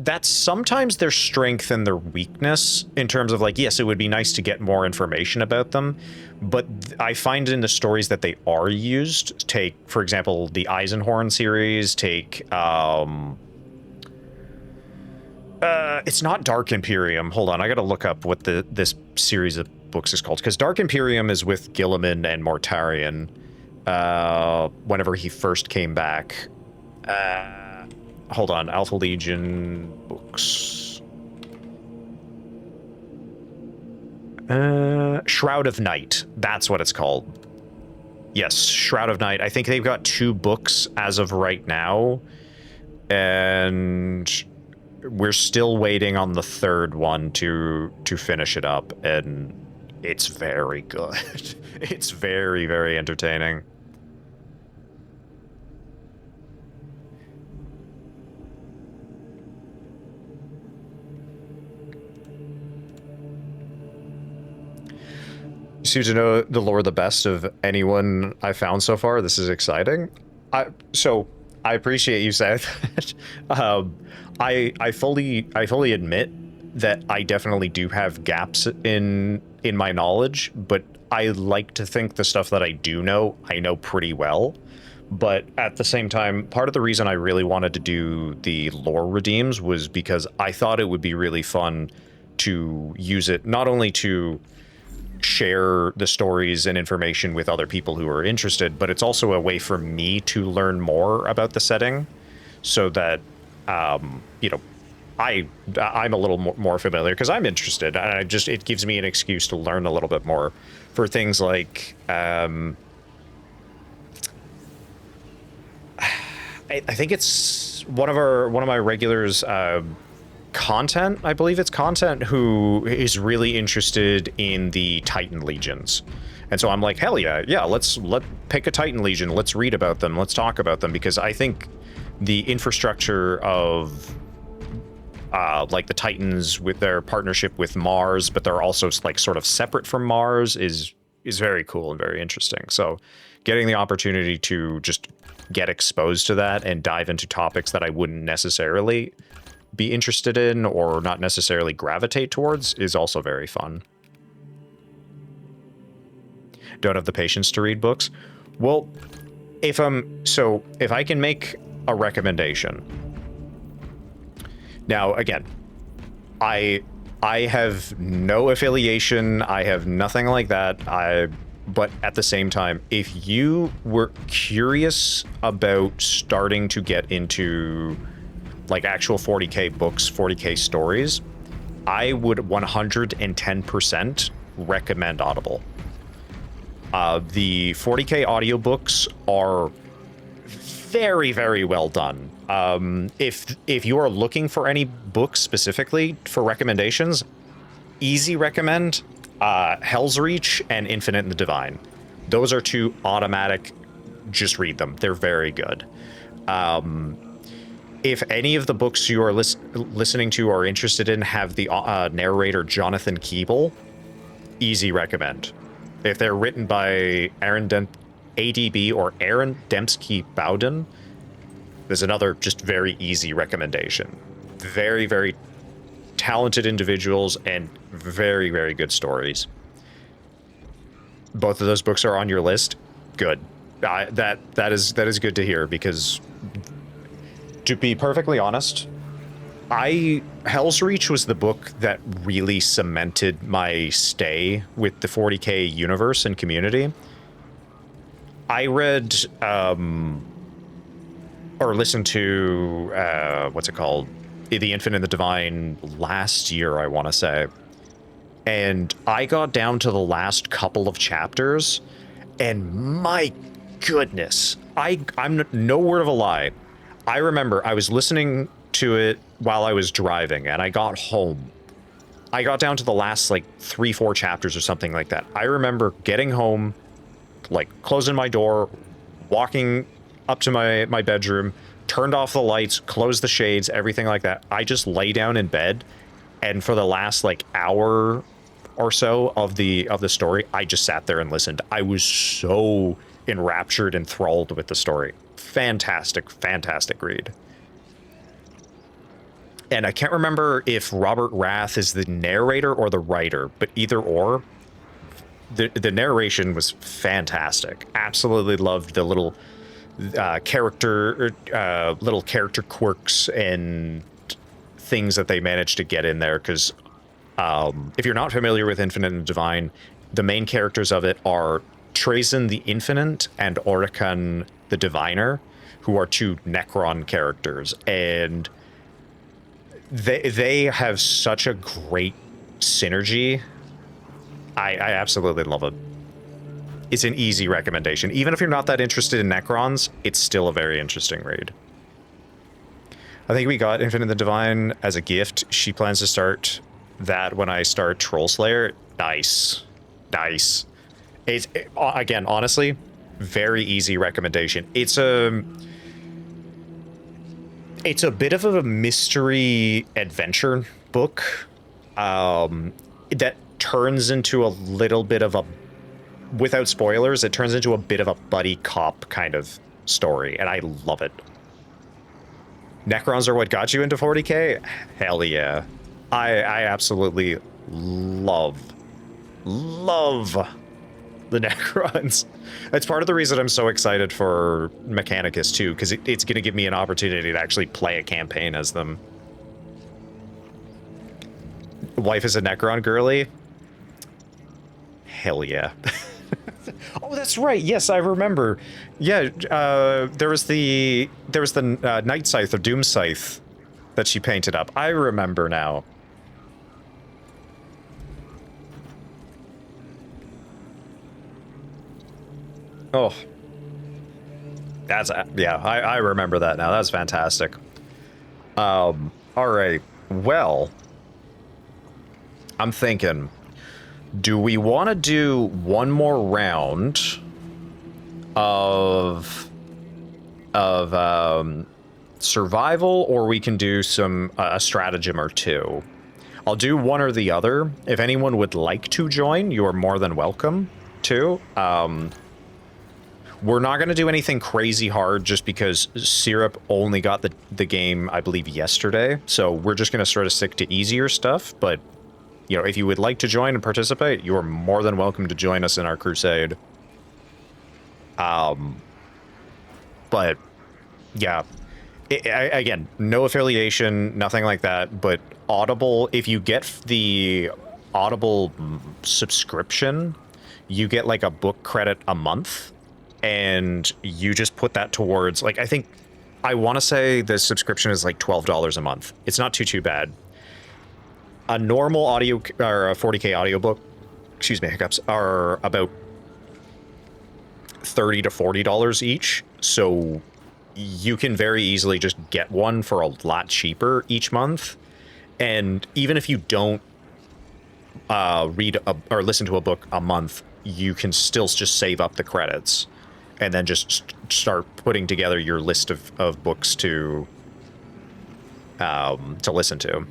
that's sometimes their strength and their weakness in terms of like, yes, it would be nice to get more information about them, but I find in the stories that they are used, take, for example, the Eisenhorn series, take, it's not Dark Imperium. Hold on, I gotta look up what this series of books is called, because Dark Imperium is with Gilliman and Mortarion, whenever he first came back. Hold on, Alpha Legion books. Shroud of Night. That's what it's called. Yes, Shroud of Night. I think they've got 2 books as of right now. And we're still waiting on the 3rd one to finish it up. And it's very good. It's very, very entertaining. seem to know the lore the best of anyone I found so far. This is exciting. So I appreciate you saying that. I fully admit that I definitely do have gaps in my knowledge, but I like to think the stuff that I do know, I know pretty well. But at the same time, part of the reason I really wanted to do the lore redeems was because I thought it would be really fun to use it not only to share the stories and information with other people who are interested, but it's also a way for me to learn more about the setting so that, you know, I'm a little more familiar because I'm interested. And it gives me an excuse to learn a little bit more for things like, I think it's one of my regulars, content, I believe it's content, who is really interested in the Titan legions. And so I'm like, hell yeah, let's pick a Titan legion, let's read about them, let's talk about them, because I think the infrastructure of like the Titans with their partnership with Mars, but they're also like sort of separate from Mars is very cool and very interesting. So getting the opportunity to just get exposed to that and dive into topics that I wouldn't necessarily be interested in or not necessarily gravitate towards is also very fun. Don't have the patience to read books. Well, if I can make a recommendation. Now, again, I have no affiliation, I have nothing like that. But at the same time, if you were curious about starting to get into like actual 40K books, 40K stories, I would 110% recommend Audible. The 40K audiobooks are very, very well done. If you are looking for any books specifically for recommendations, easy recommend Hell's Reach and Infinite and the Divine. Those are two automatic, just read them. They're very good. If any of the books you are listening to or interested in have the narrator Jonathan Keeble, easy recommend. If they're written by ADB or Aaron Dembski Bowden, there's another just very easy recommendation. Very, very talented individuals and very, very good stories. Both of those books are on your list. Good. That is good to hear, because to be perfectly honest, Hell's Reach was the book that really cemented my stay with the 40K universe and community. I read or listened to what's it called? The Infinite and the Divine last year, I want to say. And I got down to the last couple of chapters, and my goodness, I'm no word of a lie. I remember I was listening to it while I was driving, and I got home. I got down to the last like 3-4 chapters or something like that. I remember getting home, like closing my door, walking up to my bedroom, turned off the lights, closed the shades, everything like that. I just lay down in bed, and for the last like hour or so of the story, I just sat there and listened. I was so enraptured, enthralled with the story. Fantastic, fantastic read. And I can't remember if Robert Rath is the narrator or the writer, but either or, the narration was fantastic. Absolutely loved the little character quirks and things that they managed to get in there, because if you're not familiar with Infinite and Divine, the main characters of it are Trazyn the Infinite and Orican the Diviner, who are two Necron characters, and they have such a great synergy. I absolutely love it. It's an easy recommendation. Even if you're not that interested in Necrons, it's still a very interesting read. I think we got Infinite and the Divine as a gift. She plans to start that when I start Troll Slayer. Nice. Nice. Again, honestly, very easy recommendation. It's a bit of a mystery adventure book that turns into a little bit of a without spoilers, it turns into a bit of a buddy cop kind of story, and I love it. Necrons are what got you into 40K? Hell yeah. I absolutely love the Necrons. That's part of the reason I'm so excited for Mechanicus too, because it's going to give me an opportunity to actually play a campaign as them. Wife is a Necron girly? Hell yeah. Oh, that's right. Yes, I remember. Yeah, there was the Night Scythe or Doom Scythe that she painted up. I remember now. Oh. That's, yeah, I remember that now. That's fantastic. All right. Well, I'm thinking, do we want to do one more round of survival, or we can do some a stratagem or two? I'll do one or the other. If anyone would like to join, you are more than welcome to. We're not going to do anything crazy hard just because Syrup only got the game, I believe, yesterday. So we're just going to sort of stick to easier stuff. But, you know, if you would like to join and participate, you are more than welcome to join us in our crusade. But, yeah. Again, no affiliation, nothing like that. But Audible, if you get the Audible subscription, you get like a book credit a month. And you just put that towards, like, I want to say the subscription is like $12 a month. It's not too bad. A normal audio, or a 40K audiobook, excuse me, hiccups, are about $30 to $40 each. So you can very easily just get one for a lot cheaper each month. And even if you don't read or listen to a book a month, you can still just save up the credits. And then just start putting together your list of books to listen to.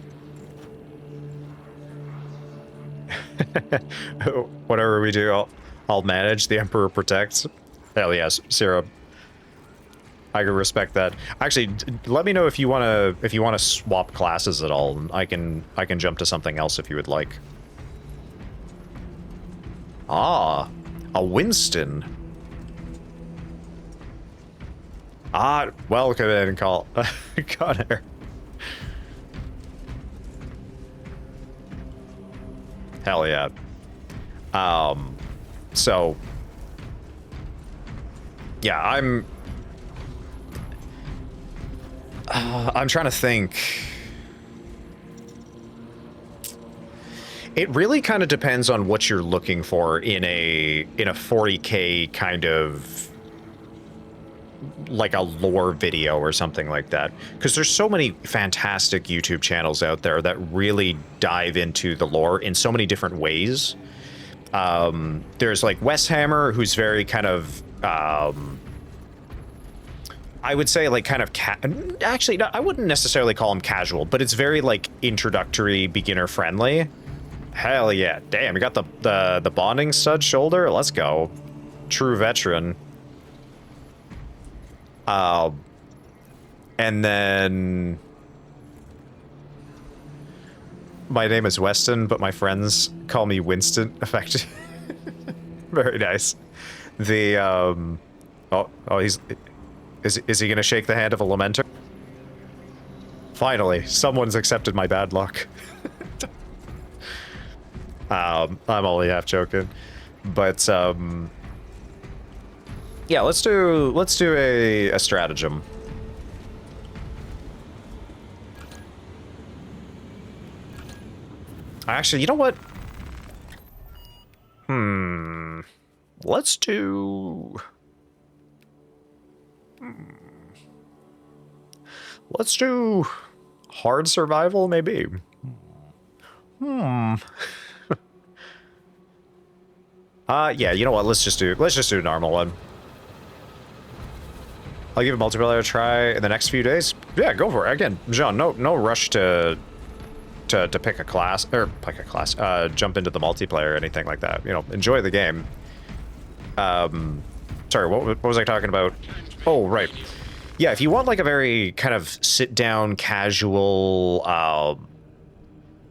Whatever we do, I'll manage. The Emperor protects. Hell yes, Syrup. I can respect that. Actually, let me know if you wanna swap classes at all. I can jump to something else if you would like. Ah, a Winston. Ah, welcome in, Connor. Hell yeah. So, yeah, I'm trying to think. It really kind of depends on what you're looking for in a 40K kind of, like a lore video or something like that, because there's so many fantastic YouTube channels out there that really dive into the lore in so many different ways. There's like Westhammer, who's very kind of I would say like kind of actually no, I wouldn't necessarily call him casual, but it's very like introductory, beginner friendly. Hell yeah. Damn, you got the bonding stud shoulder. Let's go. True veteran. And then my name is Weston, but my friends call me Winston. Effective. Very nice. The is he gonna shake the hand of a lamenter? Finally, someone's accepted my bad luck. I'm only half joking, but yeah, let's do a stratagem. Actually, you know what? Let's do... Let's do hard survival, maybe. Yeah, you know what? Let's just do a normal one. I'll give a multiplayer a try in the next few days. Yeah, go for it. Again, Jean, no rush to pick a class, jump into the multiplayer or anything like that. You know, enjoy the game. Sorry, what was I talking about? Oh, right. Yeah, if you want like a very kind of sit-down, casual,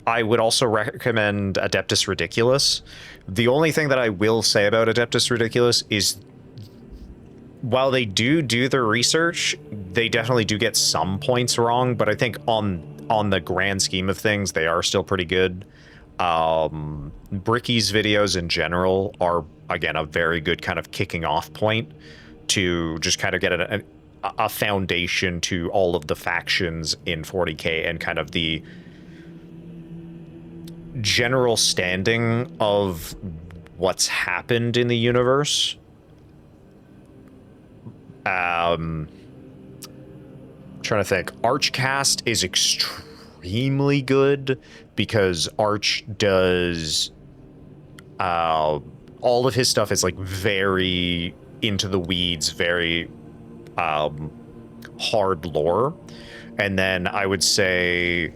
I would also recommend Adeptus Ridiculous. The only thing that I will say about Adeptus Ridiculous is while they do their research, they definitely do get some points wrong, but I think on the grand scheme of things, they are still pretty good. Bricky's videos in general are, again, a very good kind of kicking off point to just kind of get a foundation to all of the factions in 40K and kind of the general standing of what's happened in the universe. Trying to think. Archcast is extremely good because Arch does all of his stuff is like very into the weeds, very hard lore. And then I would say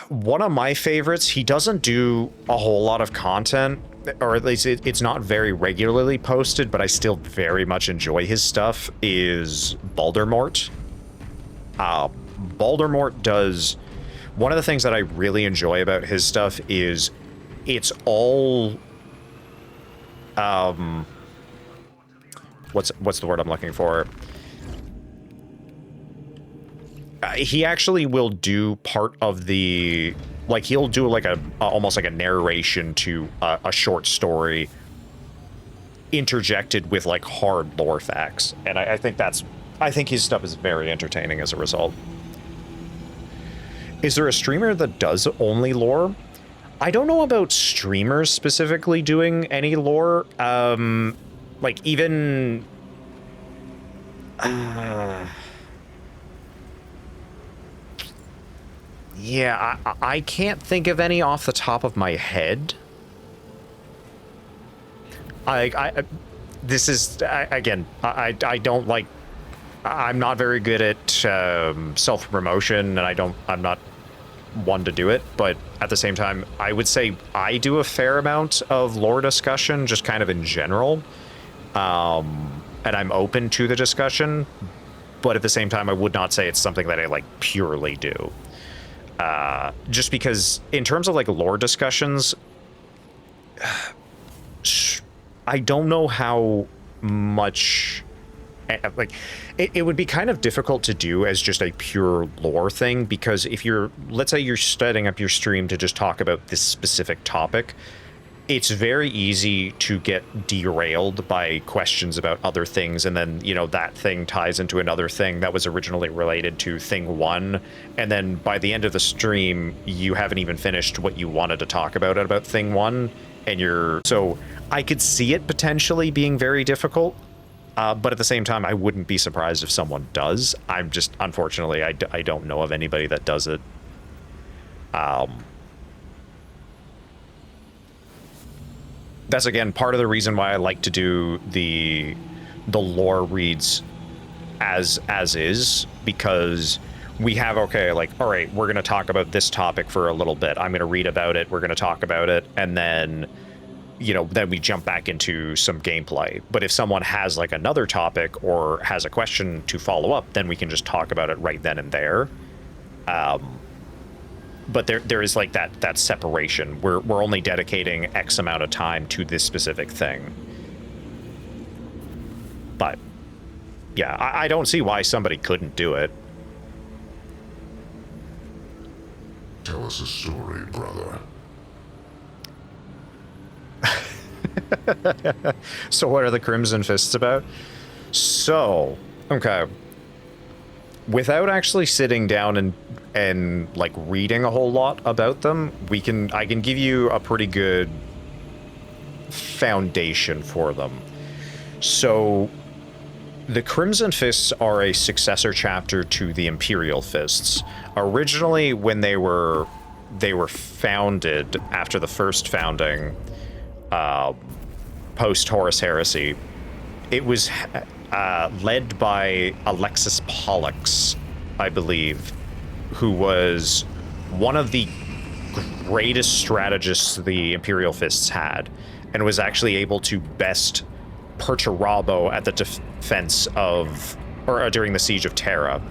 one of my favorites, he doesn't do a whole lot of content, or at least it's not very regularly posted, but I still very much enjoy his stuff, is Baldermort. Baldermort does... One of the things that I really enjoy about his stuff is it's all... what's the word I'm looking for? He actually will do part of the... Like, he'll do like almost like a narration to a short story interjected with like hard lore facts. And I think his stuff is very entertaining as a result. Is there a streamer that does only lore? I don't know about streamers specifically doing any lore. Like even... yeah, I can't think of any off the top of my head. This is, again, I don't like... I'm not very good at self-promotion, and I'm not one to do it, but at the same time, I would say I do a fair amount of lore discussion, just kind of in general. And I'm open to the discussion, but at the same time, I would not say it's something that I like purely do. Just because in terms of like lore discussions, I don't know how much, like, it would be kind of difficult to do as just a pure lore thing, because if you're, let's say you're setting up your stream to just talk about this specific topic, it's very easy to get derailed by questions about other things, and then, you know, that thing ties into another thing that was originally related to thing one, and then by the end of the stream, you haven't even finished what you wanted to talk about thing one, and you're... So I could see it potentially being very difficult, but at the same time, I wouldn't be surprised if someone does. I'm just, unfortunately, I don't know of anybody that does it. That's, again, part of the reason why I like to do the lore reads as is, because we have, okay, like, all right, we're going to talk about this topic for a little bit. I'm going to read about it. We're going to talk about it. And then, you know, then we jump back into some gameplay. But if someone has like another topic or has a question to follow up, then we can just talk about it right then and there. But there is like that separation. We're only dedicating X amount of time to this specific thing. But yeah, I don't see why somebody couldn't do it. Tell us a story, brother. So what are the Crimson Fists about? So, okay. Without actually sitting down and like reading a whole lot about them, I can give you a pretty good foundation for them. So the Crimson Fists are a successor chapter to the Imperial Fists. Originally, when they were founded after the first founding, post Horus Heresy, it was led by Alexis Pollux, I believe, who was one of the greatest strategists the Imperial Fists had. and was actually able to best Perturabo at the defense of, or during the siege of Terra.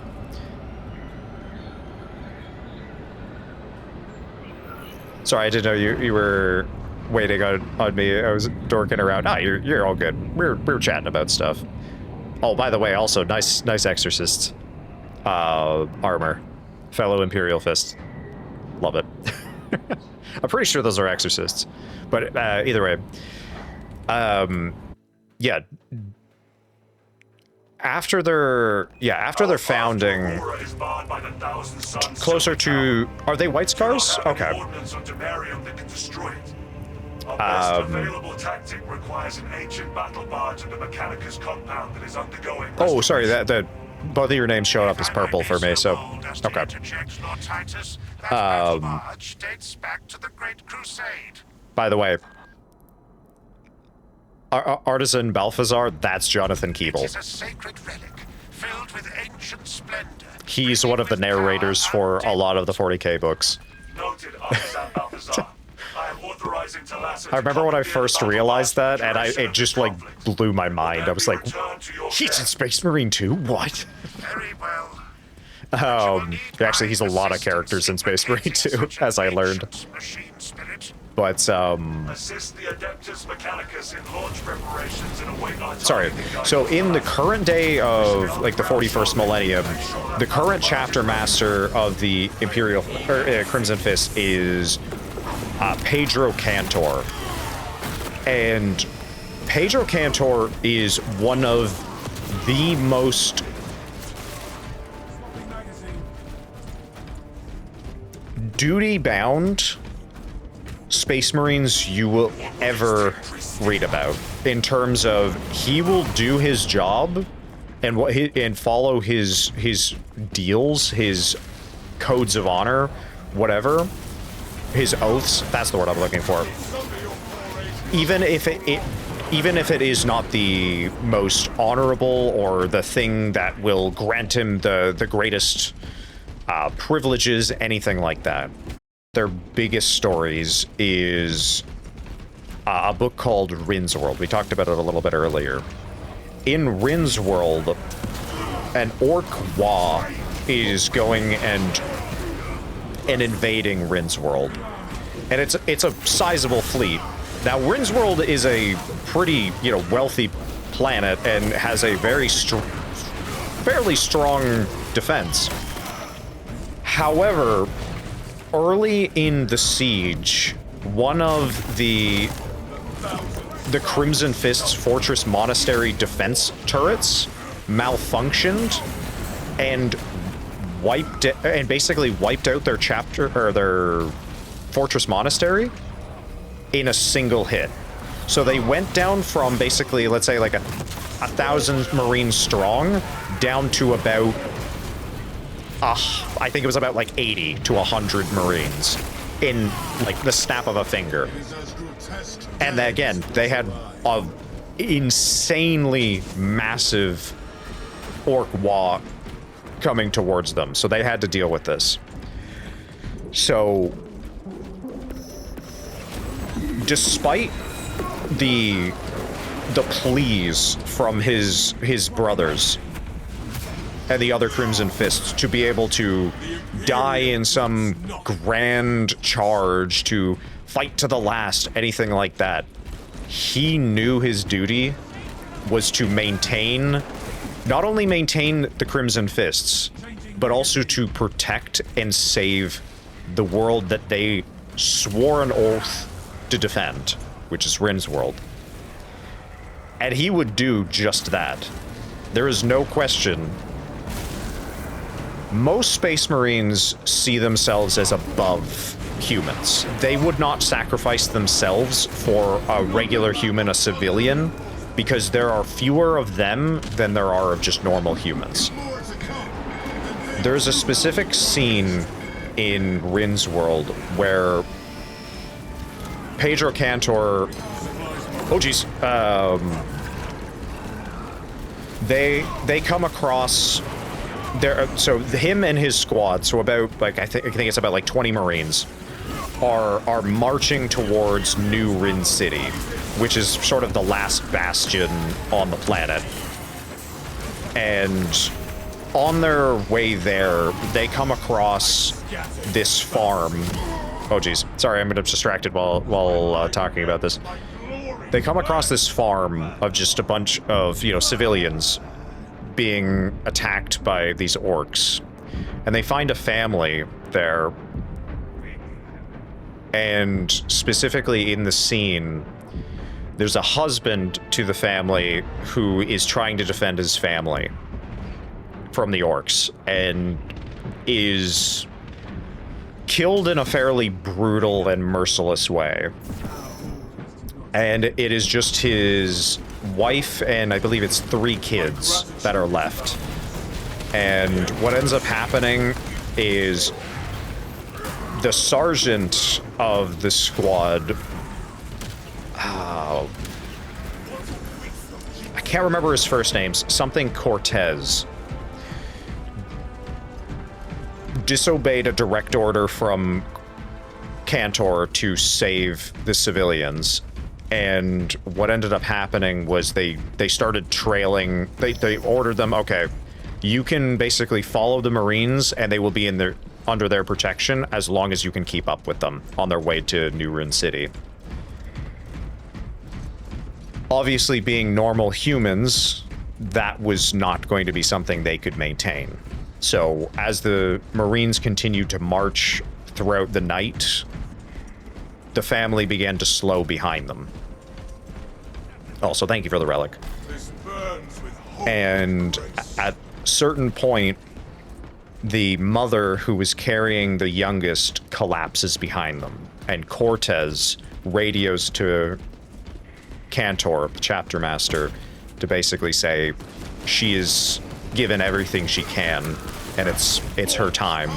Sorry, I didn't know you were waiting on me. I was dorking around. Ah, you're all good. We were chatting about stuff. Oh, by the way, also nice exorcist armor, fellow Imperial Fist. Love it. I'm pretty sure those are exorcists, but either way, yeah. After their founding, closer to, are they White Scars? Okay. Tactic requires an ancient battle barge at the Mechanicus compound that is undergoing. Oh, sorry, that both of your names showed up as purple for me, so okay. Dates back to the Great Crusade. By the way, Artisan Balthazar, that's Jonathan Keeble. It is a sacred relic filled with ancient splendor. He's one of the narrators for a lot of the 40K books. Noted, Artisan Balthazar. I am authorizing I remember when I first realized that, and it just like blew my mind. I was like, he's in Space Marine 2? What? Very well. Actually, he's a lot of characters in Space Marine 2, as I learned. But, assist the Adeptus Mechanicus in launch preparations and await our sorry. So in the current day of, like, the 41st millennium, the current chapter master of the Imperial, Crimson Fist is Pedro Cantor. And Pedro Cantor is one of the most duty-bound Space Marines you will ever read about, in terms of he will do his job and follow his deals, his codes of honor, whatever, his oaths. That's the word I'm looking for. Even if it is not the most honorable or the thing that will grant him the greatest privileges, anything like that. Their biggest stories is a book called Rin's World. We talked about it a little bit earlier. In Rin's World, an Orc Wa is going and invading Rin's World. And it's a sizable fleet. Now, Rin's World is a pretty, wealthy planet and has a very fairly strong defense. However, early in the siege, one of the Crimson Fist's Fortress Monastery defense turrets malfunctioned and basically wiped out their their Fortress Monastery in a single hit. So they went down from basically, let's say, like 1,000 Marines strong down to about I think it was about like 80 to 100 Marines in like the snap of a finger. And again, they had a insanely massive Orc Wa coming towards them, so they had to deal with this. So, despite the pleas from his brothers and the other Crimson Fists to be able to die in some grand charge, to fight to the last, anything like that, he knew his duty was to not only maintain the Crimson Fists, but also to protect and save the world that they swore an oath to defend, which is Rin's World. And he would do just that. There is no question. Most Space Marines see themselves as above humans. They would not sacrifice themselves for a regular human, a civilian, because there are fewer of them than there are of just normal humans. There's a specific scene in Rin's World where Pedro Cantor, they come across so him and his squad, so about like I think it's about like 20 Marines, are marching towards New Rin City, which is sort of the last bastion on the planet. And on their way there, they come across this farm. Oh, geez. Sorry, I'm distracted while talking about this. They come across this farm of just a bunch of, you know, civilians being attacked by these orcs. And they find a family there. And specifically in the scene, there's a husband to the family who is trying to defend his family from the orcs and is killed in a fairly brutal and merciless way. And it is just his wife and I believe it's 3 kids that are left. And what ends up happening is the sergeant of the squad, I can't remember his first name, something Cortez, disobeyed a direct order from Cantor to save the civilians. And what ended up happening was they started trailing, they ordered them, okay, you can basically follow the Marines and they will be under their protection as long as you can keep up with them on their way to New Rin City. Obviously, being normal humans, that was not going to be something they could maintain. So as the Marines continued to march throughout the night, the family began to slow behind them. Also, thank you for the relic. And at a certain point, the mother who was carrying the youngest collapses behind them, and Cortez radios to Cantor, the chapter master, to basically say she is given everything she can, and it's her time.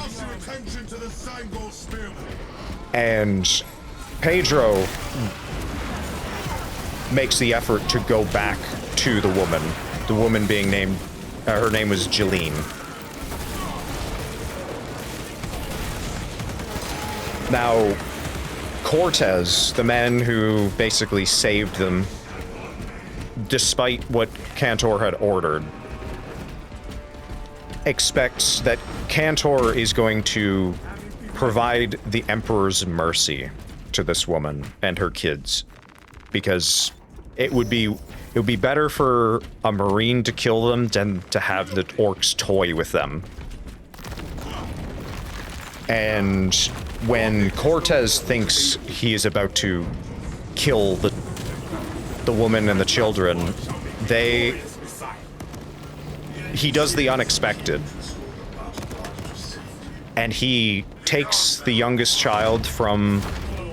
And Pedro makes the effort to go back to the woman being named, her name was Jeline. Now, Cortez, the man who basically saved them, despite what Cantor had ordered, expects that Cantor is going to provide the Emperor's mercy to this woman and her kids, because it would be better for a Marine to kill them than to have the orcs toy with them. And when Cortez thinks he is about to kill the woman and the children, he does the unexpected. And he takes the youngest child from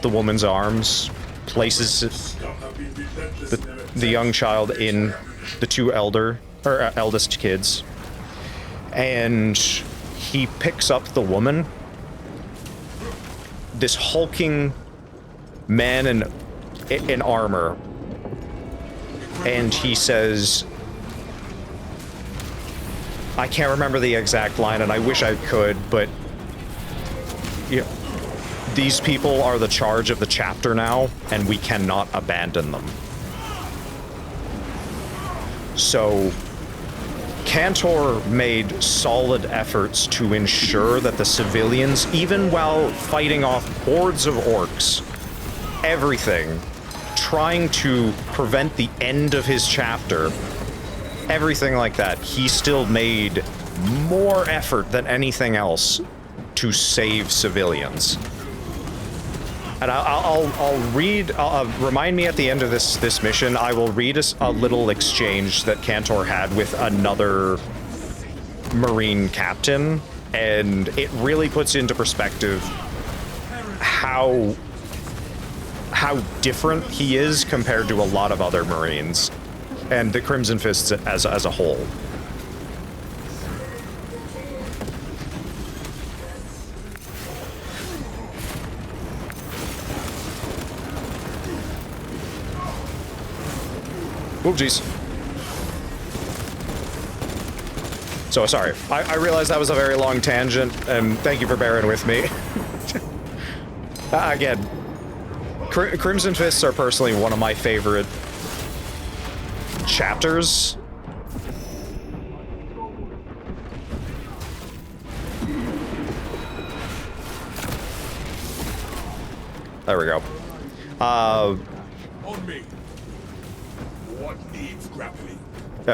the woman's arms, places the young child in the 2 eldest kids, and he picks up the woman, this hulking man in armor, and he says, I can't remember the exact line, and I wish I could, but you know, these people are the charge of the chapter now, and we cannot abandon them. So Cantor made solid efforts to ensure that the civilians, even while fighting off hordes of orcs, everything, trying to prevent the end of his chapter, everything like that, he still made more effort than anything else to save civilians. And I'll read, remind me at the end of this mission, I will read a little exchange that Cantor had with another Marine captain, and it really puts into perspective how different he is compared to a lot of other Marines, and the Crimson Fists as a whole. Oh, jeez. So, sorry. I realize that was a very long tangent, and thank you for bearing with me. Again, Crimson Fists are personally one of my favorite chapters. There we go. On me. What needs grappling?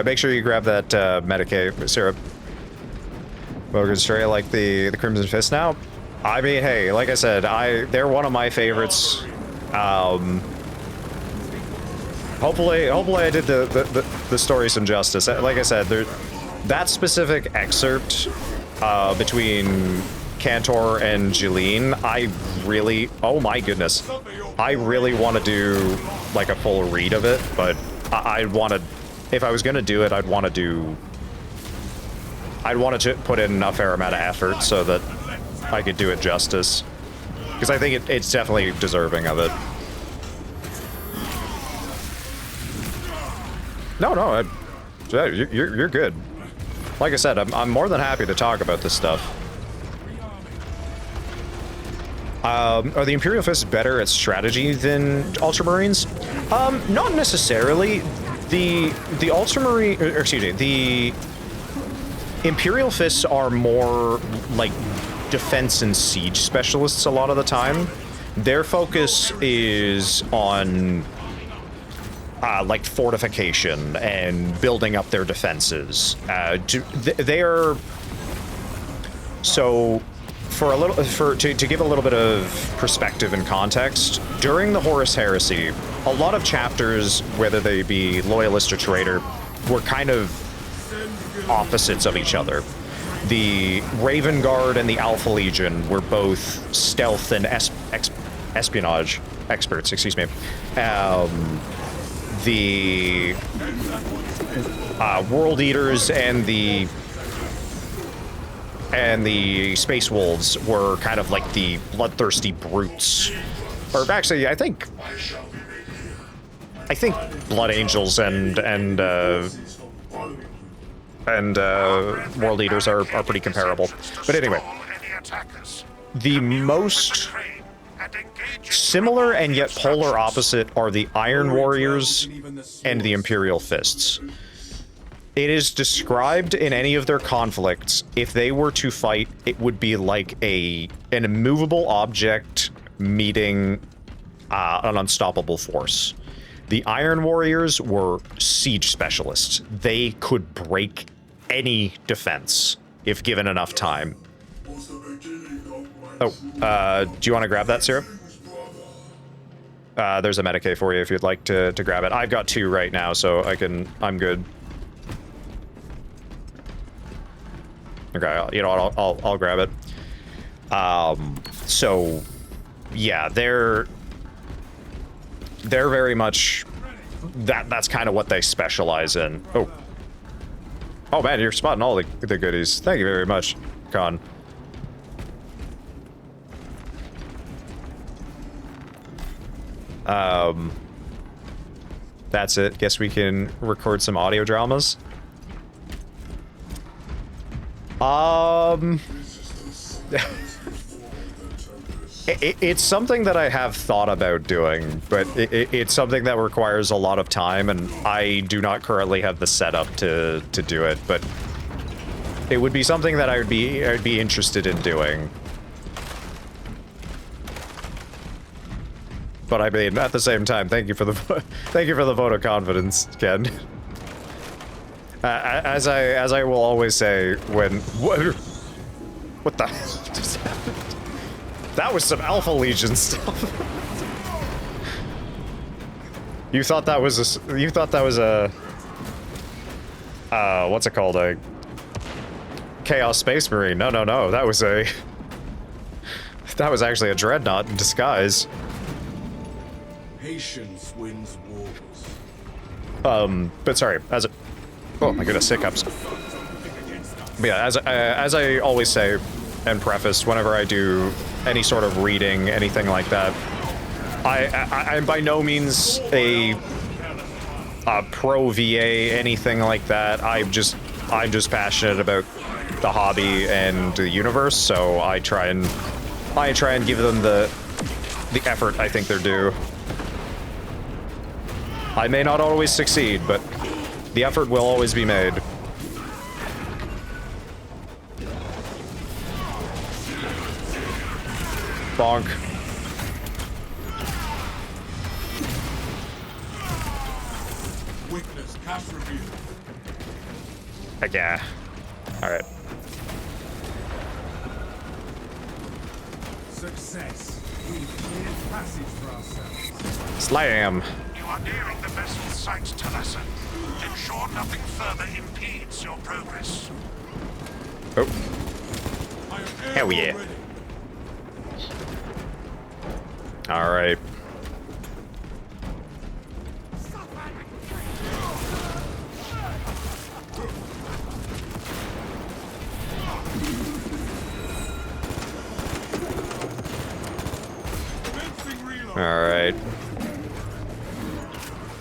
Make sure you grab that Medicaid syrup. Bogan Stray like the Crimson Fist now. I mean, hey, like I said, they're one of my favorites. Hopefully I did the story some justice. Like I said, that specific excerpt between Cantor and Jeline, oh my goodness, I really want to do like a full read of it, but I'd want to, if I was gonna do it, I'd want to put in enough fair amount of effort so that I could do it justice, because I think it's definitely deserving of it. No, you're good. Like I said, I'm more than happy to talk about this stuff. Are the Imperial Fists better at strategy than Ultramarines? Not necessarily. The Ultramarine, or excuse me, the Imperial Fists are more like defense and siege specialists a lot of the time. Their focus is on like fortification and building up their defenses. They are so. To give a little bit of perspective and context, during the Horus Heresy, a lot of chapters, whether they be Loyalist or Traitor, were kind of opposites of each other. The Raven Guard and the Alpha Legion were both stealth and espionage experts, excuse me. The World Eaters and the Space Wolves were kind of like the bloodthirsty brutes. Or actually, I think Blood Angels and World Eaters are pretty comparable. But anyway, the most similar and yet polar opposite are the Iron Warriors and the Imperial Fists. It is described in any of their conflicts, if they were to fight, it would be like an immovable object meeting an unstoppable force. The Iron Warriors were siege specialists. They could break any defense if given enough time. Oh, do you want to grab that syrup? There's a Medicaid for you if you'd like to grab it. I've got 2 right now, so I'm good. Okay, you know what, I'll grab it. So, yeah, they're very much, that's kind of what they specialize in. Oh man, you're spotting all the goodies. Thank you very much, Con. That's it. Guess we can record some audio dramas. It's something that I have thought about doing, but it's something that requires a lot of time, and I do not currently have the setup to do it, but it would be something that I'd be interested in doing. But I mean, at the same time, thank you for the vote of confidence, Ken. As I will always say, what the hell just happened? That was some Alpha Legion stuff. You thought that was a what's it called, a Chaos Space Marine? No, that was actually a dreadnought in disguise. Patience wins wars. But sorry, oh my goodness, hiccups. But yeah, as I always say and preface whenever I do any sort of reading, anything like that, I'm by no means a pro VA, anything like that. I'm just passionate about the hobby and the universe, so I try and give them the effort I think they're due. I may not always succeed, but the effort will always be made. Bonk. Weakness, cast reveal. Yeah. Alright. Success. We've cleared passage for ourselves. Slam. You are nearing the vessel's site, Talassa. Ensure nothing further impedes your progress. Oh. Hell yeah. Alright. Alright.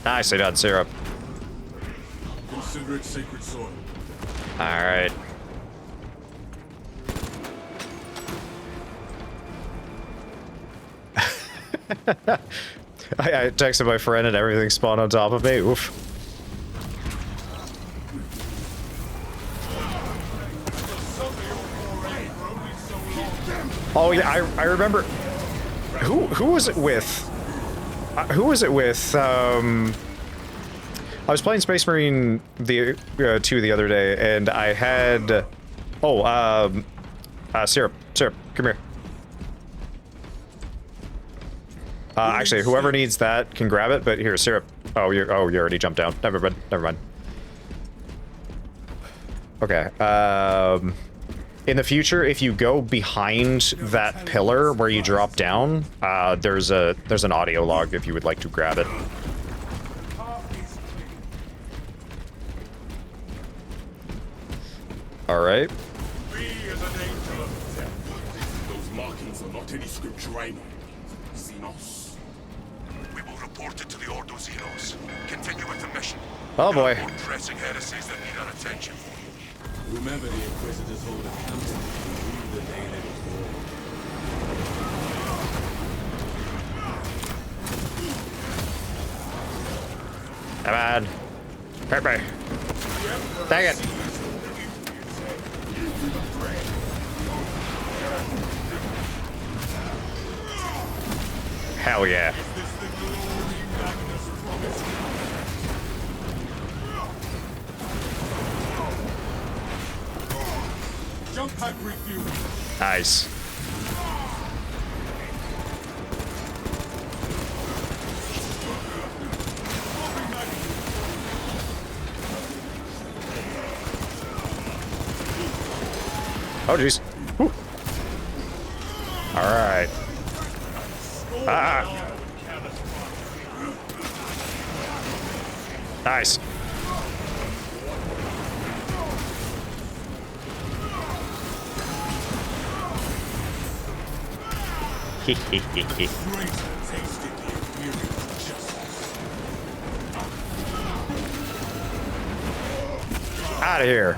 Nicely done, Syrup. Consider it sacred soil. Alright. I texted my friend and everything spawned on top of me. Oof. Oh yeah, I remember. Who was it with? Who was it with? I was playing Space Marine 2 the other day, and I had. Syrup, come here. Actually, whoever needs that can grab it, but here, Syrup. You already jumped down. Never mind. Okay. In the future, if you go behind that pillar where you drop down, there's an audio log if you would like to grab it. All right. Those markings are not any scripturino. Xenos. We will report it to the Ordo Zeros. Continue with the mission. Oh boy. More pressing heresies that need our attention. Remember, the Inquisitors hold a council the day they were born. Come on. Hurt me. Dang it. Hell yeah. Jump pack refuel. Nice. Oh jeez. All right. Nice. Out of here.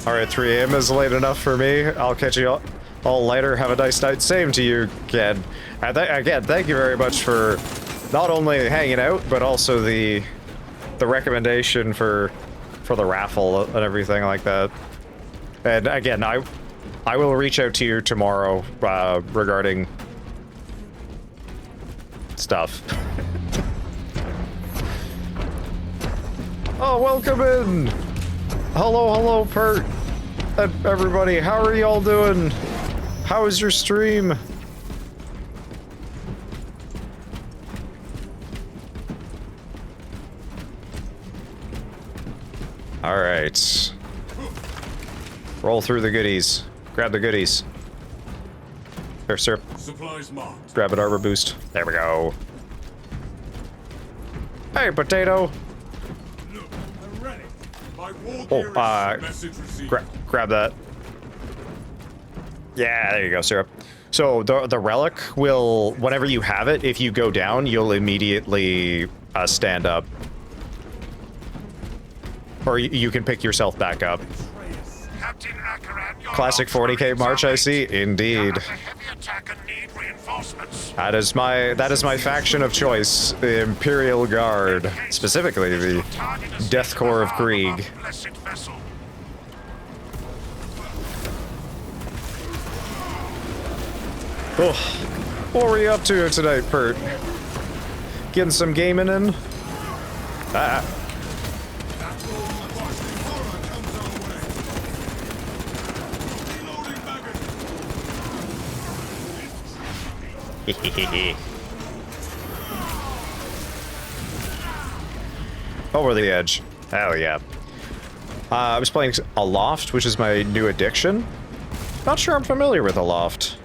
All right, 3 a.m. is late enough for me. I'll catch you all later. Have a nice night. Same to you, Ken. Again, thank you very much for not only hanging out, but also the recommendation for the raffle and everything like that. And again, I will reach out to you tomorrow regarding stuff. Oh, welcome in. Hello, Pert. Everybody, how are y'all doing? How is your stream? All right. Roll through the goodies. Grab the goodies. There, sir. Supplies marked. Grab an armor boost. There we go. Hey, potato. Look, I'm ready. My war Oh, message received. grab that. Yeah, there you go, Syrup. So the relic will, whenever you have it, if you go down, you'll immediately stand up. Or you can pick yourself back up. Captain Akaran, your Classic 40k march, I see. Indeed. heavy attack and need reinforcements. That is my faction of choice, the Imperial Guard, specifically the Death Corps of Krieg. Blessed vessel. Oh, what were you up to tonight, Pert? Getting some gaming in? Ah. Over the edge. Hell yeah. I was playing Aloft, which is my new addiction. Not sure I'm familiar with Aloft.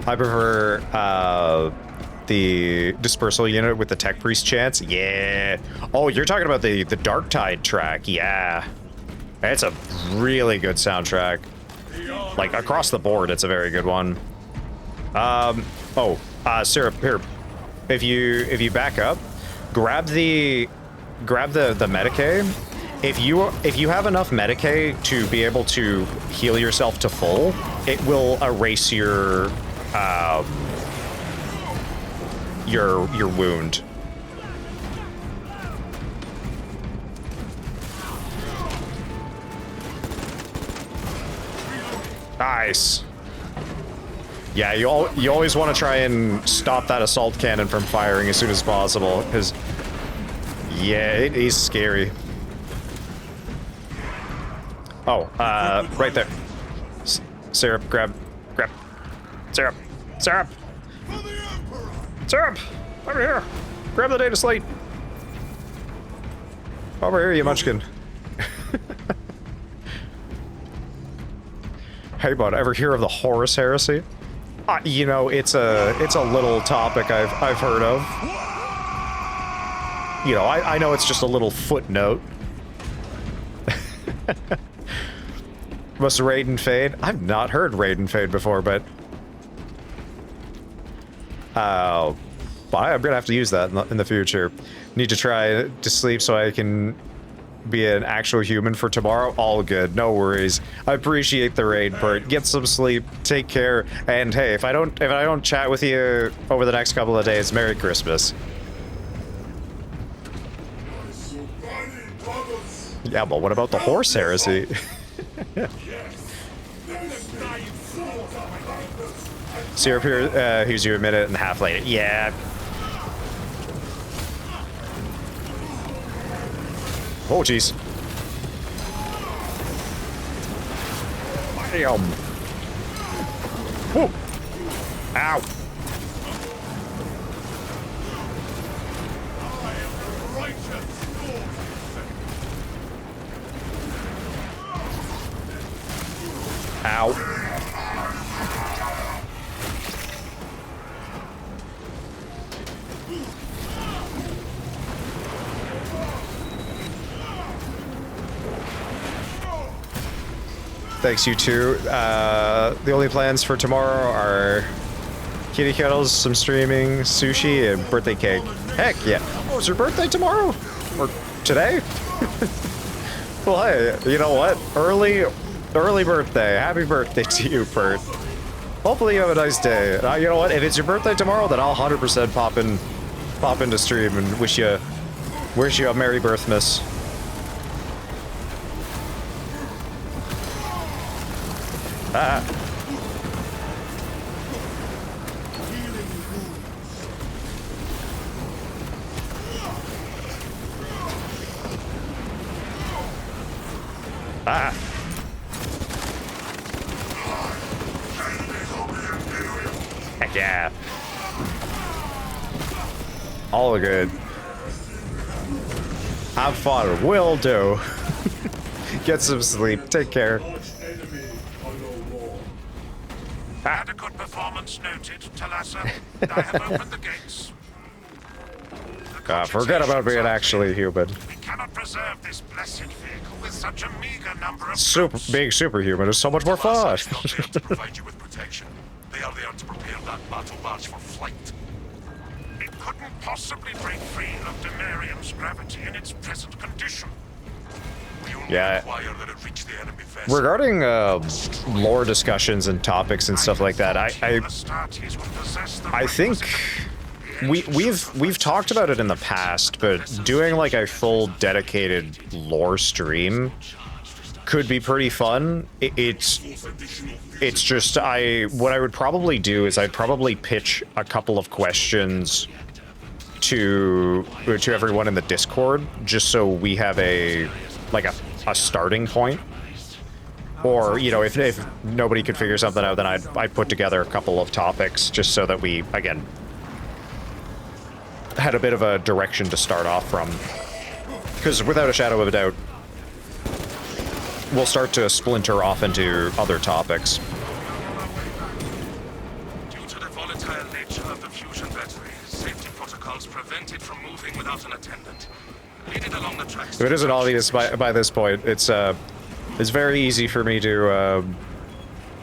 I prefer the dispersal unit with the tech priest chants. Yeah. Oh, you're talking about the Dark Tide track. Yeah. It's a really good soundtrack. Like across the board, it's a very good one. Syrup, here. If you back up, grab the Medicae. If you have enough Medicae to be able to heal yourself to full, it will erase your wound. Nice. Yeah, you always want to try and stop that assault cannon from firing as soon as possible, because yeah, it is scary. Oh, right there. Syrup, grab. Syrup. Syrup, over here. Grab the data slate. Over here, you munchkin. Hey, bud, ever hear of the Horus Heresy? You know, it's a little topic I've heard of. You know, I know it's just a little footnote. Must Raid and Fade? I've not heard Raid and Fade before, but I'm gonna have to use that in the future. Need to try to sleep so I can be an actual human for tomorrow. All good, no worries. I appreciate the raid, Bert. Get some sleep, take care, and hey, if I don't chat with you over the next couple of days, Merry Christmas. Yeah, but what about the Horse Heresy? Syrup here, here's your minute and a half later. Yeah. Oh, jeez. Damn. Whoa. Ow. Ow. Thanks, you too. The only plans for tomorrow are kitty kettles, some streaming, sushi, and birthday cake. Heck yeah. Oh, it's your birthday tomorrow? Or today? Well, hey, you know what? Early birthday. Happy birthday to you, Bert. Hopefully you have a nice day. You know what? If it's your birthday tomorrow, then I'll 100% pop into stream and wish you a Merry Birthmas. Ah. Ah. Heck yeah. All good. Have fun. Will do. Get some sleep. Take care. Adequate performance noted, Talassa. I have opened the gates. Forget about being actually human. We cannot preserve this blessed vehicle with such a meager number of Super being superhuman is so much more fun. to provide you with protection. They are there to prepare that battle barge for flight. It couldn't possibly break free of Demarium's gravity in its present condition. We only require that it reach the enemy vessel. Regarding lore discussions and topics and stuff like that, I think we've talked about it in the past, but doing like a full dedicated lore stream could be pretty fun. It's just what I would probably do is I'd probably pitch a couple of questions to everyone in the Discord, just so we have a starting point. Or, you know, if nobody could figure something out, then I'd put together a couple of topics just so that we, again, had a bit of a direction to start off from. Because without a shadow of a doubt, we'll start to splinter off into other topics. Due to the volatile nature of the fusion battery, safety protocols prevent it from moving without an attendant. Lead it along the tracks. If it isn't obvious by this point, it's very easy for me to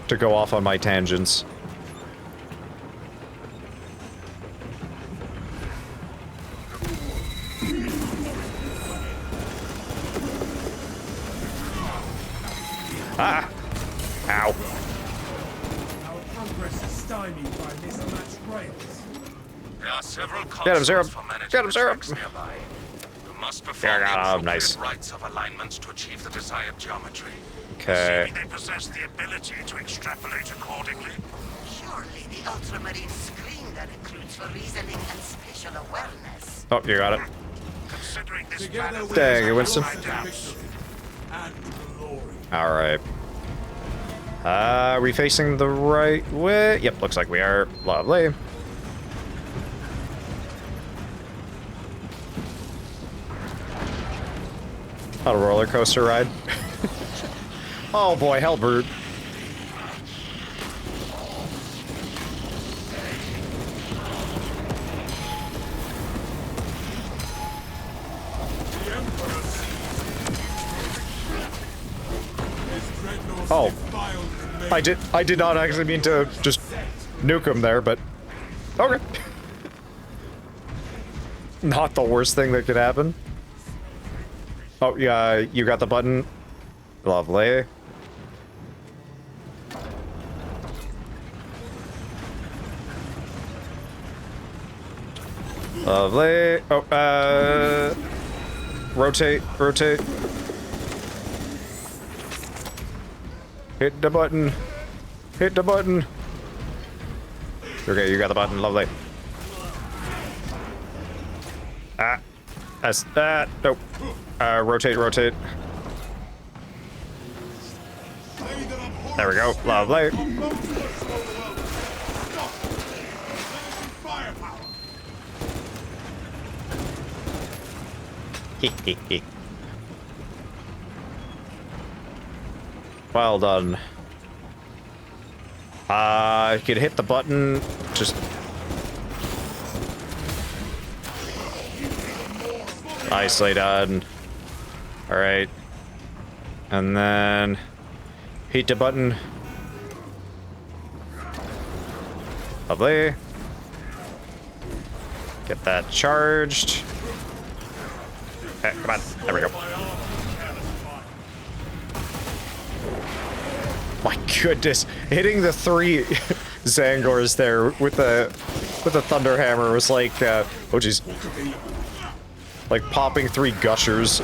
go off on my tangents. Ah! Ow. Our progress is stymied by mismatched rails. There are several Get him, Zero. for managing Get him, the Zero. tracks nearby. You must perform the Yeah, appropriate nice. rites of alignment to achieve the desired geometry. Okay. They possess the ability to extrapolate accordingly. Surely the ultramarine screen that includes for reasoning and spatial awareness. Oh, you got it. Considering this Dang it, Winston. And glory. Alright. Are we facing the right way? Yep, looks like we are. Lovely. A roller coaster ride. Oh boy, Hellbrute. Oh, I did not actually mean to just nuke him there, but okay. Not the worst thing that could happen. Oh yeah, you got the button. Lovely. Lovely. Oh, rotate, rotate. Hit the button. Hit the button. Okay, you got the button. Lovely. Ah. That's that. Nope. Rotate, rotate. There we go. Lovely. Hee. Well done. You could hit the button, just... Nicely done. Alright. And then... hit the button. Lovely. Get that charged. Okay, come on. There we go. My goodness, hitting the 3 Zangors there with the thunder hammer was like, oh jeez, like popping 3 gushers.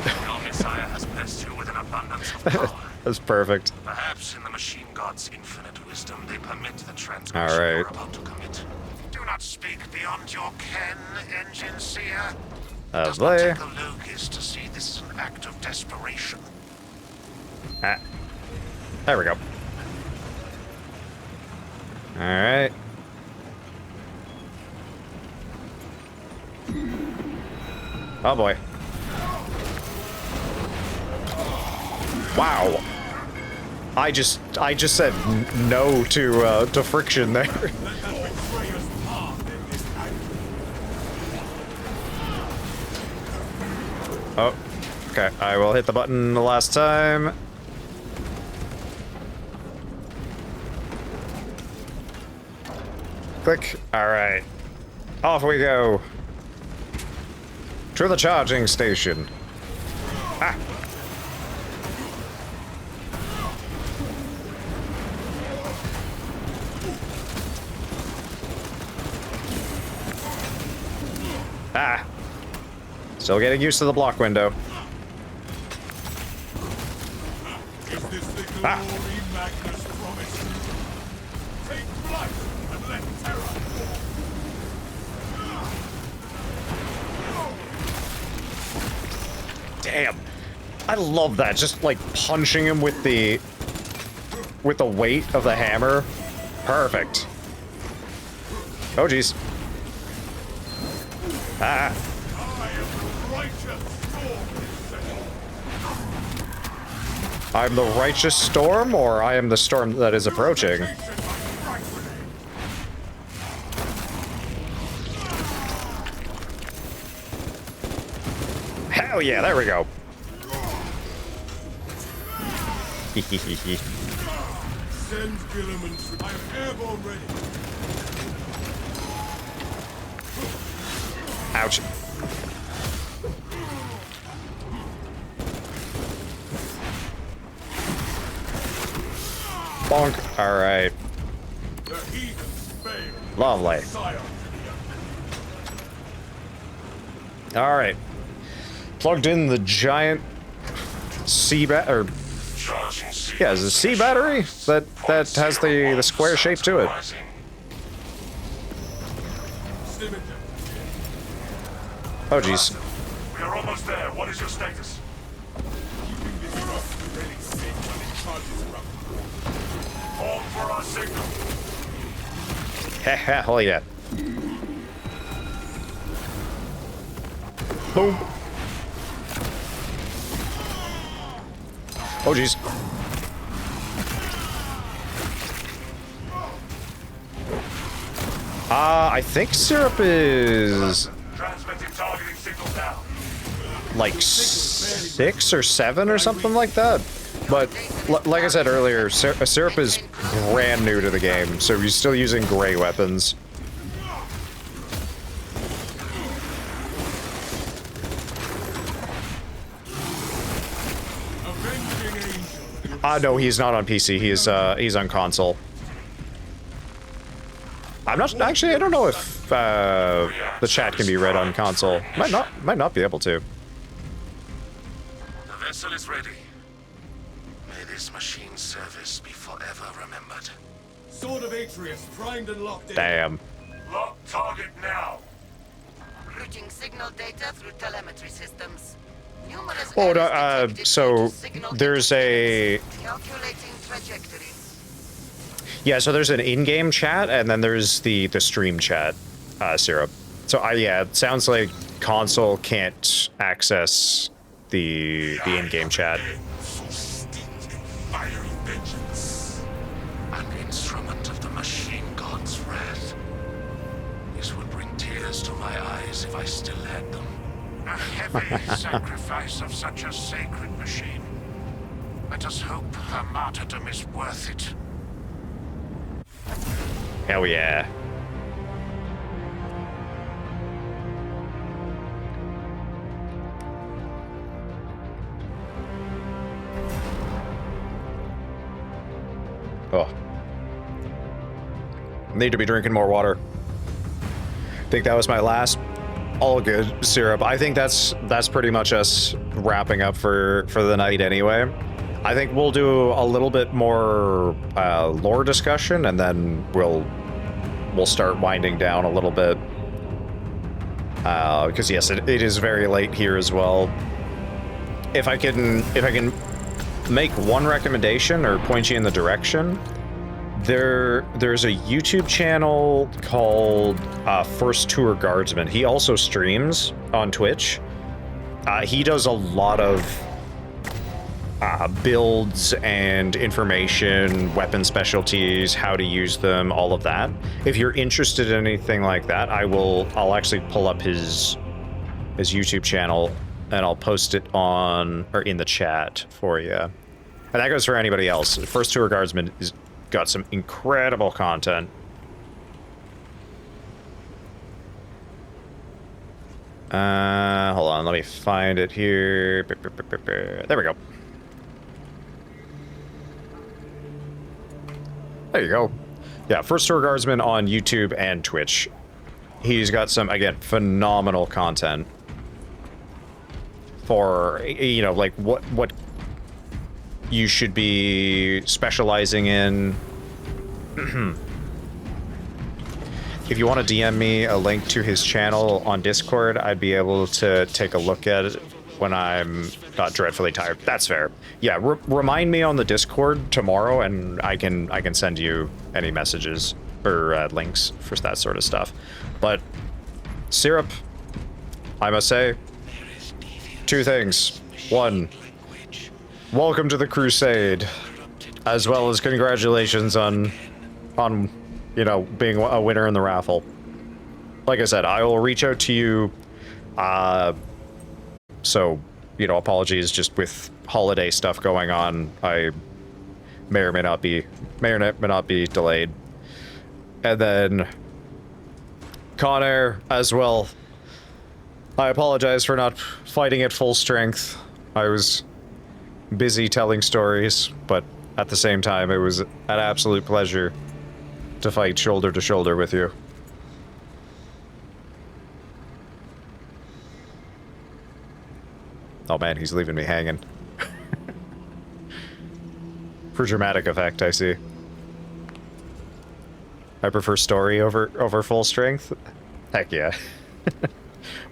That's perfect. Perhaps in the machine god's infinite wisdom, they permit the transgression All we're right. about to commit. Do not speak beyond your ken, engine seer. Lovely. Take a locus to see this is an act of desperation. Ah, there we go. All right. Oh boy. Wow. I just said no to friction there. Oh. Okay, I will hit the button the last time. Click. Alright. Off we go. To the charging station. Ah! Ah! Still getting used to the block window. Ah! Damn. I love that. Just like punching him with the weight of the hammer. Perfect. Oh jeez. Ah. I'm the righteous storm, or I am the storm that is approaching? Hell yeah, there we go. Send Gilliman. I am airborne ready. Ouch. Bonk. Alright. Lovely. Alright. Plugged in the giant C or yeah, it's a C battery that has the square shape to it. Oh jeez. We are almost there. What is your status? Keeping this rough really safe when it charges around. Hold for our signal. Heh, hell yeah. Boom. Oh jeez. I think Syrup is like 6 or 7 or something like that. But like I said earlier, Syrup is brand new to the game, so he's still using gray weapons. No, he's not on PC. He's on console. I'm not actually. I don't know if the chat can be read on console. Might not be able to. The vessel is ready. May this machine's service be forever remembered. Sword of Atreus primed and locked in. Damn. Lock target now. Routing signal data through telemetry systems. Numerous Oh, so there's a calculating trajectory. yeah. So there's an in-game chat, and then there's the stream chat, Syrup. So yeah, it sounds like console can't access the in-game chat. Fiery vengeance. An instrument of the machine god's wrath. This would bring tears to my eyes if I still had them. A heavy sacrifice of such a sacred machine. Let us hope her martyrdom is worth it. Hell yeah. Oh. Need to be drinking more water. Think that was my last. All good, Syrup. I think that's pretty much us wrapping up for the night anyway. I think we'll do a little bit more lore discussion, and then we'll start winding down a little bit. Because yes, it is very late here as well. If I can make one recommendation or point you in the direction, there's a YouTube channel called First Tour Guardsman. He also streams on Twitch. He does a lot of builds and information, weapon specialties, how to use them, all of that. If you're interested in anything like that, I'll actually pull up his YouTube channel and I'll post it on, or in the chat for you. And that goes for anybody else. First Tour Guardsman has got some incredible content. Hold on, let me find it here. There we go. There you go. Yeah, First Tour Guardsman on YouTube and Twitch. He's got some, again, phenomenal content for, you know, like what you should be specializing in. If you want to DM me a link to his channel on Discord, I'd be able to take a look at it when I'm not dreadfully tired. That's fair. Yeah, remind me on the Discord tomorrow, and I can send you any messages or links for that sort of stuff. But Syrup, I must say, two things. One, welcome to the Crusade, as well as congratulations on you know, being a winner in the raffle. Like I said, I will reach out to you. So, you know, apologies just with holiday stuff going on. I may or may not be delayed. And then Con Air as well. I apologize for not fighting at full strength. I was busy telling stories, but at the same time, it was an absolute pleasure to fight shoulder to shoulder with you. Oh man, he's leaving me hanging. For dramatic effect, I see. I prefer story over full strength? Heck yeah.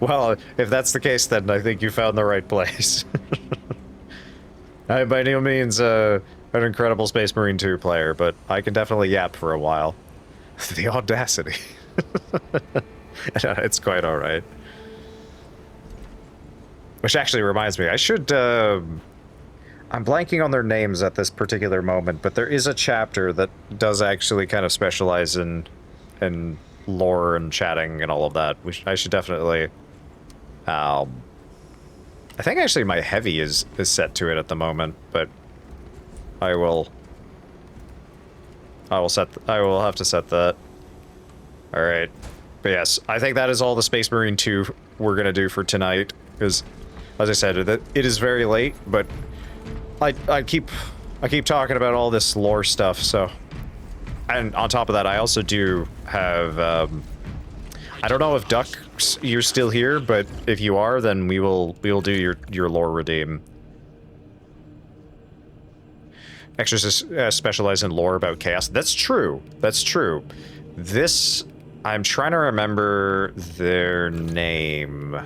Well, if that's the case, then I think you found the right place. I'm by no means an incredible Space Marine 2 player, but I can definitely yap for a while. The audacity. It's quite alright. Which actually reminds me, I should, I'm blanking on their names at this particular moment, but there is a chapter that does actually kind of specialize in lore and chatting and all of that. I should definitely, I think actually my heavy is set to it at the moment, but I will have to set that. All right. But yes, I think that is all the Space Marine 2 we're going to do for tonight, because as I said, it is very late, but I keep talking about all this lore stuff, so. And on top of that, I also do have, I don't know if Duck, you're still here, but if you are, then we will do your lore redeem. Extras specialize in lore about chaos. That's true. That's true. This, I'm trying to remember their name.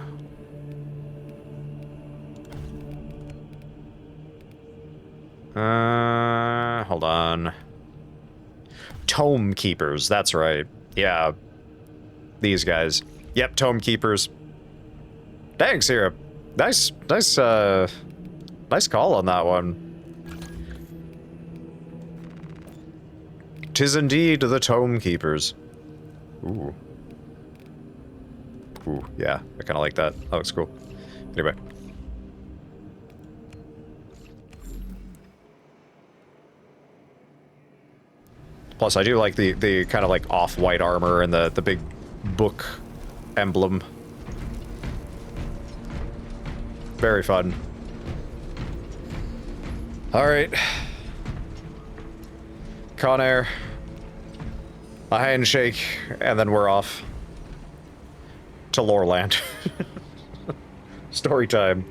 Hold on. Tome Keepers, that's right. Yeah. These guys. Yep, Tome Keepers. Thanks, Syrup. Nice call on that one. 'Tis indeed the Tome Keepers. Ooh. Ooh, yeah, I kind of like that. That looks cool. Anyway. Plus, I do like the kind of like off-white armor and the big book emblem. Very fun. All right. Con Air. A handshake, and then we're off to Loreland. Story time.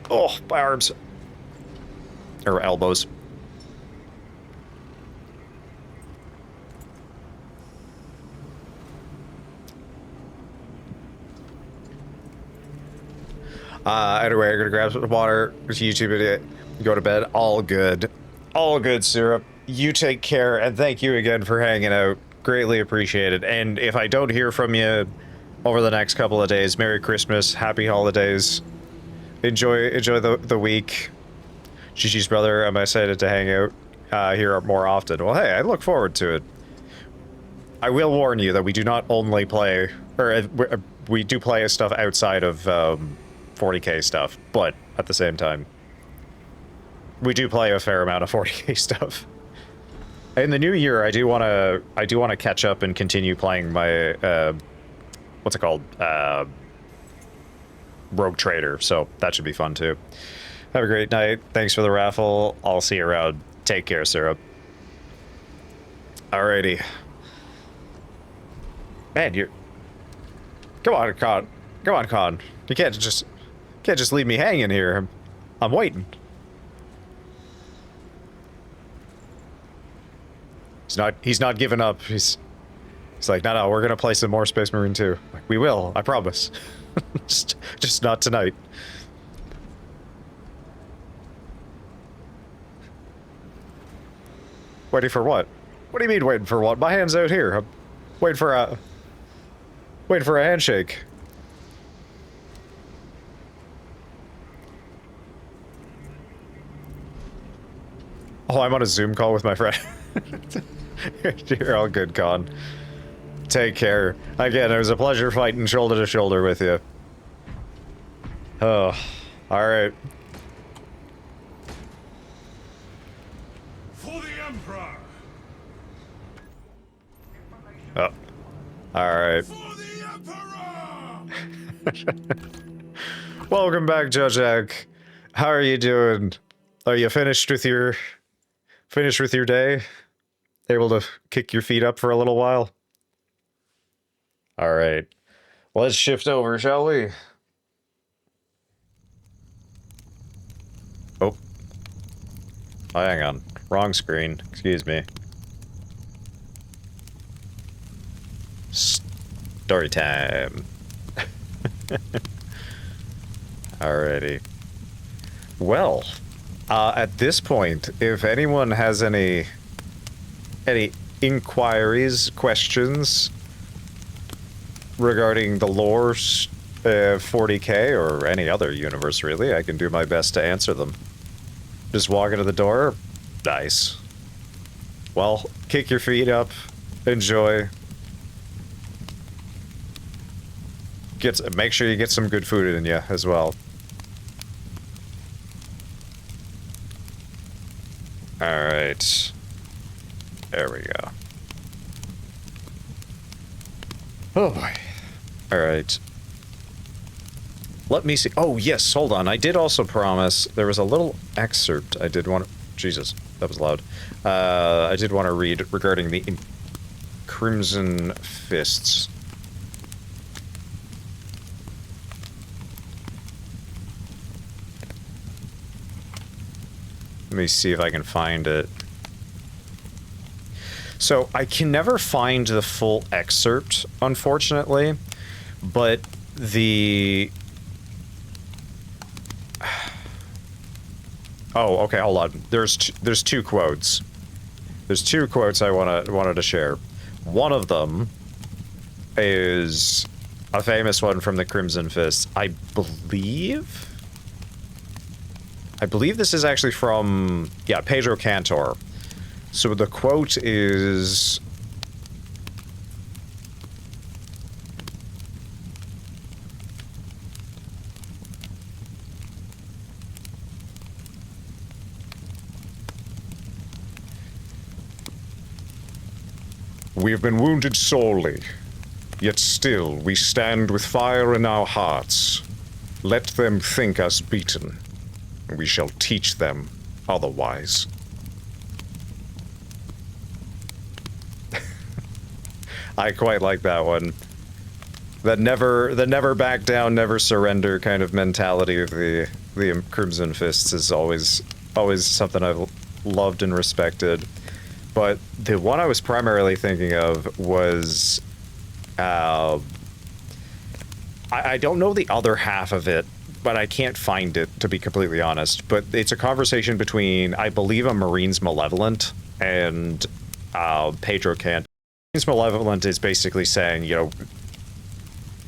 Oh, my arms. Or elbows. Anyway, I'm gonna grab some water, YouTube it, go to bed. All good. All good, Syrup. You take care, and thank you again for hanging out. Greatly appreciated. And if I don't hear from you over the next couple of days, Merry Christmas, Happy Holidays. Enjoy the week. Gigi's brother, I'm excited to hang out here more often. Well, hey, I look forward to it. I will warn you that we do not only play, or we do play stuff outside of 40k stuff, but at the same time, we do play a fair amount of 40k stuff. In the new year, I do want to catch up and continue playing my what's it called, Rogue Trader. So that should be fun too. Have a great night. Thanks for the raffle. I'll see you around. Take care, Syrup. Alrighty. Man, you're... Come on, Con. Come on, Con. You can't just leave me hanging here. I'm waiting. He's not giving up. He's like, no, we're gonna play some more Space Marine 2. Like, we will, I promise. just not tonight. Waiting for what? What do you mean waiting for what? My hand's out here. I'm waiting for a handshake. Oh, I'm on a Zoom call with my friend. You're all good, Con. Take care. Again, it was a pleasure fighting shoulder to shoulder with you. Oh, alright. For the Emperor! Oh. Alright. Welcome back, Jojak. How are you doing? Are you finished with your day? Able to kick your feet up for a little while? Alright. Let's shift over, shall we? Oh, hang on. Wrong screen. Excuse me. Story time. Alrighty. Well, at this point, if anyone has any inquiries, questions regarding the lore 40k or any other universe, really, I can do my best to answer them. Just walk into the door. Nice. Well, kick your feet up. Enjoy. Make sure you get some good food in you as well. Alright. There we go. Oh boy. Alright. Let me see. Oh, yes, hold on. I did also promise, there was a little excerpt I did want to... Jesus, that was loud. I did want to read regarding the Crimson Fists. Let me see if I can find it. So, I can never find the full excerpt, unfortunately, but the... Oh, okay, hold on. There's two quotes. There's two quotes I wanted to share. One of them is a famous one from the Crimson Fist. I believe this is actually from, yeah, Pedro Cantor. So the quote is... We have been wounded sorely, yet still we stand with fire in our hearts. Let them think us beaten. We shall teach them otherwise. I quite like that one. That never back down, never surrender kind of mentality of the Crimson Fists is always something I've loved and respected. But the one I was primarily thinking of was, I don't know the other half of it, but I can't find it, to be completely honest. But it's a conversation between, I believe, a Marine's Malevolent and Pedro Cant. Marine's Malevolent is basically saying, you know,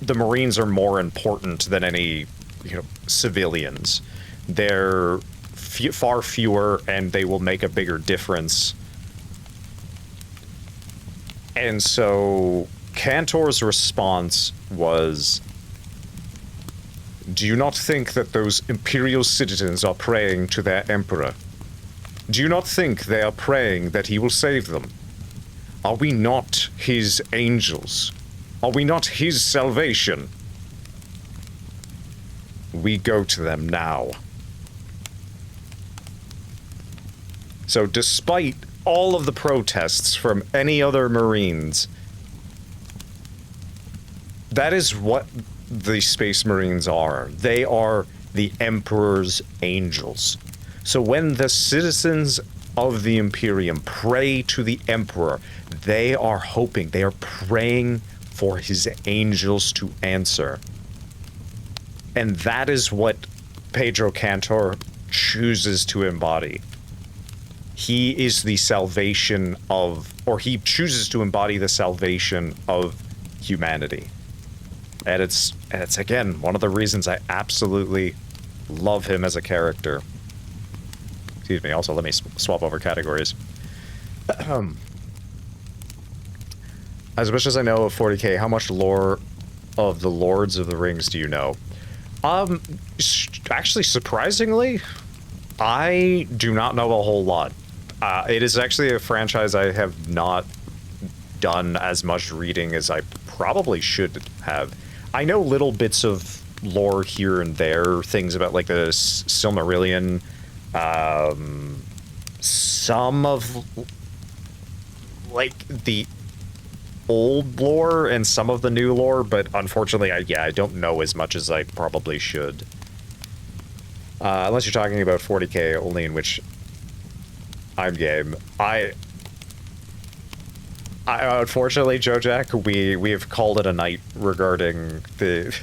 the Marines are more important than any, you know, civilians. They're far fewer, and they will make a bigger difference. And so Cantor's response was, do you not think that those Imperial citizens are praying to their Emperor? Do you not think they are praying that he will save them? Are we not his angels? Are we not his salvation? We go to them now. So despite all of the protests from any other Marines, that is what the Space Marines are. They are the Emperor's angels. So when the citizens of the Imperium pray to the Emperor, they are hoping, they are praying for his angels to answer. And that is what Pedro Cantor chooses to embody. He is the salvation of, or he chooses to embody the salvation of humanity. And it's again, one of the reasons I absolutely love him as a character. Excuse me, also let me swap over categories. As much as I know of 40k, how much lore of the Lords of the Rings do you know? Actually, surprisingly, I do not know a whole lot. It is actually a franchise I have not done as much reading as I probably should have. I know little bits of lore here and there, things about like the Silmarillion, some of like the old lore and some of the new lore, but unfortunately, I don't know as much as I probably should. Unless you're talking about 40k, only in which I'm game. I unfortunately, Jojack, we have called it a night regarding the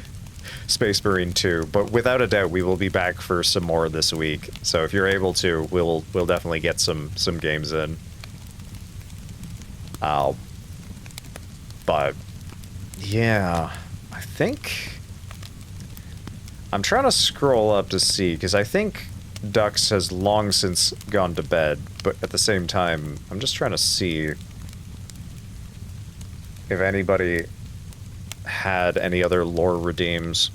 Space Marine 2, but without a doubt, we will be back for some more this week. So if you're able to, we'll definitely get some games in. But yeah, I think I'm trying to scroll up to see, because I think Dux has long since gone to bed, but at the same time, I'm just trying to see if anybody had any other lore redeems.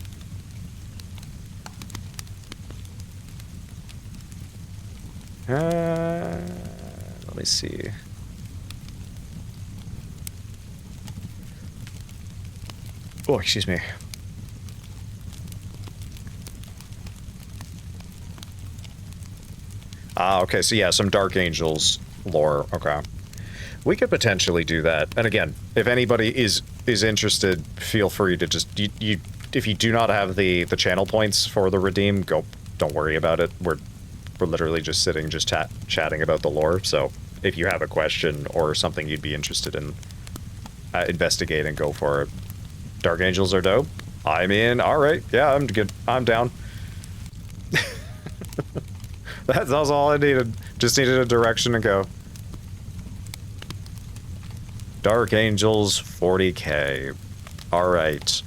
Let me see. Oh, excuse me. Okay, so yeah, some Dark Angels lore. Okay. We could potentially do that. And again, if anybody is interested, feel free to just if you do not have the channel points for the redeem, don't worry about it. We're literally just sitting chatting about the lore. So if you have a question or something you'd be interested in investigating, go for it. Dark Angels are dope. I'm in. All right. Yeah, I'm good. I'm down. That's all I needed. Just needed a direction to go. Dark Angels 40k. All right.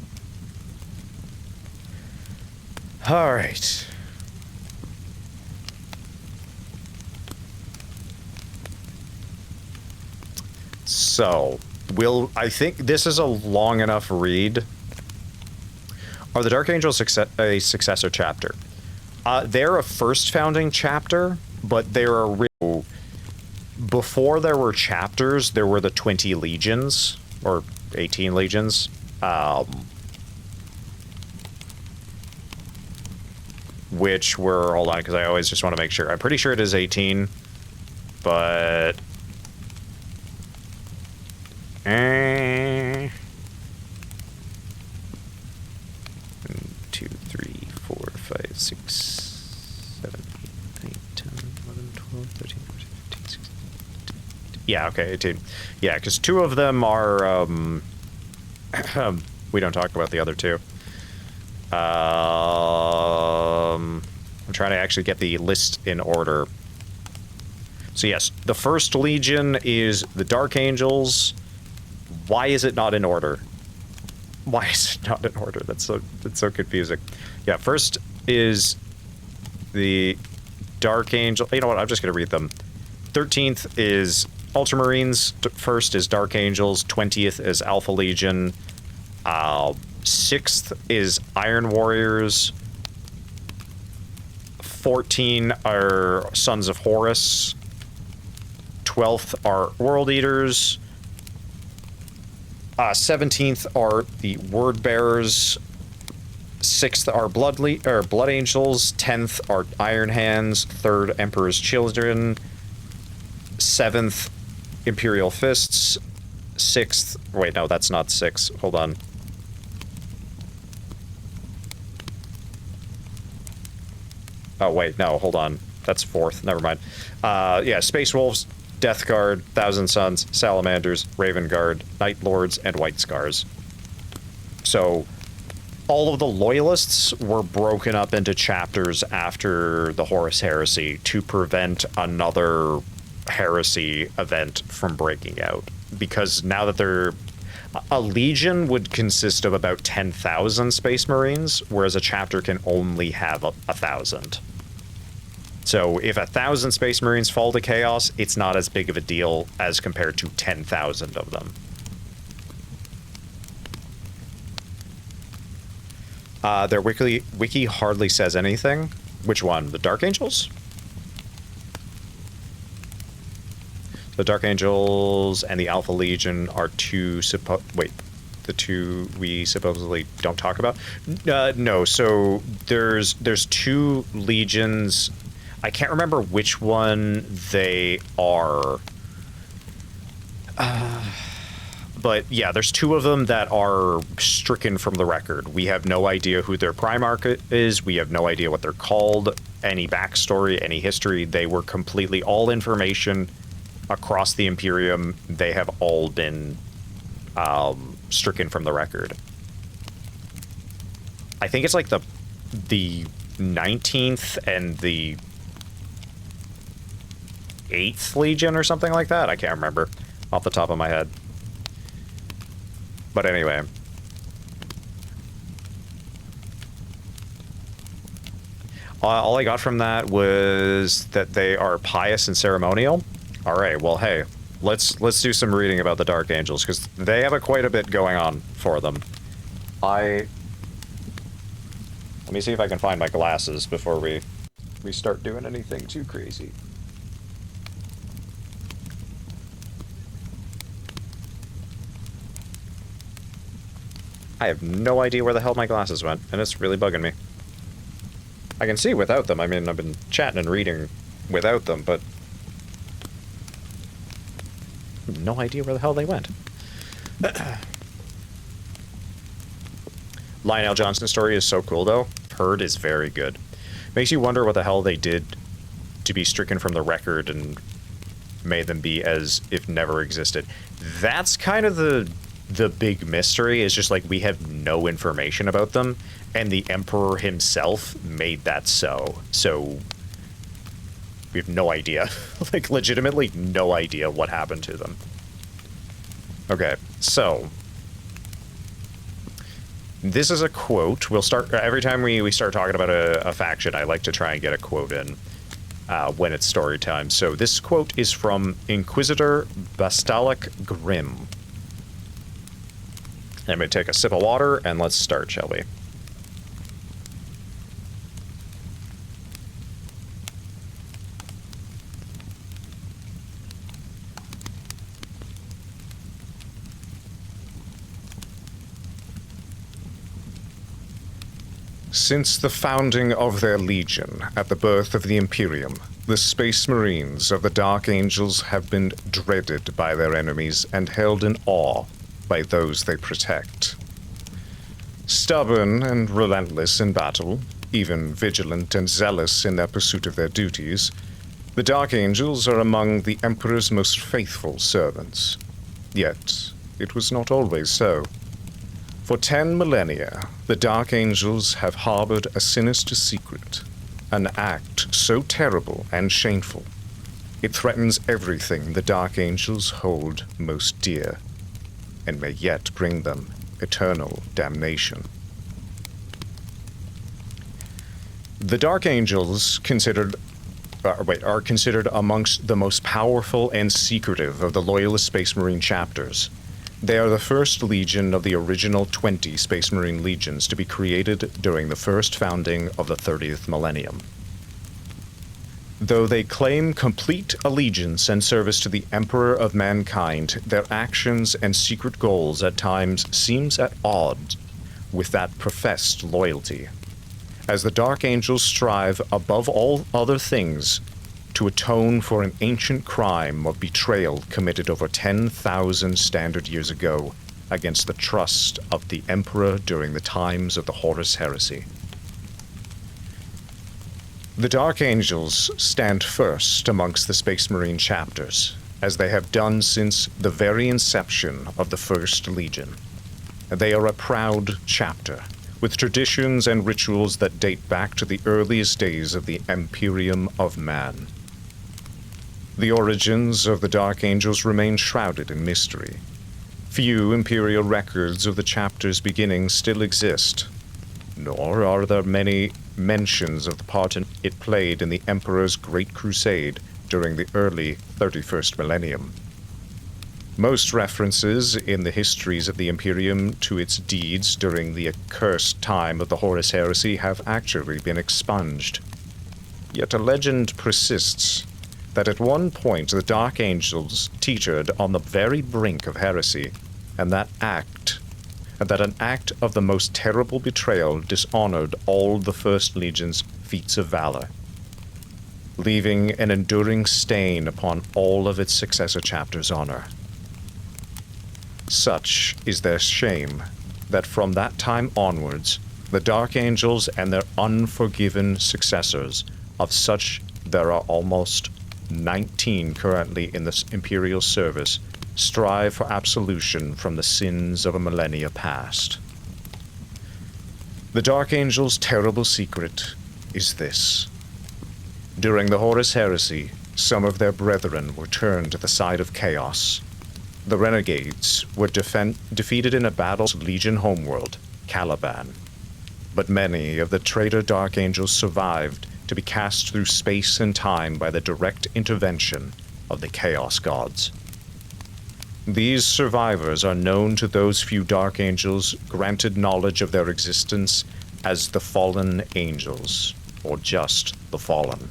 All right. So, I think this is a long enough read. Are the Dark Angels a successor chapter? They're a first founding chapter, but they're a real... Before there were chapters, there were the 20 legions, or 18 legions. Which were... Hold on, because I always just want to make sure. I'm pretty sure it is 18, but... 1, 2, 3, 4, 5, 6, 7, 8, 9, 10, 11, 12, 13, 14, 15, 16, 17, 18. Yeah, okay, 18. Yeah, because 2 of them are, we don't talk about the other 2. I'm trying to actually get the list in order. So yes, the first Legion is the Dark Angels. Why is it not in order? Why is it not in order? That's so confusing. Yeah, first is the Dark Angel. You know what? I'm just going to read them. 13th is Ultramarines. First is Dark Angels. 20th is Alpha Legion. 6th is Iron Warriors. 14 are Sons of Horus. 12th are World Eaters. 17th are the Word Bearers. 6th are Blood Angels. 10th are Iron Hands. 3rd, Emperor's Children. 7th, Imperial Fists. 6th, wait, no, that's not 6. Hold on. Oh, wait, no, hold on. That's 4th, never mind. Yeah, Space Wolves, Death Guard, Thousand Suns, Salamanders, Raven Guard, Night Lords, and White Scars. So, all of the Loyalists were broken up into chapters after the Horus Heresy to prevent another heresy event from breaking out. Because now that they're... A Legion would consist of about 10,000 Space Marines, whereas a chapter can only have 1,000. So if 1,000 Space Marines fall to Chaos, it's not as big of a deal as compared to 10,000 of them. Their wiki hardly says anything. Which one? The Dark Angels? The Dark Angels and the Alpha Legion are two the two we supposedly don't talk about? No, so there's 2 legions. I can't remember which one they are. But yeah, there's 2 of them that are stricken from the record. We have no idea who their Primarch is. We have no idea what they're called, any backstory, any history. They were completely all information across the Imperium. They have all been stricken from the record. I think it's like the 19th and the 8th Legion or something like that. I can't remember off the top of my head. But anyway. All I got from that was that they are pious and ceremonial. All right, well, hey, let's do some reading about the Dark Angels, because they have quite a bit going on for them. Let me see if I can find my glasses before we start doing anything too crazy. I have no idea where the hell my glasses went, and it's really bugging me. I can see without them. I mean, I've been chatting and reading without them, but... no idea where the hell they went. Lionel Johnson's story is so cool, though. Heard is very good. Makes you wonder what the hell they did to be stricken from the record and made them be as if never existed. That's kind of the big mystery, is just like we have no information about them, and the Emperor himself made that so. So we have no idea. Like, legitimately no idea what happened to them. Okay, so this is a quote. We'll start every time we start talking about a faction. I like to try and get a quote in when it's story time. So this quote is from Inquisitor Bastalic Grimm. I'm going to take a sip of water, and let's start, shall we? Since the founding of their legion at the birth of the Imperium, the Space Marines of the Dark Angels have been dreaded by their enemies and held in awe by those they protect. Stubborn and relentless in battle, even vigilant and zealous in their pursuit of their duties, the Dark Angels are among the Emperor's most faithful servants. Yet, it was not always so. For 10 millennia, the Dark Angels have harbored a sinister secret, an act so terrible and shameful, it threatens everything the Dark Angels hold most dear, and may yet bring them eternal damnation. The Dark Angels, considered are considered amongst the most powerful and secretive of the Loyalist Space Marine chapters. They are the first legion of the original 20 Space Marine legions to be created during the first founding of the 30th millennium. Though they claim complete allegiance and service to the Emperor of Mankind, their actions and secret goals at times seems at odds with that professed loyalty, as the Dark Angels strive above all other things to atone for an ancient crime of betrayal committed over 10,000 standard years ago against the trust of the Emperor during the times of the Horus Heresy. The Dark Angels stand first amongst the Space Marine chapters, as they have done since the very inception of the First Legion. They are a proud chapter, with traditions and rituals that date back to the earliest days of the Imperium of Man. The origins of the Dark Angels remain shrouded in mystery. Few Imperial records of the chapter's beginning still exist, nor are there many mentions of the part it played in the Emperor's Great Crusade during the early 31st millennium. Most references in the histories of the Imperium to its deeds during the accursed time of the Horus Heresy have actually been expunged. Yet a legend persists that at one point the Dark Angels teetered on the very brink of heresy, and that an act of the most terrible betrayal dishonored all the First Legion's feats of valor, leaving an enduring stain upon all of its successor chapters' honor. Such is their shame that from that time onwards, the Dark Angels and their unforgiven successors, of such there are almost 19 currently in the Imperial service, strive for absolution from the sins of a millennia past. The Dark Angels' terrible secret is this. During the Horus Heresy, some of their brethren were turned to the side of chaos. The renegades were defeated in a battle to Legion homeworld, Caliban. But many of the traitor Dark Angels survived to be cast through space and time by the direct intervention of the Chaos Gods. These survivors are known to those few Dark Angels granted knowledge of their existence as the Fallen Angels, or just the Fallen.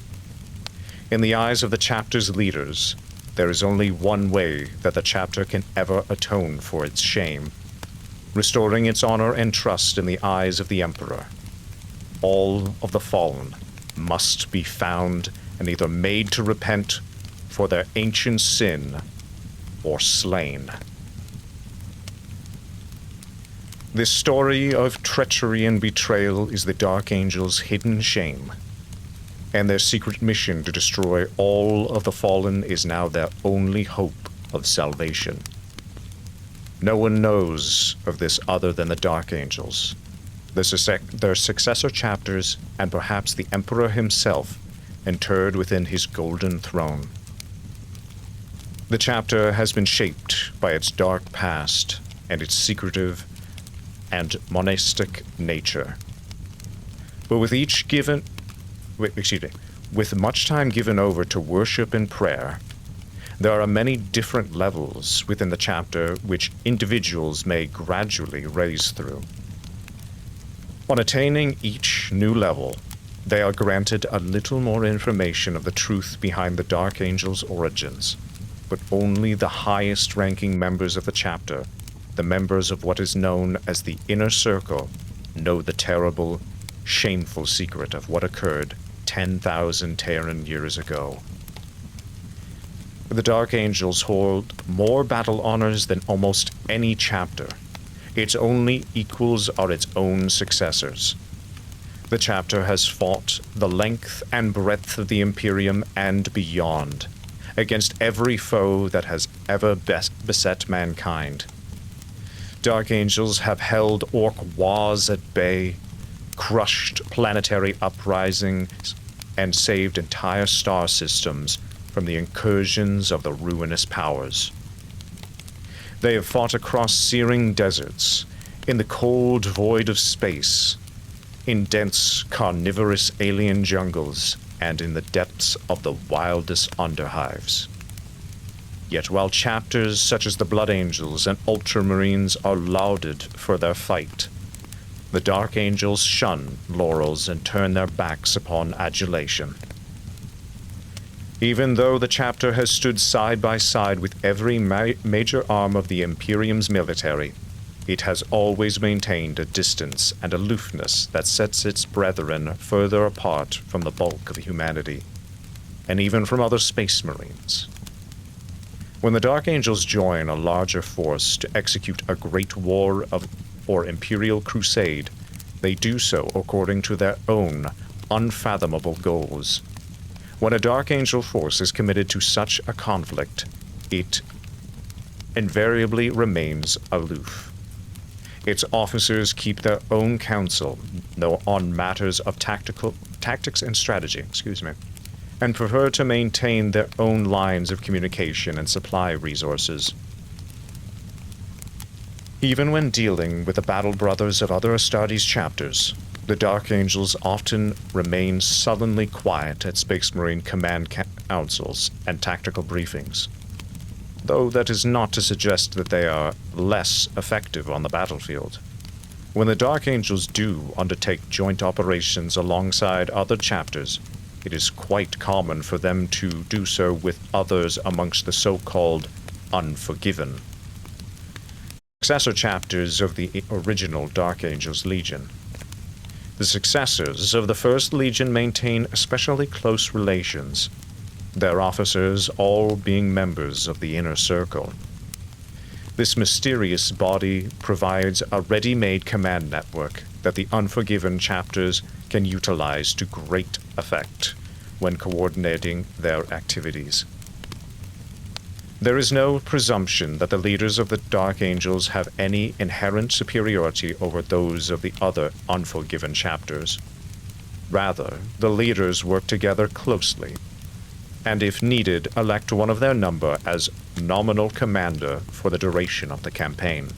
In the eyes of the chapter's leaders, there is only one way that the chapter can ever atone for its shame, restoring its honor and trust in the eyes of the Emperor. All of the Fallen must be found and either made to repent for their ancient sin or slain. This story of treachery and betrayal is the Dark Angels' hidden shame, and their secret mission to destroy all of the Fallen is now their only hope of salvation. No one knows of this other than the Dark Angels, their successor chapters, and perhaps the Emperor himself, interred within his golden throne. The chapter has been shaped by its dark past and its secretive and monastic nature. But with much time given over to worship and prayer, there are many different levels within the chapter which individuals may gradually raise through. On attaining each new level, they are granted a little more information of the truth behind the Dark Angel's origins, but only the highest-ranking members of the chapter, the members of what is known as the Inner Circle, know the terrible, shameful secret of what occurred 10,000 Terran years ago. The Dark Angels hold more battle honors than almost any chapter. Its only equals are its own successors. The chapter has fought the length and breadth of the Imperium and beyond, against every foe that has ever beset mankind. Dark Angels have held orc wars at bay, crushed planetary uprisings, and saved entire star systems from the incursions of the ruinous powers. They have fought across searing deserts, in the cold void of space, in dense carnivorous alien jungles, and in the depths of the wildest underhives. Yet while chapters such as the Blood Angels and Ultramarines are lauded for their fight, the Dark Angels shun laurels and turn their backs upon adulation. Even though the chapter has stood side by side with every major arm of the Imperium's military, it has always maintained a distance and aloofness that sets its brethren further apart from the bulk of humanity, and even from other Space Marines. When the Dark Angels join a larger force to execute a great war or Imperial crusade, they do so according to their own unfathomable goals. When a Dark Angel force is committed to such a conflict, it invariably remains aloof. Its officers keep their own counsel, though on matters of tactics and strategy, and prefer to maintain their own lines of communication and supply resources. Even when dealing with the battle brothers of other Astartes chapters, the Dark Angels often remain sullenly quiet at Space Marine command councils and tactical briefings, though that is not to suggest that they are less effective on the battlefield. When the Dark Angels do undertake joint operations alongside other chapters, it is quite common for them to do so with others amongst the so-called Unforgiven, successor chapters of the original Dark Angels Legion. The successors of the First Legion maintain especially close relations, their officers all being members of the Inner Circle. This mysterious body provides a ready-made command network that the Unforgiven chapters can utilize to great effect when coordinating their activities. There is no presumption that the leaders of the Dark Angels have any inherent superiority over those of the other Unforgiven chapters. Rather, the leaders work together closely, and if needed, elect one of their number as nominal commander for the duration of the campaign.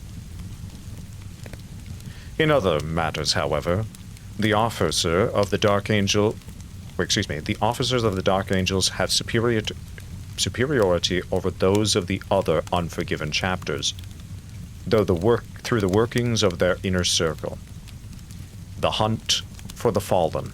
In other matters, however, the officers of the Dark Angels have superiority over those of the other Unforgiven chapters, through the workings of their inner circle. The hunt for the fallen.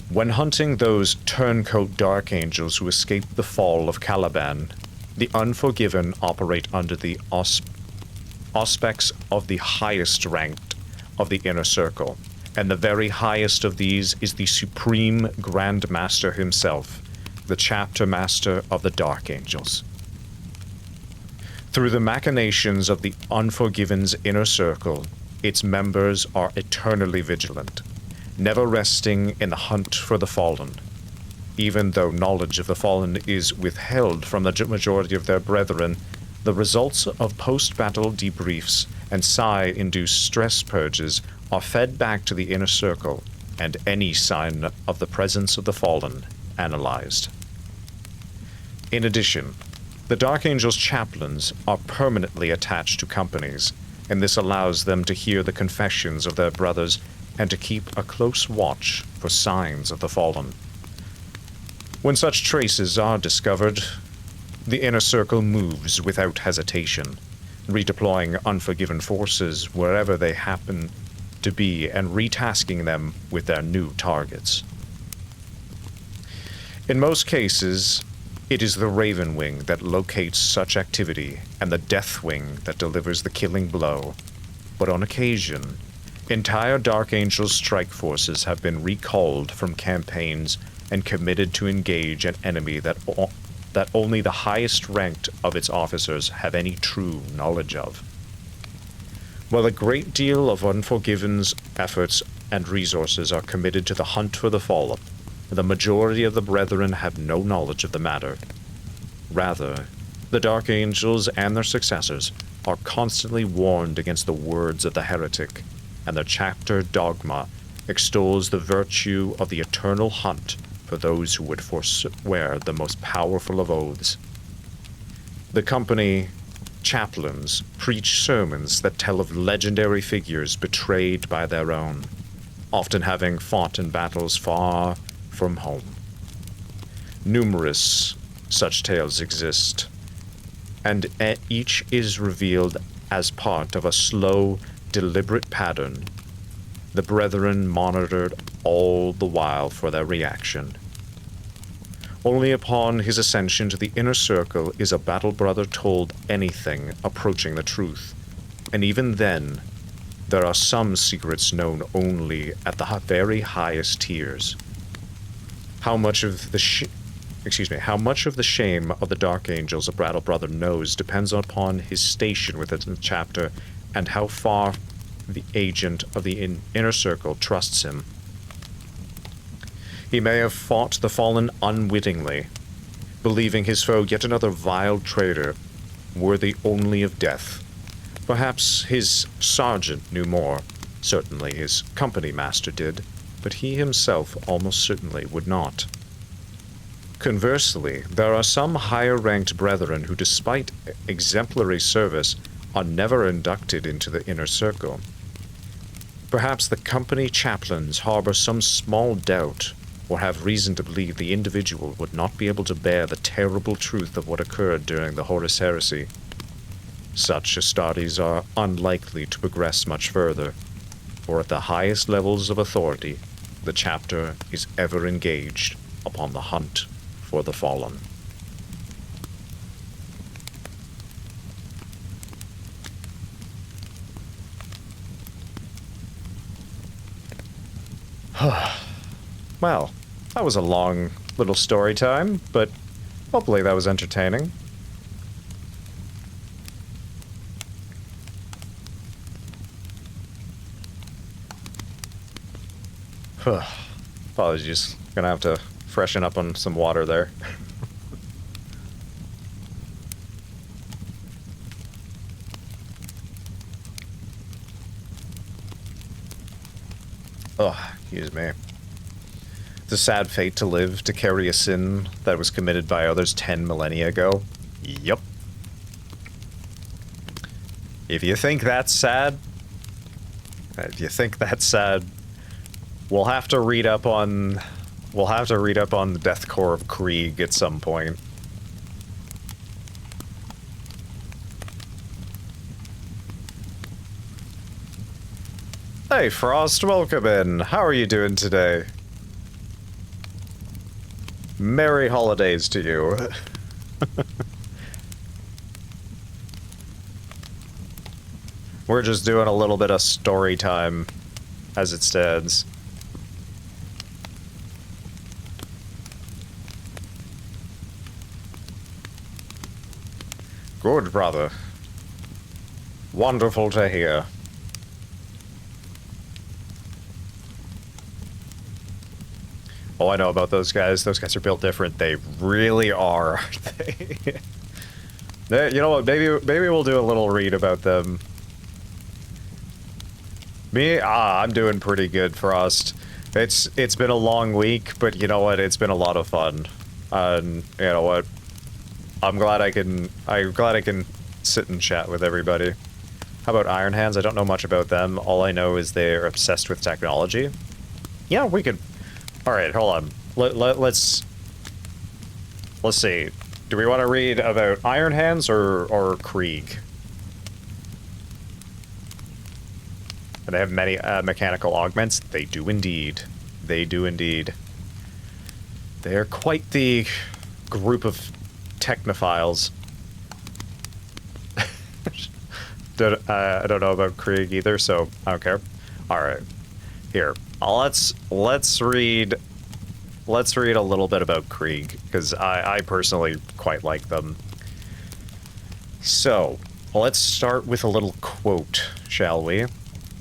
When hunting those turncoat Dark Angels who escaped the fall of Caliban, the Unforgiven operate under the auspices of the highest ranked of the inner circle, and the very highest of these is the Supreme Grand Master himself, the Chapter Master of the Dark Angels. Through the machinations of the Unforgiven's inner circle, its members are eternally vigilant, never resting in the hunt for the fallen. Even though knowledge of the fallen is withheld from the majority of their brethren, the results of post-battle debriefs and psi-induced stress purges are fed back to the inner circle, and any sign of the presence of the fallen analyzed. In addition, the Dark Angels chaplains are permanently attached to companies, and this allows them to hear the confessions of their brothers and to keep a close watch for signs of the fallen. When such traces are discovered, the inner circle moves without hesitation, redeploying Unforgiven forces wherever they happen to be and retasking them with their new targets. In most cases, it is the Raven Wing that locates such activity and the Death Wing that delivers the killing blow, but on occasion, entire Dark Angel strike forces have been recalled from campaigns and committed to engage an enemy that only the highest ranked of its officers have any true knowledge of. While a great deal of Unforgiven's efforts and resources are committed to the hunt for the fallen, the majority of the brethren have no knowledge of the matter. Rather, the Dark Angels and their successors are constantly warned against the words of the heretic, and their chapter dogma extols the virtue of the eternal hunt for those who would forswear the most powerful of oaths. The company chaplains preach sermons that tell of legendary figures betrayed by their own, often having fought in battles far, from home. Numerous such tales exist, and each is revealed as part of a slow, deliberate pattern. The Brethren monitored all the while for their reaction. Only upon his ascension to the Inner Circle is a Battle Brother told anything approaching the truth, and even then, there are some secrets known only at the very highest tiers. How much of the shame of the Dark Angels a Battle Brother knows depends upon his station within the chapter and how far the agent of the Inner Circle trusts him. He may have fought the Fallen unwittingly, believing his foe yet another vile traitor, worthy only of death. Perhaps his sergeant knew more. Certainly his company master did, but he himself almost certainly would not. Conversely, there are some higher-ranked brethren who, despite exemplary service, are never inducted into the Inner Circle. Perhaps the company chaplains harbor some small doubt or have reason to believe the individual would not be able to bear the terrible truth of what occurred during the Horus Heresy. Such Astartes are unlikely to progress much further, for at the highest levels of authority, the chapter is ever engaged upon the hunt for the fallen. Well, that was a long little story time, but hopefully that was entertaining. Apologies, gonna have to freshen up on some water there. Oh, excuse me. It's a sad fate to live, to carry a sin that was committed by others 10 millennia ago. Yup. If you think that's sad, we'll have to read up on the deathcore of Krieg at some point. Hey Frost, welcome in. How are you doing today? Merry holidays to you. We're just doing a little bit of story time as it stands. Good, brother. Wonderful to hear. Oh, I know about those guys. Those guys are built different. They really are. You know what? Maybe we'll do a little read about them. Me? I'm doing pretty good, Frost. It's been a long week, but you know what? It's been a lot of fun. And you know what? I'm glad I can sit and chat with everybody. How about Iron Hands? I don't know much about them. All I know is they're obsessed with technology. Yeah, we could. All right, hold on. Let's see. Do we want to read about Iron Hands or Krieg? And they have many mechanical augments. They do indeed. They do indeed. They're quite the group of technophiles. I don't know about Krieg either, so I don't care. All right, here. Let's read a little bit about Krieg, because I personally quite like them. So, let's start with a little quote, shall we?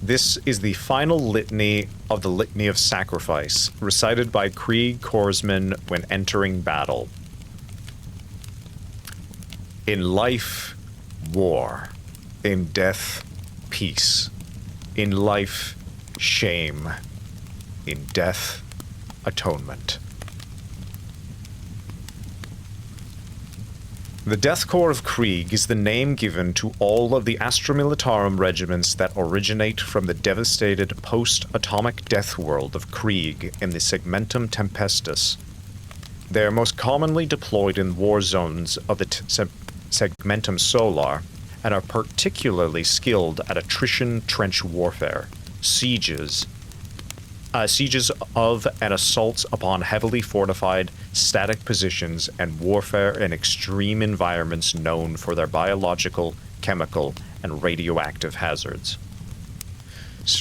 This is the final litany of the Litany of Sacrifice, recited by Krieg corpsmen when entering battle. In life, war. In death, peace. In life, shame. In death, atonement. The Death Corps of Krieg is the name given to all of the Astra Militarum regiments that originate from the devastated post-atomic death world of Krieg in the Segmentum Tempestus. They are most commonly deployed in war zones of the Segmentum Solar and are particularly skilled at attrition trench warfare, sieges of and assaults upon heavily fortified static positions, and warfare in extreme environments known for their biological, chemical, and radioactive hazards.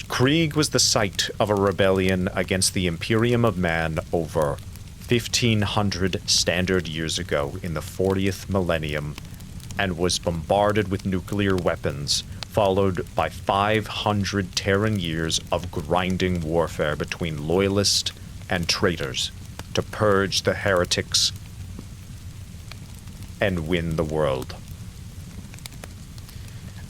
Krieg was the site of a rebellion against the Imperium of Man over 1,500 standard years ago in the 40th millennium, and was bombarded with nuclear weapons, followed by 500 Terran years of grinding warfare between loyalists and traitors to purge the heretics and win the world.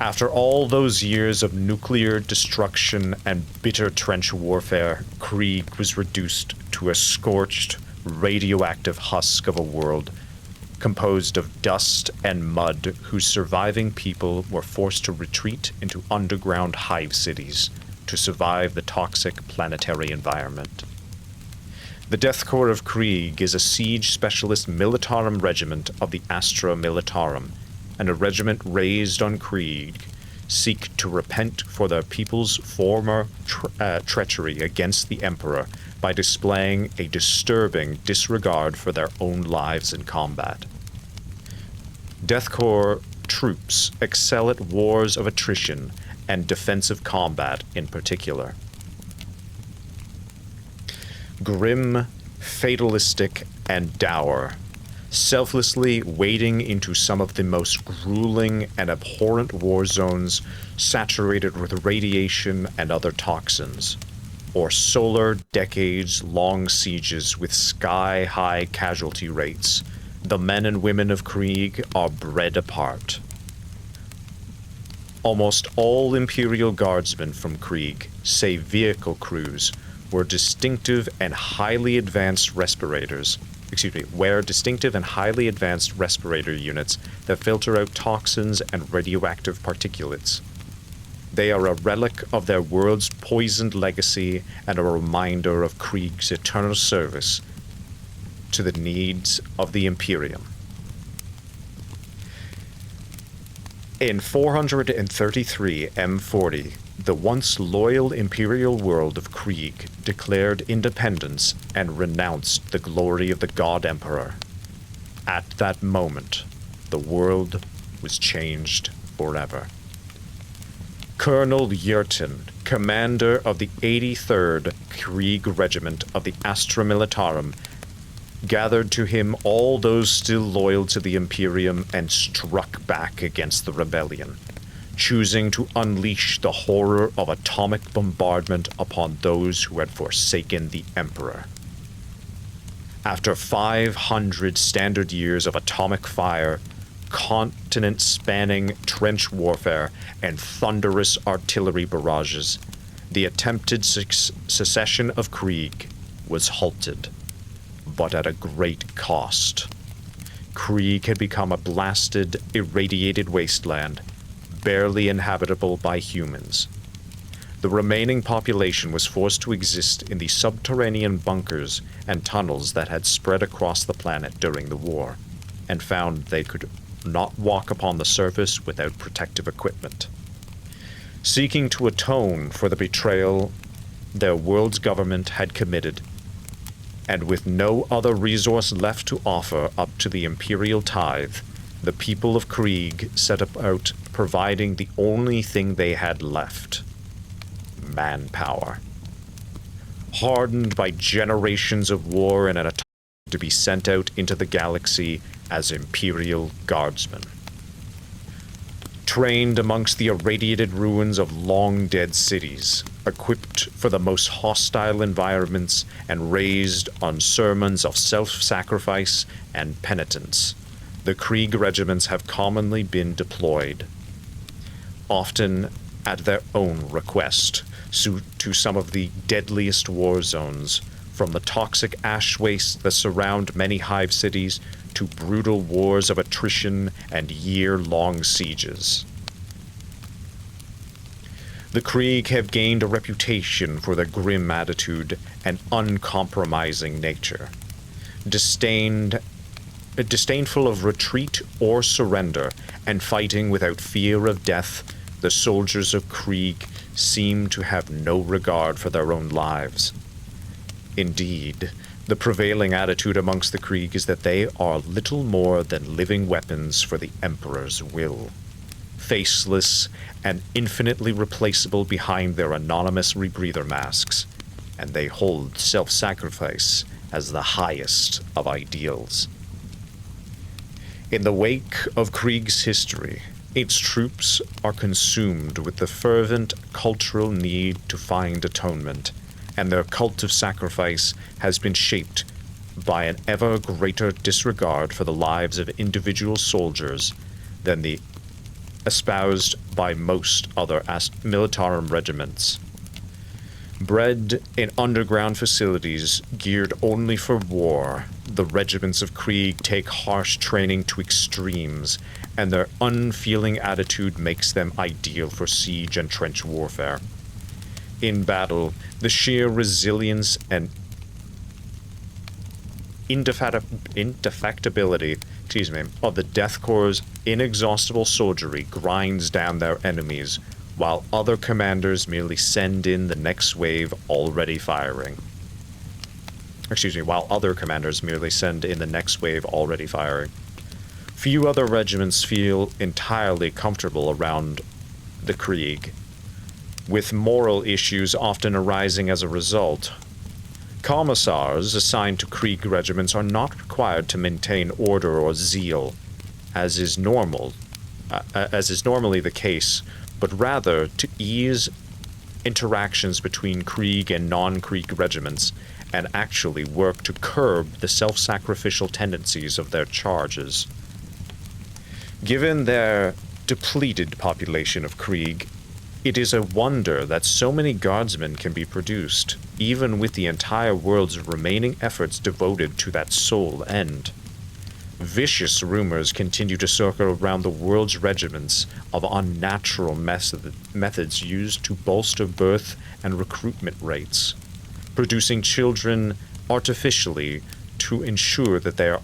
After all those years of nuclear destruction and bitter trench warfare, Krieg was reduced to a scorched, radioactive husk of a world composed of dust and mud, whose surviving people were forced to retreat into underground hive cities to survive the toxic planetary environment. The Death Corps of Krieg is a siege specialist militarum regiment of the Astra Militarum, and a regiment raised on Krieg seek to repent for their people's former treachery against the Emperor by displaying a disturbing disregard for their own lives in combat. Death Corps troops excel at wars of attrition and defensive combat in particular. Grim, fatalistic, and dour, selflessly wading into some of the most grueling and abhorrent war zones saturated with radiation and other toxins, or solar decades-long sieges with sky-high casualty rates, the men and women of Krieg are bred apart. Almost all Imperial Guardsmen from Krieg, save vehicle crews, wear distinctive and highly advanced respirator units that filter out toxins and radioactive particulates. They are a relic of their world's poisoned legacy and a reminder of Krieg's eternal service to the needs of the Imperium. In 433 M40, the once loyal Imperial world of Krieg declared independence and renounced the glory of the God Emperor. At that moment, the world was changed forever. Colonel Yurtin, commander of the 83rd Krieg Regiment of the Astra Militarum, gathered to him all those still loyal to the Imperium and struck back against the rebellion, choosing to unleash the horror of atomic bombardment upon those who had forsaken the Emperor. After 500 standard years of atomic fire, continent-spanning trench warfare, and thunderous artillery barrages, the attempted secession of Krieg was halted, but at a great cost. Krieg had become a blasted, irradiated wasteland, barely inhabitable by humans. The remaining population was forced to exist in the subterranean bunkers and tunnels that had spread across the planet during the war, and found they could not walk upon the surface without protective equipment. Seeking to atone for the betrayal their world's government had committed, and with no other resource left to offer up to the Imperial tithe, the people of Krieg set about providing the only thing they had left: manpower. Hardened by generations of war and an attempt to be sent out into the galaxy as Imperial Guardsmen. Trained amongst the irradiated ruins of long-dead cities, equipped for the most hostile environments, and raised on sermons of self-sacrifice and penitence, the Krieg regiments have commonly been deployed, often at their own request, to some of the deadliest war zones, from the toxic ash wastes that surround many hive cities to brutal wars of attrition and year-long sieges. The Krieg have gained a reputation for their grim attitude and uncompromising nature. Disdainful of retreat or surrender, and fighting without fear of death, the soldiers of Krieg seem to have no regard for their own lives. Indeed, the prevailing attitude amongst the Krieg is that they are little more than living weapons for the Emperor's will. Faceless and infinitely replaceable behind their anonymous rebreather masks, and they hold self-sacrifice as the highest of ideals. In the wake of Krieg's history, its troops are consumed with the fervent cultural need to find atonement, and their cult of sacrifice has been shaped by an ever greater disregard for the lives of individual soldiers than the espoused by most other militarum regiments. Bred in underground facilities geared only for war, the regiments of Krieg take harsh training to extremes, and their unfeeling attitude makes them ideal for siege and trench warfare. In battle, the sheer resilience and indefectibility of the Death Corps' inexhaustible soldiery grinds down their enemies, while other commanders merely send in the next wave already firing. While other commanders merely send in the next wave already firing. Few other regiments feel entirely comfortable around the Krieg, with moral issues often arising as a result. Commissars assigned to Krieg regiments are not required to maintain order or zeal, as is normally the case, but rather to ease interactions between Krieg and non-Krieg regiments, and actually work to curb the self-sacrificial tendencies of their charges. Given their depleted population of Krieg, it is a wonder that so many guardsmen can be produced, even with the entire world's remaining efforts devoted to that sole end. Vicious rumors continue to circle around the world's regiments of unnatural methods used to bolster birth and recruitment rates, producing children artificially to ensure that there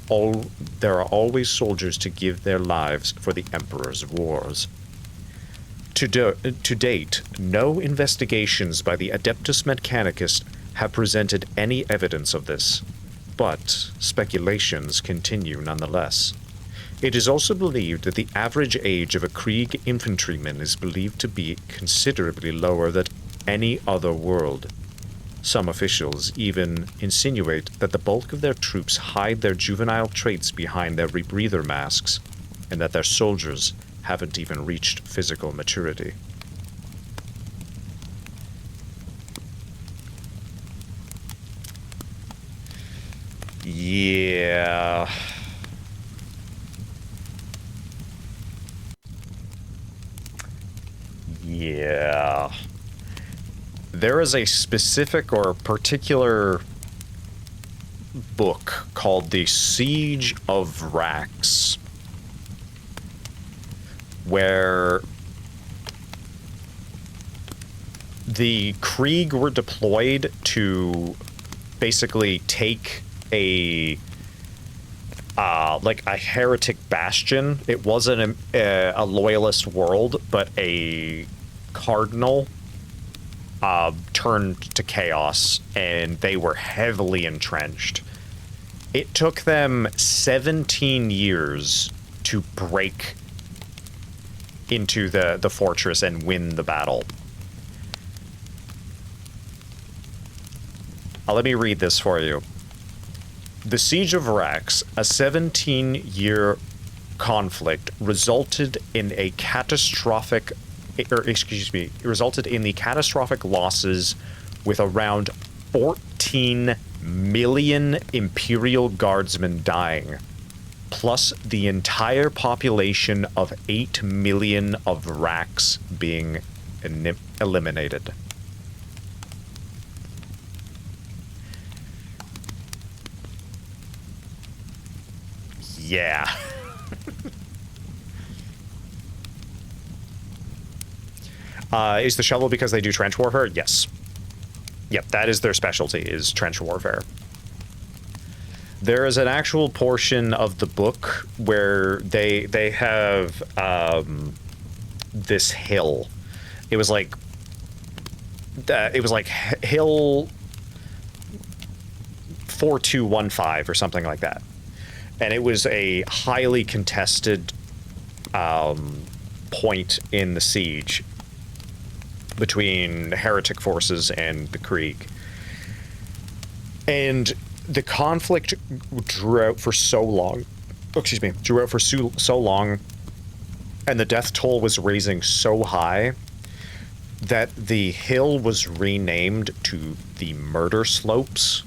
are always soldiers to give their lives for the Emperor's wars. To date, no investigations by the Adeptus Mechanicus have presented any evidence of this, but speculations continue nonetheless. It is also believed that the average age of a Krieg infantryman is believed to be considerably lower than any other world. Some officials even insinuate that the bulk of their troops hide their juvenile traits behind their rebreather masks, and that their soldiers haven't even reached physical maturity. Yeah. Yeah. There is a specific or particular book called The Siege of Rax, where the Krieg were deployed to basically take a heretic bastion. It wasn't a loyalist world, but a cardinal turned to chaos, and they were heavily entrenched. It took them 17 years to break into the fortress and win the battle. Let me read this for you. The Siege of Rax, a 17-year conflict, resulted in the catastrophic losses, with around 14 million Imperial Guardsmen dying, plus the entire population of 8 million of Rax being eliminated. Yeah. Is the shovel because they do trench warfare? Yes. Yep, that is their specialty, is trench warfare. There is an actual portion of the book where they have this hill. It was like hill 4215 or something like that, and it was a highly contested point in the siege between heretic forces and the Krieg. And the conflict drew out for so long. Oh, excuse me, drew out for so long, and the death toll was raising so high that the hill was renamed to the Murder Slopes,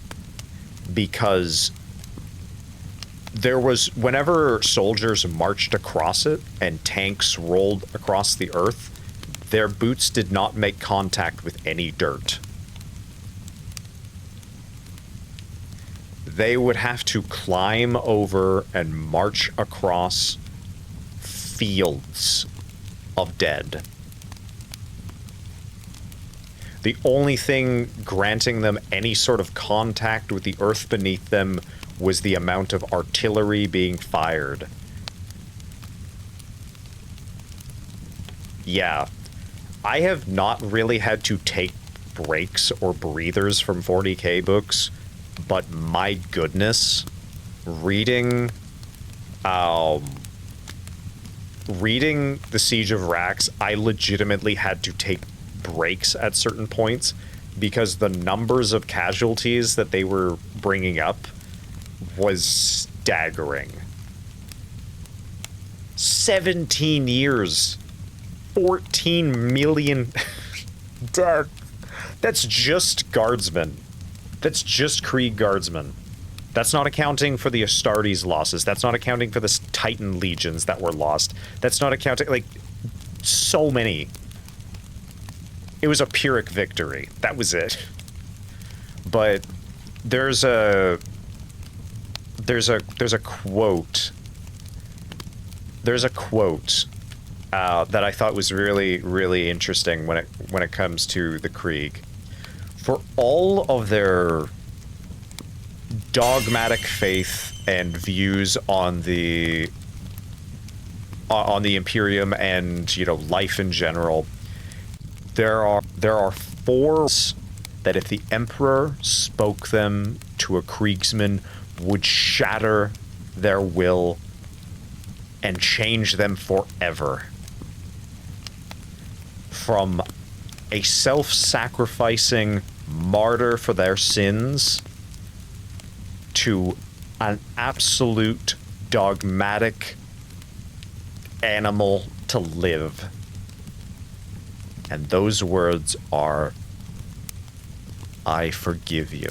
because there was, whenever soldiers marched across it and tanks rolled across the earth, their boots did not make contact with any dirt. They would have to climb over and march across fields of dead. The only thing granting them any sort of contact with the earth beneath them was the amount of artillery being fired. Yeah. I have not really had to take breaks or breathers from 40k books, but my goodness, reading The Siege of Rax, I legitimately had to take breaks at certain points because the numbers of casualties that they were bringing up was staggering. 17 years. 14 million dead. That's just guardsmen. That's just Krieg guardsmen. That's not accounting for the Astartes losses. That's not accounting for the Titan legions that were lost. That's not accounting, like, so many. It was a Pyrrhic victory. That was it. But there's a quote. There's a quote that I thought was really, really interesting when it comes to the Krieg. For all of their dogmatic faith and views on the Imperium and, you know, life in general, there are four that if the Emperor spoke them to a Kriegsman would shatter their will and change them forever. From a self-sacrificing martyr for their sins to an absolute dogmatic animal to live. And those words are, I forgive you.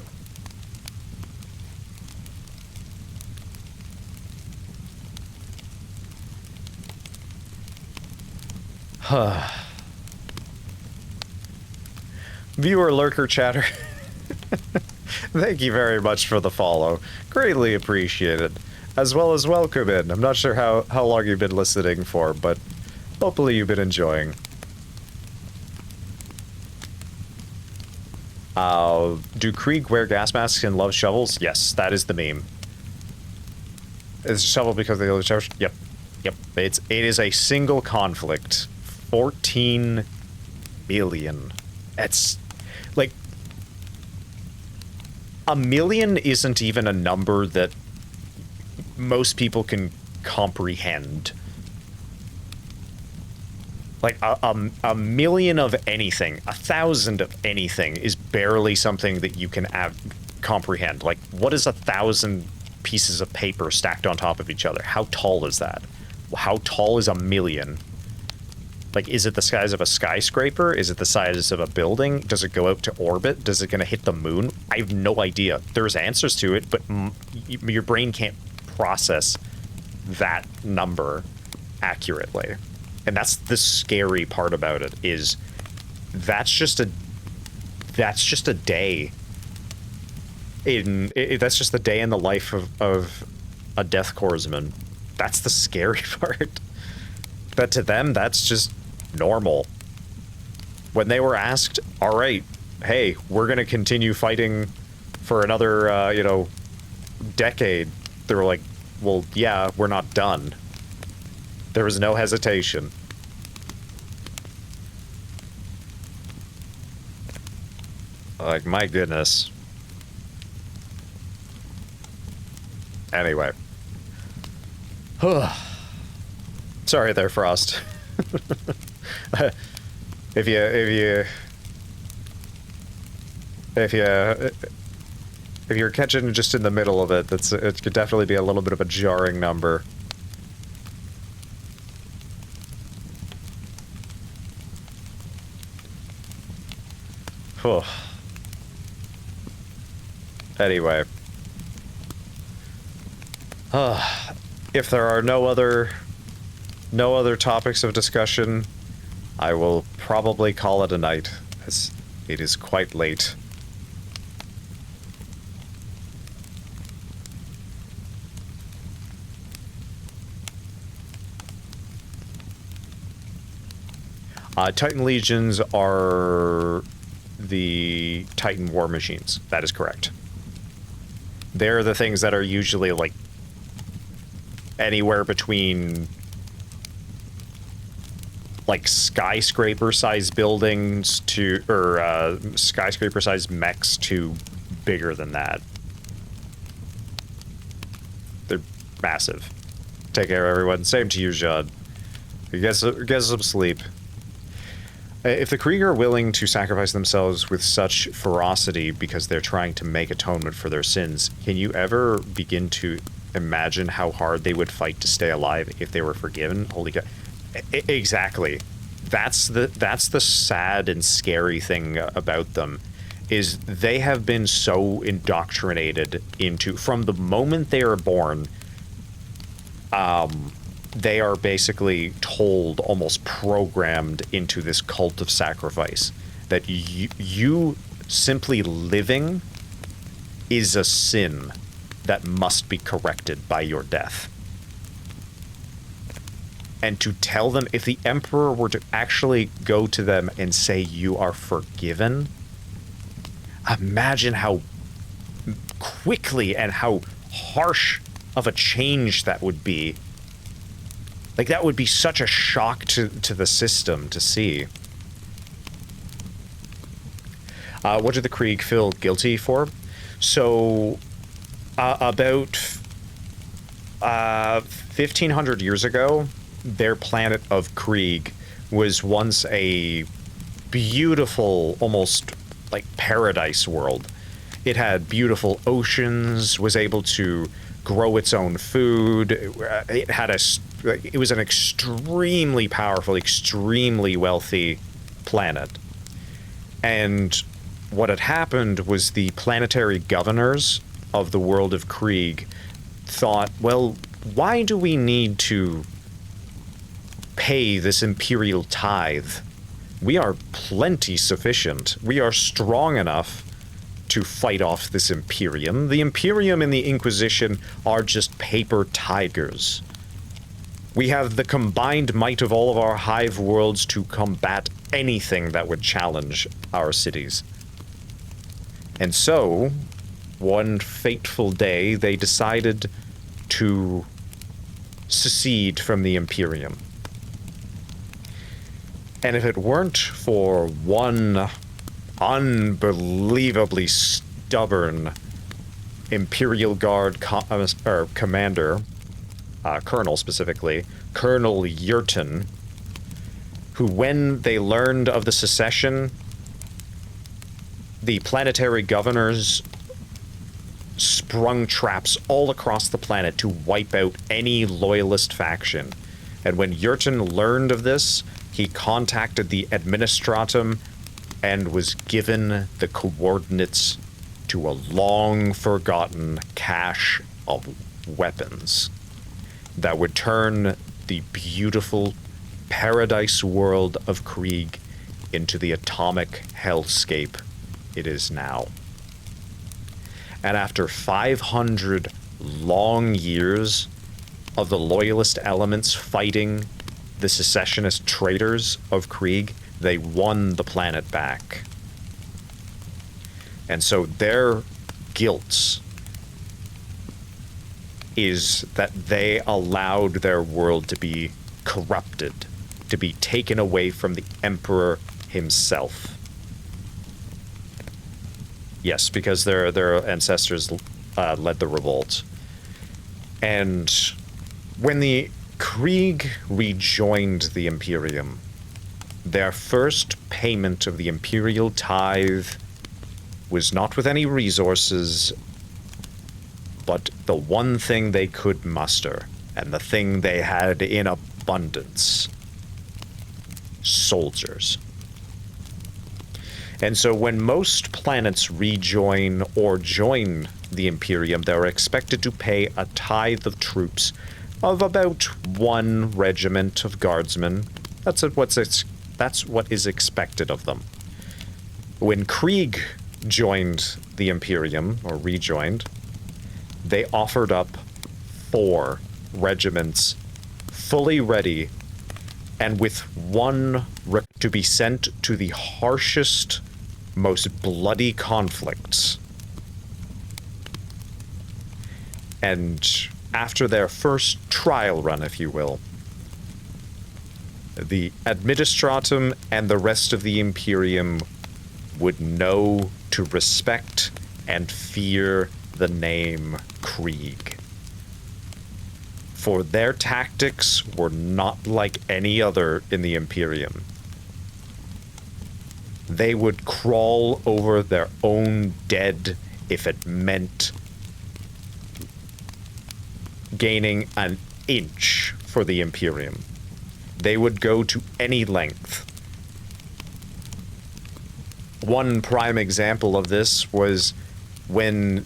Viewer, lurker, chatter. Thank you very much for the follow. Greatly appreciated. As well as welcome in. I'm not sure how long you've been listening for, but hopefully you've been enjoying. Do Krieg wear gas masks and love shovels? Yes, that is the meme. Is a shovel because they love shovels? Yep. Yep. It is a single conflict. 14 million. It's like, a million isn't even a number that most people can comprehend. Like, a million of anything, 1,000 of anything is barely something that you can comprehend. Like, what is 1,000 pieces of paper stacked on top of each other? How tall is that? How tall is a million? Like, is it the size of a skyscraper? Is it the size of a building? Does it go out to orbit? Does it gonna hit the moon? I have no idea. There's answers to it, but your brain can't process that number accurately. And that's the scary part about it, is that's just a day. That's just the day in the life of a Death Corpsman. That's the scary part. But to them, that's just normal. When they were asked, all right, hey, we're going to continue fighting for another, you know, decade, they were like, well, yeah, we're not done. There was no hesitation. Like, my goodness. Anyway. Sorry there, Frost. If you're catching just in the middle of it, it could definitely be a little bit of a jarring number. Anyway. If there are no other topics of discussion, I will probably call it a night, as it is quite late. Titan Legions are the Titan war machines. That is correct. They're the things that are usually, like, anywhere between, like, skyscraper-sized buildings to, or, skyscraper-sized mechs to bigger than that. They're massive. Take care, everyone. Same to you, Jad. Get some sleep. If the Krieg are willing to sacrifice themselves with such ferocity because they're trying to make atonement for their sins, can you ever begin to imagine how hard they would fight to stay alive if they were forgiven? Holy God. Exactly. That's the sad and scary thing about them, is they have been so indoctrinated into, from the moment they are born, they are basically told, almost programmed into this cult of sacrifice, that you simply living is a sin that must be corrected by your death. And to tell them, if the Emperor were to actually go to them and say, you are forgiven, imagine how quickly and how harsh of a change that would be. Like, that would be such a shock to the system to see. What did the Krieg feel guilty for? So, about 1,500 years ago, their planet of Krieg was once a beautiful, almost like paradise world. It had beautiful oceans, was able to grow its own food. It was an extremely powerful, extremely wealthy planet. And what had happened was the planetary governors of the world of Krieg thought, well, why do we need to pay this imperial tithe? We are plenty sufficient. We are strong enough to fight off this Imperium. The Imperium and the Inquisition are just paper tigers. We have the combined might of all of our hive worlds to combat anything that would challenge our cities. And so, one fateful day, they decided to secede from the Imperium. And if it weren't for one unbelievably stubborn Imperial Guard commander, colonel specifically, Colonel Yurton, who, when they learned of the secession, the planetary governors sprung traps all across the planet to wipe out any loyalist faction. And when Yurton learned of this, he contacted the Administratum and was given the coordinates to a long-forgotten cache of weapons that would turn the beautiful paradise world of Krieg into the atomic hellscape it is now. And after 500 long years of the loyalist elements fighting the secessionist traitors of Krieg, they won the planet back. And so their guilt is that they allowed their world to be corrupted, to be taken away from the Emperor himself. Yes, because their ancestors led the revolt. And when the Krieg rejoined the Imperium, their first payment of the Imperial tithe was not with any resources, but the one thing they could muster, and the thing they had in abundance: soldiers. And so when most planets rejoin or join the Imperium, they're expected to pay a tithe of troops of about 1 regiment of guardsmen. That's what is expected of them. When Krieg joined the Imperium, or rejoined, they offered up 4 regiments fully ready and with 1 to be sent to the harshest, most bloody conflicts. And after their first trial run, if you will, the Administratum and the rest of the Imperium would know to respect and fear the name Krieg. For their tactics were not like any other in the Imperium. They would crawl over their own dead if it meant gaining an inch for the Imperium. They would go to any length. One prime example of this was when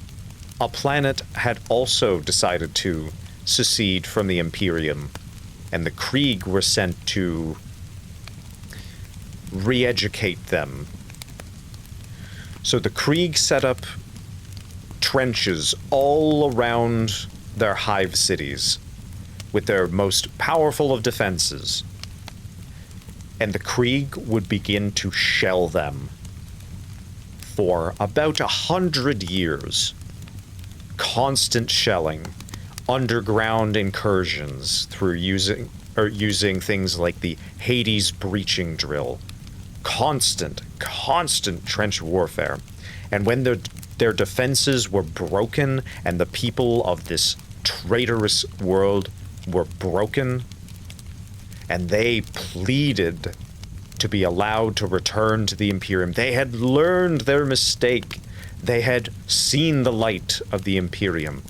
a planet had also decided to secede from the Imperium, and the Krieg were sent to re-educate them. So the Krieg set up trenches all around their hive cities with their most powerful of defenses, and the Krieg would begin to shell them for about 100 years. Constant shelling, underground incursions through using things like the Hades breaching drill. Constant trench warfare. And when their defenses were broken and the people of this traitorous world were broken, and they pleaded to be allowed to return to the Imperium. They had learned their mistake. They had seen the light of the Imperium.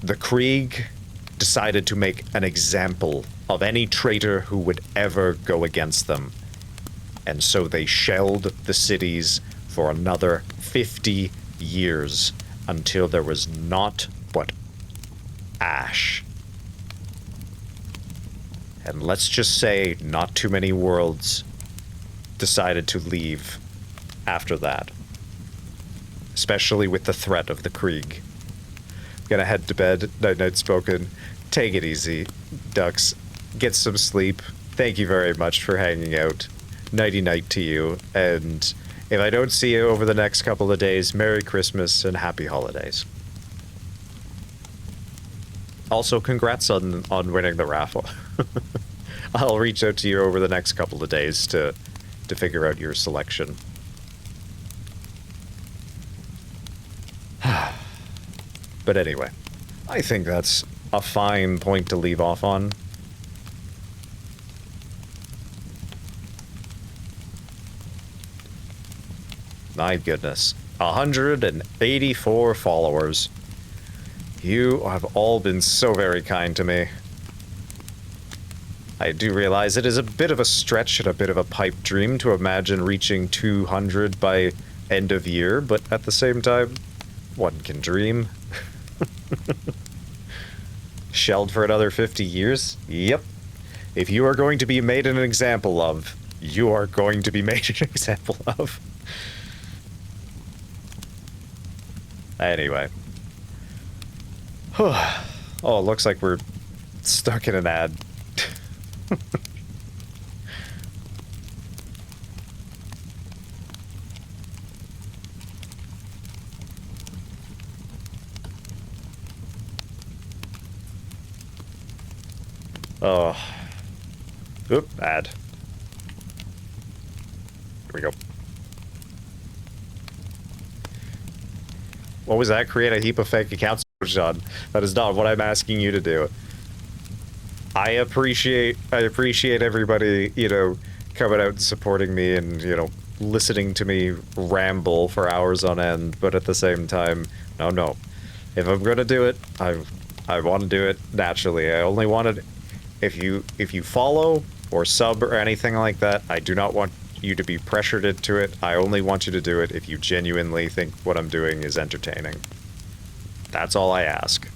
The Krieg decided to make an example of any traitor who would ever go against them. And so they shelled the cities for another 50 years until there was naught but ash. And let's just say not too many worlds decided to leave after that. Especially with the threat of the Krieg. Gonna head to bed. Night night spoken. Take it easy, ducks. Get some sleep. Thank you very much for hanging out. Nighty night to you. And if I don't see you over the next couple of days, Merry Christmas and Happy Holidays. Also, congrats on winning the raffle. I'll reach out to you over the next couple of days to figure out your selection. But anyway, I think that's a fine point to leave off on. My goodness. 184 followers. You have all been so very kind to me. I do realize it is a bit of a stretch and a bit of a pipe dream to imagine reaching 200 by end of year, but at the same time, one can dream. Shelled for another 50 years? Yep. If you are going to be made an example of, you are going to be made an example of. Anyway. Oh, it looks like we're stuck in an ad. Oh. Oop, ad. Here we go. What was that? Create a heap of fake accounts, John. That is not what I'm asking you to do. I appreciate everybody, you know, coming out and supporting me and, you know, listening to me ramble for hours on end, but at the same time, no. If I'm gonna do it, I want to do it naturally. I only want it if you follow or sub or anything like that. I do not want you to be pressured into it. I only want you to do it if you genuinely think what I'm doing is entertaining. That's all I ask.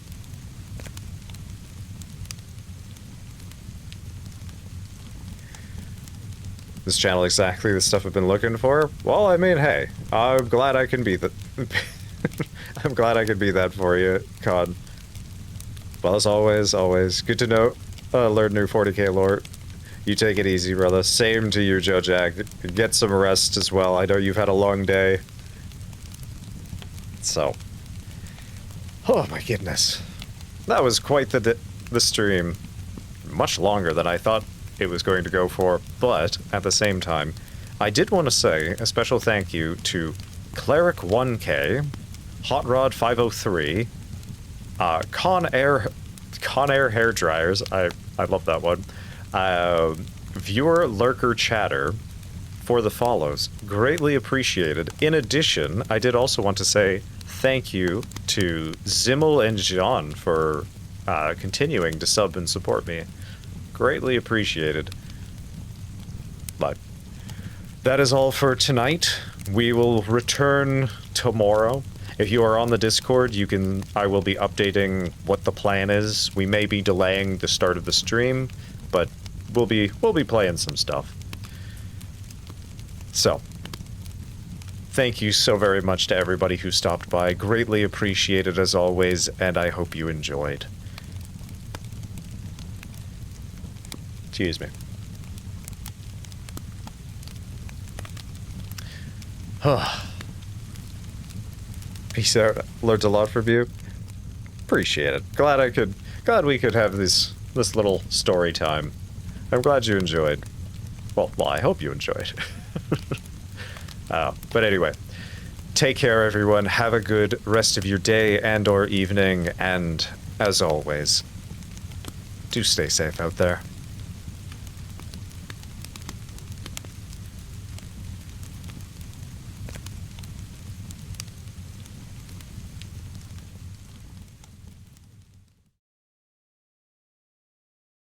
This channel exactly the stuff I've been looking for? Well, I mean, hey, I'm glad I can be the I'm glad I could be that for you, Con. Well, as always, good to know. Learn new 40k lore. You take it easy, brother. Same to you, Joe Jack. Get some rest as well. I know you've had a long day. So. Oh my goodness. That was quite the stream. Much longer than I thought it was going to go for, but at the same time, I did want to say a special thank you to Cleric 1K, Hot Rod 503, Con Air Hair Dryers. I love that one. Viewer Lurker Chatter for the follows. Greatly appreciated. In addition, I did also want to say thank you to Zimmel and John for continuing to sub and support me. Greatly appreciated. But that is all for tonight. We will return tomorrow. If you are on the Discord, I will be updating what the plan is. We may be delaying the start of the stream, but we'll be playing some stuff. So, thank you so very much to everybody who stopped by. Greatly appreciated as always, and I hope you enjoyed. Excuse me. Peace out. Learned a lot from you. Appreciate it. Glad we could have this little story time. I'm glad you enjoyed. Well, I hope you enjoyed. But anyway, take care, everyone. Have a good rest of your day and or evening, and as always, do stay safe out there.